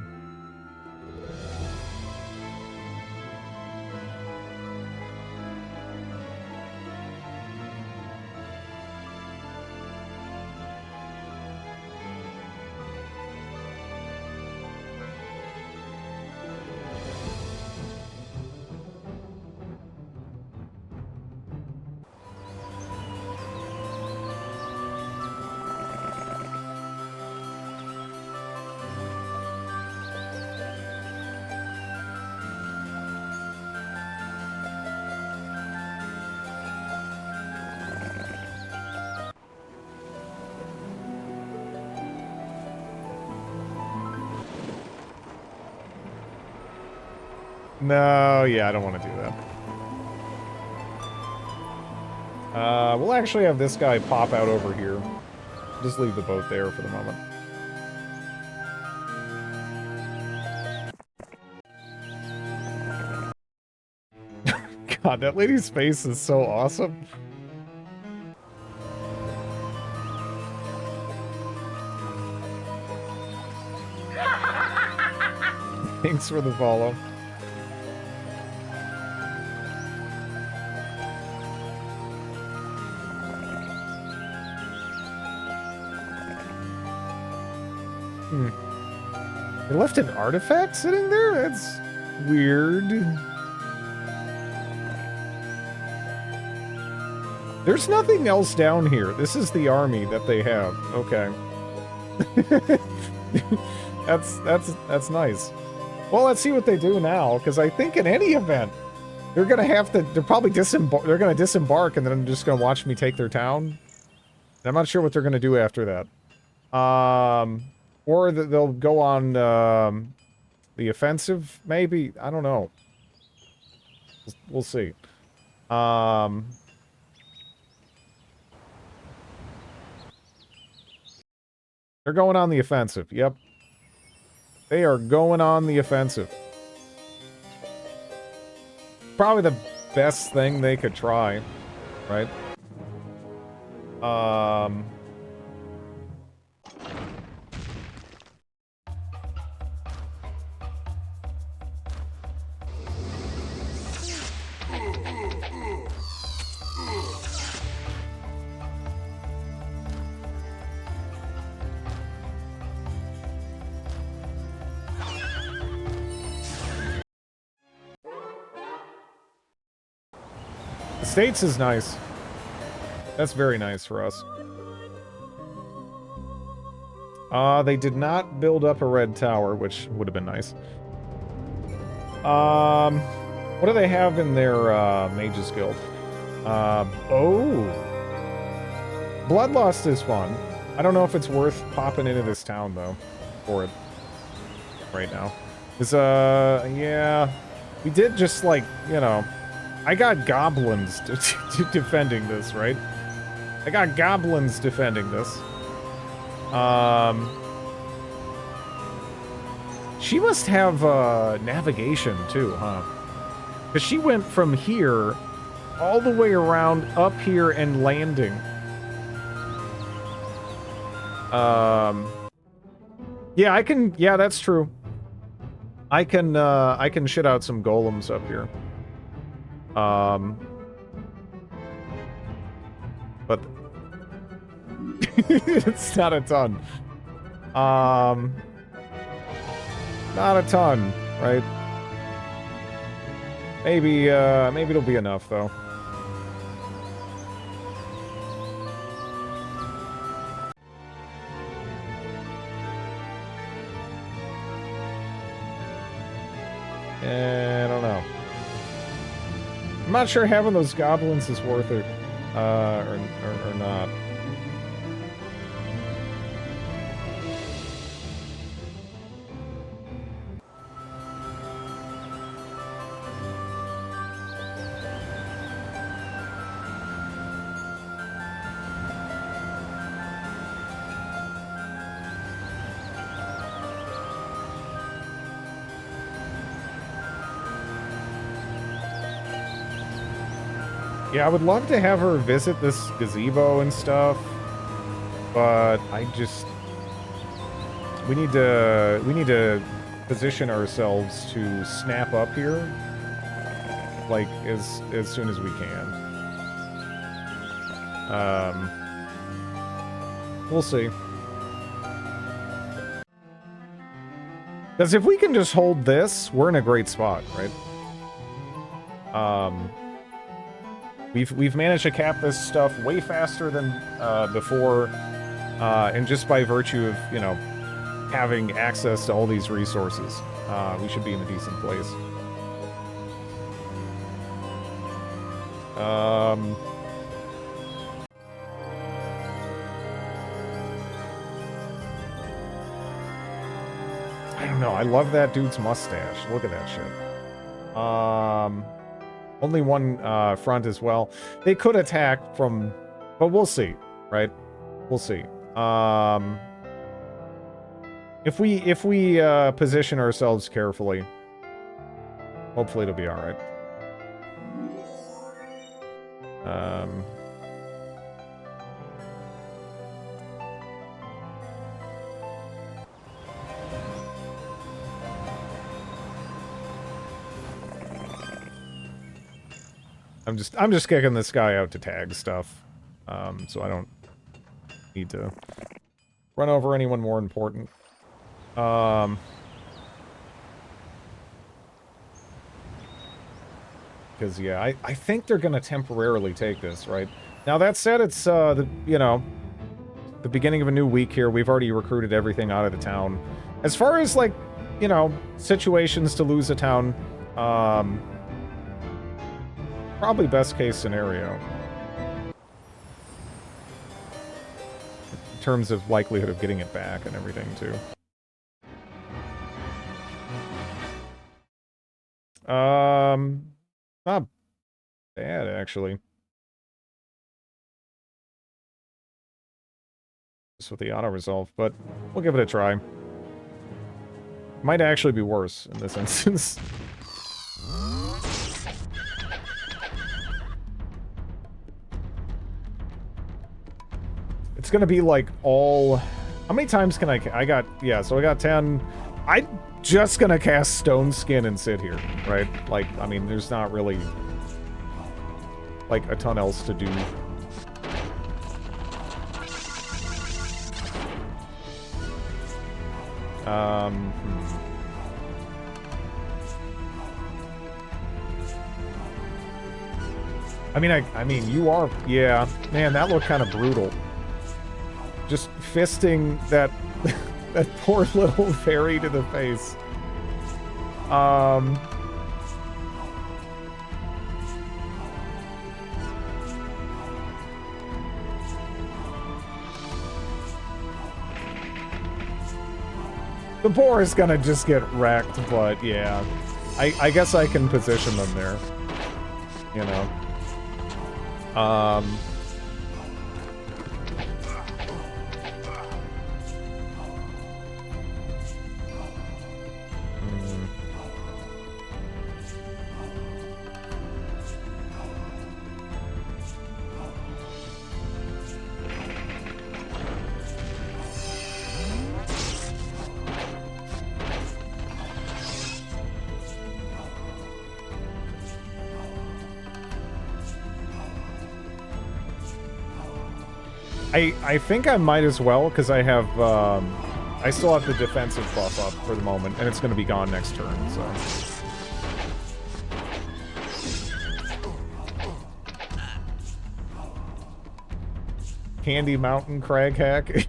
No, yeah, I don't want to do that. We'll actually have this guy pop out over here. Just leave the boat there for the moment. God, that lady's face is so awesome. Thanks for the follow. They left an artifact sitting there? That's weird. There's nothing else down here. This is the army that they have. Okay. That's nice. Well, let's see what they do now, because I think in any event, they're gonna have to. They're probably they're gonna disembark, and then they're just gonna watch me take their town. I'm not sure what they're gonna do after that. Or they'll go on the offensive, maybe. I don't know. We'll see. They're going on the offensive. Yep. They are going on the offensive. Probably the best thing they could try, right? The States is nice. That's very nice for us. They did not build up a red tower, which would have been nice. What do they have in their Mages Guild? Oh. Bloodlust is fun. I don't know if it's worth popping into this town, though, for it right now. Because, yeah, we did just, like, you know, I got goblins defending this, right? I got goblins defending this. She must have navigation too, huh? Because she went from here all the way around up here and landing. Yeah, I can. Yeah, that's true. I can shit out some golems up here. But it's not a ton. Not a ton, right? Maybe it'll be enough, though. I don't know. I'm not sure having those goblins is worth it, or not. Yeah, I would love to have her visit this gazebo and stuff, but I just... We need to position ourselves to snap up here, like, as soon as we can. We'll see. Because if we can just hold this, we're in a great spot, right? We've managed to cap this stuff way faster than before, and just by virtue of, you know, having access to all these resources, we should be in a decent place. I don't know. I love that dude's mustache. Look at that shit. Only one front as well. They could attack from, but we'll see, right? We'll see. If we position ourselves carefully, hopefully it'll be all right. I'm just kicking this guy out to tag stuff, so I don't need to run over anyone more important. Because yeah, I think they're gonna temporarily take this, right? Now that said, it's the beginning of a new week here. We've already recruited everything out of the town. As far as like, situations to lose a town, probably best case scenario. In terms of likelihood of getting it back and everything, too. Not bad, actually. Just with the auto-resolve, but we'll give it a try. Might actually be worse in this instance. It's gonna be like all... How many times can I got... Yeah, so I got 10. I'm just gonna cast Stone Skin and sit here, right? Like, I mean, there's not really... like, a ton else to do. I mean, you are... Yeah, man, that looked kind of brutal. Just fisting that that poor little fairy to the face. The boar is gonna just get wrecked, but yeah. I guess I can position them there. You know. I think I might as well, because I have, I still have the defensive buff up for the moment, and it's going to be gone next turn, so... Candy Mountain Crag Hack.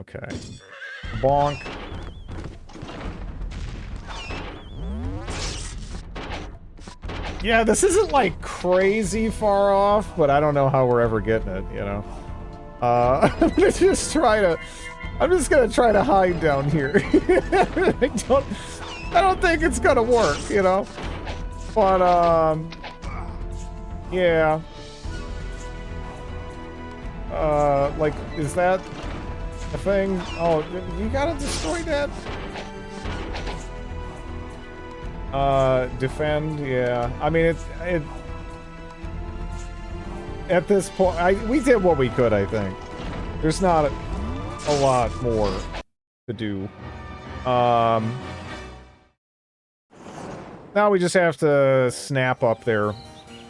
Okay. Bonk. Yeah, this isn't, like, crazy far off, but I don't know how we're ever getting it, you know? I'm gonna just try to... I'm just gonna try to hide down here. I don't think it's gonna work, you know? But, yeah. Like, is that a thing? Oh, you gotta destroy that? Defend, yeah. I mean, it at this point, we did what we could, I think. There's not a lot more to do. Now we just have to snap up there,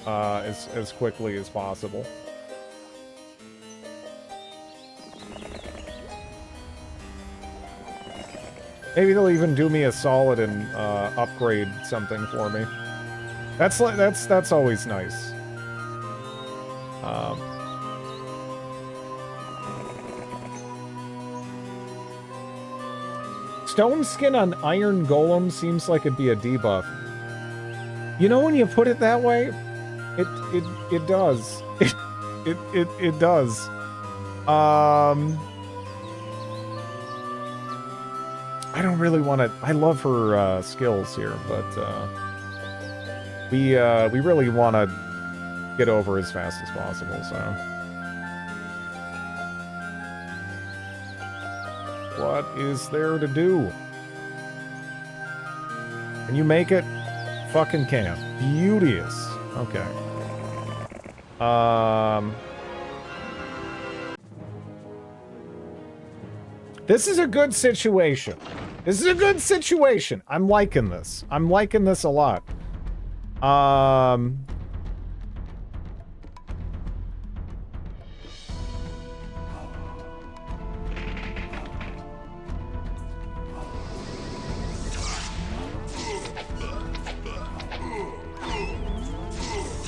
as quickly as possible. Maybe they'll even do me a solid and upgrade something for me. That's always nice. Stone Skin on Iron Golem seems like it'd be a debuff. You know, when you put it that way, it does. It does. I don't really want to... I love her skills here, but we really want to get over as fast as possible, so... What is there to do? Can you make it? Fucking can. Beauteous. Okay. This is a good situation. This is a good situation. I'm liking this. I'm liking this a lot.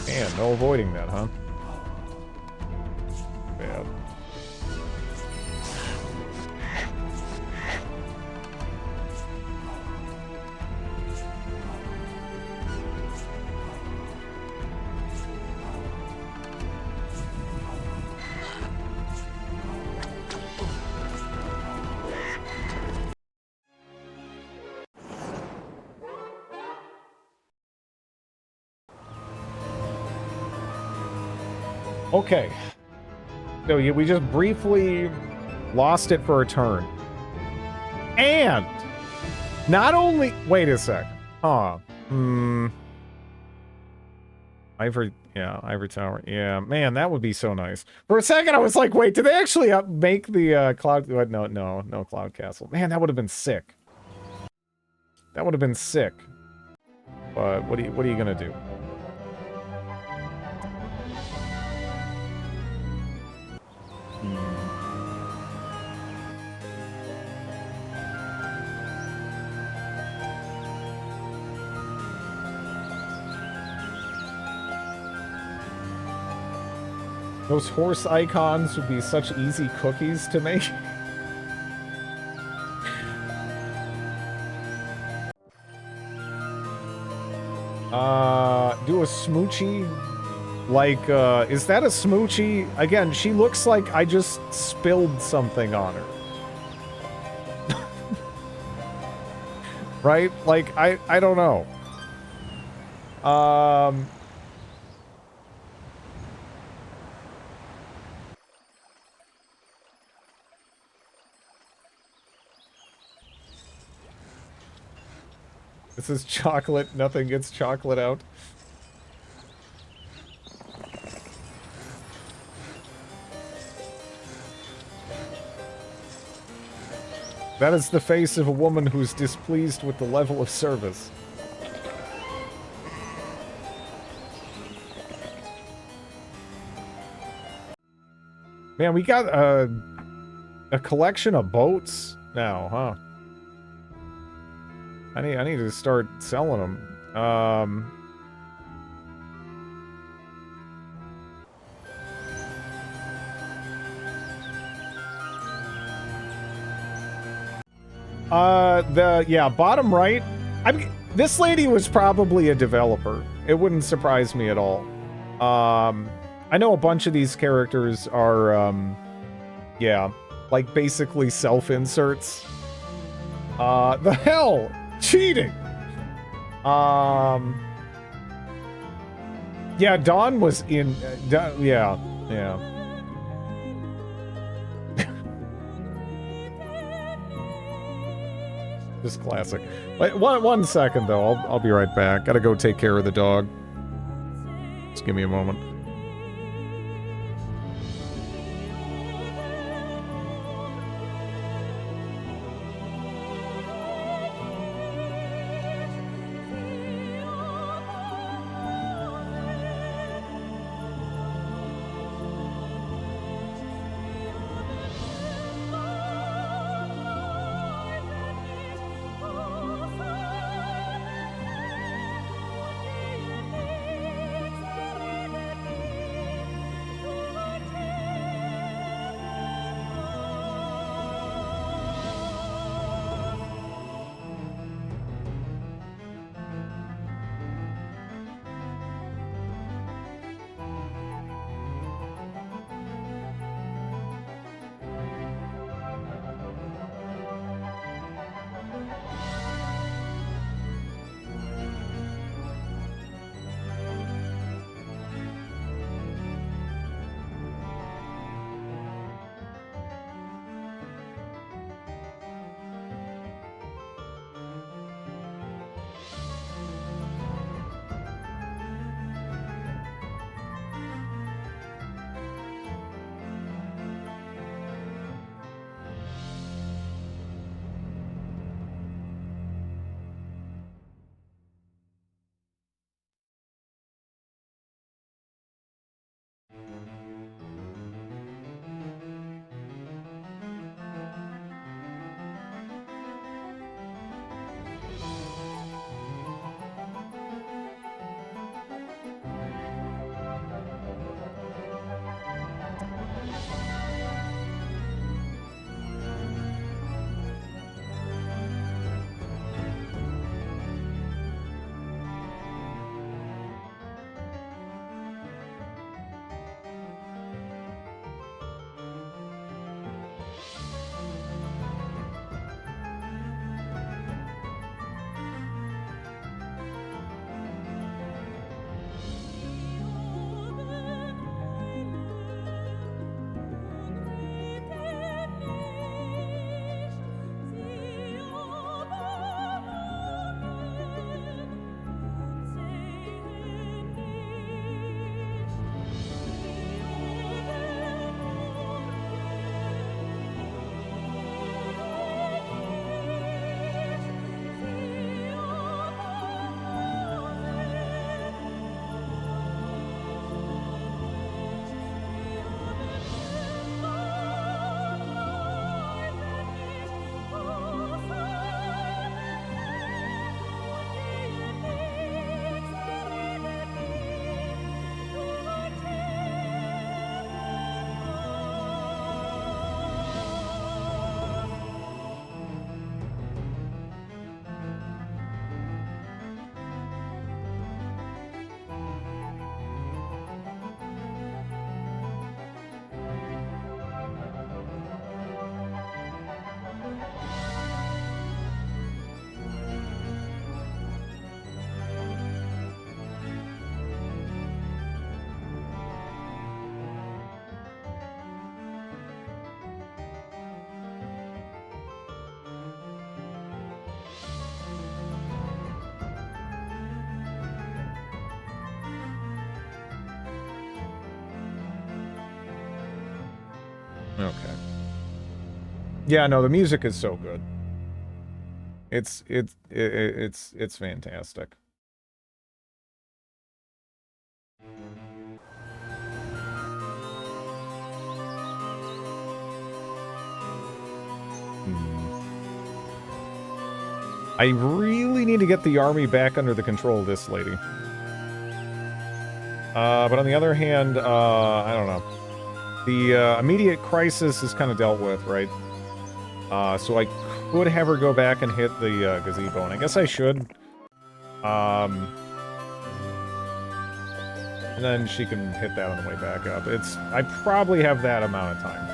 Man, no avoiding that, huh? Bad. Okay. So we just briefly lost it for a turn. And not only... Wait a sec. Huh. Ivory Tower. Yeah, man, that would be so nice. For a second, I was like, wait, did they actually make the Cloud... No Cloud Castle. Man, that would have been sick. That would have been sick. But what are you gonna do? Those horse icons would be such easy cookies to make. Do a smoochie? Like, is that a smoochie? Again, she looks like I just spilled something on her. Right? Like, I don't know. This is chocolate. Nothing gets chocolate out. That is the face of a woman who's displeased with the level of service. Man, we got a collection of boats now, huh? I need to start selling them. Bottom right. This lady was probably a developer. It wouldn't surprise me at all. I know a bunch of these characters are, like basically self-inserts. The hell? Cheating! Yeah, Dawn was in... yeah. Just classic. Wait, one second, though. I'll be right back. Gotta go take care of the dog. Just give me a moment. Okay. Yeah, no, the music is so good. It's fantastic. I really need to get the army back under the control of this lady. But on the other hand, I don't know. The immediate crisis is kind of dealt with, right? So I could have her go back and hit the gazebo, and I guess I should. And then she can hit that on the way back up. I probably have that amount of time.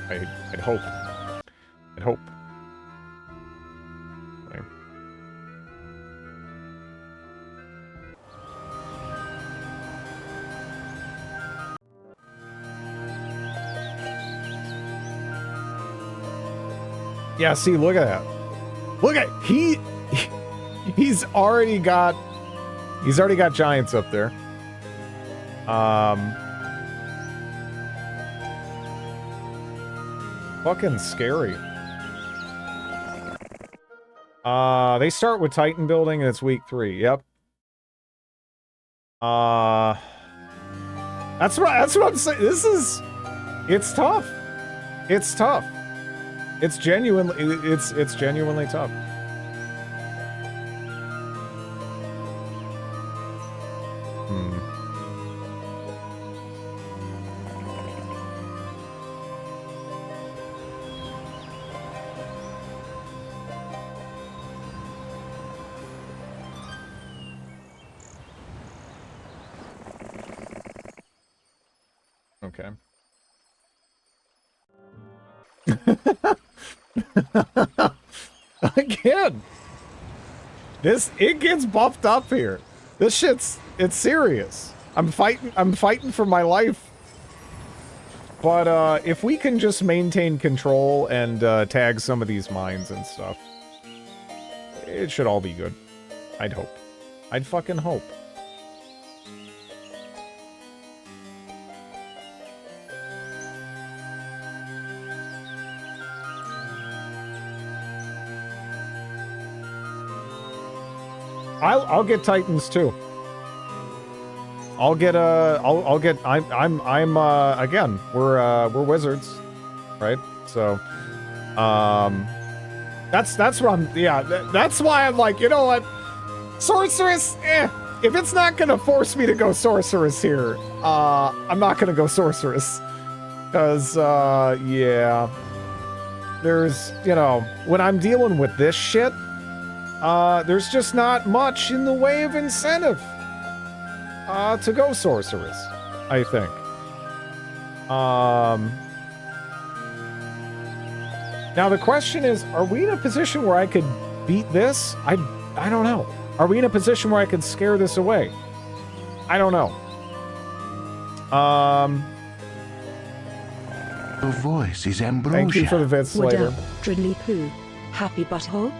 I'd hope. I'd hope. Okay. Yeah, see, look at that. Look at he's already got giants up there. Fucking scary. They start with Titan building and it's week 3. Yep. That's what I'm saying. It's tough. It's tough. It's genuinely tough. Okay. Again, it gets buffed up here. It's serious. I'm fighting for my life. But if we can just maintain control and tag some of these mines and stuff, it should all be good. I'd hope. I'd fucking hope. I'll get Titans too. Again, we're wizards, right? So, that's what that's why I'm like, you know what? Sorceress, if it's not gonna force me to go sorceress here, I'm not gonna go sorceress. Cause, yeah. There's, you know, when I'm dealing with this shit, there's just not much in the way of incentive to go sorceress, I think. Now the question is, are we in a position where I could beat this? I don't know. Are we in a position where I could scare this away? I don't know. Your voice is ambrosia. Thank you for the vid Slater. Woodell, Dridley Poo. Happy butthole?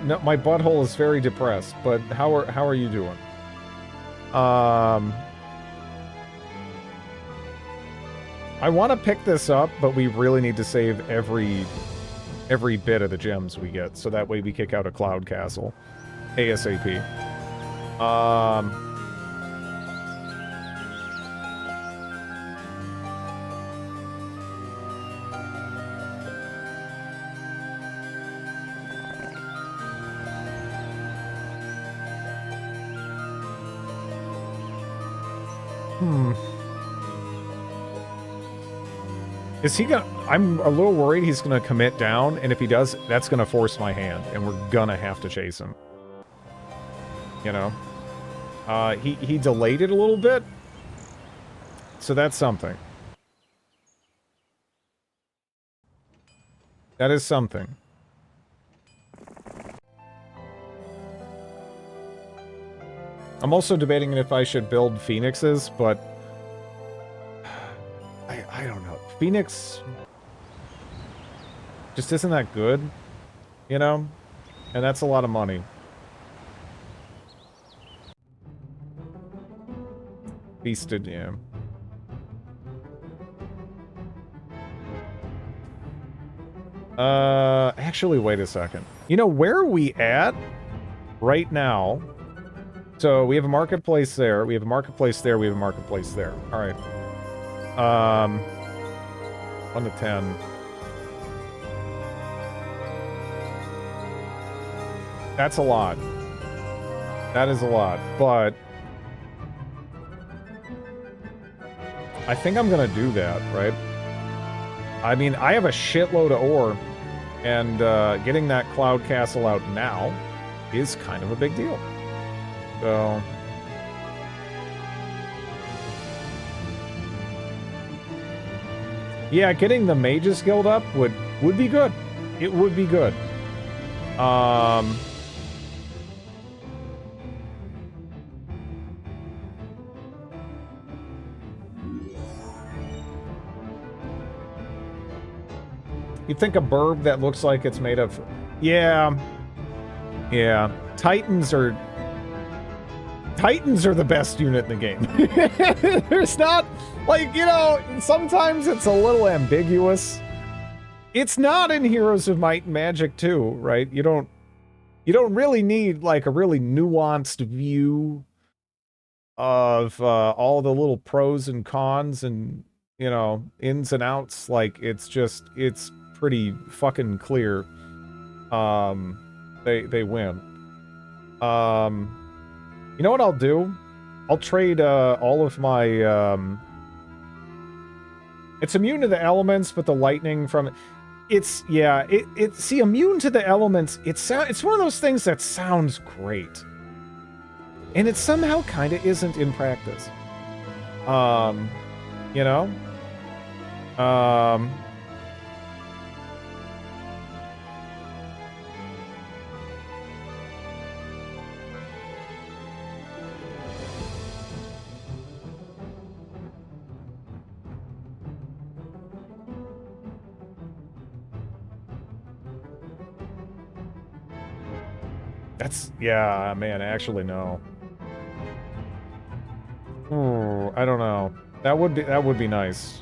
No, my butthole is very depressed, but how are you doing? I want to pick this up, but we really need to save every bit of the gems we get, so that way we kick out a Cloud Castle ASAP. Is he gonna... I'm a little worried he's gonna commit down, and if he does, that's gonna force my hand, and we're gonna have to chase him. You know? He delayed it a little bit, so that's something. That is something. I'm also debating if I should build Phoenixes, but... I don't know. Phoenix just isn't that good, you know? And that's a lot of money. Feasted, yeah. Actually, wait a second. You know, where are we at right now? So we have a marketplace there. We have a marketplace there. We have a marketplace there. All right. 1 to 10. That's a lot. That is a lot, but I think I'm gonna do that, right? I mean, I have a shitload of ore, and getting that cloud castle out now is kind of a big deal. So yeah, getting the Mages Guild up would be good. It would be good. You think a burb that looks like it's made of... Yeah. Yeah. Titans are the best unit in the game. There's not... Like, you know, sometimes it's a little ambiguous. It's not in Heroes of Might and Magic 2, right? You don't really need, like, a really nuanced view of all the little pros and cons and, you know, ins and outs. Like, it's pretty fucking clear. They win. You know what I'll do? I'll trade all of my it's immune to the elements, but the lightning from it. It's see, immune to the elements, it's one of those things that sounds great. And it somehow kind of isn't in practice. You know? Yeah, man, actually, no. Ooh, I don't know. That would be nice.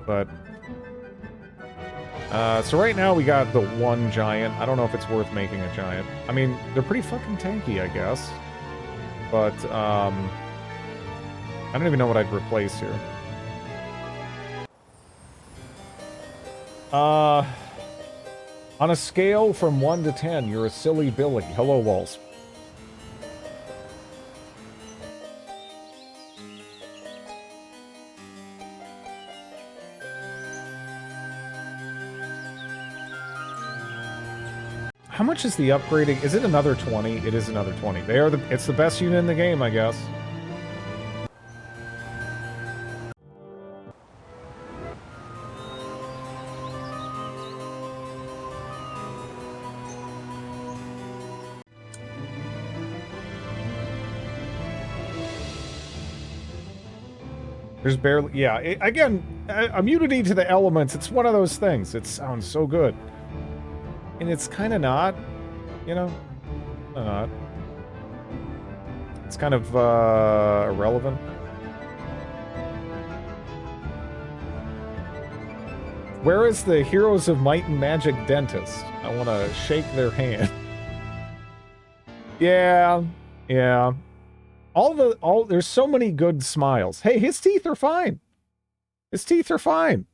But so right now we got the one giant. I don't know if it's worth making a giant. I mean, they're pretty fucking tanky, I guess. But I don't even know what I'd replace here. On a scale from 1 to 10, you're a silly Billy. Hello, Walls. How much is the upgrading? Is it another 20? It is another 20. It's the best unit in the game, I guess. There's barely... Yeah, again, immunity to the elements, it's one of those things. It sounds so good. And it's kind of not, you know? Not. It's kind of irrelevant. Where is the Heroes of Might and Magic dentist? I want to shake their hand. Yeah. There's so many good smiles. Hey, his teeth are fine. His teeth are fine.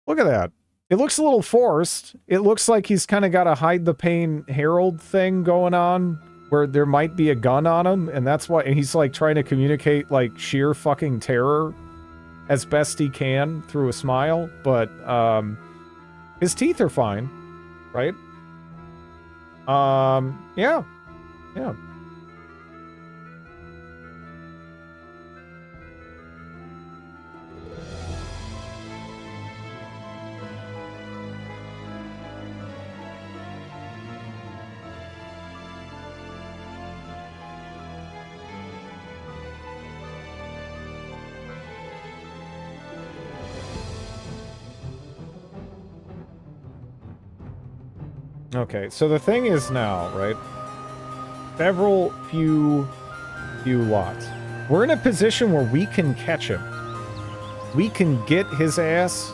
Look at that. It looks a little forced. It looks like he's kind of got a hide the pain Herald thing going on where there might be a gun on him, and that's why he's like trying to communicate like sheer fucking terror as best he can through a smile, but his teeth are fine, right? Yeah. Okay, so the thing is now, right? Few lots. We're in a position where we can catch him. We can get his ass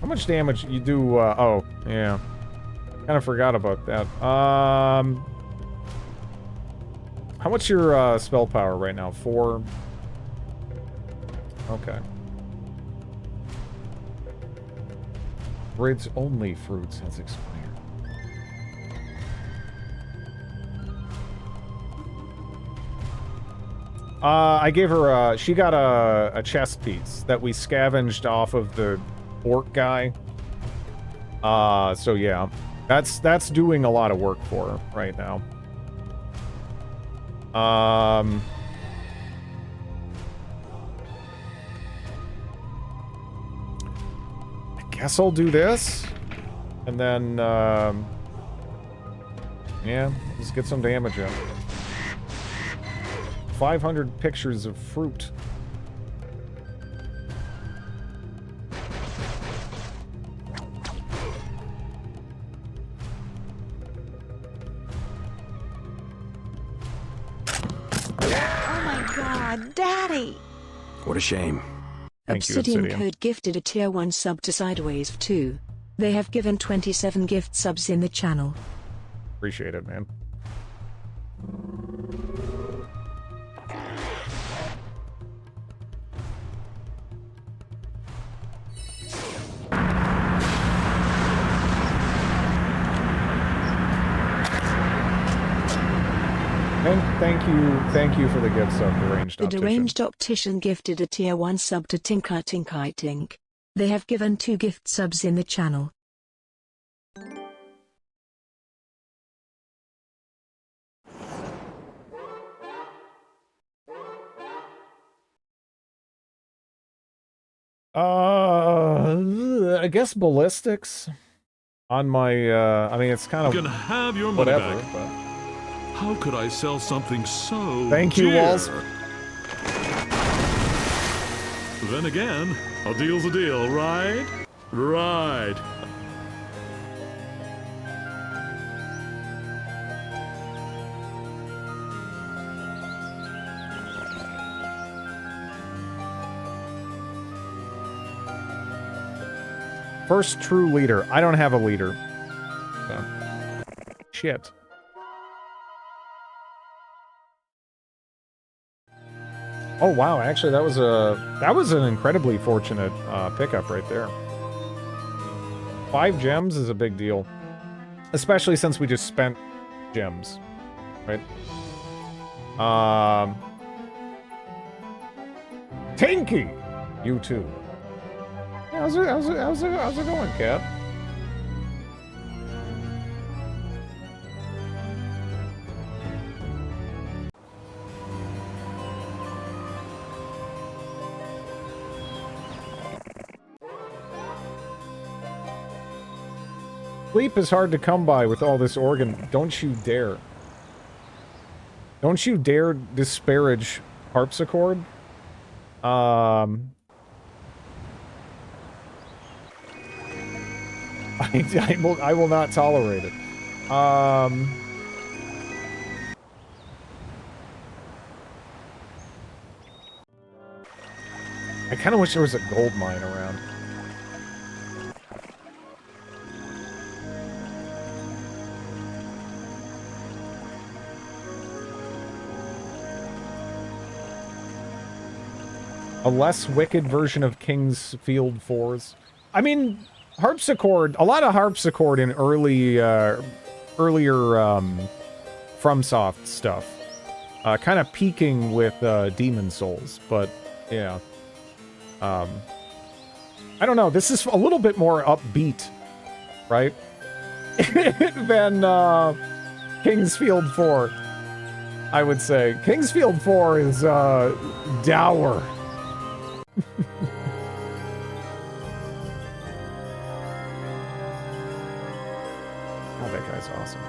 How much damage you do, oh, yeah. Kind of forgot about that. How much your, spell power right now? 4? Okay. Brid's only fruits has expired. I gave her, she got a chest piece that we scavenged off of the orc guy. So yeah. That's doing a lot of work for her right now. I guess I'll do this. And then, yeah, let's get some damage in. 500 pictures of fruit. Oh my god, Daddy! What a shame. Thank you, Obsidian Obsidian. Code gifted a tier 1 sub to Sideways 2. They have given 27 gift subs in the channel. Appreciate it, man. Thank you for the gift sub, Deranged The Optician. Deranged Optician gifted a tier 1 sub to Tinkai Tinkai Tink. They have given 2 gift subs in the channel. I guess ballistics on my, I mean, it's kind You of can have your money whatever, back. but... How could I sell something so Thank you, dear? Walls. Then again, a deal's a deal, right? Right. First true leader. I don't have a leader. So. Shit. Oh wow, actually that was an incredibly fortunate pickup right there. 5 gems is a big deal. Especially since we just spent gems. Right? Tinky! You too. Yeah, how's it going, Cat? Sleep is hard to come by with all this organ. Don't you dare. Don't you dare disparage harpsichord. I will not tolerate it. I kind of wish there was a gold mine around. A less wicked version of King's Field 4s. I mean, harpsichord, a lot of harpsichord in earlier FromSoft stuff. Kind of peaking with Demon Souls, but yeah. I don't know, this is a little bit more upbeat, right? than King's Field 4, I would say. King's Field 4 is dour. Oh, that guy's awesome.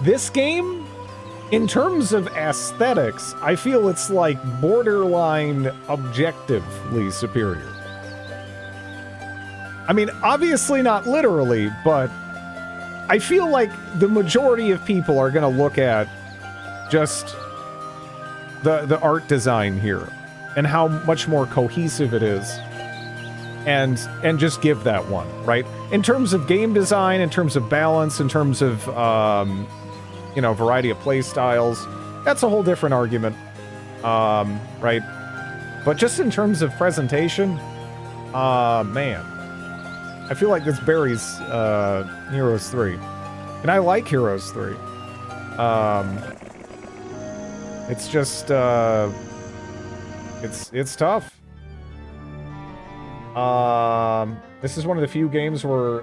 This game In terms of aesthetics, I feel it's like borderline objectively superior. I mean, obviously not literally, but I feel like the majority of people are going to look at just the art design here and how much more cohesive it is and just give that one, right? In terms of game design, in terms of balance, in terms of, you know, variety of play styles, that's a whole different argument, right? But just in terms of presentation, man, I feel like this buries Heroes 3. And I like Heroes 3. It's just, it's tough. This is one of the few games where,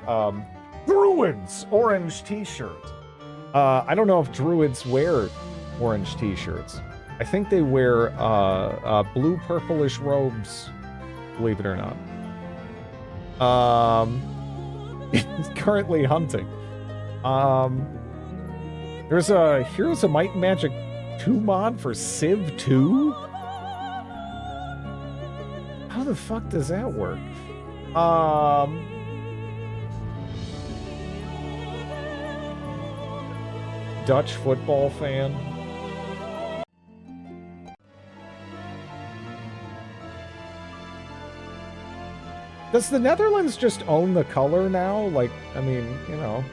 Druids! Orange t-shirt. I don't know if Druids wear orange t-shirts. I think they wear, blue purplish robes, believe it or not. Currently hunting. There's a Heroes of Might and Magic 2 mod for Civ 2? How the fuck does that work? Dutch football fan. Does the Netherlands just own the color now? Like, I mean, you know.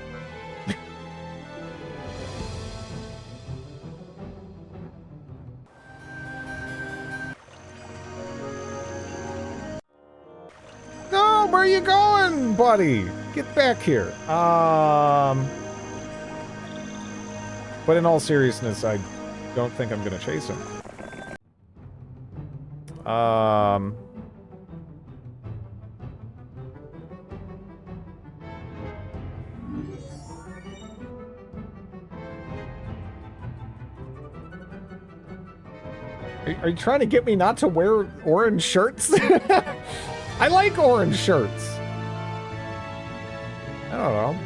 No, where are you going, buddy? Get back here. But in all seriousness, I don't think I'm gonna chase him. Are you trying to get me not to wear orange shirts? I like orange shirts. I don't know.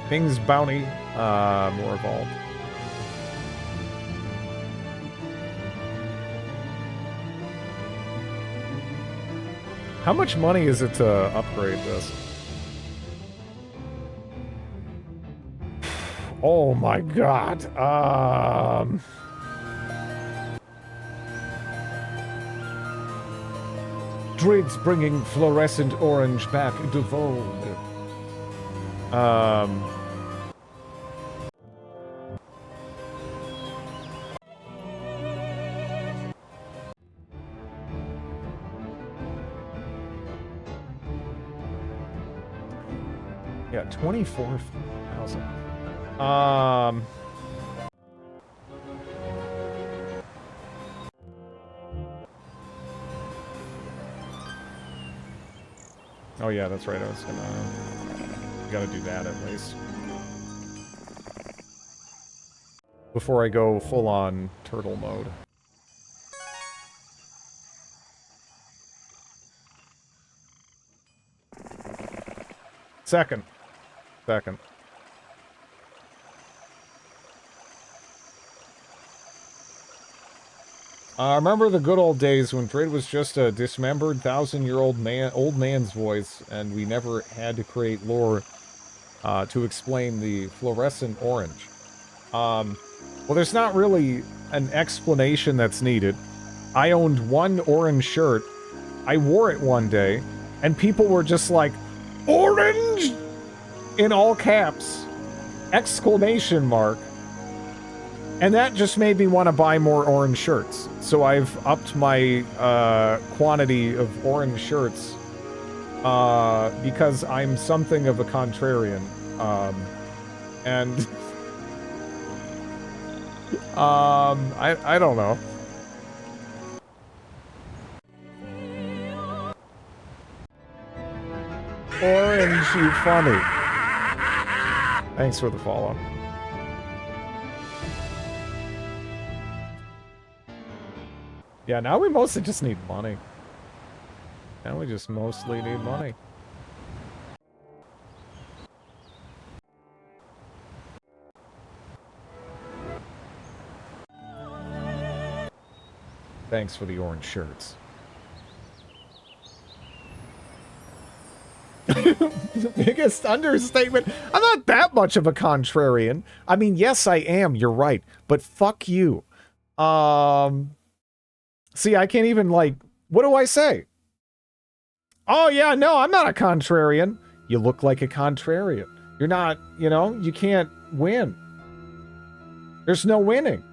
King's Bounty, more evolved. How much money is it to upgrade this? Oh my god. Druids bringing fluorescent orange back into vogue. Yeah, 24,000. Oh yeah, that's right. I was gotta do that at least before I go full on turtle mode. Second. I remember the good old days when Drid was just a dismembered 1,000-year-old old man's voice, and we never had to create lore to explain the fluorescent orange. Well, there's not really an explanation that's needed. I owned one orange shirt. I wore it one day, and people were just like, "Orange!" in all caps! Exclamation mark. And that just made me want to buy more orange shirts. So I've upped my quantity of orange shirts because I'm something of a contrarian. And I don't know. Orange, you funny. Thanks for the follow. Yeah, now we mostly just need money. Now we just mostly need money. Thanks for the orange shirts. The biggest understatement. I'm not that much of a contrarian. I mean, yes, I am. You're right. But fuck you. See, I can't even, like, what do I say? Oh, yeah, no, I'm not a contrarian. You look like a contrarian. You're not, you know, you can't win. There's no winning.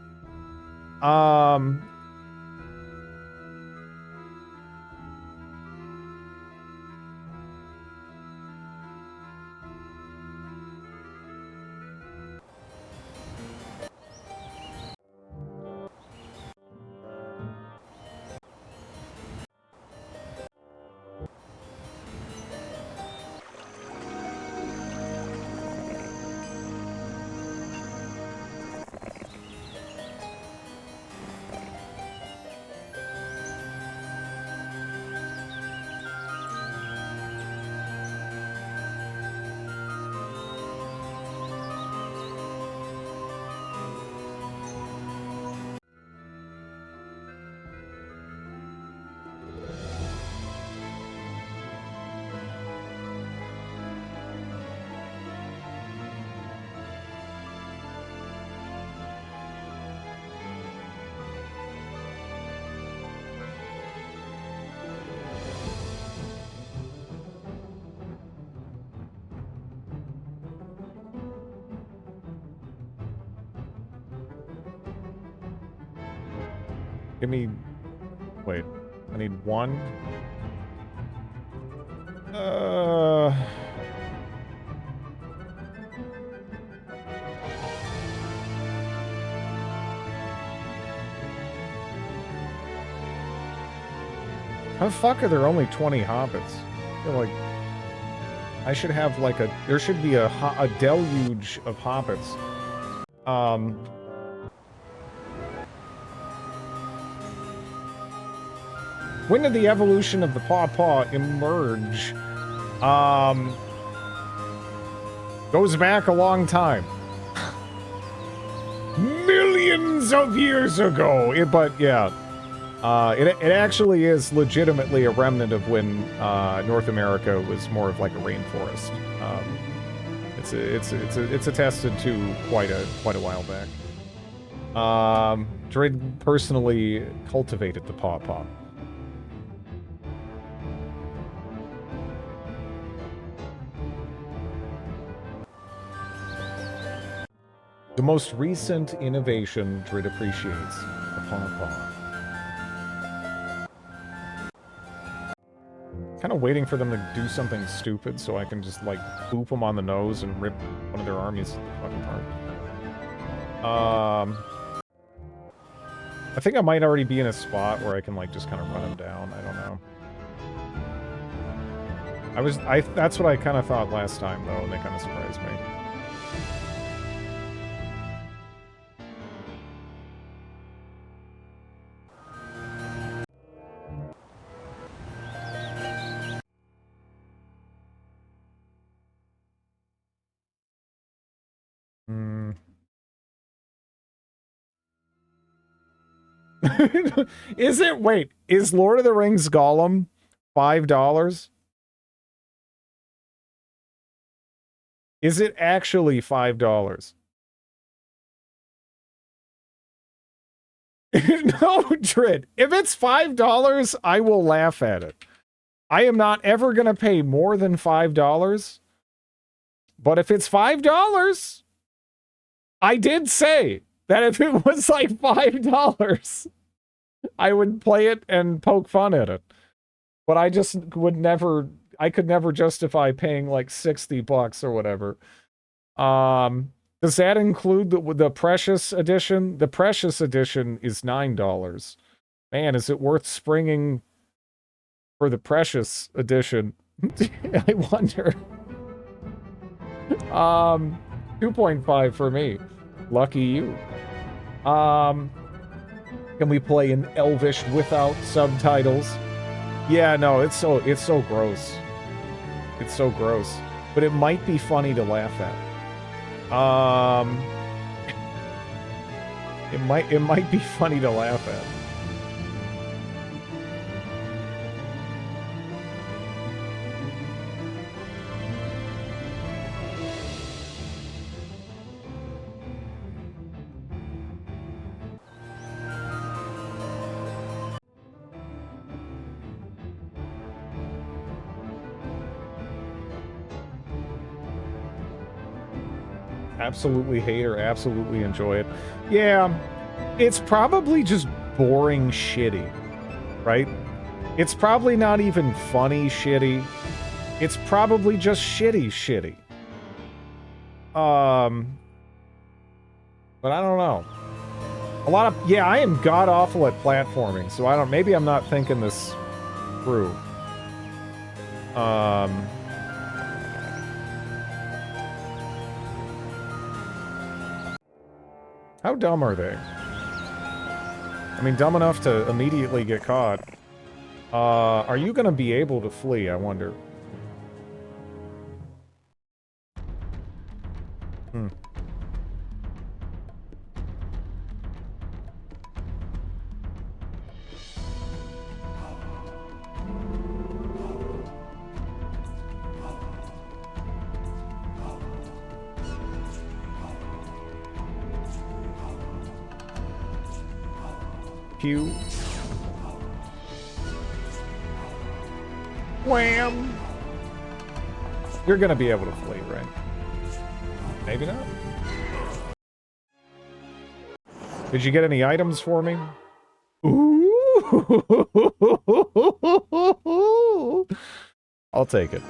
Give me... Wait. I need one. How the fuck are there only 20 hobbits? I feel like I should have like a... There should be a deluge of hobbits. When did the evolution of the Paw emerge? Goes back a long time. Millions of years ago! But yeah. It actually is legitimately a remnant of when North America was more of like a rainforest. It's attested to quite a while back. Drid personally cultivated the Paw. The most recent innovation Drid appreciates, the Paw. Kind of waiting for them to do something stupid so I can just, like, boop them on the nose and rip one of their armies fucking apart. I think I might already be in a spot where I can, like, just kind of run them down. I don't know. That's what I kind of thought last time, though, and they kind of surprised me. Is it? Wait, is Lord of the Rings Gollum $5? Is it actually $5? No, Drid. If it's $5, I will laugh at it. I am not ever going to pay more than $5. But if it's $5, I did say that if it was like $5, I would play it and poke fun at it. But I just would never, I could never justify paying like $60 or whatever. Does that include the Precious Edition? The Precious Edition is $9. Man, is it worth springing for the Precious Edition? I wonder. 2.5 for me. Lucky you. Can we play in Elvish without subtitles? Yeah, no, it's so gross. It's so gross. But it might be funny to laugh at. It might be funny to laugh at. Absolutely hate or absolutely enjoy it. Yeah, it's probably just boring shitty, right? It's probably not even funny shitty. It's probably just shitty. But I don't know. Yeah, I am god-awful at platforming, so maybe I'm not thinking this through. How dumb are they? I mean, dumb enough to immediately get caught. Are you gonna be able to flee, I wonder? Pew. Wham! You're gonna be able to flee, right? Maybe not. Did you get any items for me? Ooh! I'll take it.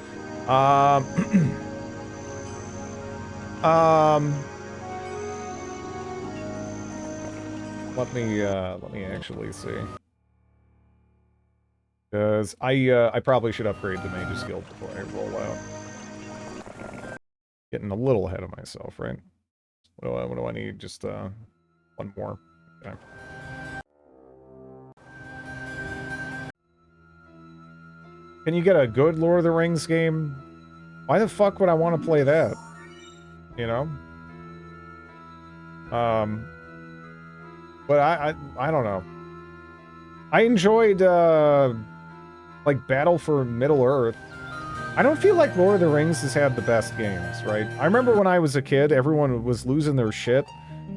Let me actually see. Because I probably should upgrade to Mage's Guild before I roll out. Getting a little ahead of myself, right? What do I need? Just one more. Okay. Can you get a good Lord of the Rings game? Why the fuck would I want to play that? You know? But I don't know. I enjoyed, like, Battle for Middle-earth. I don't feel like Lord of the Rings has had the best games, right? I remember when I was a kid, everyone was losing their shit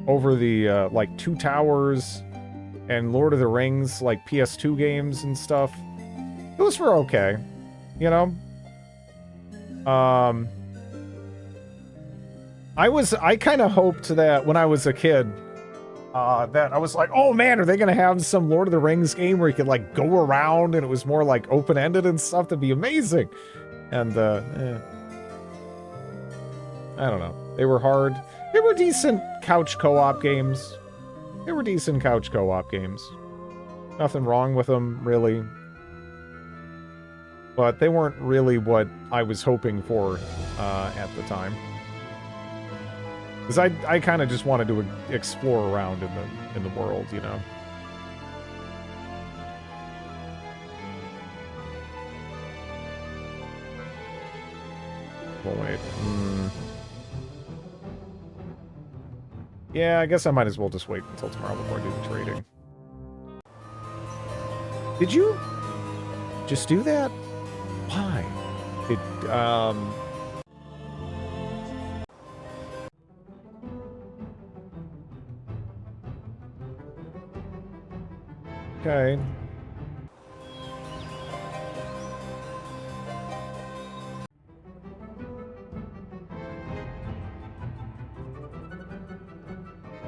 over the, like, Two Towers and Lord of the Rings, like, PS2 games and stuff. Those were okay, you know? I kind of hoped that when I was a kid, that I was like, oh man, are they gonna have some Lord of the Rings game where you could like go around and it was more like open-ended and stuff? That'd be amazing. And I don't know. They were hard. They were decent couch co-op games. Nothing wrong with them, really. But they weren't really what I was hoping for at the time. Because I kind of just wanted to explore around in the world, you know. Well, wait. Yeah, I guess I might as well just wait until tomorrow before I do the trading. Did you just do that? Why? Okay.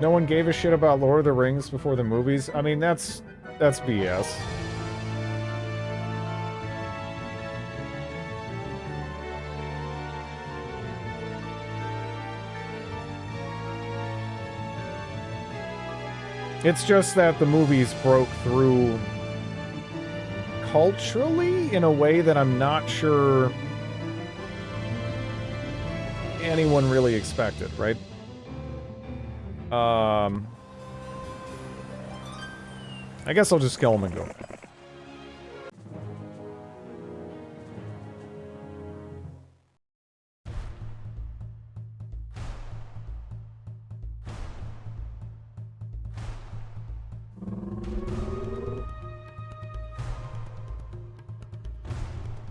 No one gave a shit about Lord of the Rings before the movies? I mean, that's BS. It's just that the movies broke through culturally in a way that I'm not sure anyone really expected, right? I guess I'll just kill him and go.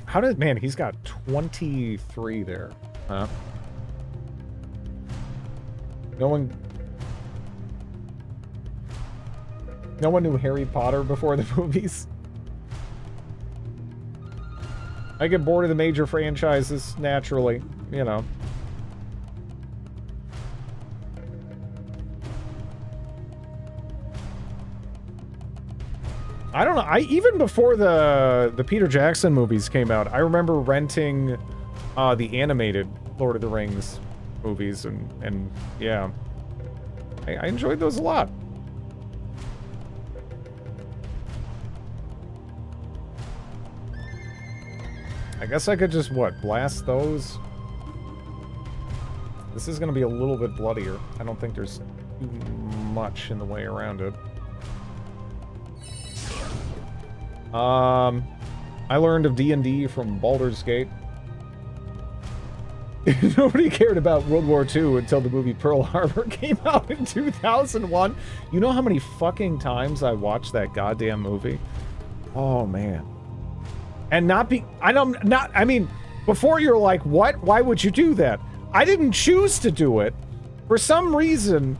How did... Man, he's got 23 there. Huh? No one knew Harry Potter before the movies. I get bored of the major franchises naturally, you know. I don't know. Even before the Peter Jackson movies came out, I remember renting the animated Lord of the Rings movies, and yeah, I enjoyed those a lot. I guess I could just, what, blast those? This is going to be a little bit bloodier. I don't think there's too much in the way around it. I learned of D&D from Baldur's Gate. Nobody cared about World War II until the movie Pearl Harbor came out in 2001. You know how many fucking times I watched that goddamn movie? Oh, man. And I mean, before you're like, what? Why would you do that? I didn't choose to do it. For some reason,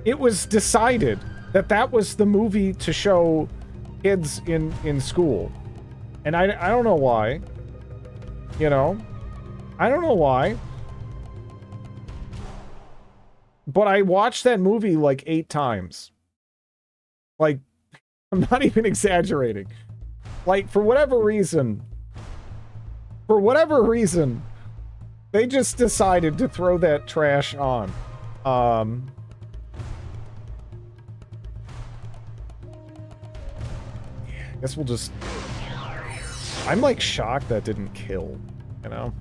it was decided that that was the movie to show kids in school. And I don't know why. You know? I don't know why. But I watched that movie like 8 times. Like, I'm not even exaggerating. Like, for whatever reason, they just decided to throw that trash on. I guess we'll just... I'm, like, shocked that didn't kill, you know?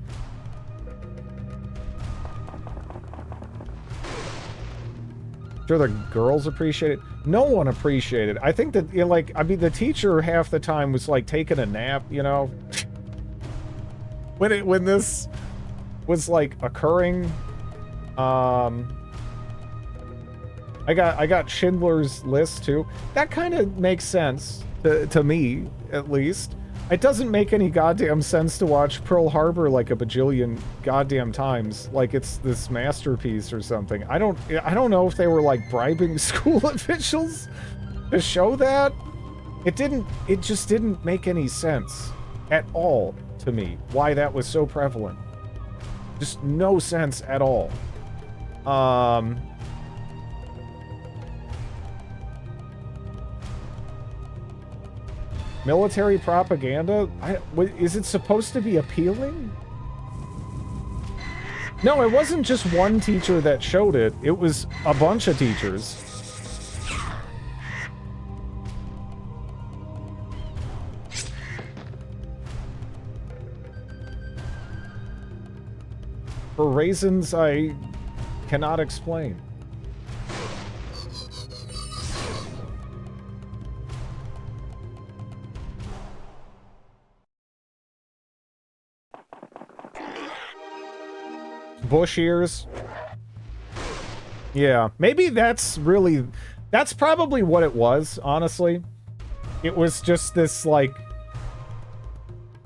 Sure, the girls appreciate it. No one appreciated it. I think that, you know, like, I mean, the teacher half the time was, like, taking a nap, you know? when this was, like, occurring, I got Schindler's List, too. That kind of makes sense, to me, at least. It doesn't make any goddamn sense to watch Pearl Harbor like a bajillion goddamn times, like it's this masterpiece or something. I don't know if they were like bribing school officials to show that. It just didn't make any sense at all to me why that was so prevalent. Just no sense at all. Military propaganda? Is it supposed to be appealing? No, it wasn't just one teacher that showed it. It was a bunch of teachers. For reasons I cannot explain. Bush ears. Yeah, maybe that's probably what it was, honestly. It was just this, like,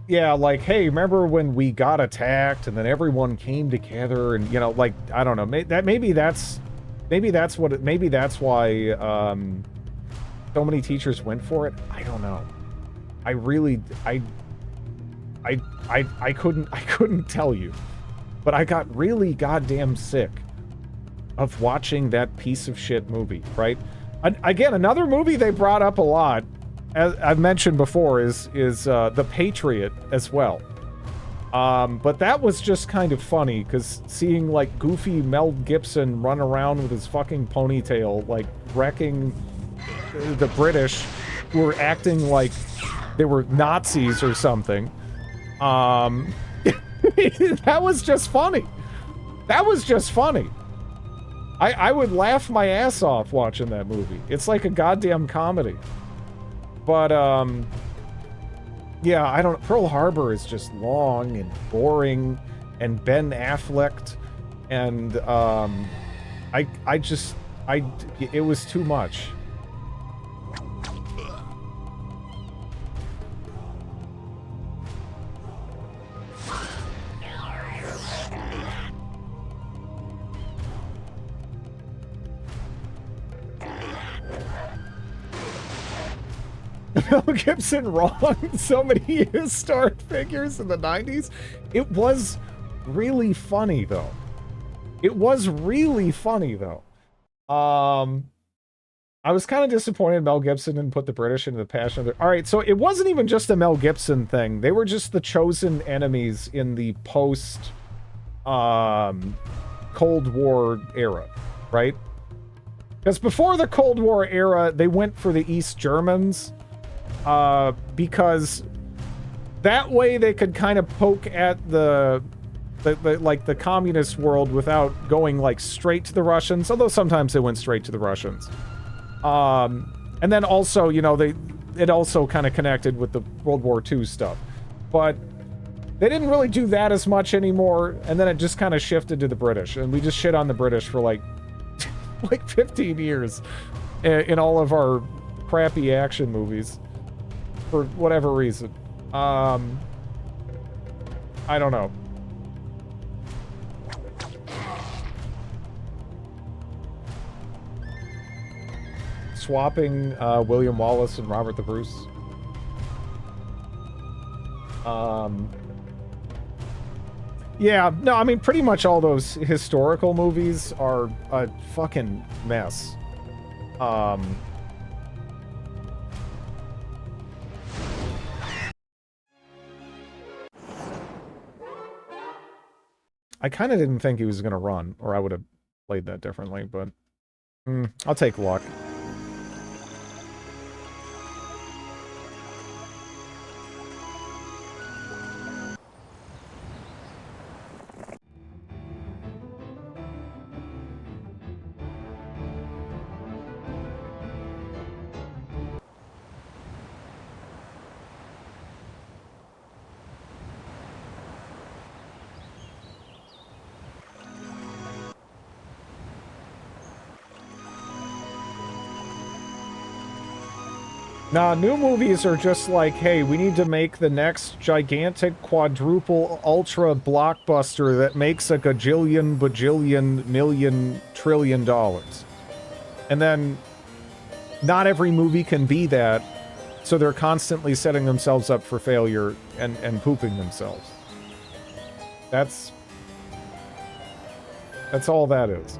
yeah, like, hey, remember when we got attacked and then everyone came together and, you know, like, I don't know, maybe that's why so many teachers went for it. I don't know. I couldn't tell you. But I got really goddamn sick of watching that piece of shit movie, right? Again, another movie they brought up a lot, as I've mentioned before, is The Patriot as well. But that was just kind of funny, because seeing, like, goofy Mel Gibson run around with his fucking ponytail, like, wrecking the British, who were acting like they were Nazis or something. That was just funny. That was just funny. I would laugh my ass off watching that movie. It's like a goddamn comedy. But, yeah, I don't... Pearl Harbor is just long and boring and Ben Affleck, and, it was too much. Mel Gibson wronged so many historic figures in the 90s. It was really funny, though. I I was kind of disappointed Mel Gibson didn't put the British into the Passion of the... All right, so it wasn't even just a Mel Gibson thing. They were just the chosen enemies in the post Cold War era, right? Because before the Cold War era, they went for the East Germans because that way they could kind of poke at the communist world without going like straight to the Russians, although sometimes they went straight to the Russians. And then also, you know, it also kind of connected with the World War II stuff. But they didn't really do that as much anymore, and then it just kind of shifted to the British, and we just shit on the British for like 15 years in all of our crappy action movies for whatever reason. I don't know. Swapping William Wallace and Robert the Bruce. Yeah, no, I mean, pretty much all those historical movies are a fucking mess. I kind of didn't think he was going to run, or I would have played that differently, but I'll take luck. Nah, new movies are just like, hey, we need to make the next gigantic quadruple ultra blockbuster that makes a gajillion, bajillion, million, trillion dollars. And then not every movie can be that, so they're constantly setting themselves up for failure and pooping themselves. That's all that is.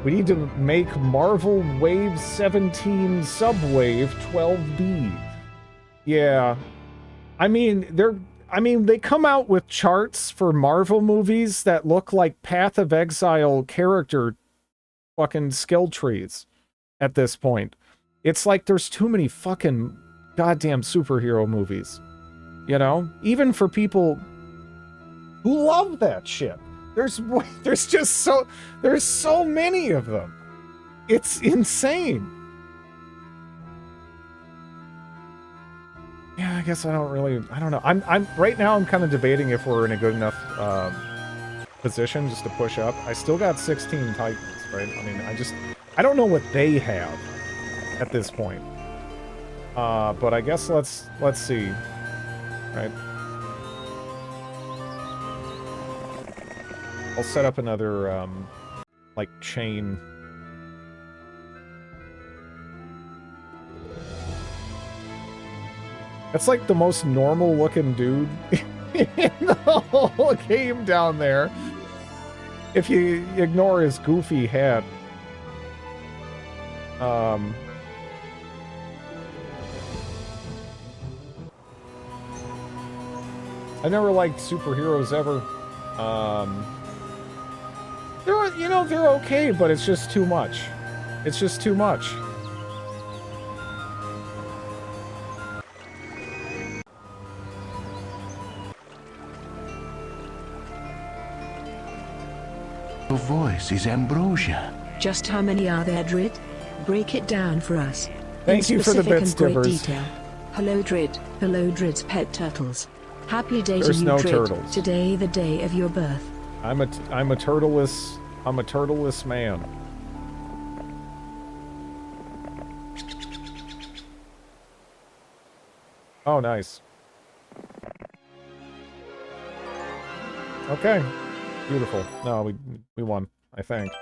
We need to make Marvel Wave 17 Subwave 12B. Yeah. I mean, they come out with charts for Marvel movies that look like Path of Exile character fucking skill trees at this point. It's like there's too many fucking goddamn superhero movies. You know? Even for people who love that shit. There's so many of them. It's insane. Yeah, I guess I don't know. I'm right now I'm kind of debating if we're in a good enough position just to push up. I still got 16 Titans, right? I mean, I don't know what they have at this point. But I guess let's see. Right? I'll set up another, like, chain. That's like the most normal-looking dude in the whole game down there. If you ignore his goofy hat. I never liked superheroes ever. They're okay, but it's just too much. It's just too much. Your voice is ambrosia. Just how many are there, Drid? Break it down for us. Thank you for the bits, great Dibbers. detail. Hello, Drid. Hello, Drid's pet turtles. Happy day There's to you, no Drid. turtles. Today, the day of your birth. I'm a turtleless man. Oh, nice. Okay. Beautiful. No, we won, I think.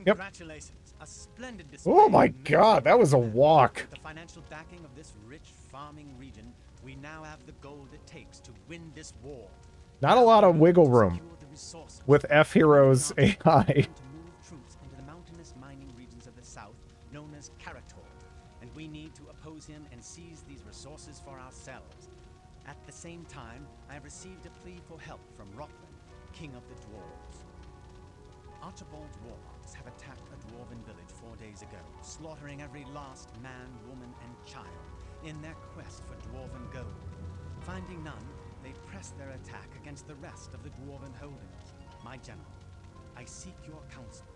Congratulations. A splendid display. Oh my of god, that was a walk. With the financial backing of this rich farming region, we now have the gold it takes to win this war. Not a lot of wiggle room Secure the resources with F-Heroes AI. to move troops into the mountainous mining regions of the south, known as Karator, and we need to oppose him and seize these resources for ourselves. At the same time, I have received a plea for help from Rockland, king of the dwarves. Archibald's warlocks have attacked a dwarven village 4 days ago, slaughtering every last man, woman, and child in their quest for dwarven gold. Finding none, they press their attack against the rest of the dwarven holdings. My general, I seek your counsel.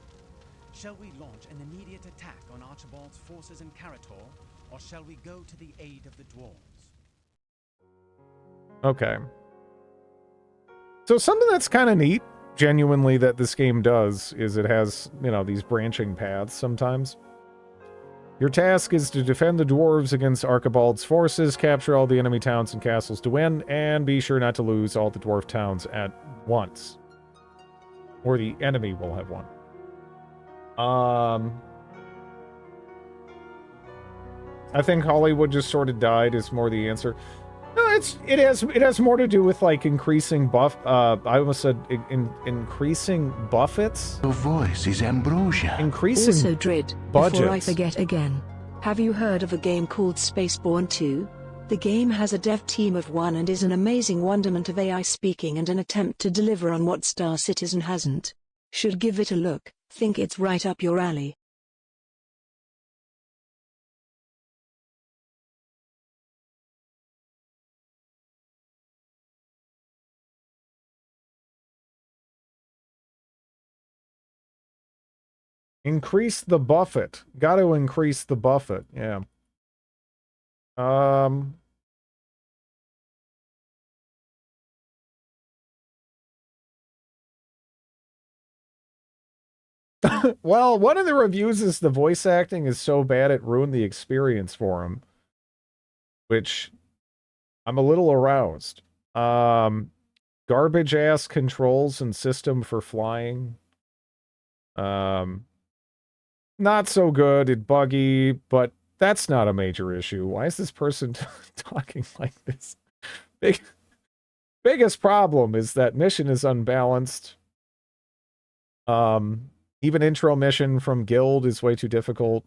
Shall we launch an immediate attack on Archibald's forces in Karator, or shall we go to the aid of the dwarves? Okay. So something that's kind of neat, genuinely, that this game does is it has, you know, these branching paths sometimes. Your task is to defend the dwarves against Archibald's forces, capture all the enemy towns and castles to win, and be sure not to lose all the dwarf towns at once. Or the enemy will have won. I think Hollywood just sort of died is more the answer. No, it has more to do with like increasing buff. I almost said increasing buffets. Your voice is ambrosia. Increasing Also, Drid, budgets. before I forget again, have you heard of a game called Spaceborne 2? The game has a dev team of one and is an amazing wonderment of AI speaking and an attempt to deliver on what Star Citizen hasn't. Should give it a look, think it's right up your alley. Increase the buffet. Got to increase the buffet. Yeah. Well, one of the reviews is the voice acting is so bad it ruined the experience for him. Which I'm a little aroused. Garbage ass controls and system for flying. Not so good, it's buggy, but that's not a major issue. Why is this person talking like this? Biggest problem is that mission is unbalanced. Even intro mission from Guild is way too difficult.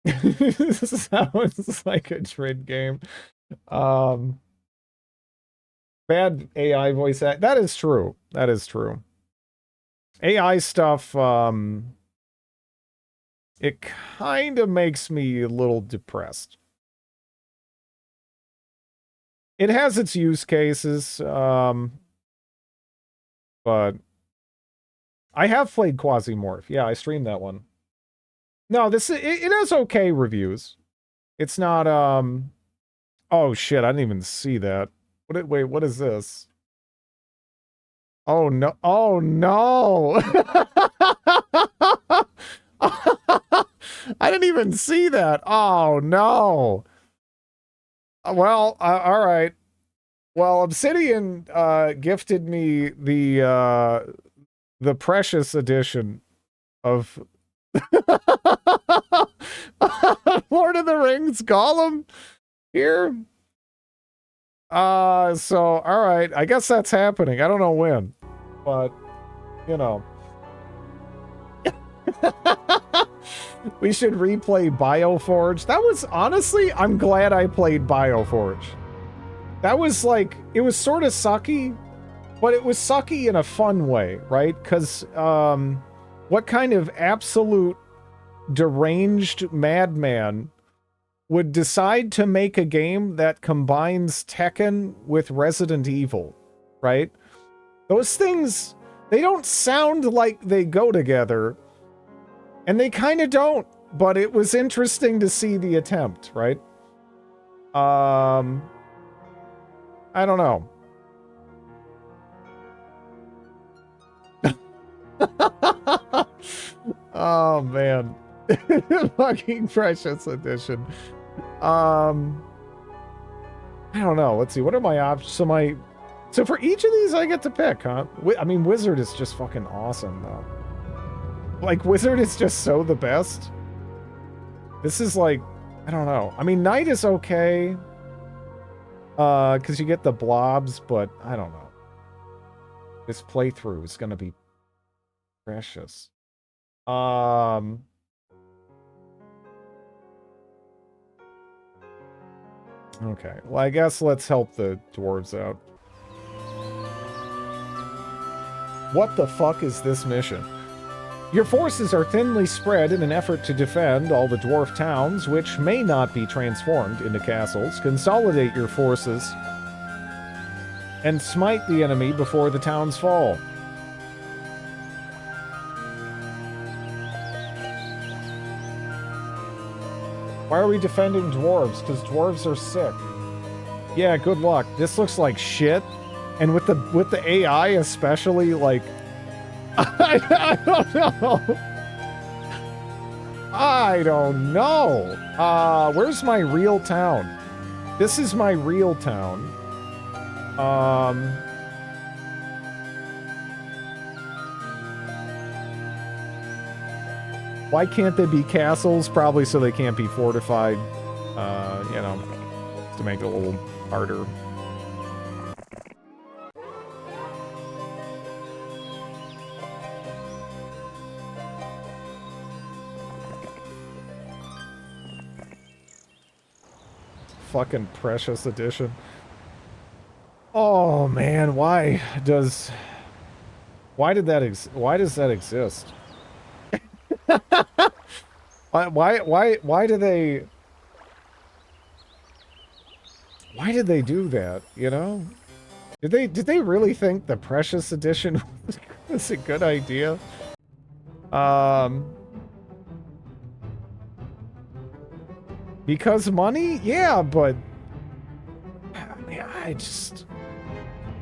This sounds like a Drid game. Bad AI voice act. That is true. That is true. AI stuff, it kind of makes me a little depressed. It has its use cases, but I have played Quasimorph. Yeah, I streamed that one. No, it has okay reviews. It's not, oh shit, I didn't even see that. Wait, what is this? Oh no! Oh no! I didn't even see that. Oh no! Well, all right. Well, Obsidian gifted me the precious edition of Lord of the Rings Gollum here. So, all right. I guess that's happening. I don't know when, but, you know. We should replay Bioforge. That was, honestly, I'm glad I played Bioforge. That was like, it was sort of sucky, but it was sucky in a fun way, right? Because, what kind of absolute deranged madman would decide to make a game that combines Tekken with Resident Evil, right? Those things, they don't sound like they go together, and they kind of don't, but it was interesting to see the attempt, right? I don't know. Oh, man. Fucking precious edition. I don't know. Let's see. What are my options? So my So for each of these, I get to pick, huh? I mean, Wizard is just fucking awesome, though. Like, Wizard is just so the best. This is like, I don't know. I mean, Knight is okay. Because you get the blobs, but I don't know. This playthrough is going to be precious. Okay, well, I guess let's help the dwarves out. What the fuck is this mission? Your forces are thinly spread in an effort to defend all the dwarf towns, which may not be transformed into castles. Consolidate your forces and smite the enemy before the towns fall. Why are we defending dwarves? Because dwarves are sick. Yeah, good luck. This looks like shit. And with the AI especially, like... I don't know. I don't know. Where's my real town? This is my real town. Why can't they be castles? Probably so they can't be fortified. You know, to make it a little harder. Fucking precious edition. Oh man, why does that exist? Why did they do that, you know? Did they really think the precious edition was a good idea? Because money? Yeah, but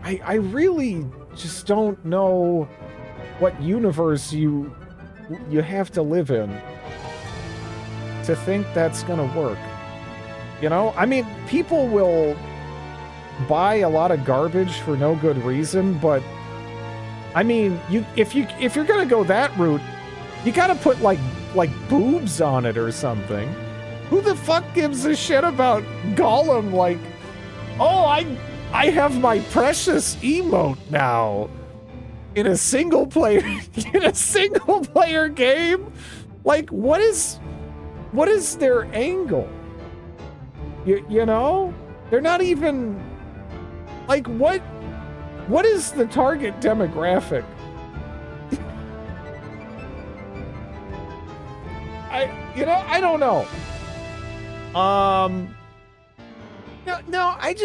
I really just don't know what universe you have to live in to think that's gonna work. You know? I mean, people will buy a lot of garbage for no good reason, but I mean, if you're gonna go that route, you gotta put like boobs on it or something. Who the fuck gives a shit about Gollum? Like, oh, I have my precious emote now in a single player game. Like, what is their angle? You know, they're not even like what is the target demographic? I don't know. No, I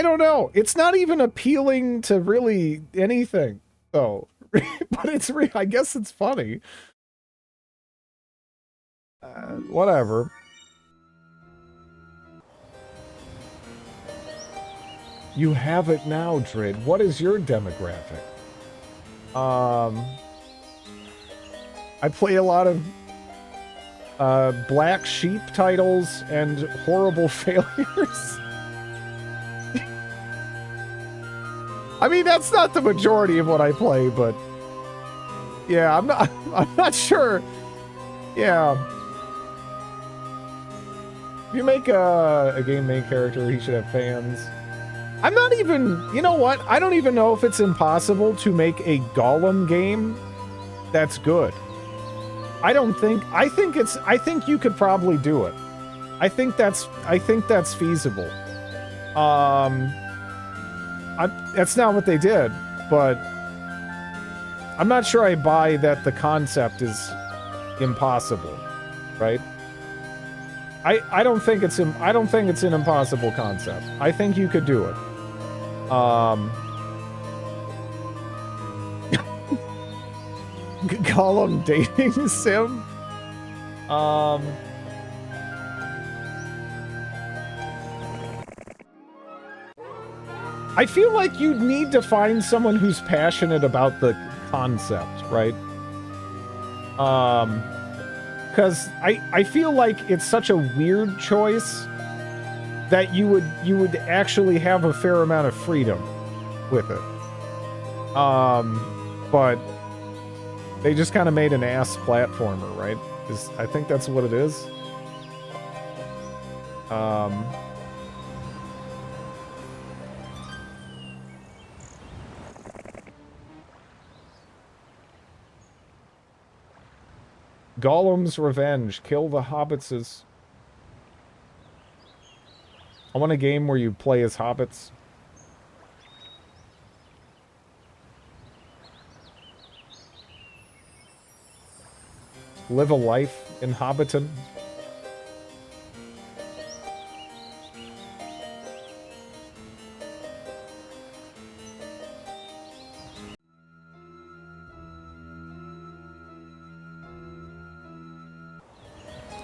don't know. It's not even appealing to really anything, though. But it's I guess it's funny. Whatever. You have it now, Drid. What is your demographic? I play a lot of Black Sheep titles and horrible failures. I mean, that's not the majority of what I play, but yeah, I'm not sure. Yeah. If you make a game main character, he should have fans. I'm not even, you know what? I don't even know if it's impossible to make a Gollum game that's good. I think you could probably do it. I think that's feasible. That's not what they did, but I'm not sure I buy that the concept is impossible, right? I don't think it's an impossible concept. I think you could do it. Gollum dating sim. I feel like you'd need to find someone who's passionate about the concept, right? Because I feel like it's such a weird choice that you would actually have a fair amount of freedom. with it. But they just kind of made an ass platformer, right? I think that's what it is. Gollum's Revenge. Kill the hobbitses. I want a game where you play as hobbits. Live a life in Hobbiton.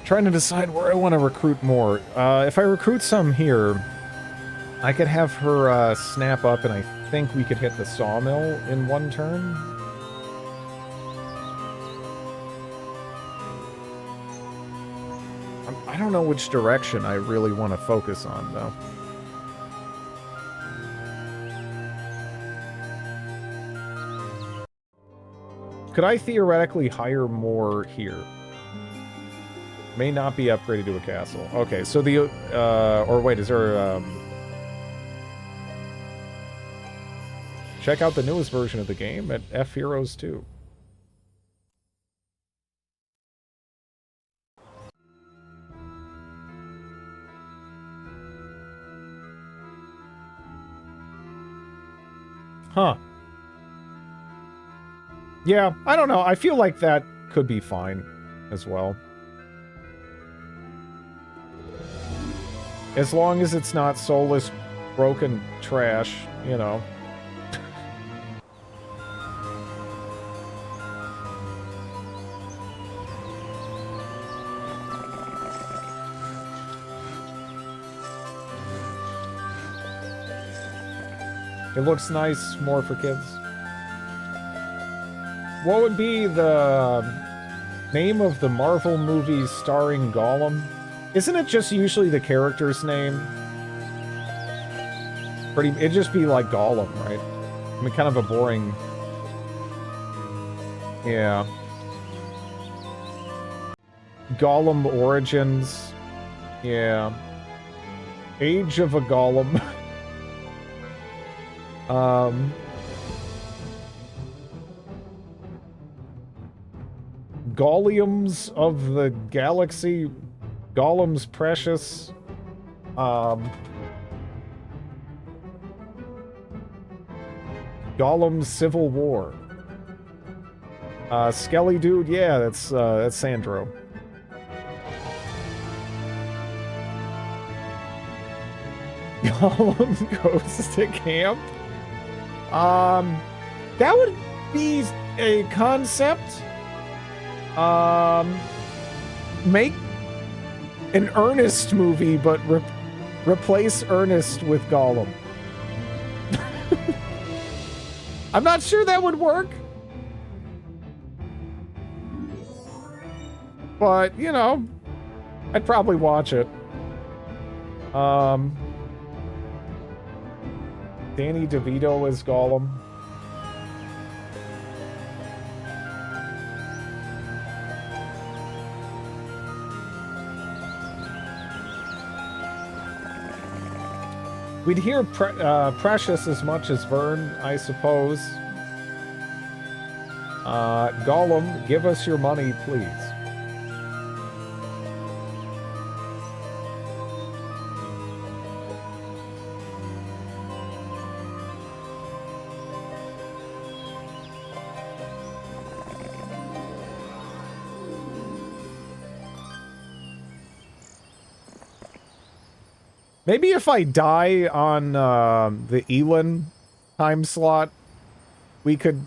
Trying to decide where I want to recruit more. If I recruit some here, I could have her snap up, and I think we could hit the sawmill in one turn. I don't know which direction I really want to focus on, though. Could I theoretically hire more here? May not be upgraded to a castle. Okay, so the, or wait, is there, check out the newest version of the game at F Heroes 2. Huh. Yeah, I don't know. I feel like that could be fine as well. As long as it's not soulless, broken trash, you know. It looks nice, more for kids. What would be the name of the Marvel movies starring Gollum? Isn't it just usually the character's name? It'd just be like Gollum, right? I mean, kind of a boring... Yeah. Gollum Origins. Yeah. Age of a Gollum. Golleums of the Galaxy... Gollum's Precious, Gollum's Civil War, Skelly Dude, yeah, that's Sandro. Gollum goes to camp. That would be a concept. Make an Ernest movie, but replace Ernest with Gollum. I'm not sure that would work. But, you know, I'd probably watch it. Danny DeVito as Gollum. We'd hear Precious as much as Vern, I suppose. Gollum, give us your money, please. Maybe if I die on the Elin time slot, we could...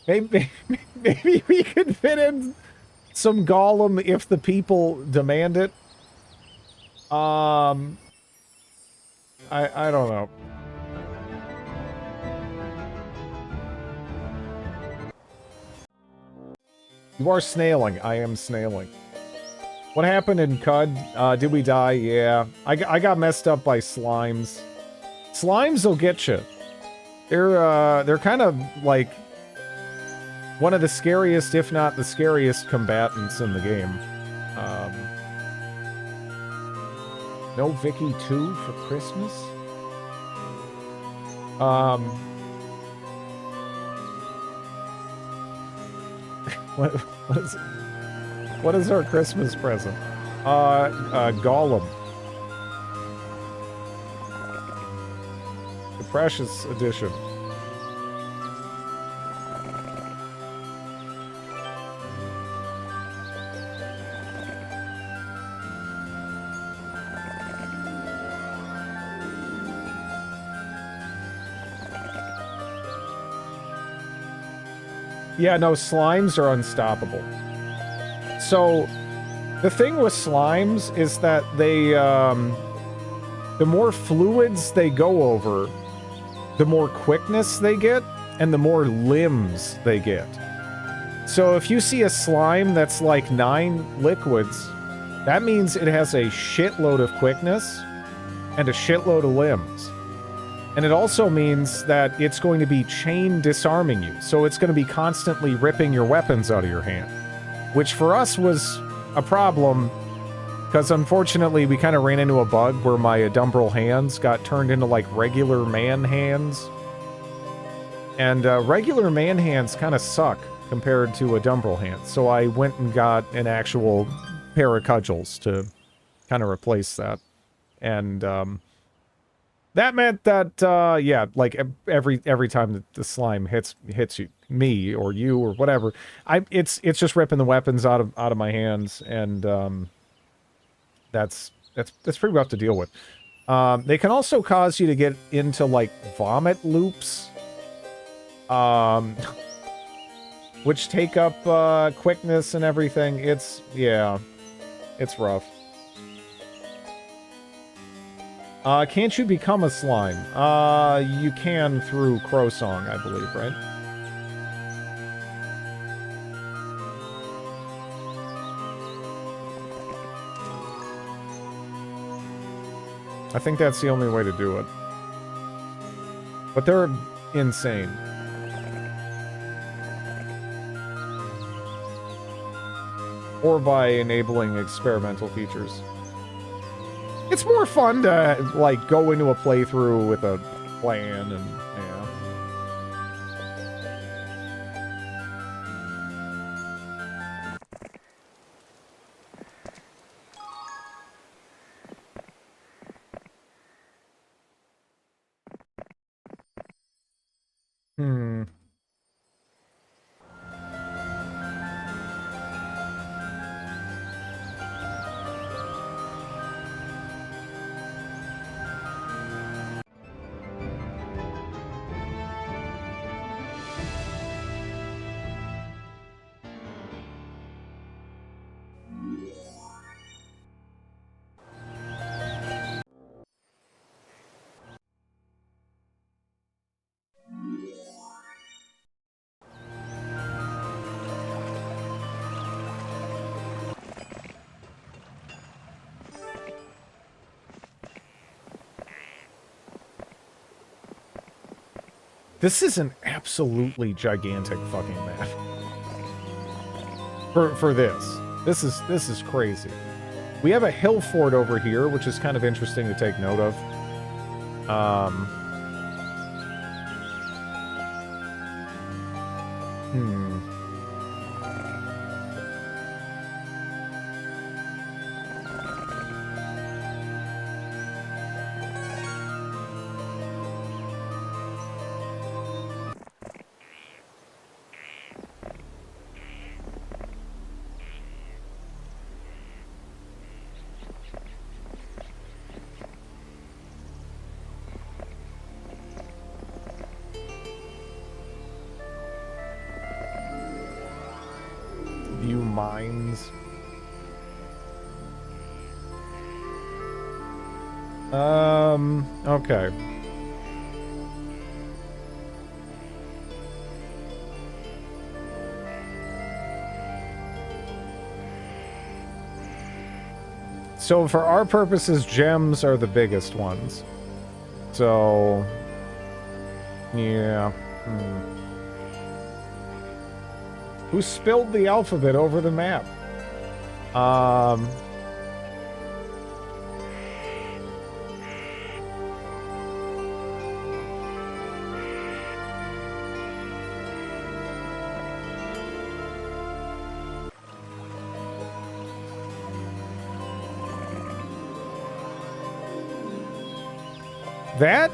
maybe we could fit in some Gollum if the people demand it. I don't know. You are snailing. I am snailing. What happened in Cud? Did we die? Yeah. I got messed up by slimes. Slimes will get you. They're kind of like one of the scariest, if not the scariest, combatants in the game. No Vicky 2 for Christmas? What is our Christmas present? Gollum. The Precious Edition. Yeah, no, slimes are unstoppable. So, the thing with slimes is that they, the more fluids they go over, the more quickness they get, and the more limbs they get. So if you see a slime that's like 9 liquids, that means it has a shitload of quickness and a shitload of limbs. And it also means that it's going to be chain disarming you. So it's going to be constantly ripping your weapons out of your hand. Which for us was a problem, because unfortunately we kind of ran into a bug where my Adumbral hands got turned into like regular man hands. And regular man hands kind of suck compared to Adumbral hands. So I went and got an actual pair of cudgels to kind of replace that. And that meant that, yeah, like every time that the slime hits you, me or you or whatever, it's just ripping the weapons out of my hands, and that's pretty rough to deal with. They can also cause you to get into like vomit loops, which take up quickness and everything. It's rough. Can't you become a slime? You can through Crowsong, I believe, right? I think that's the only way to do it. But they're insane. Or by enabling experimental features. It's more fun to, like, go into a playthrough with a plan and, yeah. Hmm. This is an absolutely gigantic fucking map. For this. This is crazy. We have a hill fort over here, which is kind of interesting to take note of. View mines. Okay. So for our purposes, gems are the biggest ones. So, yeah. Who spilled the alphabet over the map? That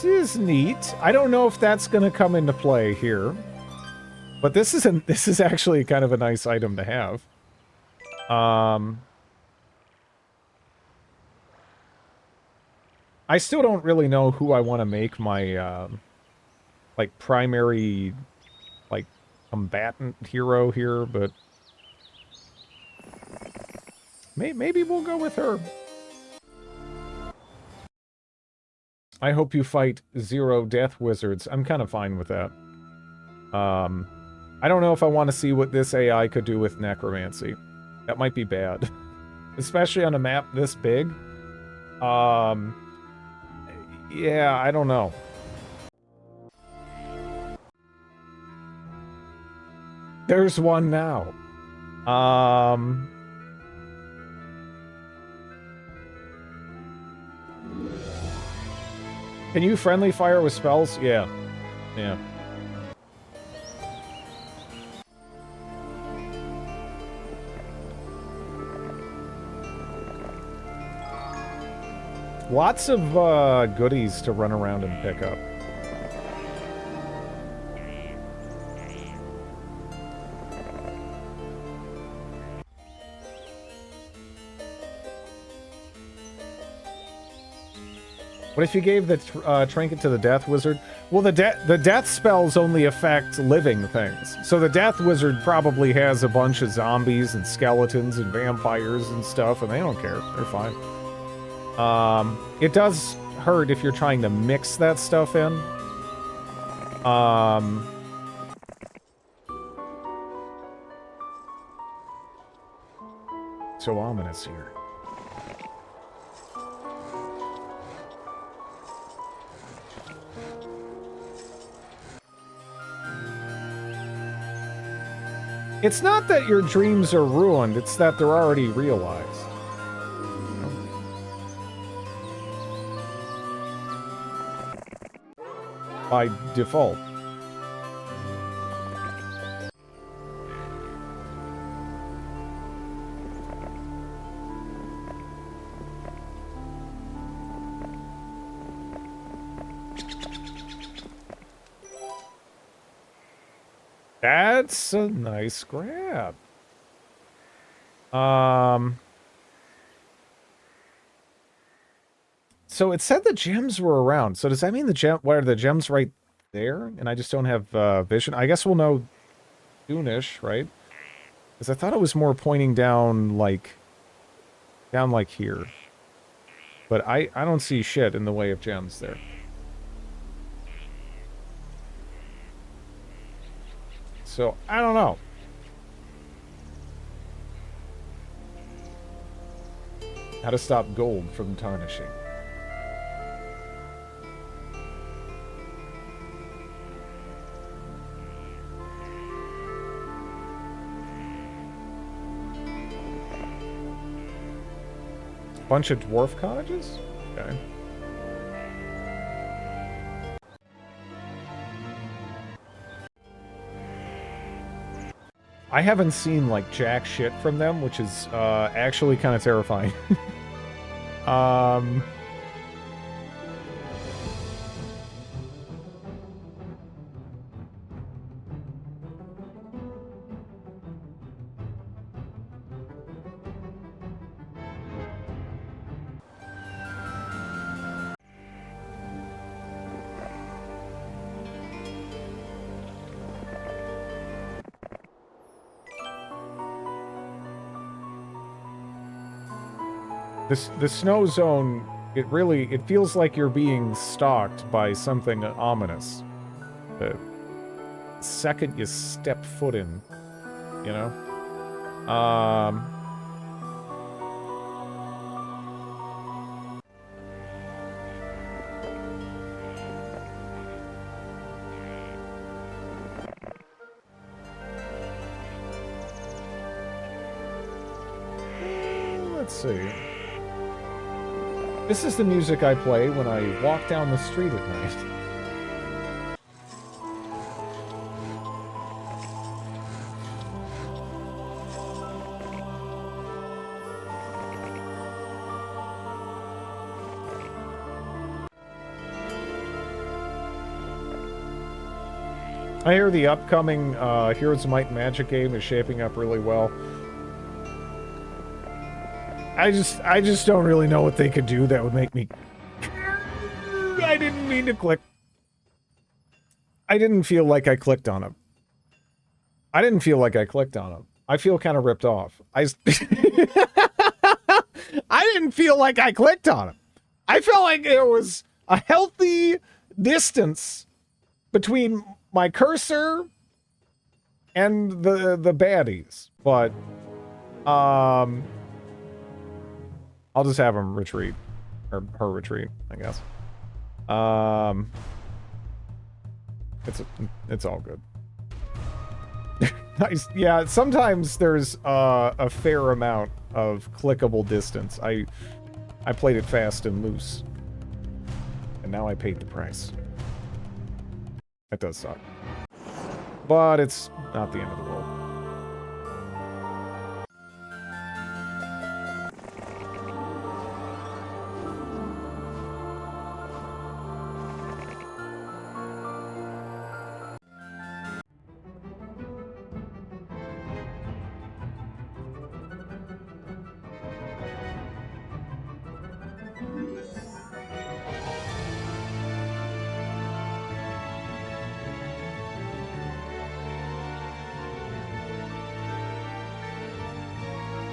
is neat. I don't know if that's going to come into play here, but this is actually kind of a nice item to have. I still don't really know who I want to make my like primary like combatant hero here, but maybe we'll go with her. I hope you fight 0 death wizards. I'm kind of fine with that. I don't know if I want to see what this AI could do with necromancy. That might be bad. Especially on a map this big. Yeah, I don't know. There's one now. Can you friendly fire with spells? Yeah. Yeah. Lots of goodies to run around and pick up. What if you gave the trinket to the Death Wizard? Well, the death spells only affect living things. So the Death Wizard probably has a bunch of zombies and skeletons and vampires and stuff, and they don't care. They're fine. It does hurt if you're trying to mix that stuff in. So ominous here. It's not that your dreams are ruined, it's that they're already realized. By default. That's a nice grab. So it said the gems were around. So does that mean why are the gems right there? And I just don't have vision? I guess we'll know soonish, right? Because I thought it was more pointing down like here. But I don't see shit in the way of gems there. So, I don't know. How to stop gold from tarnishing. Bunch of dwarf cottages? Okay. I haven't seen, like, jack shit from them, which is, actually kind of terrifying. The snow zone, it feels like you're being stalked by something ominous. The second you step foot in, you know? Let's see. This is the music I play when I walk down the street at night. I hear the upcoming Heroes of Might and Magic game is shaping up really well. I just don't really know what they could do that would make me... I didn't mean to click. I didn't feel like I clicked on him. I didn't feel like I clicked on him. I feel kind of ripped off. I didn't feel like I clicked on him. I felt like there was a healthy distance between my cursor and the baddies, but I'll just have him retreat, or her retreat, I guess. It's all good. Nice. Yeah, sometimes there's a fair amount of clickable distance. I played it fast and loose, and now I paid the price. That does suck. But it's not the end of the world.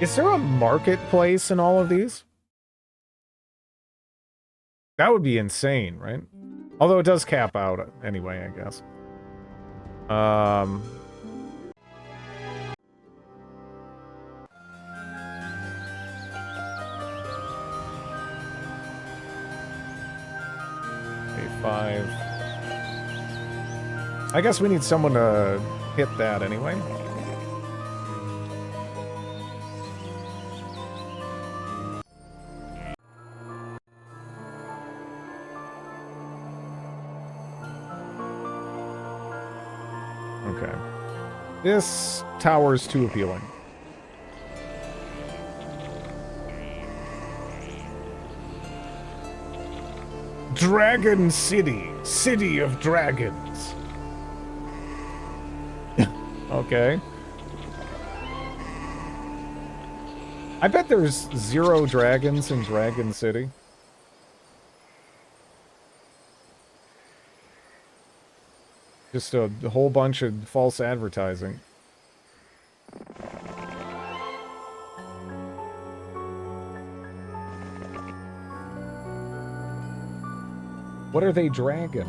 Is there a marketplace in all of these? That would be insane, right? Although it does cap out anyway, I guess. A5. I guess we need someone to hit that anyway. Okay. This tower's too appealing. Dragon City. City of Dragons. Okay. I bet there's 0 dragons in Dragon City. Just a whole bunch of false advertising. What are they dragging?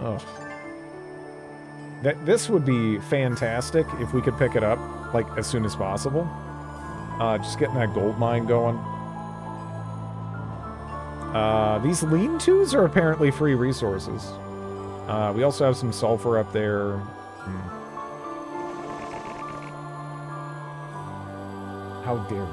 Oh. This would be fantastic if we could pick it up, like, as soon as possible. Just getting that gold mine going. These lean-tos are apparently free resources. We also have some sulfur up there. How dare you?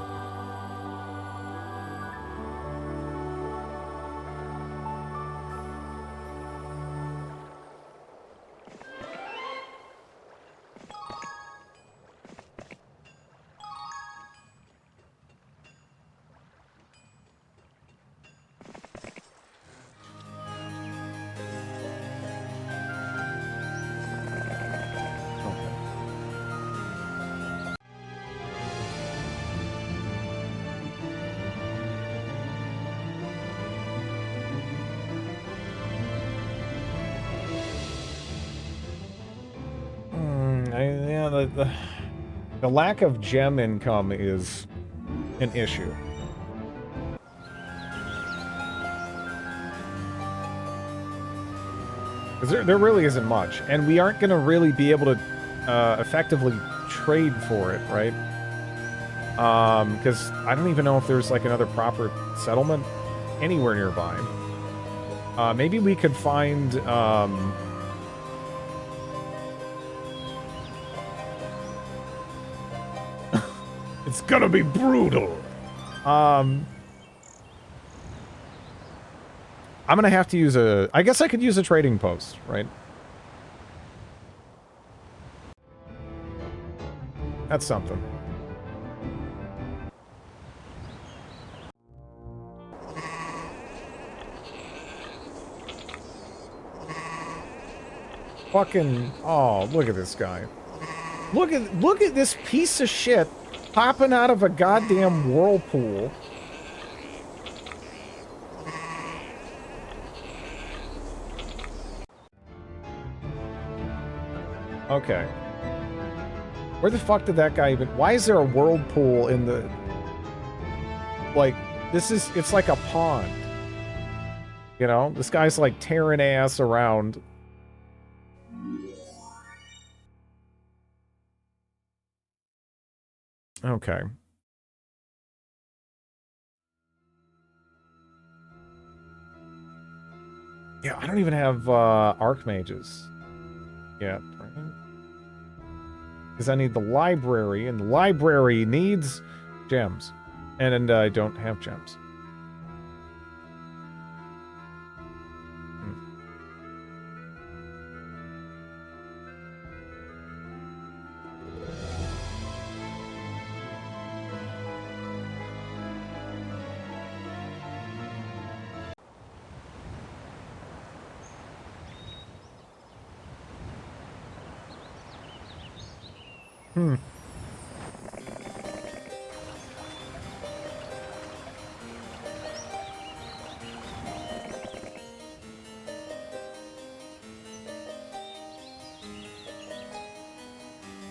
The lack of gem income is an issue. Because there really isn't much, and we aren't going to really be able to effectively trade for it, right? Because I don't even know if there's like another proper settlement anywhere nearby. Maybe we could find... It's gonna be brutal. I'm gonna have to use a... I guess I could use a trading post, right? That's something. Fucking... Oh, look at this guy. Look at this piece of shit popping out of a goddamn whirlpool. Okay. Where the fuck did that guy even... Why is there a whirlpool in the... Like, this is... It's like a pond. You know? This guy's like tearing ass around. Okay. Yeah, I don't even have archmages yet, right? Because I need the library, and the library needs gems. And I don't have gems.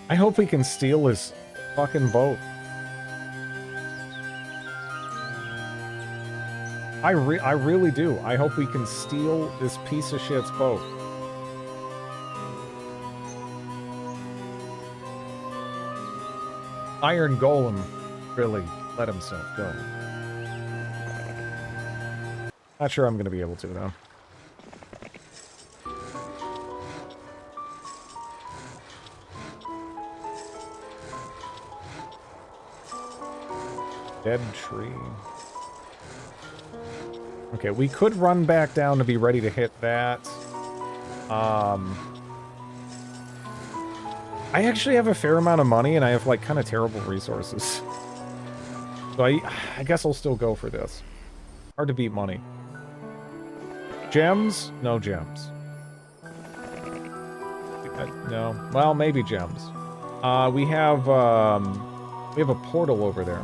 I hope we can steal his fucking boat. I really do. I hope we can steal this piece of shit's boat. Iron Golem really let himself go. Not sure I'm going to be able to, though. Dead tree. Okay, we could run back down to be ready to hit that. I actually have a fair amount of money, and I have, like, kind of terrible resources. So I guess I'll still go for this. Hard to beat money. Gems? No gems. No. Well, maybe gems. We have a portal over there.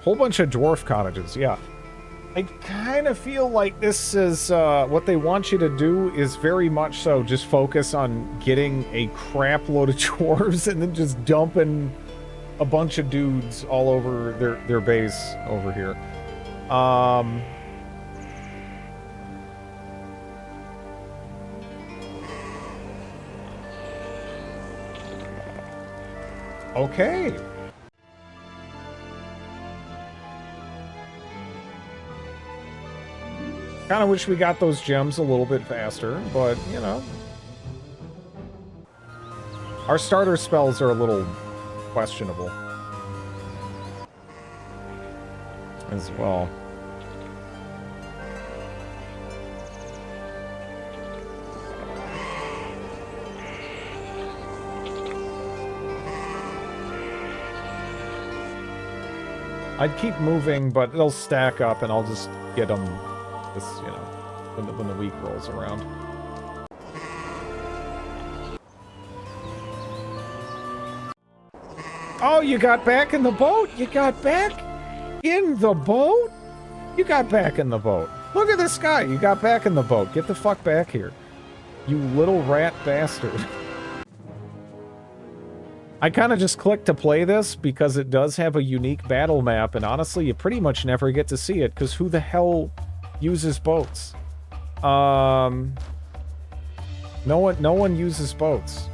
Whole bunch of dwarf cottages, yeah. I kind of feel like this is, what they want you to do is very much so just focus on getting a crap load of dwarves and then just dumping a bunch of dudes all over their base over here. Okay. Kind of wish we got those gems a little bit faster, but, you know. Our starter spells are a little questionable. As well. I'd keep moving, but they'll stack up and I'll just get them... This, you know, when the week rolls around. Oh, you got back in the boat? You got back in the boat? You got back in the boat. Look at this guy. You got back in the boat. Get the fuck back here. You little rat bastard. I kind of just clicked to play this because it does have a unique battle map, and honestly, you pretty much never get to see it, because who the hell uses boats? No one uses boats.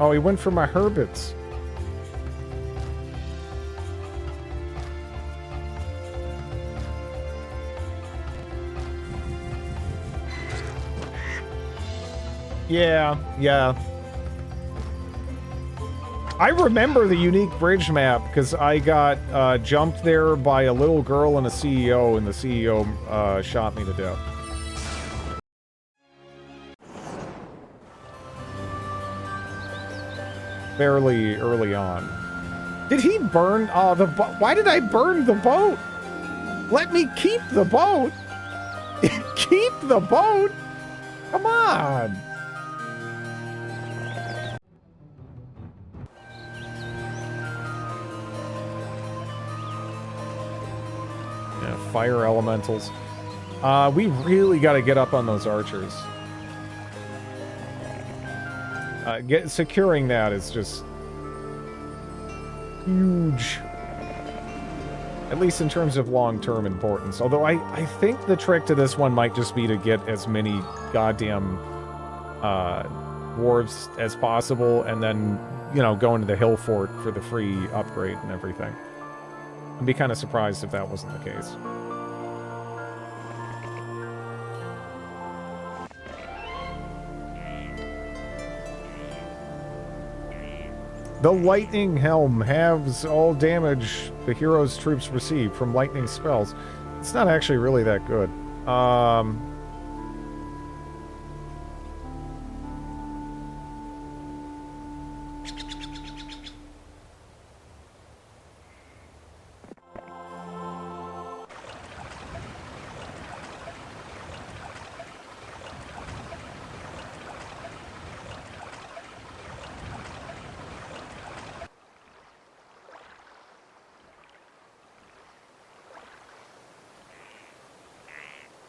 Oh, he went for my Herbits. Yeah. I remember the unique bridge map because I got jumped there by a little girl and a CEO, and the CEO shot me to death. Fairly early on. Did he burn the boat? Why did I burn the boat? Let me keep the boat. Keep the boat? Come on. Yeah, fire elementals. We really got to get up on those archers. Securing that is just huge. At least in terms of long-term importance. Although I think the trick to this one might just be to get as many goddamn dwarves as possible, and then, you know, go into the hill fort for the free upgrade and everything. I'd be kind of surprised if that wasn't the case. The Lightning Helm halves all damage the hero's troops receive from lightning spells. It's not actually really that good.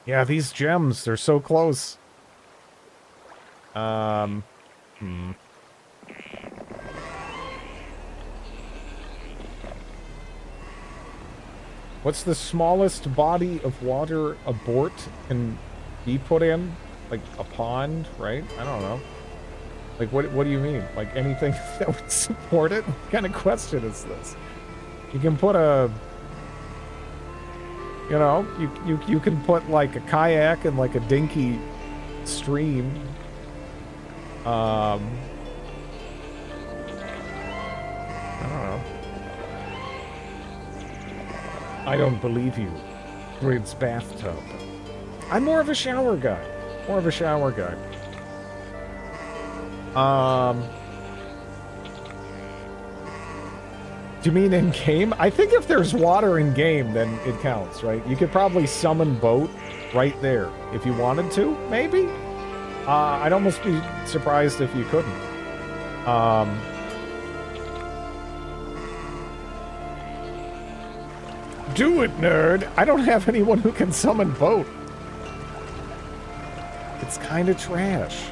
Yeah, these gems, they're so close. What's the smallest body of water a boat can be put in? Like a pond, right? I don't know. Like, what do you mean? Like anything that would support it? What kind of question is this? You can put a... You know, you can put like a kayak in like a dinky stream. I don't know. I don't believe you. Grid's bathtub. I'm more of a shower guy. Do you mean in game? I think if there's water in game, then it counts, right? You could probably summon boat right there if you wanted to, maybe? I'd almost be surprised if you couldn't. Do it, nerd! I don't have anyone who can summon boat. It's kind of trash.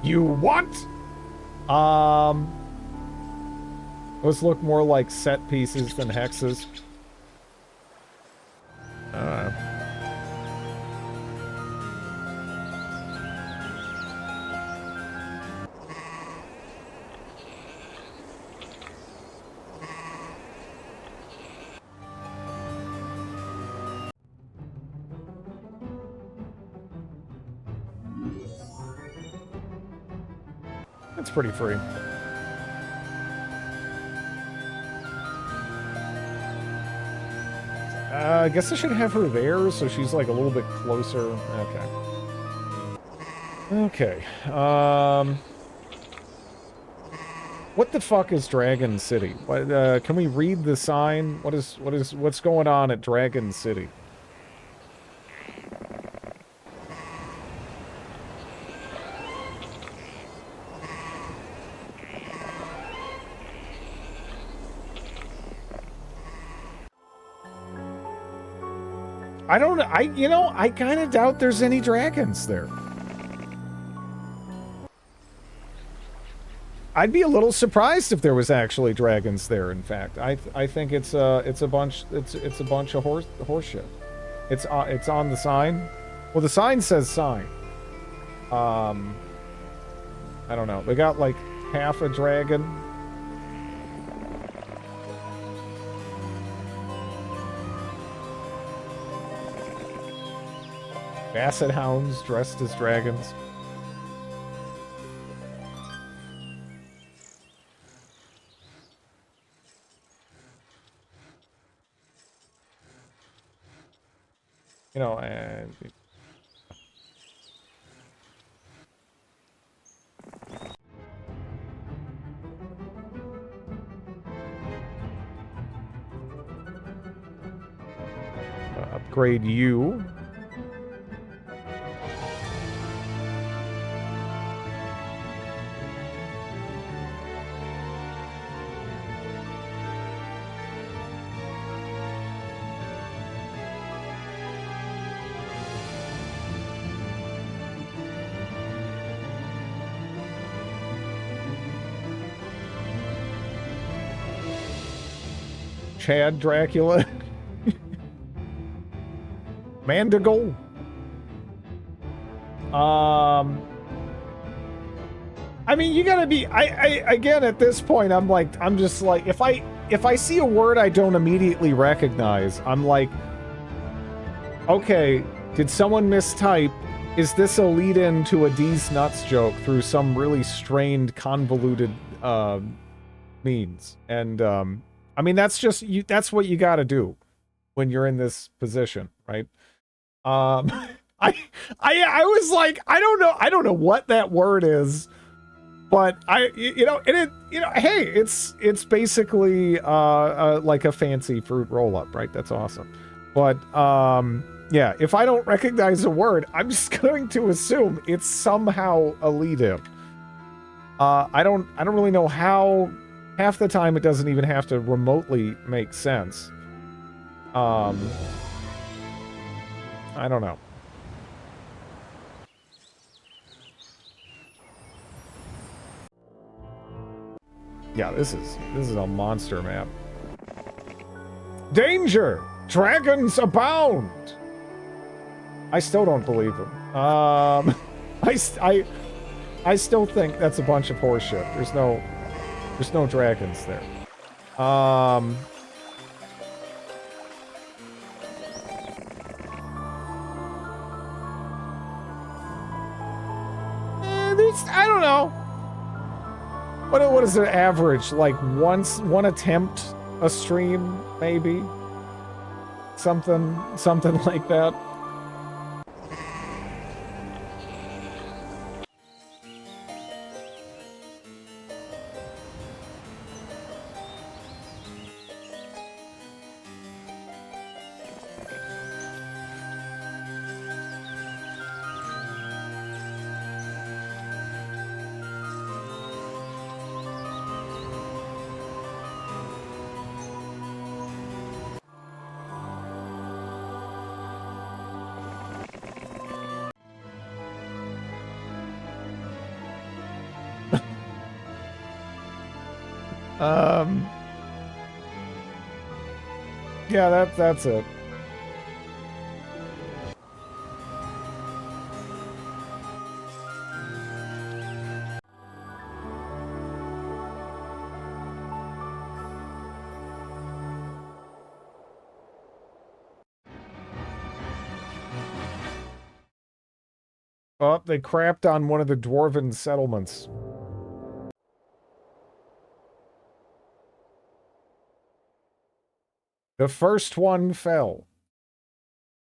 You what? Those look more like set pieces than hexes. It's pretty free. I guess I should have her there so she's like a little bit closer. Okay. What the fuck is Dragon City? What, can we read the sign? What's going on at Dragon City? I don't, you know, I kind of doubt there's any dragons there. I'd be a little surprised if there was actually dragons there. In fact, I think it's a bunch of horse shit. It's on the sign. Well, the sign says sign. I don't know. They got like half a dragon. Basset hounds dressed as dragons. You know, and upgrade you. Chad Dracula. Mandigle. I mean, you gotta be, again, at this point, I'm just like, if I see a word I don't immediately recognize, I'm like, okay, did someone mistype? Is this a lead-in to a D's Nuts joke through some really strained, convoluted, means? And, I mean, that's just, that's what you gotta do when you're in this position, right? I was like, I don't know what that word is, but you know, hey, it's basically like a fancy fruit roll up, right? That's awesome. But yeah, if I don't recognize a word, I'm just going to assume it's somehow a lead-in. I don't really know how. Half the time it doesn't even have to remotely make sense. I don't know. Yeah, this is a monster map. Danger! Dragons abound! I still don't believe him. I still think that's a bunch of horseshit. There's no dragons there. I don't know. What is their average? Like one attempt a stream, maybe? Something like that. Yeah, that's it. Oh, they crapped on one of the dwarven settlements. The first one fell.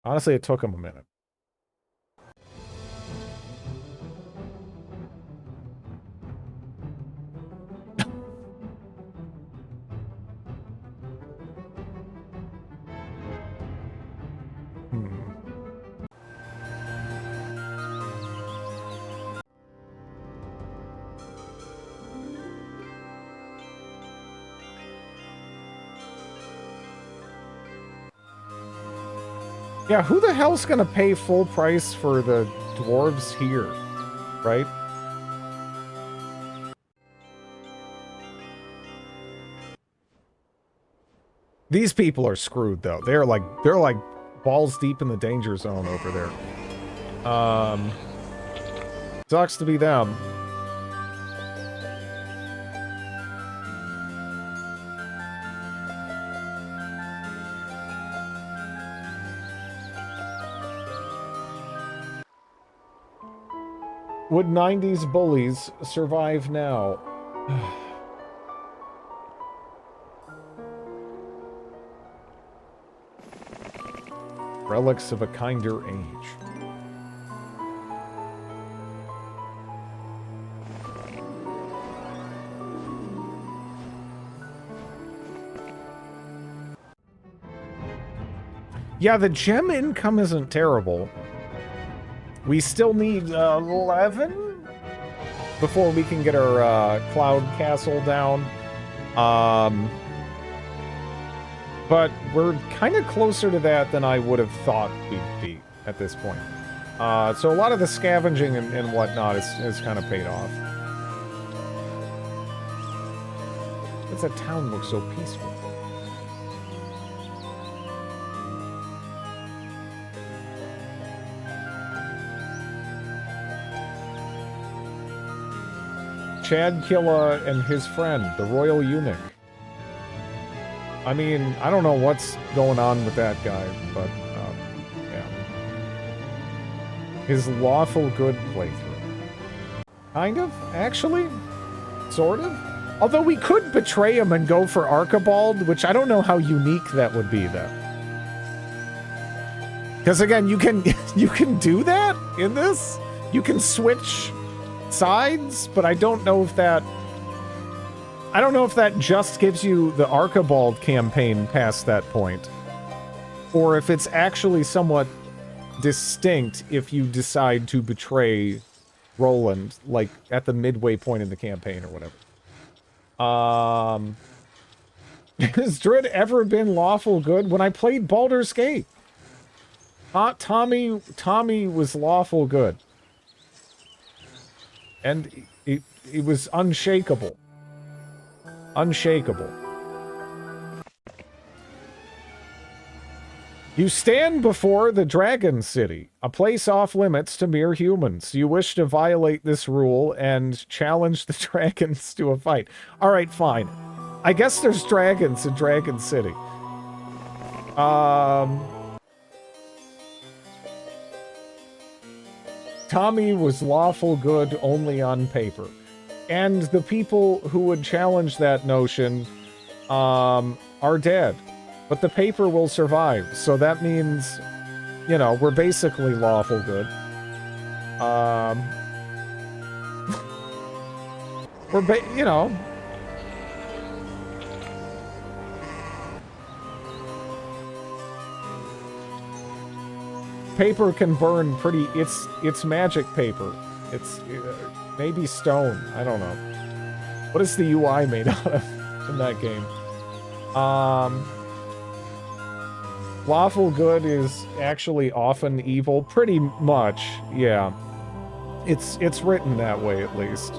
Honestly, it took them a minute. Yeah, who the hell's gonna pay full price for the dwarves here, right? These people are screwed though. They're like balls deep in the danger zone over there. Sucks to be them. Would 90s bullies survive now? Relics of a kinder age. Yeah, the gem income isn't terrible. We still need 11 before we can get our cloud castle down. But we're kind of closer to that than I would have thought we'd be at this point. So a lot of the scavenging and whatnot is kind of paid off. Does that town look so peaceful? Chadkilla and his friend, the royal eunuch. I mean, I don't know what's going on with that guy, but, yeah. His lawful good playthrough. Kind of, actually. Sort of. Although we could betray him and go for Archibald, which I don't know how unique that would be, then. Because, again, you can do that in this. You can switch sides, but I don't know if that just gives you the Archibald campaign past that point, or if it's actually somewhat distinct if you decide to betray Roland, like at the midway point in the campaign or whatever. Has Druid ever been lawful good? When I played Baldur's Gate, Tommy was lawful good. And it was unshakable. Unshakable. You stand before the Dragon City, a place off limits to mere humans. You wish to violate this rule and challenge the dragons to a fight. Alright, fine. I guess there's dragons in Dragon City. Tommy was lawful good only on paper. And the people who would challenge that notion are dead. But the paper will survive. So that means, you know, we're basically lawful good. You know. Paper can burn pretty... It's magic paper. It's maybe stone. I don't know. What is the UI made out of in that game? Lawful good is actually often evil. Pretty much, yeah. It's written that way, at least.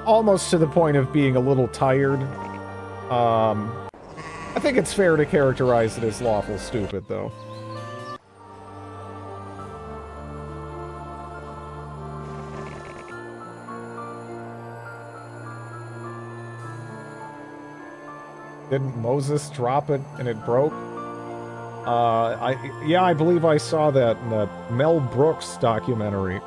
Almost to the point of being a little tired. I think it's fair to characterize it as lawful stupid, though. Didn't Moses drop it and it broke? Yeah, I believe I saw that in the Mel Brooks documentary.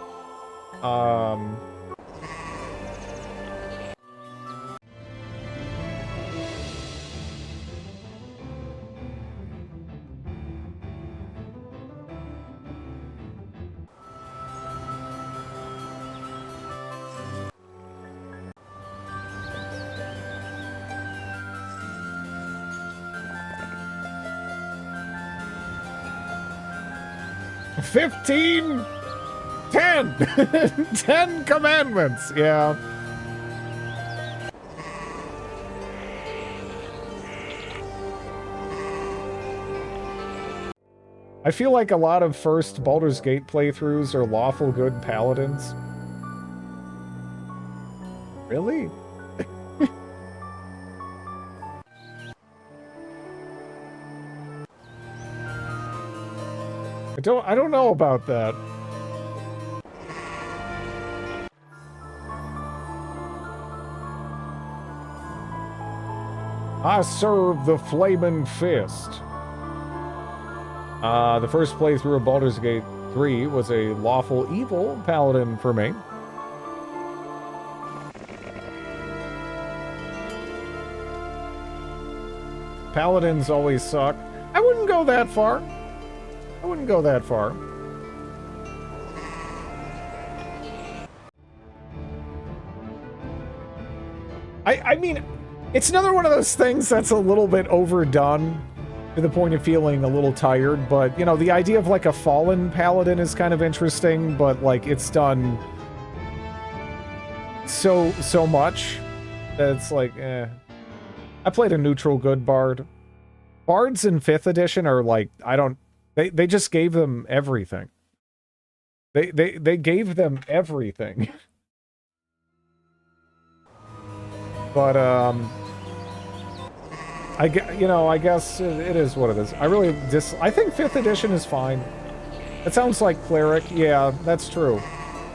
15, 10, 10 commandments, yeah. I feel like a lot of first Baldur's Gate playthroughs are lawful good paladins. Really? I don't know about that. I serve the Flaming Fist. The first playthrough of Baldur's Gate 3 was a lawful evil paladin for me. Paladins always suck. I wouldn't go that far. I wouldn't go that far. I mean, it's another one of those things that's a little bit overdone to the point of feeling a little tired, but, you know, the idea of, like, a fallen paladin is kind of interesting, but, like, it's done so much that it's like, eh. I played a neutral good bard. Bards in 5th edition are, like, they just gave them everything. They gave them everything. But, I guess it is what it is. I think 5th edition is fine. It sounds like cleric. Yeah, that's true.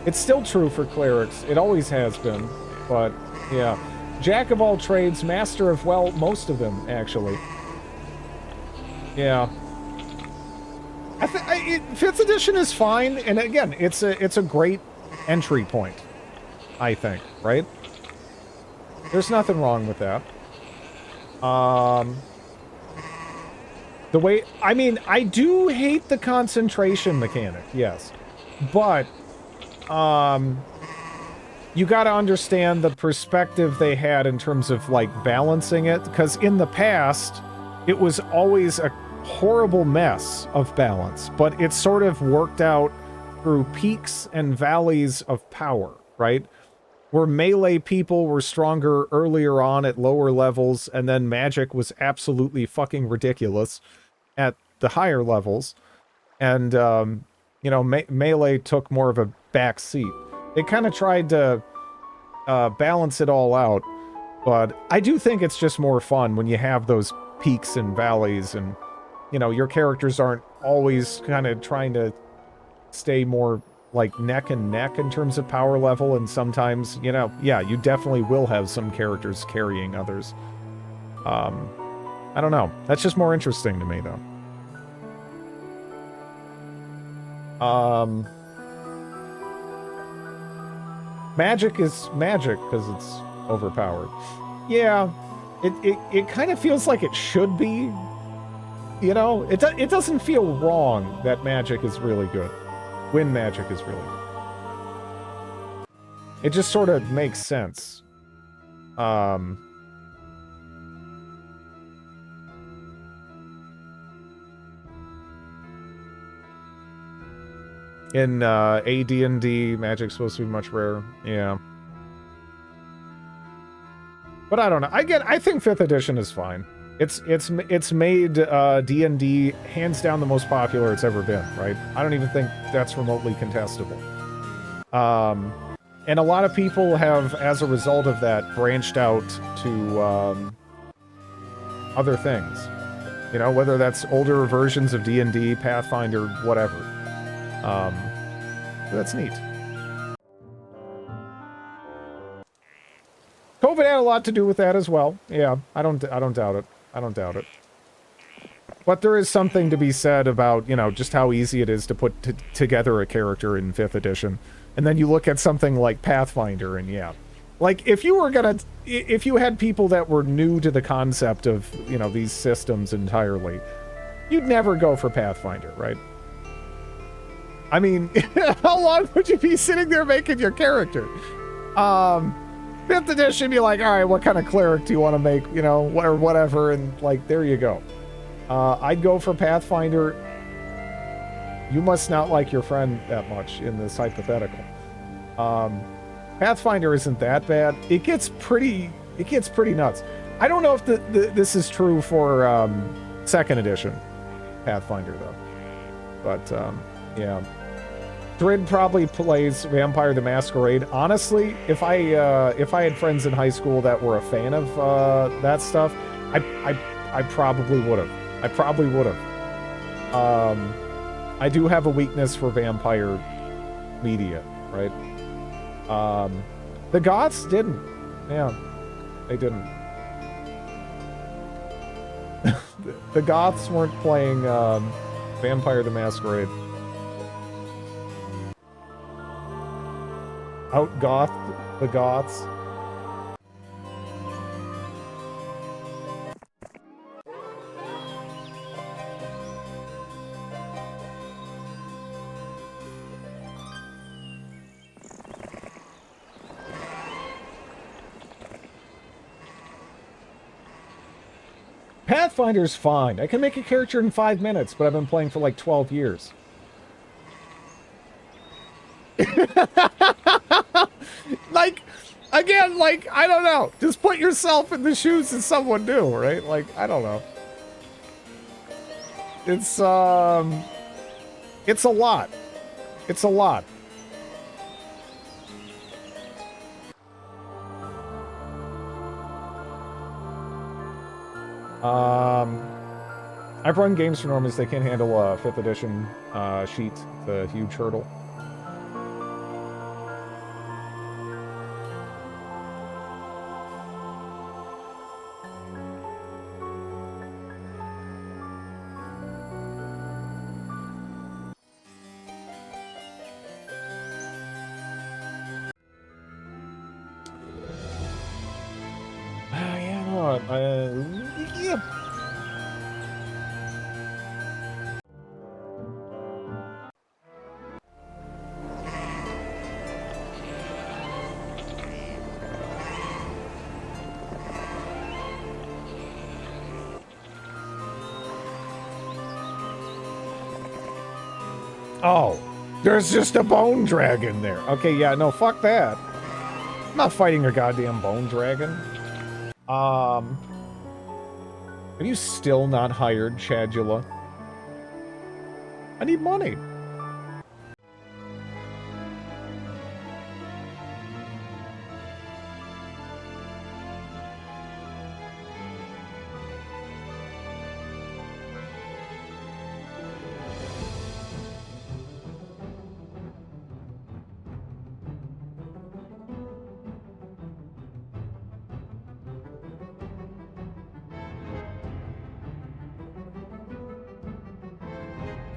It's still true for clerics. It always has been. But, yeah. Jack of all trades, master of, well, most of them, actually. Yeah. 5th edition is fine, and again, it's a great entry point, I think, right? There's nothing wrong with that. I do hate the concentration mechanic, yes. But, you gotta understand the perspective they had in terms of, like, balancing it, because in the past, it was always a horrible mess of balance, but it sort of worked out through peaks and valleys of power, right? Where melee people were stronger earlier on at lower levels, and then magic was absolutely fucking ridiculous at the higher levels. And, melee took more of a back seat. They kind of tried to balance it all out, but I do think it's just more fun when you have those peaks and valleys, and, your characters aren't always kind of trying to stay more like neck and neck in terms of power level, and sometimes, you definitely will have some characters carrying others. I don't know. That's just more interesting to me, though. Magic is magic because it's overpowered. Yeah, it kind of feels like it should be. It doesn't feel wrong that magic is really good. When magic is really good. It just sort of makes sense. In AD&D, magic's supposed to be much rarer. Yeah. But I don't know. I think 5th edition is fine. It's made D&D hands down the most popular it's ever been, right? I don't even think that's remotely contestable. And a lot of people have, as a result of that, branched out to other things. Whether that's older versions of D&D, Pathfinder, whatever. That's neat. COVID had a lot to do with that as well. Yeah, I don't doubt it. I don't doubt it. But there is something to be said about, just how easy it is to put together a character in 5th edition. And then you look at something like Pathfinder, and yeah. Like, if you had people that were new to the concept of, these systems entirely, you'd never go for Pathfinder, right? I mean, how long would you be sitting there making your character? 5th edition, be like, all right, what kind of cleric do you want to make, or whatever, and, like, there you go. I'd go for Pathfinder. You must not like your friend that much in this hypothetical. Pathfinder isn't that bad. It gets pretty nuts. I don't know if this is true for 2nd edition Pathfinder, though. But, yeah. Drid probably plays Vampire the Masquerade. Honestly, if I had friends in high school that were a fan of that stuff, I probably would have. I probably would have. I do have a weakness for vampire media, right? The Goths didn't. Yeah, they didn't. The Goths weren't playing Vampire the Masquerade. Out-goth the Goths. Pathfinder's fine. I can make a character in 5 minutes, but I've been playing for like 12 years. Like, again, like, I don't know. Just put yourself in the shoes of someone new, right? Like, I don't know. It's a lot. It's a lot. I've run games for normies. They can't handle a 5th edition sheet. It's a huge hurdle. Yeah. Oh, there's just a bone dragon there. Okay, yeah, no, fuck that. I'm not fighting a goddamn bone dragon. Have you still not hired Chadula? I need money.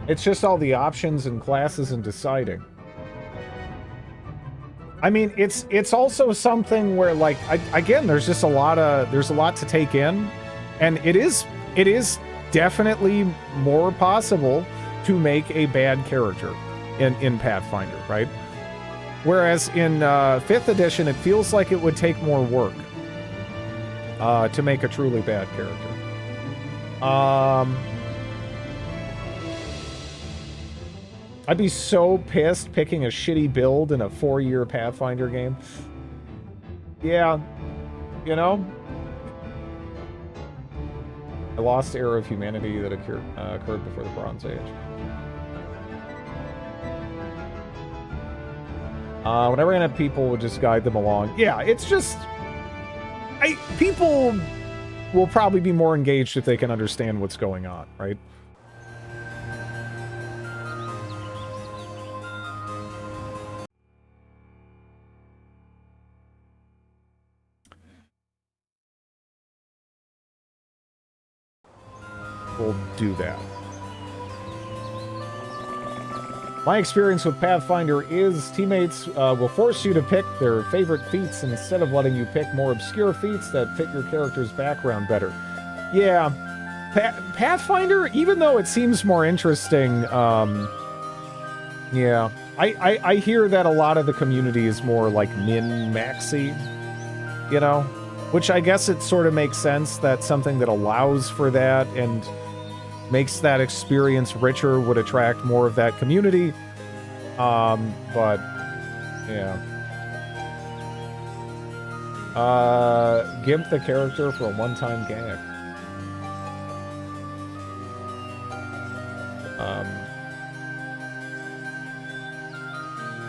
It's just all the options and classes and deciding. I mean, it's also something where, like, again, there's just a lot to take in, and it is definitely more possible to make a bad character in Pathfinder, right? Whereas in 5th edition, it feels like it would take more work to make a truly bad character. I'd be so pissed picking a shitty build in a 4-year Pathfinder game. Yeah, you know? I lost the era of humanity that occurred before the Bronze Age. Whenever I have people would just guide them along. Yeah, it's just... people will probably be more engaged if they can understand what's going on, right? Will do that. My experience with Pathfinder is teammates will force you to pick their favorite feats instead of letting you pick more obscure feats that fit your character's background better. Yeah, Pathfinder, even though it seems more interesting, yeah, I hear that a lot of the community is more like min-maxy, you know? Which I guess it sort of makes sense that something that allows for that and makes that experience richer would attract more of that community. But, yeah. Gimp the character for a one-time gag.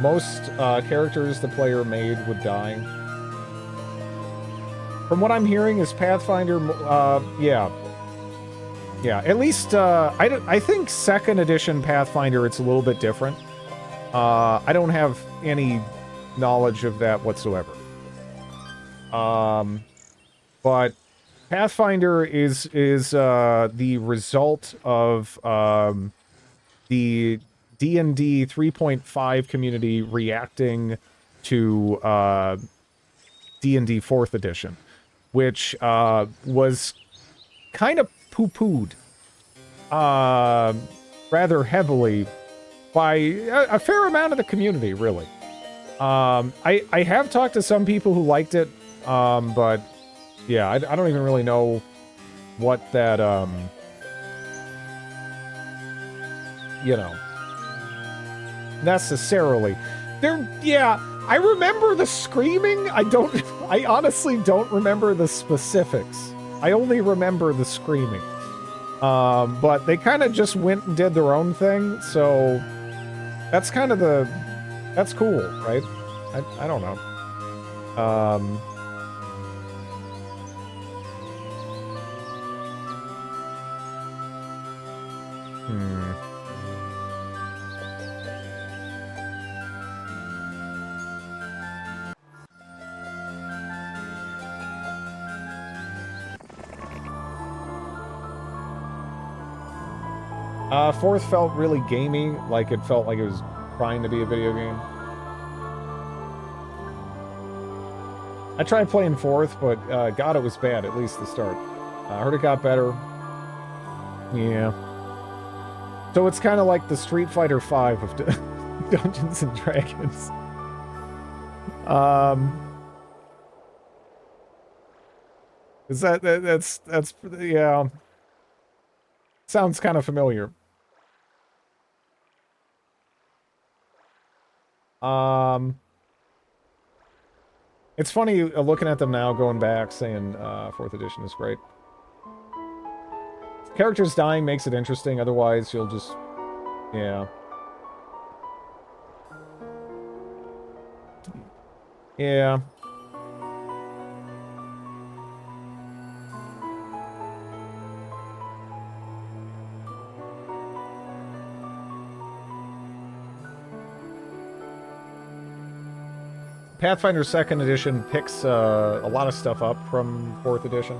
most characters the player made would die. From what I'm hearing, is Pathfinder, yeah. Yeah, at least, I think 2nd edition Pathfinder, it's a little bit different. I don't have any knowledge of that whatsoever. But Pathfinder is the result of the D&D 3.5 community reacting to D&D 4th edition, which was kind of poo-pooed rather heavily by a fair amount of the community, really. I have talked to some people who liked it, but yeah, I don't even really know what that, you know, necessarily. Yeah, I remember the screaming. I honestly don't remember the specifics. I only remember the screaming. But they kind of just went and did their own thing, so that's kind of that's cool, right? I don't know. Fourth felt really gamey, like it felt like it was trying to be a video game. I tried playing fourth, but God, it was bad, at least the start. I heard it got better. Yeah. So it's kind of like the Street Fighter V of Dungeons and Dragons. Is that's yeah. Sounds kind of familiar. It's funny looking at them now, going back, saying 4th edition is great. Characters dying makes it interesting, otherwise you'll just... yeah. Yeah. Pathfinder 2nd edition picks a lot of stuff up from 4th edition.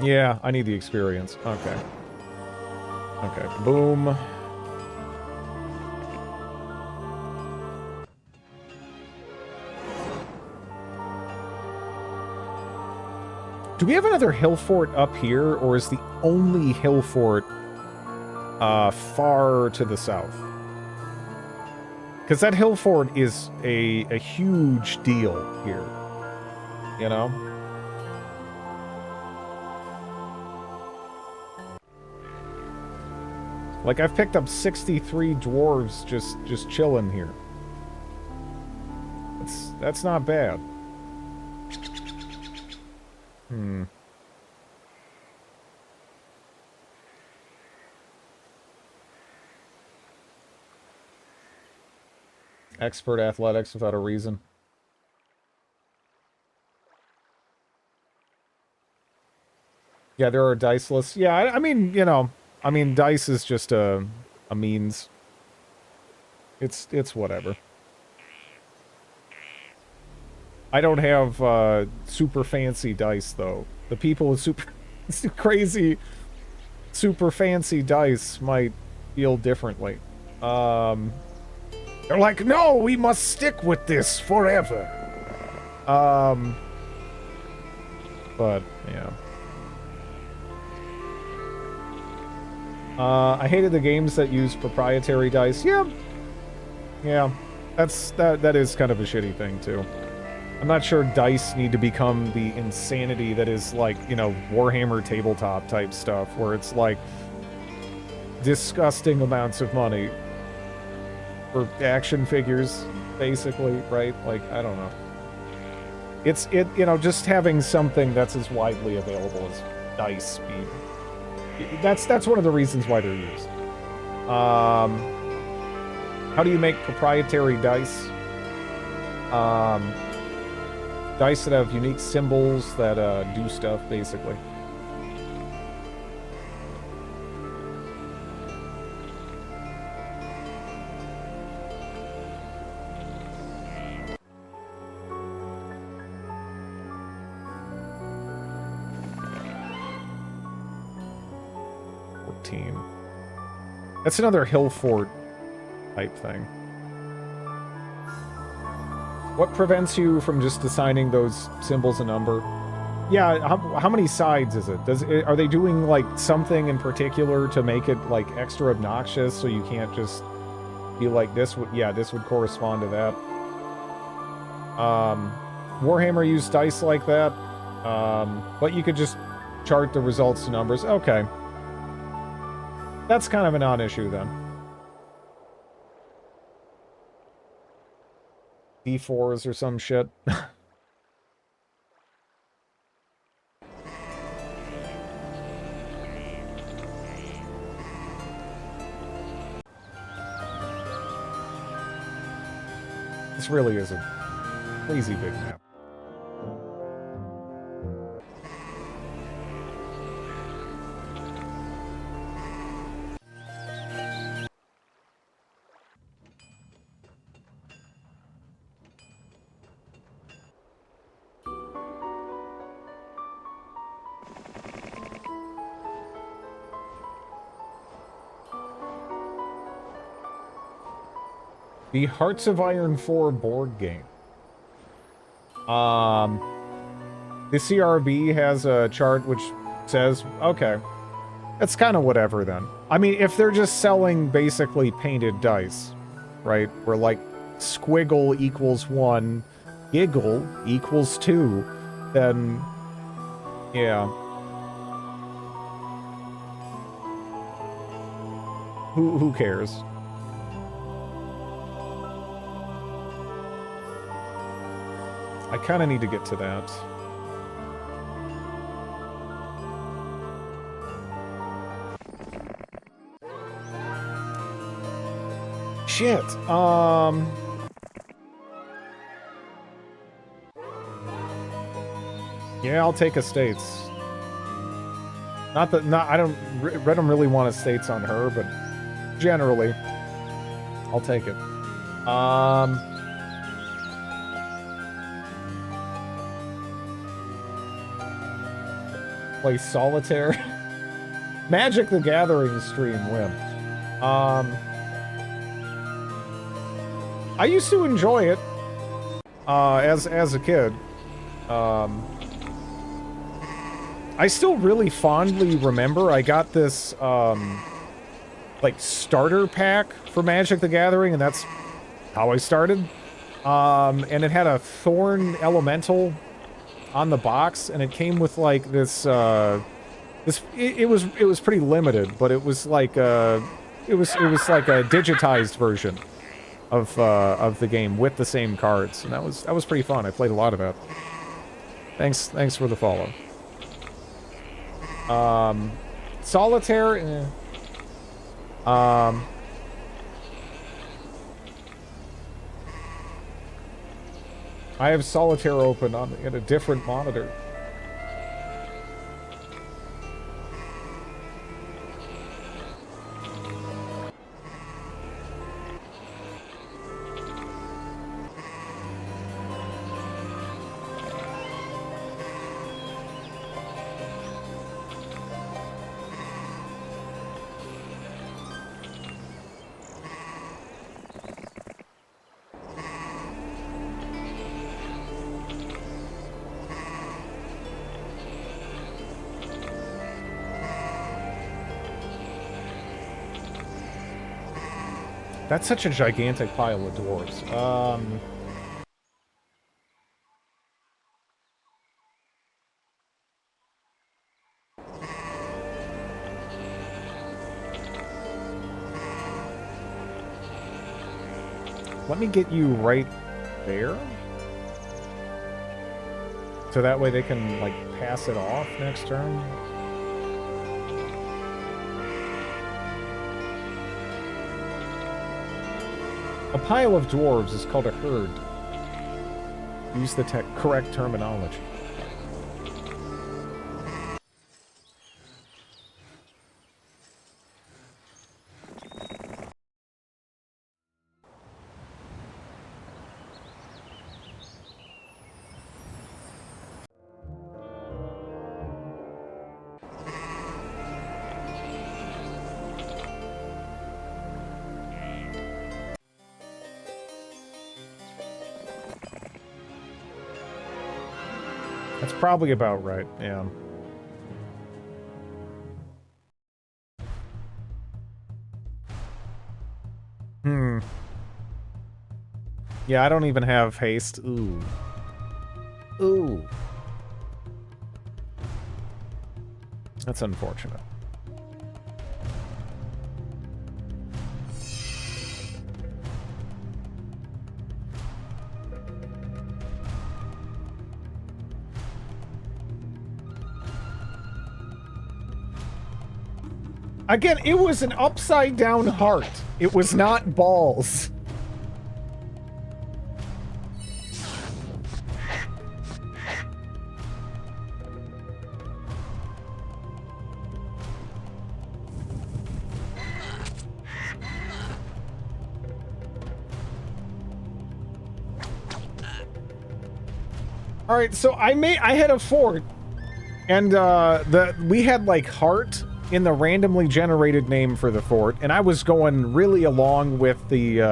Yeah, I need the experience. Okay. Okay, boom. Do we have another hill fort up here, or is the only hill fort far to the south? Because that hill fort is a huge deal here, you know? Like, I've picked up 63 dwarves just chilling here. That's not bad. Expert athletics without a reason. Yeah, there are diceless. Yeah, I mean, you know, I mean, dice is just a means. It's whatever. I don't have super fancy dice, though. The people with super crazy, super fancy dice might feel differently. They're like, no, we must stick with this forever. But, yeah. I hated the games that use proprietary dice. Yeah. Yeah. That is kind of a shitty thing, too. I'm not sure dice need to become the insanity that is, like, you know, Warhammer tabletop type stuff, where it's, like, disgusting amounts of money for action figures, basically, right? Like, I don't know. you know, just having something that's as widely available as dice speed. That's one of the reasons why they're used. How do you make proprietary dice? Dice that have unique symbols that do stuff, basically. That's another hill fort type thing. What prevents you from just assigning those symbols a number? Yeah, how many sides is it? Are they doing like something in particular to make it like extra obnoxious so you can't just be like this would, yeah, this would correspond to that. Warhammer used dice like that. But you could just chart the results to numbers. Okay. That's kind of a non-issue then. D4s or some shit. This really is a crazy big map. The Hearts of Iron 4 board game. The CRB has a chart which says, okay, that's kind of whatever then. I mean, if they're just selling basically painted dice, right? Where like squiggle equals 1, giggle equals 2, then yeah. Who cares? I kind of need to get to that. Shit. Yeah, I'll take estates. I don't really want estates on her, but generally, I'll take it. Play solitaire. Magic the Gathering stream win. I used to enjoy it as a kid. I still really fondly remember I got this like starter pack for Magic the Gathering, and that's how I started. And it had a Thorn Elemental on the box, and it came with like this it was pretty limited, but it was like it was like a digitized version of the game with the same cards, and that was pretty fun. I played a lot of that. Thanks for the follow. Solitaire, I have Solitaire open in a different monitor. That's such a gigantic pile of dwarves. Let me get you right there. So that way they can, like, pass it off next turn. A pile of dwarves is called a herd. Use the correct terminology. That's probably about right, yeah. Yeah, I don't even have haste. Ooh. Ooh. That's unfortunate. Again, it was an upside down heart. It was not balls. All right, so I had a fort, and we had like heart in the randomly generated name for the fort, and I was going really along with the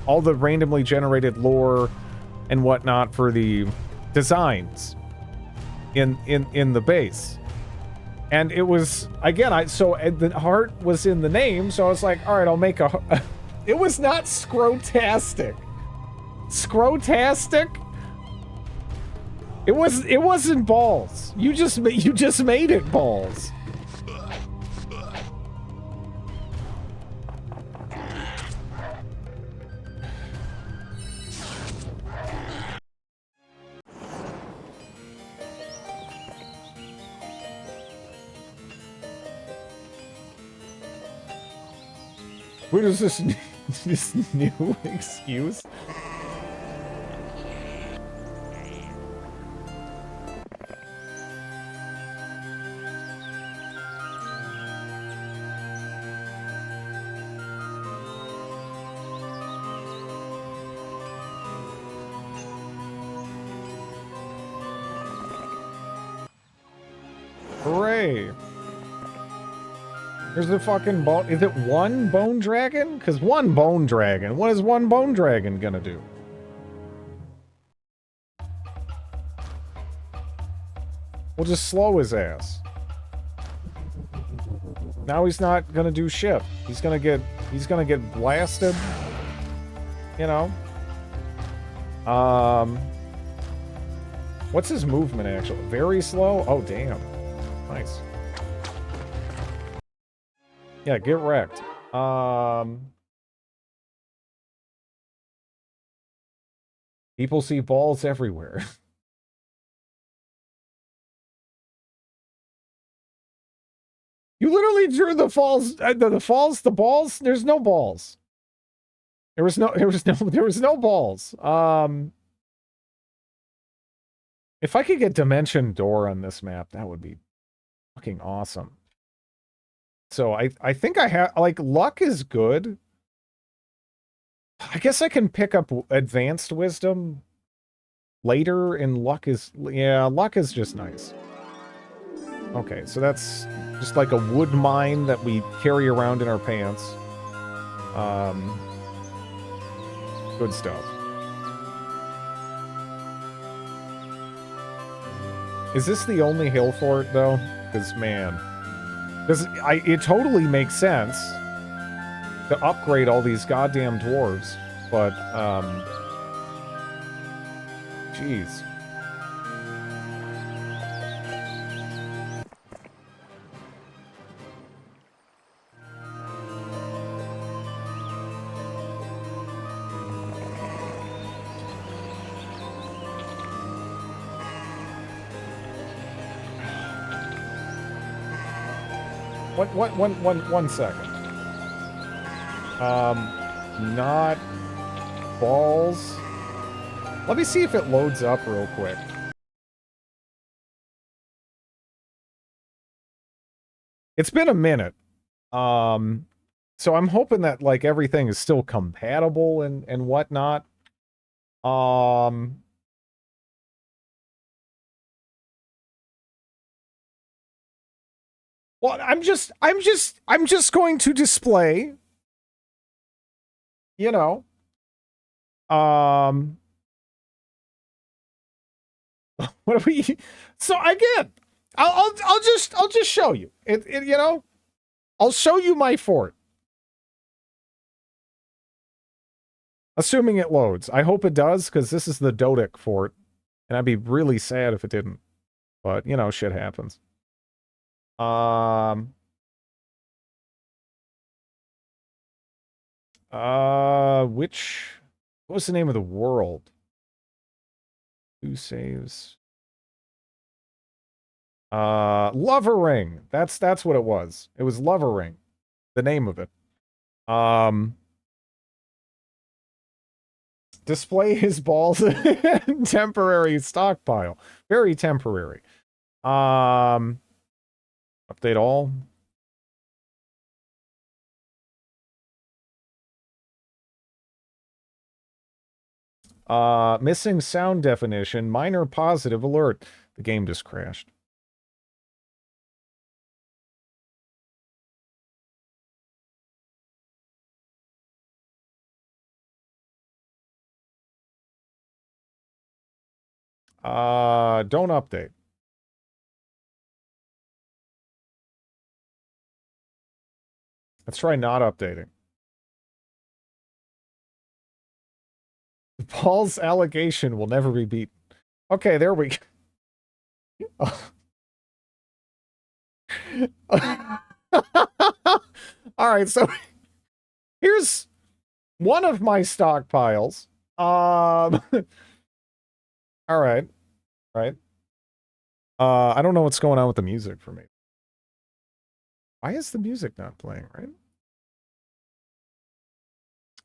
all the randomly generated lore and whatnot for the designs in the base. And it was, again, so the heart was in the name, so I was like, all right, I'll make a it was not Scrotastic. Scrotastic? It wasn't balls. You just made it balls. What is this this new excuse? Hooray! There's the fucking bone. Is it one bone dragon? Because one bone dragon. What is one bone dragon gonna do? We'll just slow his ass. Now he's not gonna do shit. He's gonna get blasted. You know. What's his movement actually? Very slow? Oh damn. Nice. Yeah, get wrecked. People see balls everywhere. You literally drew the balls. There's no balls. There was no balls. If I could get Dimension Door on this map, that would be fucking awesome. So I think I have, like, luck is good. I guess I can pick up Advanced Wisdom later, and luck is just nice. Okay, so that's just like a wood mine that we carry around in our pants. Good stuff. Is this the only hill fort, though? Because, man... it totally makes sense to upgrade all these goddamn dwarves, but, jeez. One second. Not balls. Let me see if it loads up real quick. It's been a minute. So I'm hoping that like everything is still compatible and whatnot. Well, I'm just going to display, you know, what do we? So again, I'll just show you it. You know, I'll show you my fort, assuming it loads. I hope it does, because this is the Dodic fort, and I'd be really sad if it didn't. But you know, shit happens. What was the name of the world? Who saves? Lovering. That's what it was. It was Lovering, the name of it. Display his balls in temporary stockpile. Very temporary. Update all. Missing sound definition. Minor positive alert. The game just crashed. Don't update. Let's try not updating. Paul's allegation will never be beaten. Okay, there we go. Alright, so here's one of my stockpiles. Alright. Right. I don't know what's going on with the music for me. Why is the music not playing, right?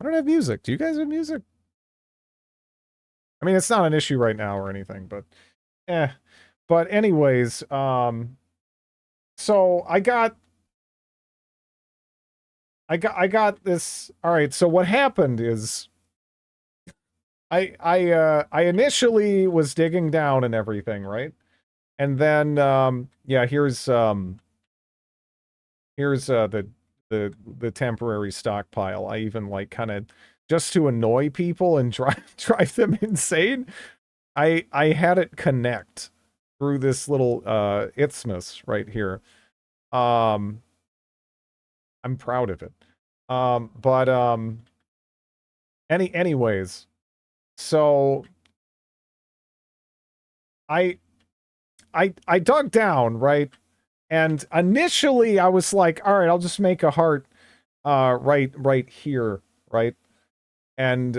I don't have music. Do you guys have music? I mean, it's not an issue right now or anything, but But anyways, so I got this. All right, so what happened is I initially was digging down and everything, right? And then yeah, here's the temporary stockpile. I even like kind of just to annoy people and drive them insane. I had it connect through this little isthmus right here. I'm proud of it. Anyways, so I dug down, right? And initially I was like, all right, I'll just make a heart right here, right? And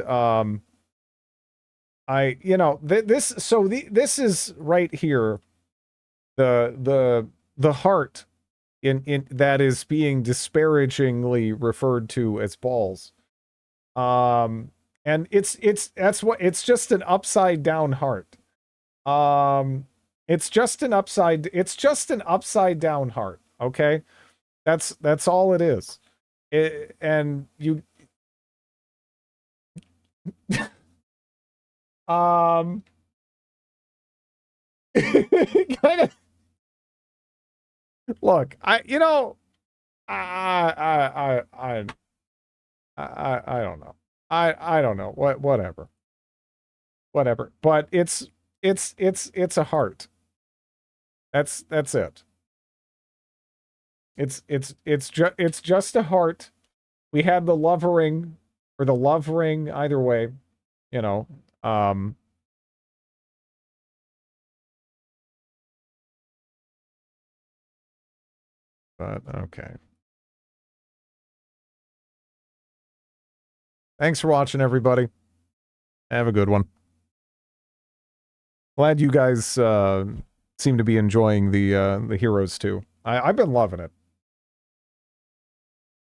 this is right here, the heart in that is being disparagingly referred to as balls. And it's just an upside down heart. It's just an upside down heart, okay? That's all it is. And you kind of look, I don't know. I don't know. Whatever. But it's a heart. That's it. It's just a heart. We had the lovering or the love ring, either way, you know. But okay. Thanks for watching, everybody. Have a good one. Glad you guys seem to be enjoying the Heroes 2. I've been loving it.